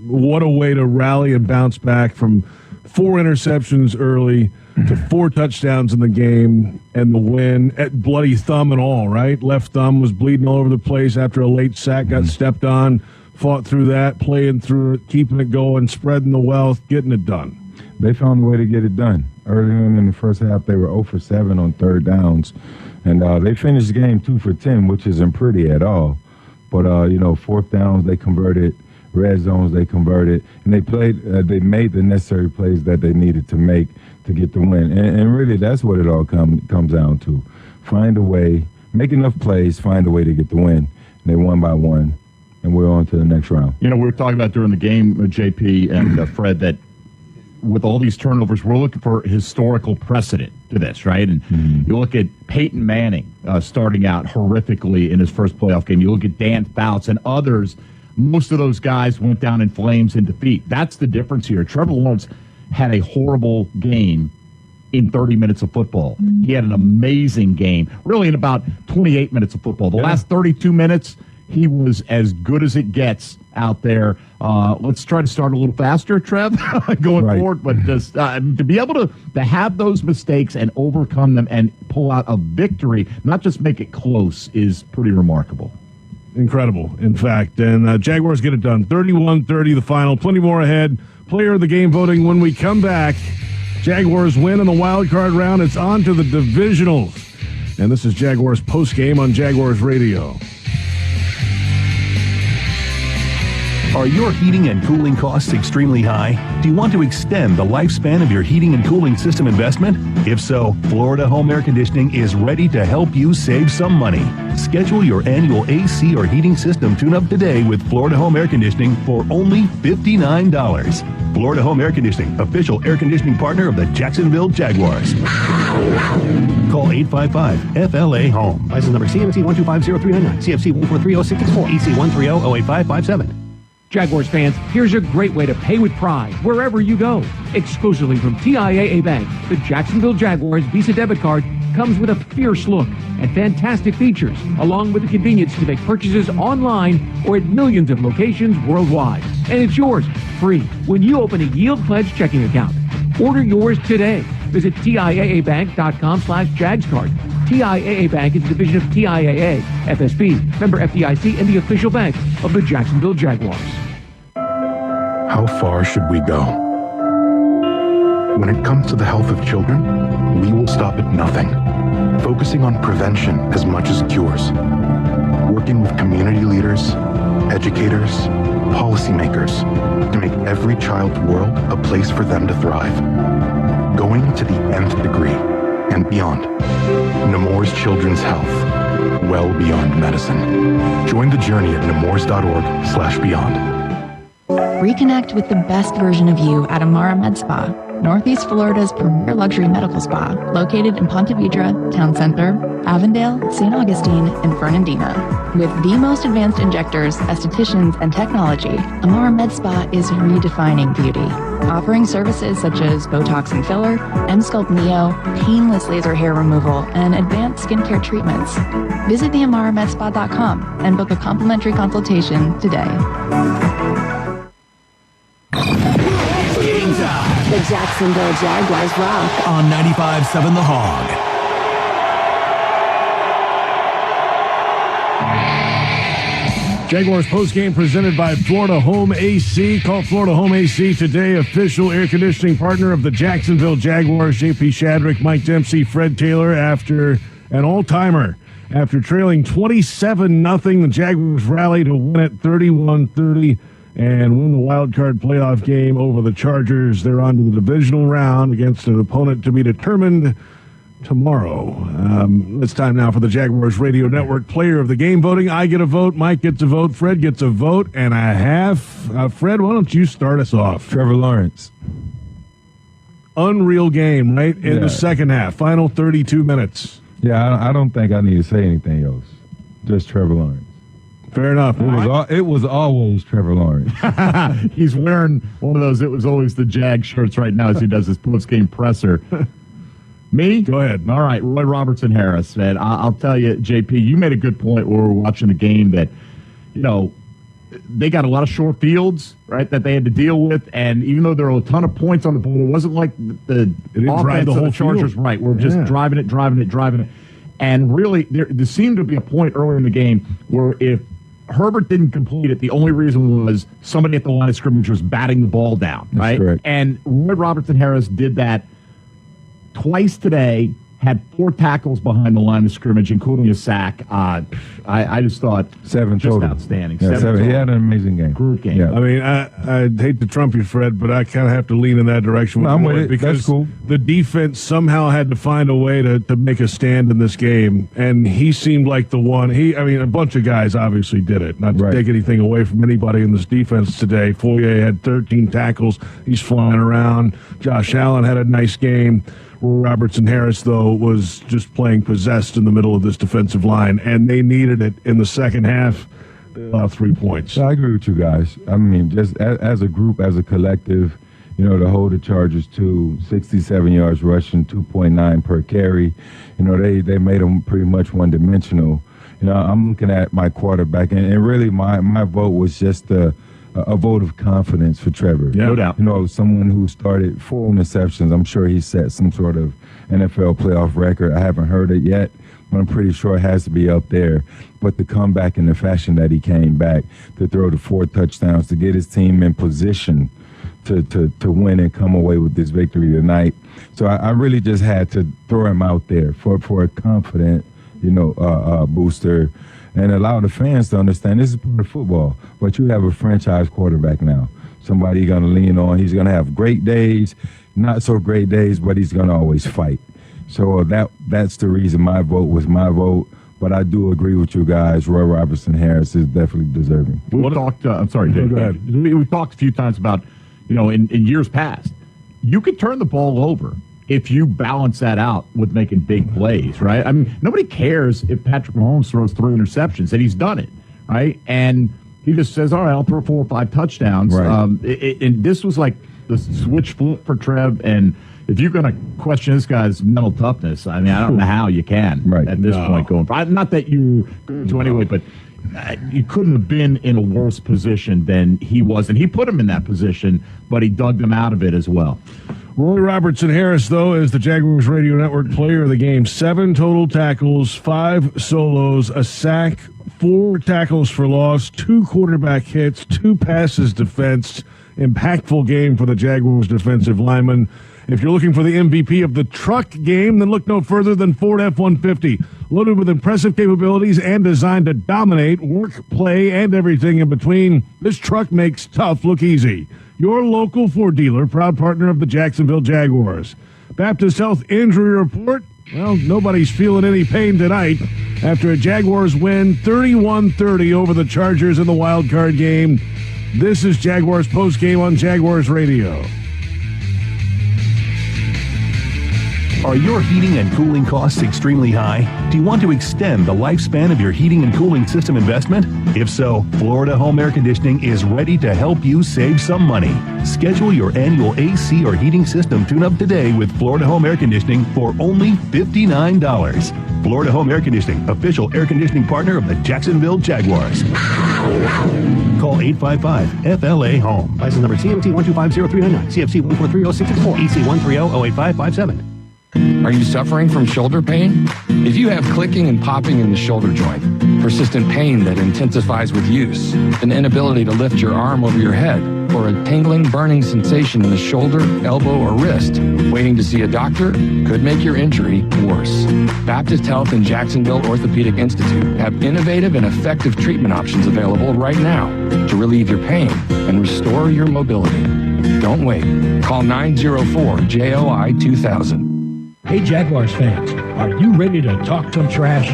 what a way to rally and bounce back from 4 interceptions early to 4 touchdowns in the game and the win at bloody thumb and all, right? Left thumb was bleeding all over the place after a late sack, got stepped on, fought through that, playing through it, keeping it going, spreading the wealth, getting it done. They found a way to get it done. Early on in the first half, they were 0 for 7 on third downs. And they finished the game 2 for 10, which isn't pretty at all. But, fourth downs, they converted. Red zones, they converted. And they made the necessary plays that they needed to make to get the win. And really, that's what it all comes down to. Find a way, make enough plays, find a way to get the win. And they won by 1, and we're on to the next round. We were talking about during the game, JP and Fred, that with all these turnovers, we're looking for historical precedent to this, right? And you look at Peyton Manning starting out horrifically in his first playoff game. You look at Dan Fouts and others. Most of those guys went down in flames in defeat. That's the difference here. Trevor Lawrence had a horrible game in 30 minutes of football. He had an amazing game, really in about 28 minutes of football. The last 32 minutes, he was as good as it gets out there. Let's try to start a little faster, Trev, going forward. But just to be able to have those mistakes and overcome them and pull out a victory, not just make it close, is pretty remarkable. Incredible, in fact. And Jaguars get it done. 31-30 the final. Plenty more ahead. Player of the game voting when we come back. Jaguars win in the wild card round. It's on to the divisionals. And this is Jaguars postgame on Jaguars Radio. Are your heating and cooling costs extremely high? Do you want to extend the lifespan of your heating and cooling system investment? If so, Florida Home Air Conditioning is ready to help you save some money. Schedule your annual AC or heating system tune-up today with Florida Home Air Conditioning for only $59. Florida Home Air Conditioning, official air conditioning partner of the Jacksonville Jaguars. Call 855-FLA-HOME. License number CMC 1250399, CFC 1430664, EC 130-08557. Jaguars fans, here's a great way to pay with pride wherever you go. Exclusively from TIAA Bank, the Jacksonville Jaguars Visa debit card comes with a fierce look and fantastic features, along with the convenience to make purchases online or at millions of locations worldwide. And it's yours, free, when you open a Yield Pledge checking account. Order yours today. Visit TIAABank.com/JagsCard. TIAA Bank is a division of TIAA, FSB, member FDIC, and the official bank of the Jacksonville Jaguars. How far should we go? When it comes to the health of children, we will stop at nothing, focusing on prevention as much as cures. Working with community leaders, educators, policymakers to make every child's world a place for them to thrive. Going to the nth degree and beyond. Nemours Children's Health, well beyond medicine. Join the journey at nemours.org/beyond. Reconnect with the best version of you at Amara Med Spa, Northeast Florida's premier luxury medical spa, located in Ponte Vedra, Town Center, Avondale, St. Augustine, and Fernandina. With the most advanced injectors, estheticians, and technology, Amara Med Spa is redefining beauty, offering services such as Botox and filler, M-Sculpt Neo, painless laser hair removal, and advanced skincare treatments. Visit theamaramedspa.com and book a complimentary consultation today. Game time. The Jacksonville Jaguars rock On 95.7 The Hog. Jaguars postgame presented by Florida Home AC. Call Florida Home AC today, official air conditioning partner of the Jacksonville Jaguars. JP Shadrick, Mike Dempsey, Fred Taylor after an all-timer. After trailing 27-0, the Jaguars rally to win it 31-30 and win the wild card playoff game over the Chargers. They're on to the divisional round against an opponent to be determined tomorrow. It's time now for the Jaguars Radio Network Player of the Game voting. I get a vote, Mike gets a vote, Fred gets a vote and a half. Fred, why don't you start us off? Trevor Lawrence. Unreal game, right? In the second half, final 32 minutes. Yeah, I don't think I need to say anything else. Just Trevor Lawrence. Fair enough. It was always Trevor Lawrence. He's wearing one of those "It was always the Jag" shirts right now as he does his post-game presser. Me? Go ahead. All right, Roy Robertson Harris, man. I'll tell you, JP, you made a good point when we were watching the game that, they got a lot of short fields, right, that they had to deal with. And even though there were a ton of points on the board, it wasn't like the offense of the Chargers, right, we're just driving it. And really, there seemed to be a point earlier in the game where if Herbert didn't complete it, the only reason was somebody at the line of scrimmage was batting the ball down, right? That's correct. And Roy Robertson Harris did that twice today, had 4 tackles behind the line of scrimmage, including a sack. I just thought 7 just total. Outstanding. Yeah, 7. He had an amazing game. Group game. Yeah. I mean, I hate to trump you, Fred, but I kind of have to lean in that direction I'm with Roy it. because That's cool. the defense somehow had to find a way to make a stand in this game, and he seemed like the one. A bunch of guys obviously did it. Not to take anything away from anybody in this defense today. Foye had 13 tackles. He's flying around. Josh Allen had a nice game. Robertson Harris, though, was just playing possessed in the middle of this defensive line, and they needed it in the second half. They allowed 3 points. I agree with you guys. I mean, just as a group, as a collective, to hold the Chargers to 67 yards rushing, 2.9 per carry, they made them pretty much one-dimensional. I'm looking at my quarterback, and really my vote was just a vote of confidence for Trevor. Yeah, no doubt. Someone who started 4 interceptions. I'm sure he set some sort of NFL playoff record. I haven't heard it yet, but I'm pretty sure it has to be up there. But to come back in the fashion that he came back, to throw the 4 touchdowns, to get his team in position to win and come away with this victory tonight. So I really just had to throw him out there for a confident, booster, and allow the fans to understand this is part of football. But you have a franchise quarterback now, somebody you're going to lean on. He's going to have great days, not so great days, but he's going to always fight. So that's the reason my vote was my vote. But I do agree with you guys. Roy Robertson Harris is definitely deserving. We've talked. I'm sorry, Dave. Go ahead. We've talked a few times about, in years past, you could turn the ball over if you balance that out with making big plays, right? I mean, nobody cares if Patrick Mahomes throws 3 interceptions, and he's done it, right? And he just says, all right, I'll throw 4 or 5 touchdowns. Right. And this was like the switch flip for Trev. And if you're going to question this guy's mental toughness, I mean, I don't know how you can at this point going. Not that you going to anyway, but you couldn't have been in a worse position than he was. And he put him in that position, but he dug them out of it as well. Roy Robertson Harris, though, is the Jaguars Radio Network player of the game. 7 total tackles, 5 solos, a sack, 4 tackles for loss, 2 quarterback hits, 2 passes defensed. Impactful game for the Jaguars defensive lineman. If you're looking for the MVP of the truck game, then look no further than Ford F-150. Loaded with impressive capabilities and designed to dominate work, play, and everything in between, this truck makes tough look easy. Your local Ford dealer, proud partner of the Jacksonville Jaguars. Baptist Health injury report. Well, nobody's feeling any pain tonight after a Jaguars win 31-30 over the Chargers in the wild card game. This is Jaguars postgame on Jaguars Radio. Are your heating and cooling costs extremely high? Do you want to extend the lifespan of your heating and cooling system investment? If so, Florida Home Air Conditioning is ready to help you save some money. Schedule your annual AC or heating system tune-up today with Florida Home Air Conditioning for only $59. Florida Home Air Conditioning, official air conditioning partner of the Jacksonville Jaguars. Call 855-FLA-HOME. License number CMT 1250399, CFC 1430664, EC 130-08557. Are you suffering from shoulder pain? If you have clicking and popping in the shoulder joint, persistent pain that intensifies with use, an inability to lift your arm over your head, or a tingling, burning sensation in the shoulder, elbow, or wrist, waiting to see a doctor could make your injury worse. Baptist Health and Jacksonville Orthopedic Institute have innovative and effective treatment options available right now to relieve your pain and restore your mobility. Don't wait. Call 904-JOI-2000. Hey Jaguars fans, are you ready to talk some trash?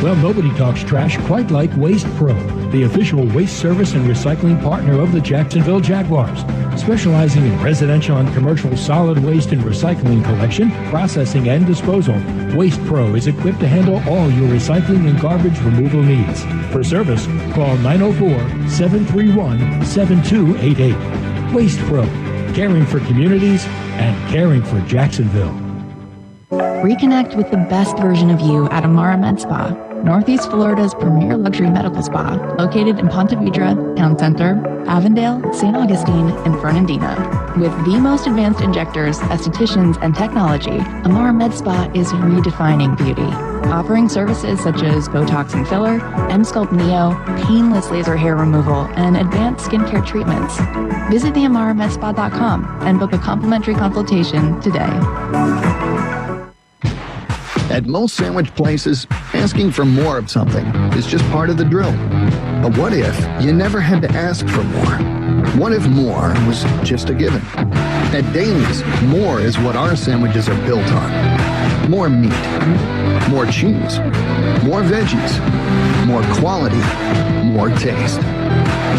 Well, nobody talks trash quite like Waste Pro, the official waste service and recycling partner of the Jacksonville Jaguars. Specializing in residential and commercial solid waste and recycling collection, processing, and disposal, Waste Pro is equipped to handle all your recycling and garbage removal needs. For service, call 904-731-7288. Waste Pro, caring for communities and caring for Jacksonville. Reconnect with the best version of you at Amara Med Spa, Northeast Florida's premier luxury medical spa, located in Ponte Vedra, Town Center, Avondale, St. Augustine, and Fernandina. With the most advanced injectors, estheticians, and technology, Amara Med Spa is redefining beauty, offering services such as Botox and filler, M-Sculpt Neo, painless laser hair removal, and advanced skincare treatments. Visit theamaramedspa.com and book a complimentary consultation today. At most sandwich places, asking for more of something is just part of the drill. But what if you never had to ask for more? What if more was just a given? At Daly's, more is what our sandwiches are built on. More meat, more cheese, more veggies, more quality, more taste.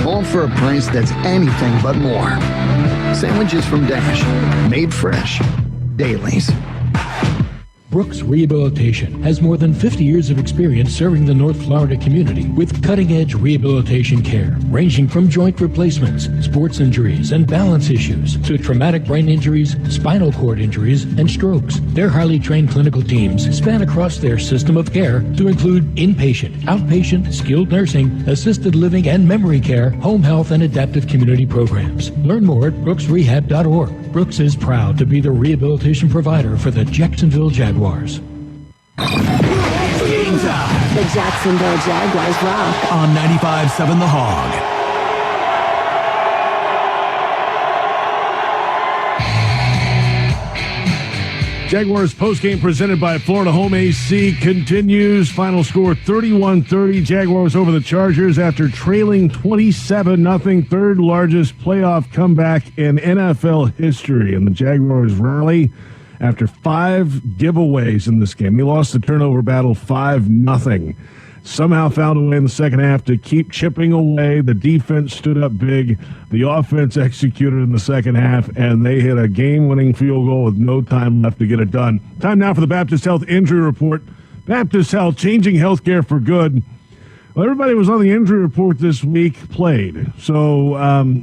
All for a price that's anything but more. Sandwiches from Dash, made fresh. Daly's. Brooks Rehabilitation has more than 50 years of experience serving the North Florida community with cutting-edge rehabilitation care, ranging from joint replacements, sports injuries, and balance issues to traumatic brain injuries, spinal cord injuries, and strokes. Their highly trained clinical teams span across their system of care to include inpatient, outpatient, skilled nursing, assisted living and memory care, home health, and adaptive community programs. Learn more at brooksrehab.org. Brooks is proud to be the rehabilitation provider for the Jacksonville Jaguars. Game time. The Jacksonville Jaguars rock. On 95.7 The Hog. Jaguars postgame presented by Florida Home AC continues. Final score 31-30. Jaguars over the Chargers after trailing 27-0. Third largest playoff comeback in NFL history. And the Jaguars rally after 5 giveaways in this game. They lost the turnover battle 5-0. Somehow found a way in the second half to keep chipping away. The defense stood up big. The offense executed in the second half, and they hit a game-winning field goal with no time left to get it done. Time now for the Baptist Health Injury Report. Baptist Health, changing healthcare for good. Well, everybody was on the injury report this week, played. So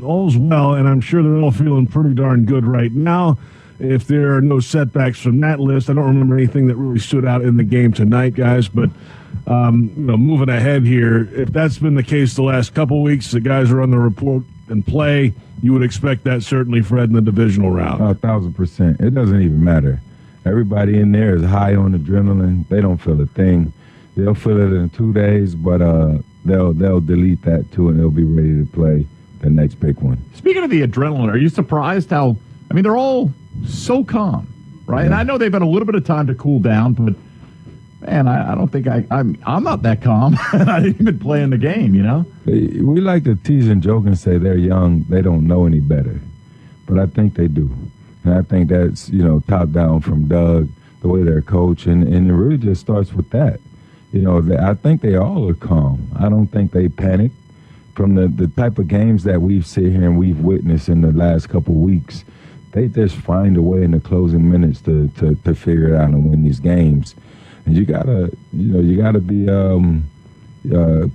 all's well, and I'm sure they're all feeling pretty darn good right now. If there are no setbacks from that list, I don't remember anything that really stood out in the game tonight, guys, but moving ahead here, if that's been the case the last couple weeks, the guys are on the report and play, you would expect that certainly, Fred, in the divisional round. 1,000%. It doesn't even matter. Everybody in there is high on adrenaline. They don't feel a thing. They'll feel it in 2 days, but they'll delete that too, and they'll be ready to play the next big one. Speaking of the adrenaline, are you surprised how, they're all so calm, right? Yeah. And I know they've had a little bit of time to cool down, but man, I don't think I'm not that calm. I didn't even play in the game, We like to tease and joke and say they're young, they don't know any better. But I think they do. And I think that's, top down from Doug, the way they're coaching, and it really just starts with that. I think they all are calm. I don't think they panic. From the type of games that we've seen here and we've witnessed in the last couple of weeks, they just find a way in the closing minutes to figure it out and win these games. And you gotta be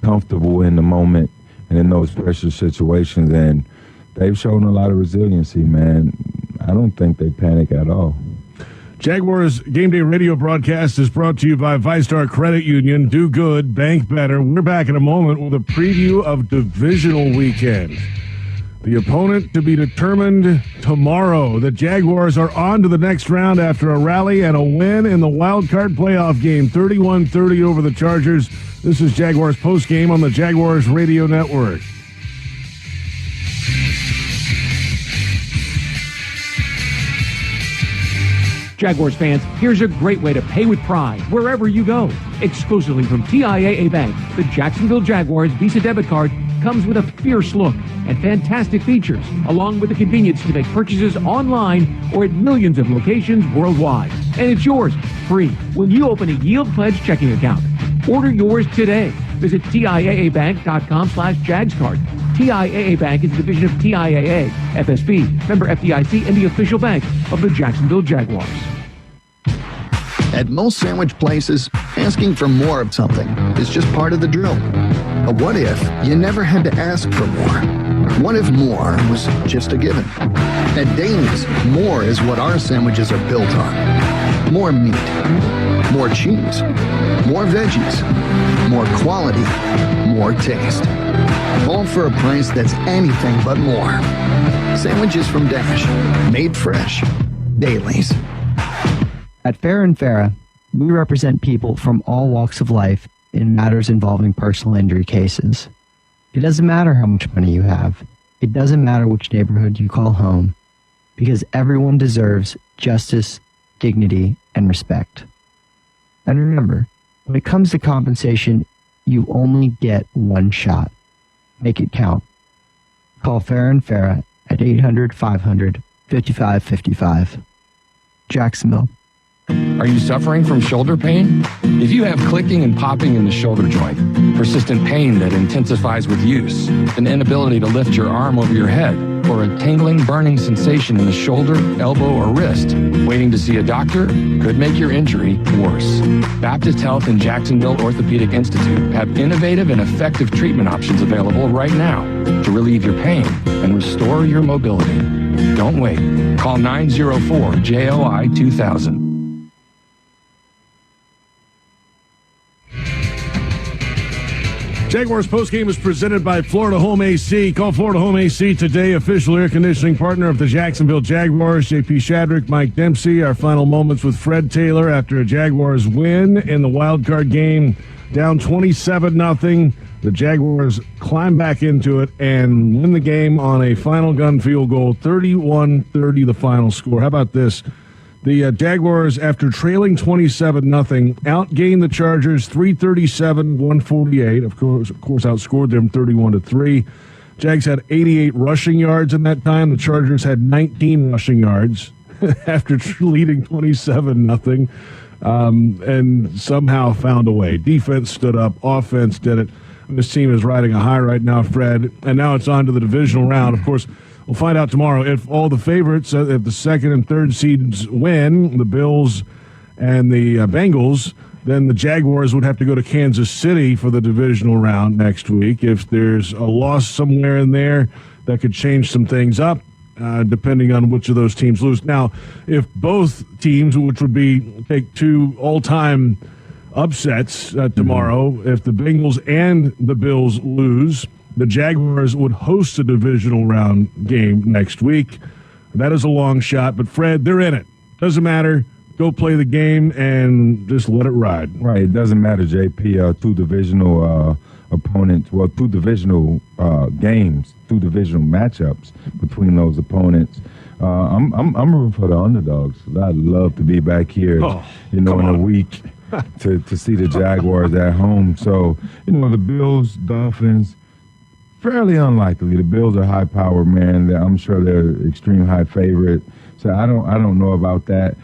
comfortable in the moment and in those pressure situations. And they've shown a lot of resiliency, man. I don't think they panic at all. Jaguars Game Day radio broadcast is brought to you by ViStar Credit Union. Do good, bank better. We're back in a moment with a preview of divisional weekend. The opponent to be determined tomorrow. The Jaguars are on to the next round after a rally and a win in the wild card playoff game, 31-30 over the Chargers. This is Jaguars postgame on the Jaguars Radio Network. Jaguars fans, here's a great way to pay with pride wherever you go. Exclusively from TIAA Bank, the Jacksonville Jaguars Visa debit card comes with a fierce look and fantastic features, along with the convenience to make purchases online or at millions of locations worldwide. And it's yours, free, when you open a Yield Pledge checking account. Order yours today. Visit TIAABank.com/JagsCard. TIAA Bank is a division of TIAA, FSB, member FDIC, and the official bank of the Jacksonville Jaguars. At most sandwich places, asking for more of something is just part of the drill. But what if you never had to ask for more? What if more was just a given? At Daly's, more is what our sandwiches are built on. More meat, more cheese, more veggies, more quality, more taste. All for a price that's anything but more. Sandwiches from Dash, made fresh. Daly's. At Fair and Farah, we represent people from all walks of life in matters involving personal injury cases. It doesn't matter how much money you have. It doesn't matter which neighborhood you call home, because everyone deserves justice, dignity, and respect. And remember, when it comes to compensation, you only get one shot. Make it count. Call Fair and Farah at 800-500-5555. Jacksonville. Are you suffering from shoulder pain? If you have clicking and popping in the shoulder joint, persistent pain that intensifies with use, an inability to lift your arm over your head, or a tingling, burning sensation in the shoulder, elbow, or wrist, waiting to see a doctor could make your injury worse. Baptist Health and Jacksonville Orthopedic Institute have innovative and effective treatment options available right now to relieve your pain and restore your mobility. Don't wait. Call 904-JOI-2000. Jaguars postgame is presented by Florida Home AC. Call Florida Home AC today, official air conditioning partner of the Jacksonville Jaguars. JP Shadrick, Mike Dempsey. Our final moments with Fred Taylor after a Jaguars win in the wild card game, down 27-0. The Jaguars climb back into it and win the game on a final gun field goal, 31-30 the final score. How about this? The Jaguars, after trailing 27-0, outgained the Chargers 337-148. Of course, outscored them 31-3. Jags had 88 rushing yards in that time. The Chargers had 19 rushing yards after leading 27-0, and somehow found a way. Defense stood up. Offense did it. This team is riding a high right now, Fred, and now it's on to the divisional round. Of course, we'll find out tomorrow if all the favorites, if the second and third seeds win, the Bills and the Bengals, then the Jaguars would have to go to Kansas City for the divisional round next week. If there's a loss somewhere in there, that could change some things up, depending on which of those teams lose. Now, if both teams, which would be take two all-time upsets tomorrow, if the Bengals and the Bills lose, the Jaguars would host a divisional round game next week. That is a long shot, but Fred, they're in it. Doesn't matter. Go play the game and just let it ride. Right. It doesn't matter, JP. Two divisional opponents, well, two divisional games, two divisional matchups between those opponents. I'm rooting for the underdogs. I'd love to be back here, in a week to see the Jaguars at home. So, the Bills, Dolphins, fairly unlikely. The Bills are high power, man. I'm sure they're extreme high favorite. So I don't know about that.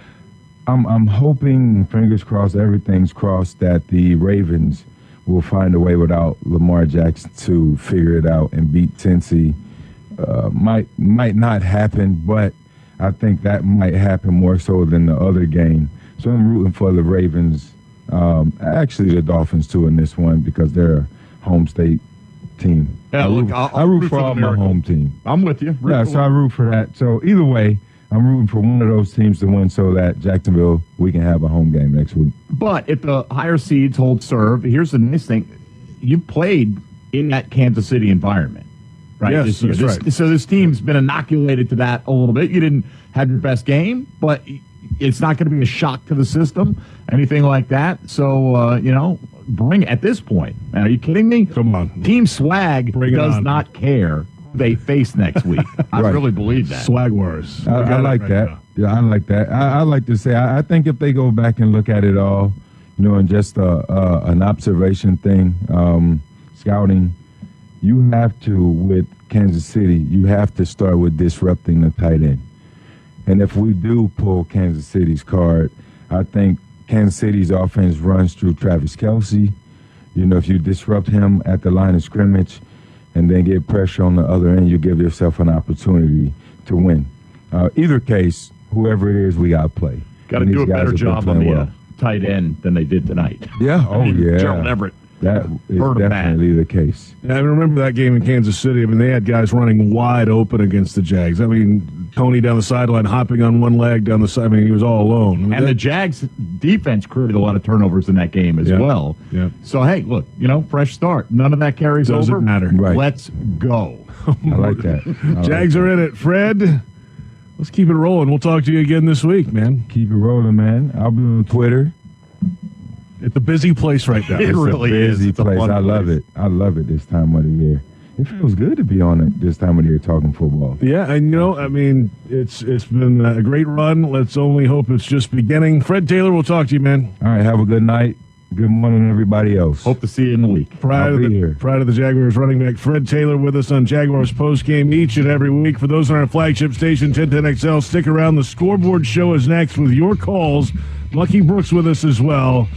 I'm hoping, fingers crossed, everything's crossed, that the Ravens will find a way without Lamar Jackson to figure it out and beat Tennessee. Might not happen, but I think that might happen more so than the other game. So I'm rooting for the Ravens. Actually, the Dolphins too in this one because they're a home state team. Yeah, I root for all my home team. I'm with you. So I root for that. So either way, I'm rooting for one of those teams to win so that Jacksonville, we can have a home game next week. But if the higher seeds hold serve, here's the nice thing. You played in that Kansas City environment, right? Yes, that's right. So this team's been inoculated to that a little bit. You didn't have your best game, but it's not going to be a shock to the system, anything like that. So, bring at this point. Man, are you kidding me? Come on. Team Swag does not care who they face next week. I really believe that. Swag Wars. I like that. Now. Yeah, I like that. I like to say, I think if they go back and look at it all, and just an observation thing, scouting, you have to, with Kansas City, you have to start with disrupting the tight end. And if we do pull Kansas City's card, I think Kansas City's offense runs through Travis Kelce. If you disrupt him at the line of scrimmage, and then get pressure on the other end, you give yourself an opportunity to win. Either case, whoever it is, we got to play. Got to do a better job on the tight end than they did tonight. Yeah, yeah. Gerald Everett. That is definitely the case. Yeah, I remember that game in Kansas City. I mean, they had guys running wide open against the Jags. I mean, Tony down the sideline, hopping on one leg down the side. I mean, he was all alone. I mean, and the Jags defense created a lot of turnovers in that game as well. Yeah. So, hey, look, fresh start. None of that carries over. Doesn't matter. Right. Let's go. I like that. Jags are in it. Fred, let's keep it rolling. We'll talk to you again this week, man. Keep it rolling, man. I'll be on Twitter. It's a busy place right now. It really is. Busy place. I love it. I love it this time of the year. It feels good to be on it this time of the year talking football. Yeah, and I mean, it's been a great run. Let's only hope it's just beginning. Fred Taylor, we'll talk to you, man. All right, have a good night. Good morning, everybody else. Hope to see you in a week. Prior to the Jaguars running back Fred Taylor with us on Jaguars postgame each and every week. For those on our flagship station, 1010XL, stick around. The Scoreboard Show is next with your calls. Lucky Brooks with us as well.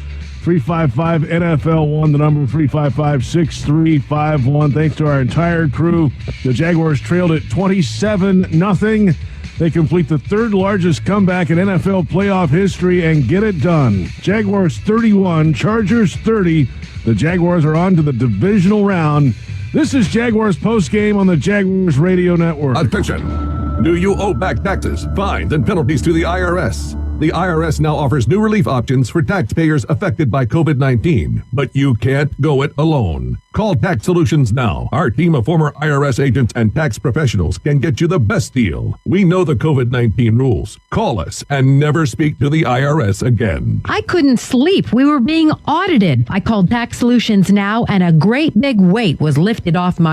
355-NFL1, the number 355-6351. Thanks to our entire crew. The Jaguars trailed at 27-0. They complete the third largest comeback in NFL playoff history and get it done. Jaguars 31, Chargers 30. The Jaguars are on to the divisional round. This is Jaguars postgame on the Jaguars Radio Network. Attention. Do you owe back taxes, fines, and penalties to the IRS? The IRS now offers new relief options for taxpayers affected by COVID-19, but you can't go it alone. Call Tax Solutions now. Our team of former IRS agents and tax professionals can get you the best deal. We know the COVID-19 rules. Call us and never speak to the IRS again. I couldn't sleep. We were being audited. I called Tax Solutions now, and a great big weight was lifted off my